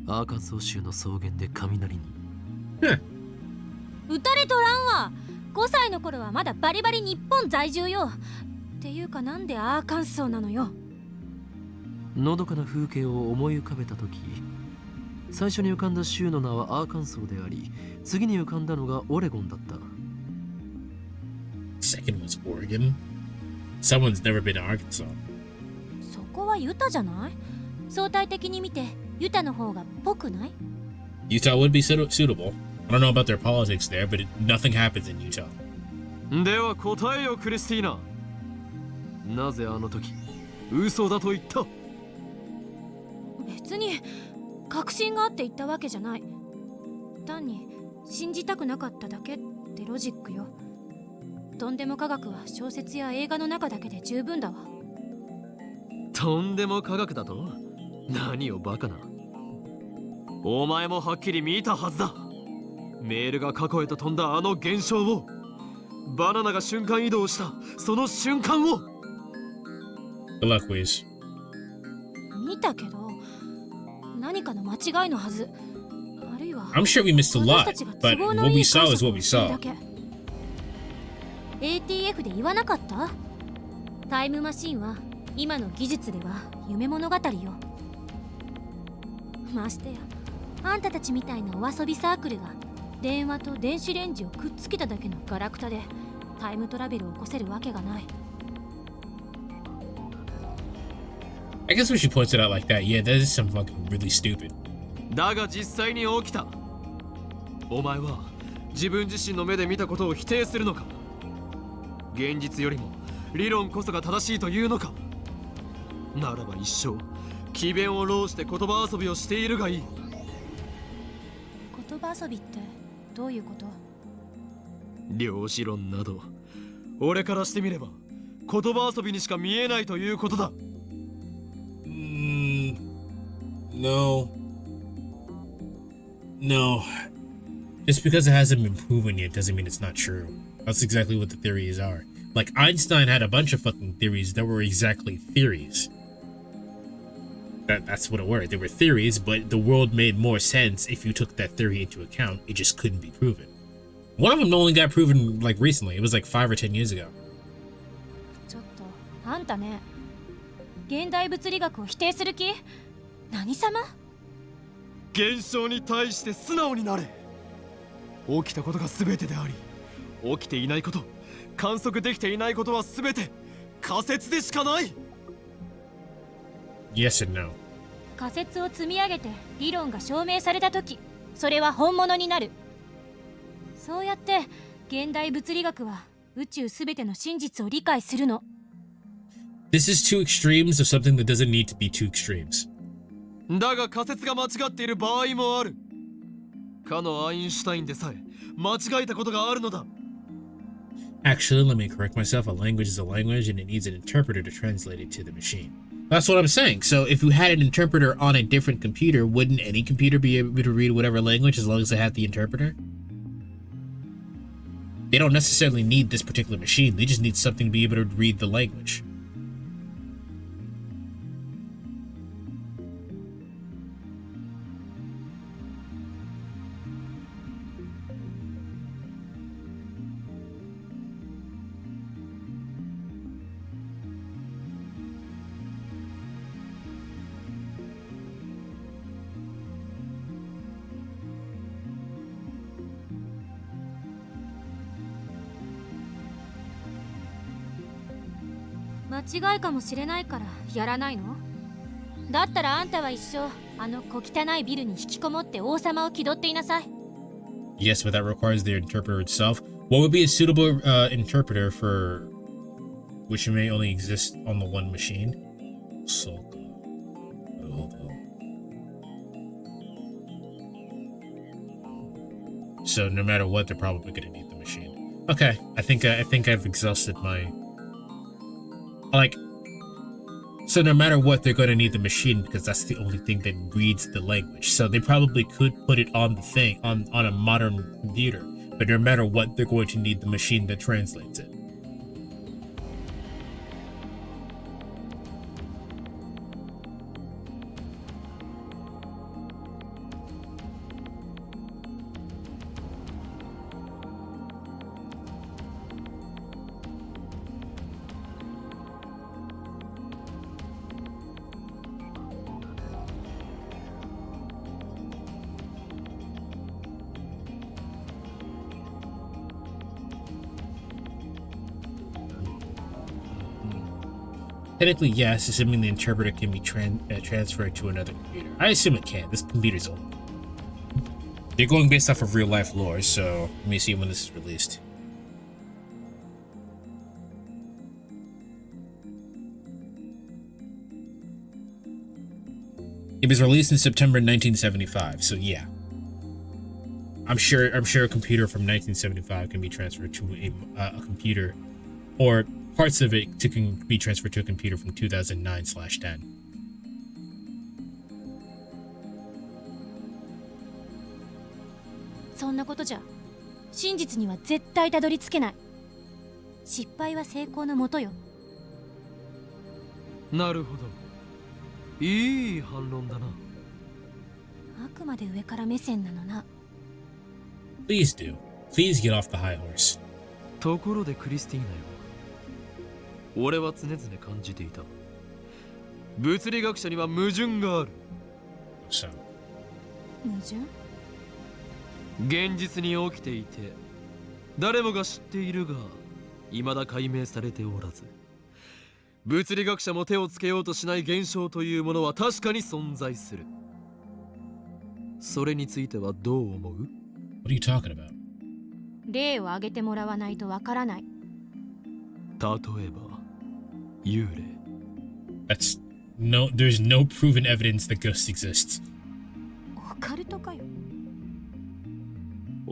アーカンソー州の草原で雷に撃たれとらんわ。5歳の頃はまだバリバリ日本在住よ。っていうかなんでアーカンソーなのよ。のどかな風景を思い浮かべた時、最初に浮かんだ州の名はアーカンソーであり、次に浮かんだのがオレゴンだった。Second was Oregon. Someone's never been to Arkansas. そこはユタじゃない？相対的に見てユタの方がぽくない？ Utah would be suitable. I don't know about their politics there, but nothing happens in Utah. では答えよクリスティーナ。なぜあの時嘘だと言った？別に確信があって言ったわけじゃない。単に信じたくなかっただけってロジックよ。とんでも科学は小説や映画の中だけで十分だわ。とんでも科学だと？何をバカな。お前もはっきり見たはずだ。メールが過去へと飛んだあの現象を、バナナが瞬間移動したその瞬間を。Good luck, please. 見たけど何かの間違いのはず。あるいは I'm sure we missed a lot, but what we saw is what we saw. ATF で言わなかった？タイムマシンは今の技術では夢物語よ。ましてやあんたたちみたいなお遊びサークルが電話と電子レンジをくっつけただけのガラクタでタイムトラベルを起こせるわけがない。 I guess we should point it out like that. Yeah, that is some fucking really stupid. だが実際に起きた。お前は自分自身の目で見たことを否定するのか？現実よりも理論こそが正しいというのか？ならば一生詭弁を弄して言葉遊びをしているがいい。言葉遊びってどういうこと？量子論など俺からしてみれば言葉遊びにしか見えないということだ。No. Just because it hasn't been proven yet doesn't mean it's not true. That's exactly what the theories are. Like, Einstein had a bunch of fucking theories that were exactly theories. That's what it were. They were theories, but the world made more sense if you took that theory into account. It just couldn't be proven. One of them only got proven, like, recently. It was like 5 or 10 years ago. ちょっとあんたね、現代物理学を否定する気？何様？現象に対して素直になれ。起きたことが全てであり、起きていないこと、観測できていないことは全て仮説でしかない。Yes and no. 仮説を積み上げて理論が証明されたとき、それは本物になる。そうやって現代物理学は宇宙すべての真実を理解するの。This is two extremes of something that doesn't need to be two extremes. だが仮説が間違っている場合もある。かのアインシュタインでさえ間違えたことがあるのだ。Actually, let me correct myself. A language is a language and it needs an interpreter to translate it to the machine. That's what I'm saying. So if you had an interpreter on a different computer, wouldn't any computer be able to read whatever language as long as they had the interpreter? They don't necessarily need this particular machine. They just need something to be able to read the language.間違いかもしれないからやらないの？だったらあんたは一生あの小汚いビルに引きこもって王様を気取っていなさい。Yes, but that requires the interpreter itself. What would be a suitable interpreter for which may only exist on the one machine? So no matter what, they're probably going to need the machine. Okay, I think I've exhausted my. So no matter what, they're going to need the machine because that's the only thing that reads the language. So they probably could put it on the thing, on a modern computer. But no matter what, they're going to need the machine that translates it. Technically, yes, assuming the interpreter can be transferred to another computer. I assume it can. This computer's old. They're going based off of real-life lore, so let me see when this is released. It was released in September 1975, so yeah. I'm sure a computer from 1975 can be transferred to a computer, or parts of it can be transferred to a computer from 2009/10. そんなことじゃ真実には絶対たどり着けない。失敗は成功のもとよ。なるほど。いい反論だな。あくまで上から目線なのな。Please do. Please get off the high horse. ところでクリスティーナよ。俺は常々感じていた。物理学者には矛盾がある。So. 矛盾？現実に起きていて、誰もが知っているが、未だ解明されておらず、物理学者も手をつけようとしない現象というものは確かに存在する。それについてはどう思う？ What are you talking about? 例を挙げてもらわないとわからない。例えば、幽霊。There's no proven evidence that ghosts exist. オカルトかよ。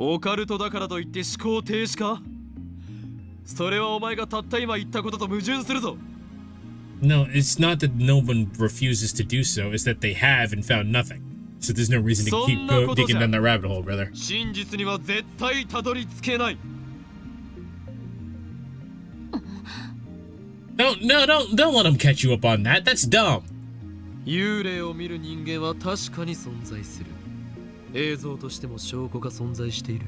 オカルトだからといって思考停止か？それはお前がたった今言ったことと矛盾するぞ。No, it's not that no one refuses to do so, it's that they have and found nothing. So there's no reason to keep digging down that rabbit hole, brother. 真実には絶対たどり着けない。Don't let him catch you up on that. That's dumb. 幽霊を見る人間は確かに存在する。映像としても証拠が存在している。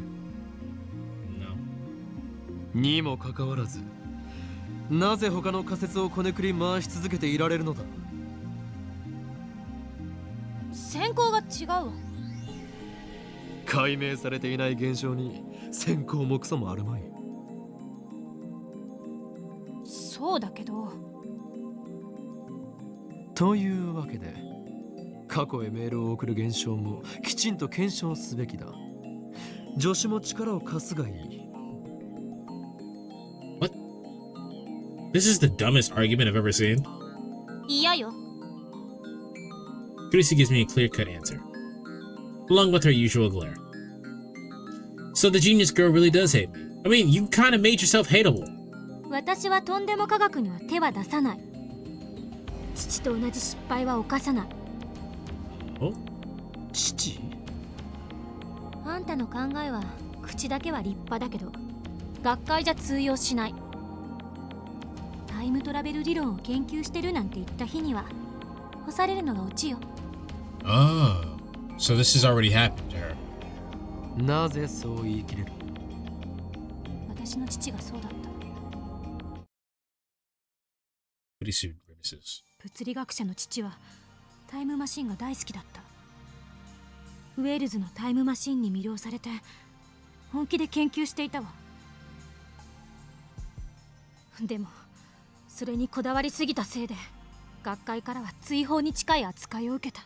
No. にもかかわらず、なぜ他の仮説をこねくり回し続けていられるのだ。先行が違うわ。解明されていない現象に先行もクソもあるまい。そうだけど。というわけで、過去へメールを送る現象もきちんと検証すべきだ。助手も力を貸すがいい。What? This is the dumbest argument I've ever seen. 嫌よ。Chrissy gives me a clear-cut answer, along with her usual glare. So the genius girl really does hate me. I mean, you kind of made yourself hateable. 私はとんでも科学には手は出さない。父と同じ失敗は犯さない。お？父？あんたの考えは口だけは立派だけど、学会じゃ通用しない。タイムトラベル理論を研究してるなんて言った日には干されるのがオチよ。Oh, so this has already happened to her. なぜそう言い切れる？私の父がそうだった。Pretty soon, grimaces. 物理学者の父はタイムマシンが大好きだった。ウェールズのタイムマシンに魅了されて本気で研究していたわ。でもそれにこだわりすぎたせいで学会からは追放に近い扱いを受けた。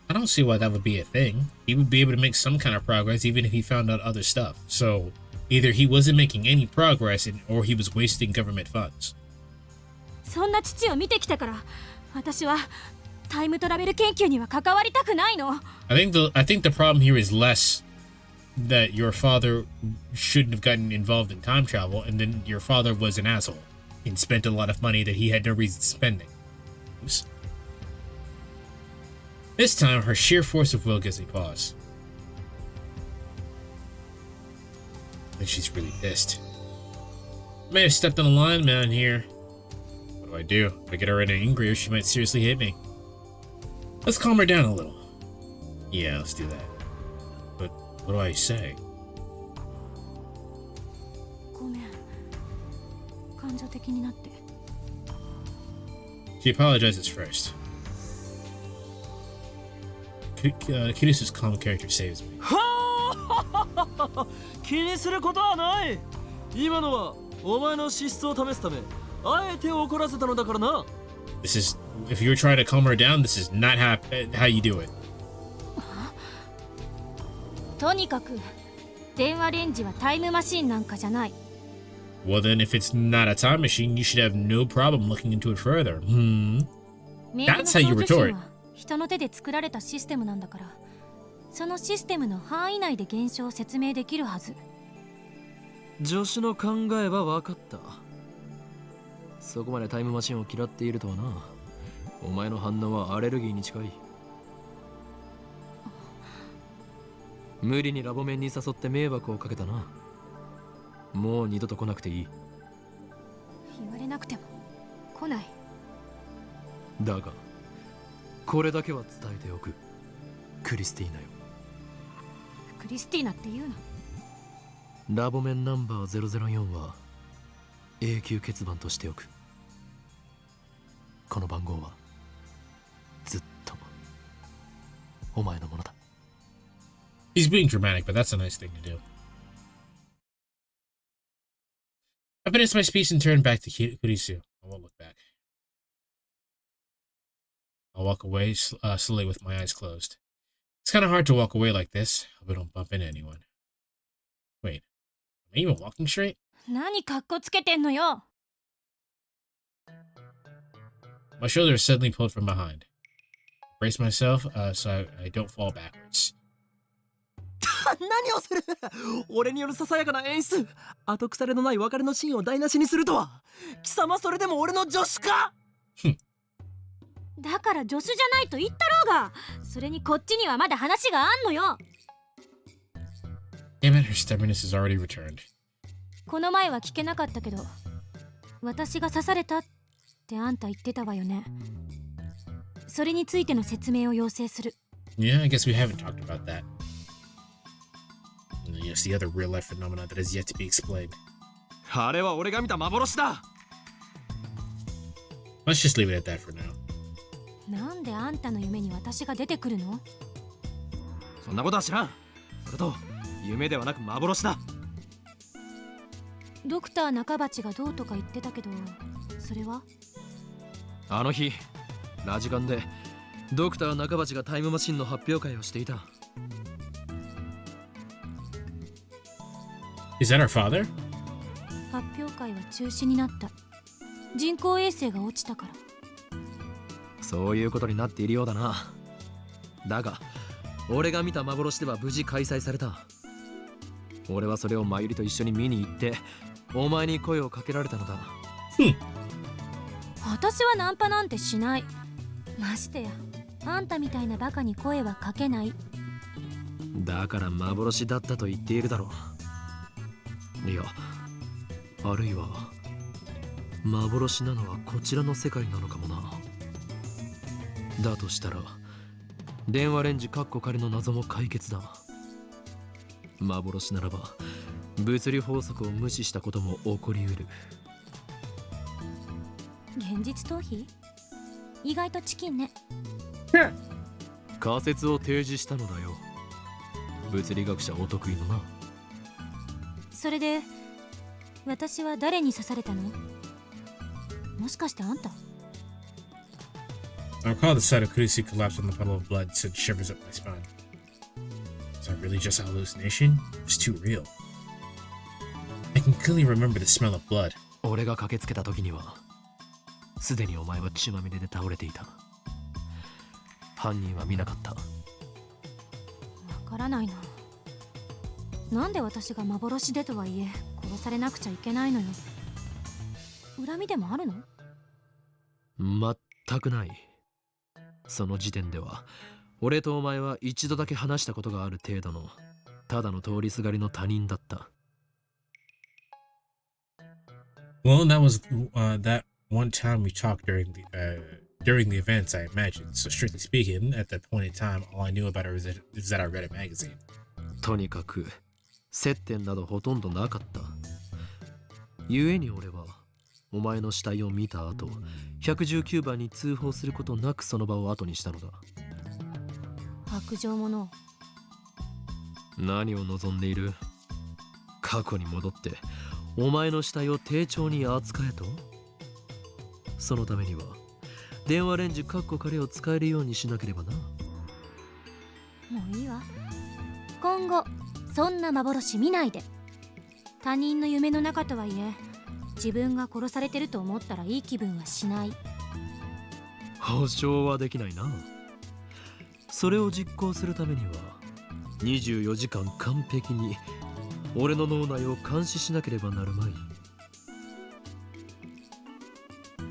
I don't see why that would be a thing. He would be able to make some kind of progress even if he found out other stuff. So either he wasn't making any progress or he was wasting government funds. そんな父を見てきたから私はタイムトラベル研究には関わりたくないの。I think the problem here is less that your father shouldn't have gotten involved in time travel, and then your father was an asshole and spent a lot of money that he had no reason spending. Oops. This time, her sheer force of will gives me pause. I think she's really pissed. I may have stepped on a line man here. What do? If I get her any angrier, she might seriously hit me. Let's calm her down a little. Yeah, let's do that. But what do I say? ごめん。感情的になって。She apologizes first. Kirisu's calm character saves me. 気にすることはない。今のはお前の資質を試すため、あえて怒らせたのだからな。This is, if you're trying to calm her down, this is not how you do it. とにかく電話レンジはタイムマシンなんかじゃない。Well then, if it's not a time machine, you should have no problem looking into it further. That's how you retort. 人の手で作られたシステムなんだから、そのシステムの範囲内で現象を説明できるはず。助手の考えは分かった。そこまでタイムマシンを嫌っているとはな。お前の反応はアレルギーに近い。無理にラボ面に誘って迷惑をかけたな。もう二度と来なくていい。言われなくても来ない。だがこれだけは伝えておく。クリスティーナよ。クリスティーナって言うの？ラボ面ナンバー004は永久欠番としておく。この番号はずっとお前のものだ。He's being dramatic, but that's a nice thing to do. I finished my speech and turned back to Kurisu. I won't look back. I'll walk away slowly with my eyes closed. It's kind of hard to walk away like this. Hope I don't bump into anyone. Wait, am I even walking straight? 何かっこつけてんのよ。My shoulder is suddenly pulled from behind. Brace myself so I don't fall backwards. 何をする。俺によるささやかな演出。後腐れのない別れのシーンを台無しにするとは。貴様それでも俺の助手か。だから助手じゃないと言ったろうが。それにこっちにはまだ話があんのよ。Damn it, her stubbornness has already returned. この前は聞けなかったけど、私が刺されたってあんた言ってたわよね。それについての説明を要請する。Yeah, I guess we haven't talked about that. And then, the other real life phenomena that has yet to be explained. あれは俺が見た幻だ。 Let's just leave it at that for now. なんであんたの夢に私が出てくるの？そんなことは知らん。それと夢ではなく幻だ。ドクター中鉢がどうとか言ってたけど、それは？あの日ラジカンでドクター中鉢がタイムマシンの発表会をしていた。 Is that our father? 発表会は中止になった。人工衛星が落ちたから。そういうことになっているようだな。だが俺が見た幻では無事開催された。俺はそれをマユリと一緒に見に行ってお前に声をかけられたのだ。私はナンパなんてしない。ましてやあんたみたいなバカに声はかけない。だから幻だったと言っているだろう。いや、あるいは幻なのはこちらの世界なのかもな。だとしたら電話レンジカッコ仮の謎も解決だ。幻ならば物理法則を無視したことも起こりうる。現実逃避？意外とチキンね。仮説を提示したのだよ。物理学者お得意のな。それで私は誰に刺されたの？もしかしてあんた？ I recall the sight of Kurisi collapse on the puddle of blood sent shivers up my spine. Was that really just a hallucination? It was too real. I can clearly remember the smell of blood. 俺が駆けつけた時にはすでにお前は血まみれで倒れていた。犯人は見なかった。わからないな。なんで私が幻でとはいえ殺されなくちゃいけないのよ。恨みでもあるの？全くない。その時点では俺とお前は一度だけ話したことがある程度のただの通りすがりの他人だった。 Well, that was that one time we talked during the events, I imagine. So strictly speaking, at that point in time, all I knew about her is that I read a magazine. とにかく接点などほとんどなかった。故に俺はお前の死体を見た後、119番に通報することなくその場を後にしたのだ。白状者。何を望んでいる？過去に戻ってお前の死体を丁重に扱えと？そのためには電話レンジカッコ仮を使えるようにしなければな。もういいわ。今後そんな幻見ないで。他人の夢の中とはいえ自分が殺されてると思ったらいい気分はしない。保証はできないな。それを実行するためには24時間完璧に俺の脳内を監視しなければなるまい。本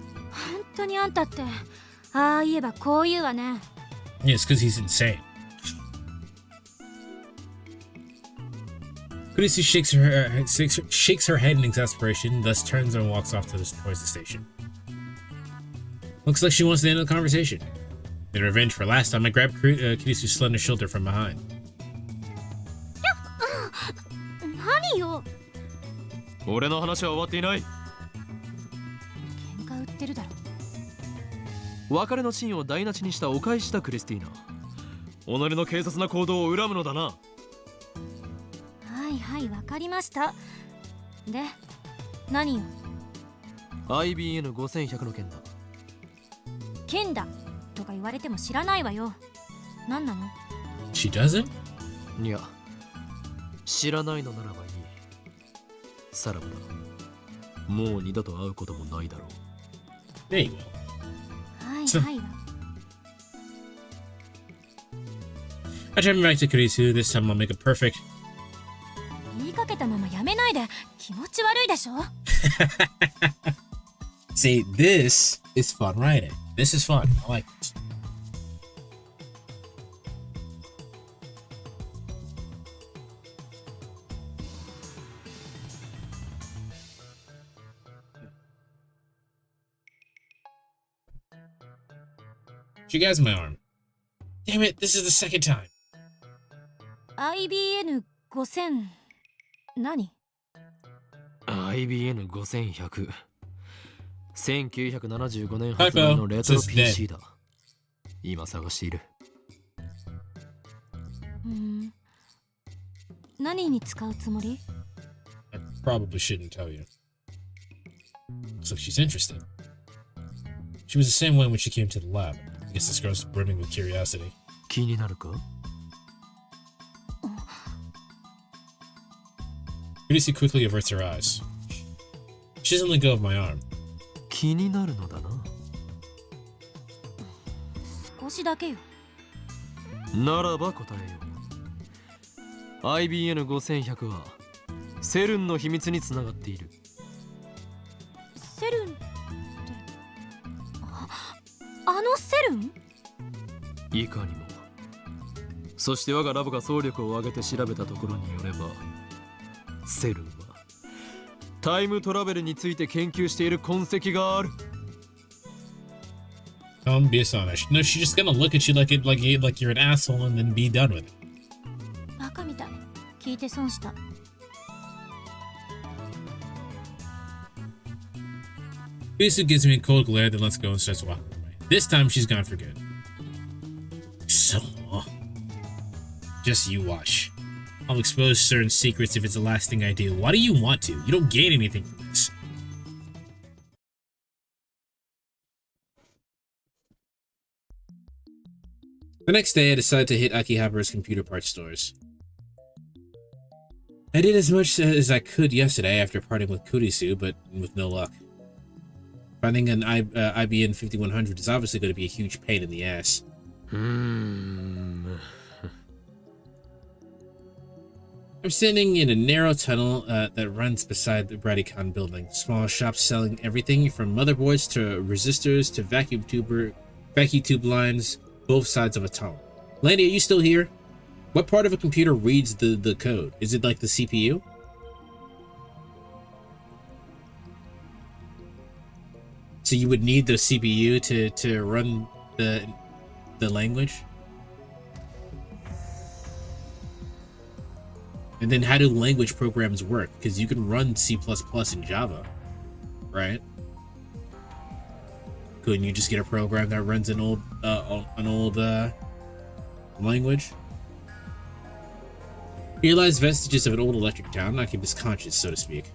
当にあんたってああ言えばこう言うわね。 Yeah, it's because he's insane. Kurisi shakes her head in exasperation, thus turns and walks off towards the station. Looks like she wants to end the conversation. In revenge for last time, I grabbed Kurisu's slender shoulder from behind. 何よ。俺の話は終わっていない。喧嘩売ってるだろ。別れのシーンを台無しにしたお返しだクリスティーナ。己の軽率な行動を恨むのだな。はいはい、わかりました。で、何よ。 IBN5100 の件だ。剣だとか言われても知らないわよ。何なの？ She doesn't? いや、知らないのならばいい。さらばだ。もう二度と会うこともないだろう。There you go. はいはいわ。I turn back to Kurisu. This time I'll make it perfect. 言いかけたままやめないで。気持ち悪いでしょ。 See, this is fun writing. This is fun. I like this. She guys my arm. Damn it, this is the second time. IBN 5000何？ IBN 5100 1975年発売のレトロ PC だ。今探している。何に使うつもり？ I probably shouldn't tell you. Looks like she's interested. She was the same way when she came to the lab. I guess this girl's brimming with curiosity. 気になるか？ Lucy quickly averts her eyes. She doesn't let go of my arm. 気になるのだな。少しだけよ。ならば答えよう。IBN 5100はセルンの秘密につながっている。セルンってあのセルン？いかにも。そして我がラボが総力を挙げて調べたところによれば、セルンはタイムトラベルについて研究している痕跡がある。Don't be astonished. No, she's just gonna look at you like you're an asshole and then be done with it. バカみたい。聞いて損した。Lucy gives me a cold glare, then lets go and starts walking away. This time she's gone for good. So, just you watch. I'll expose certain secrets if it's the last thing I do. Why do you want to? You don't gain anything from this. The next day, I decided to hit Akihabara's computer parts stores. I did as much as I could yesterday after parting with Kurisu, but with no luck. Finding an IBN 5100 is obviously going to be a huge pain in the ass. I'm sitting in a narrow tunnel that runs beside the Bradicon building. Small shops selling everything from motherboards to resistors to vacuum tube lines, both sides of a tunnel. Landy, are you still here? What part of a computer reads the code? Is it like the CPU? So you would need the CPU to run the language? And then how do language programs work? Because you can run C++ in Java, right? Couldn't you just get a program that runs an old language? Realize vestiges of an old electric town, not keep his conscience, so to speak.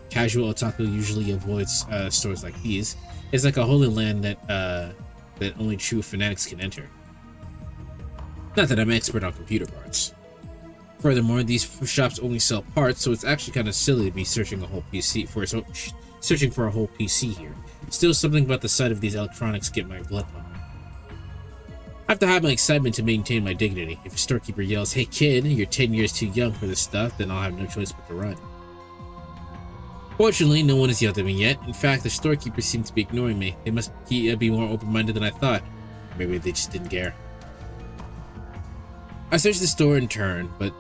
Casual otaku usually avoids stores like these. It's like a holy land that only true fanatics can enter. Not that I'm expert on computer parts. Furthermore, these shops only sell parts, so it's actually kind of silly to be searching a whole PC searching for a whole PC here. Still, something about the sight of these electronics get my blood pumping. I have to hide my excitement to maintain my dignity. If a storekeeper yells, "Hey kid, you're 10 years too young for this stuff," then I'll have no choice but to run. Fortunately, no one has yelled at me yet. In fact, the storekeepers seem to be ignoring me. They must be more open-minded than I thought. Maybe they just didn't care. I search the store in turn, but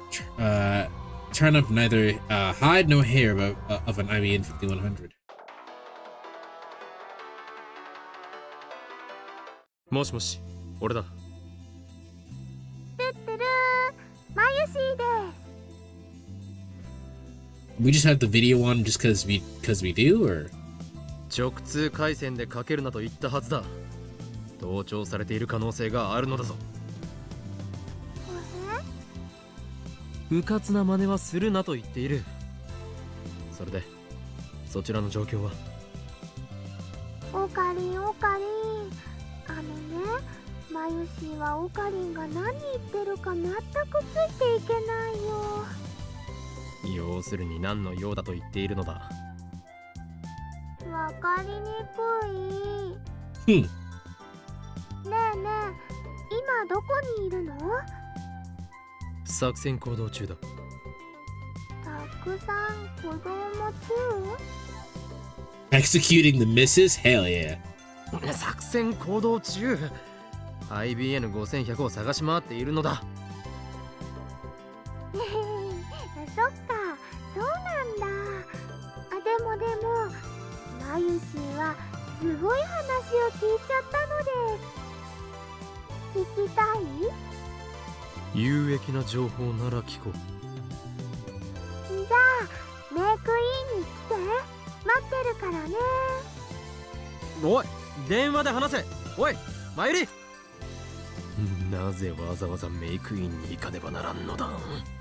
turn up neither hide nor hair of an IBN 5100. もしもし、俺だ。てってるー、まゆしーです。 We just have the video on just because we do, or? 直通回線でかけるなと言ったはずだ。同調されている可能性があるのだぞ。うかつな真似はするなと言っている。それで、そちらの状況は？オカリンオカリン、まゆしはオカリンが何言ってるか全くついていけないよ。要するに何の用だと言っているのだ。わかりにくい。ねえねえ、今どこにいるの？作戦行動中だ。たくさん子供中？ Executing the missus? Hell yeah. 作戦行動中。IBN5100 を探し回っているのだ。そっか、そうなんだ。あ、でもマユシーはすごい話を聞いちゃったのです。聞きたい？有益な情報なら聞こう。じゃあメイクインに来て、待ってるからね。おい、電話で話せ。おい、マユリ。なぜわざわざメイクインに行かねばならんのだ。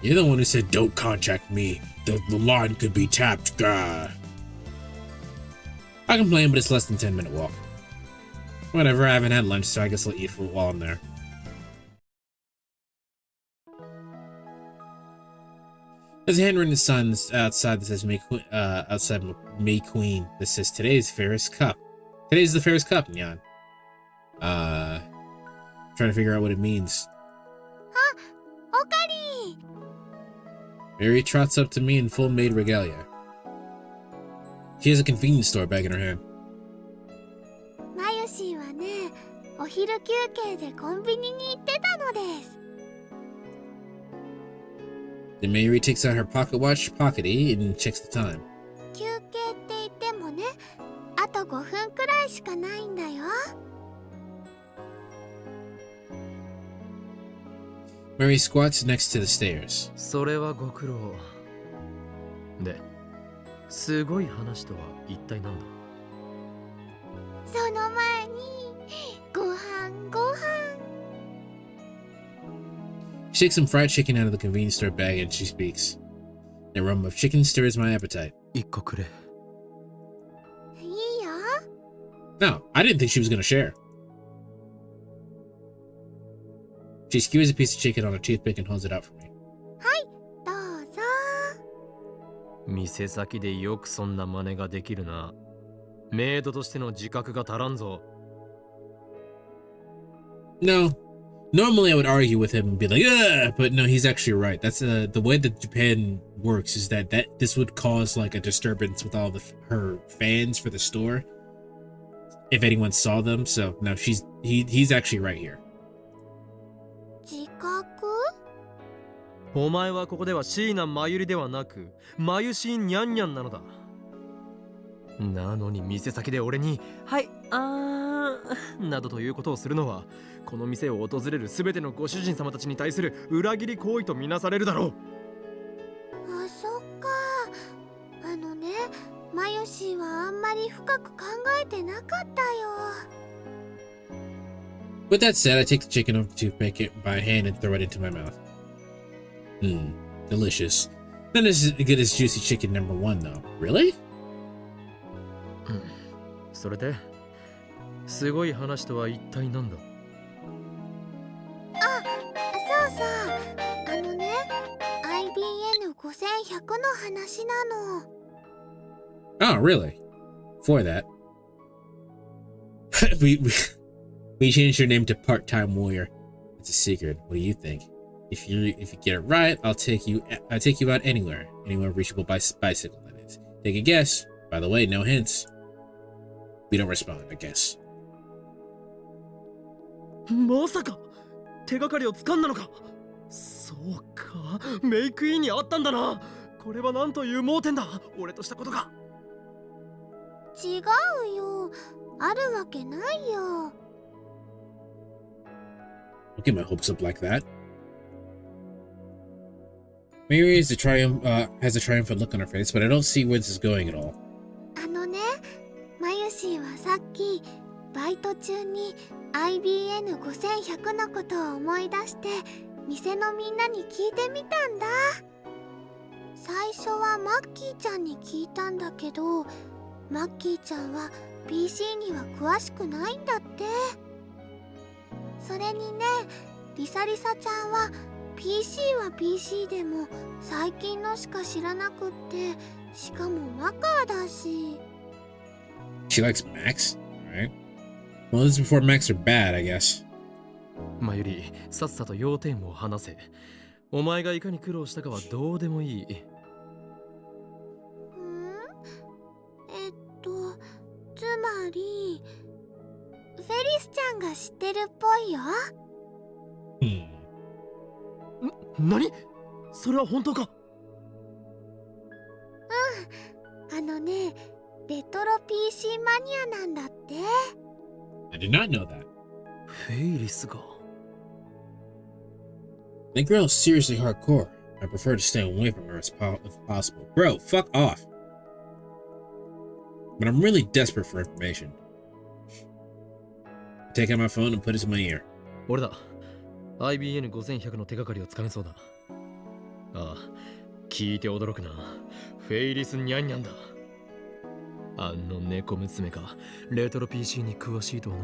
You're the one who said don't contact me. The line could be tapped. I can play him, but it's less than 10-minute walk. Whatever, I haven't had lunch, so I guess I'll eat while I'm there. There's a handwritten sign outside that says outside May Queen that says today's fairest cup. Today's the fairest cup, Nyan. Trying to figure out what it means. Okari! Mary trots up to me in full maid regalia. She has a convenience store bag in her hand. マユシーはね、お昼休憩でコンビニに行ってたのです。Then Mary takes out her pocket watch, pockety, and checks the time. 休憩って言ってもね、あと5分くらいしかないんだよ。Mary squats next to the stairs. それはご苦労。で、すごい話とは一体何だ。その前にご飯。She takes some fried chicken out of the convenience store bag and she speaks. The aroma of chicken stirs my appetite. 一個くれ。いいよ。 No, I didn't think she was gonna share. She skewers a piece of chicken on a toothpick and holds it out for me. はい、どうぞ。店先でよくそんな真似ができるな。メイドとしての自覚が足らんぞ。No. Normally I would argue with him and be like, ugh, but no, he's actually right. That's the way that Japan works is that this would cause like a disturbance with all her fans for the store if anyone saw them. So no, he's actually right here. 自覚？お前はここでは椎名真由里ではなくマユシーニャンニャンなのだ。なのに店先で俺に「はいなどということをするのはこの店を訪れる全てのご主人様たちに対する裏切り行為とみなされるだろう。あ、そっか。あのね、マユシーはあんまり深く考えてなかったよ。With that said, I take the chicken off the toothpick by hand and throw it into my mouth. Delicious. Not as good as juicy chicken number 1 though. Really? それですごい話とは一体何だ。あ、そうそう。あのね、IBN5100 の話なの。Oh, really? For that. We changed your name to Part-Time Warrior. It's a secret. What do you think? If you get it right, I'll take you out anywhere reachable by bicycle. That is. Take a guess. By the way, no hints. We don't respond, I guess. まさか手がかりを掴んだのか。そうか、メイクインにあったんだな。これはなんという盲点だ。俺としたことが。違うよ。あるわけないよ。Don't get my hopes up like that. Mary has a triumphant look on her face, but I don't see where this is going at all. あのね、マユシーはさっきバイト中に IBN5100 のことを思い出して店のみんなに聞いてみたんだ。最初はマッキーちゃんに聞いたんだけど、マッキーちゃんは PC には詳しくないんだって。それにね、リサリサちゃんは PC は PC でも最近のしか知らなくって、しかもマカーだし。She likes Macs? Alright. Well, this is before Macs are bad, I guess. まゆり、さっさと要点を話せ。お前がいかに苦労したかはどうでもいい。つまりちゃんが知ってるっぽいよ。何？それは本当か？あのね、レトロ PC マニアなんだって。I did not know that. フェイリスが。That girl is seriously hardcore. I prefer to stay away from her if possible. Bro, fuck off. But I'm really desperate for information. Take out my phone and put it to my ear. 俺だ。IBN5100 の手がかりをつかめそうだ。ああ、聞いて驚くな。フェイリスニャンニャンだ。あの猫娘か、レトロ PC に詳しいとはな。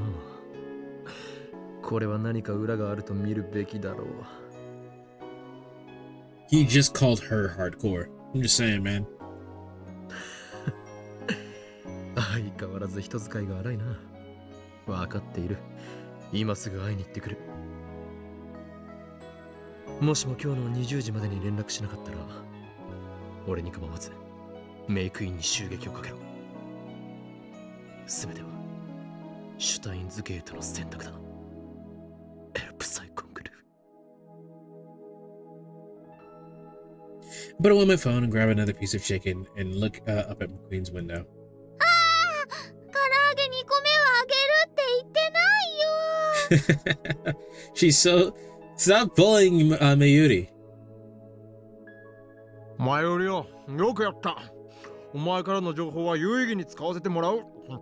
これは何か裏があると見るべきだろう。He just called her hardcore. I'm just saying, man. 相変わらず人使いが荒いな。わかっている。今すぐ会いに行ってくる。もしも今日の20時までに連絡しなかったら、俺に構わずメイクインに襲撃をかけろ。すべてはシュタインズゲートの選択だ。エルプサイコングルー。Put away my phone and grab another piece of chicken and look up at McQueen's window. 唐揚げ2個目はあげるって言ってないよ。She's so... Stop bullying Mayuri. 前よりよくやった。お前からの情報は有意義に使わせてもらう。唐揚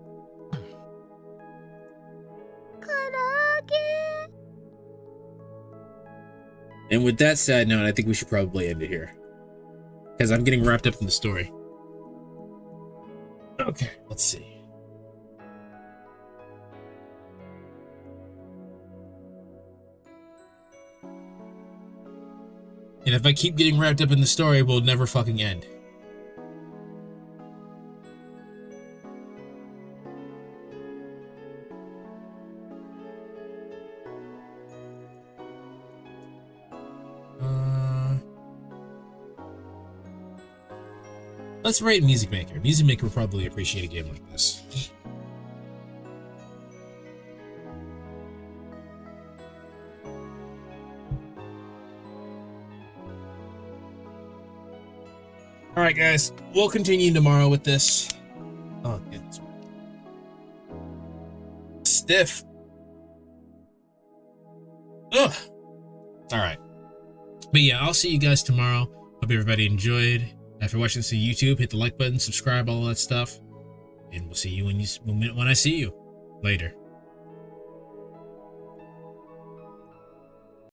げ。 And with that sad note, I think we should probably end it here. Because I'm getting wrapped up in the story. Okay, let's see. And if I keep getting wrapped up in the story, we'll never fucking end. Let's rate Music Maker. Music Maker would probably appreciate a game like this. Alright guys, we'll continue tomorrow with this. Oh goodness. Stiff. Ugh. Alright. But yeah, I'll see you guys tomorrow. Hope everybody enjoyed. After watching this on YouTube, hit the like button, subscribe, all that stuff. And we'll see you when I see you. Later.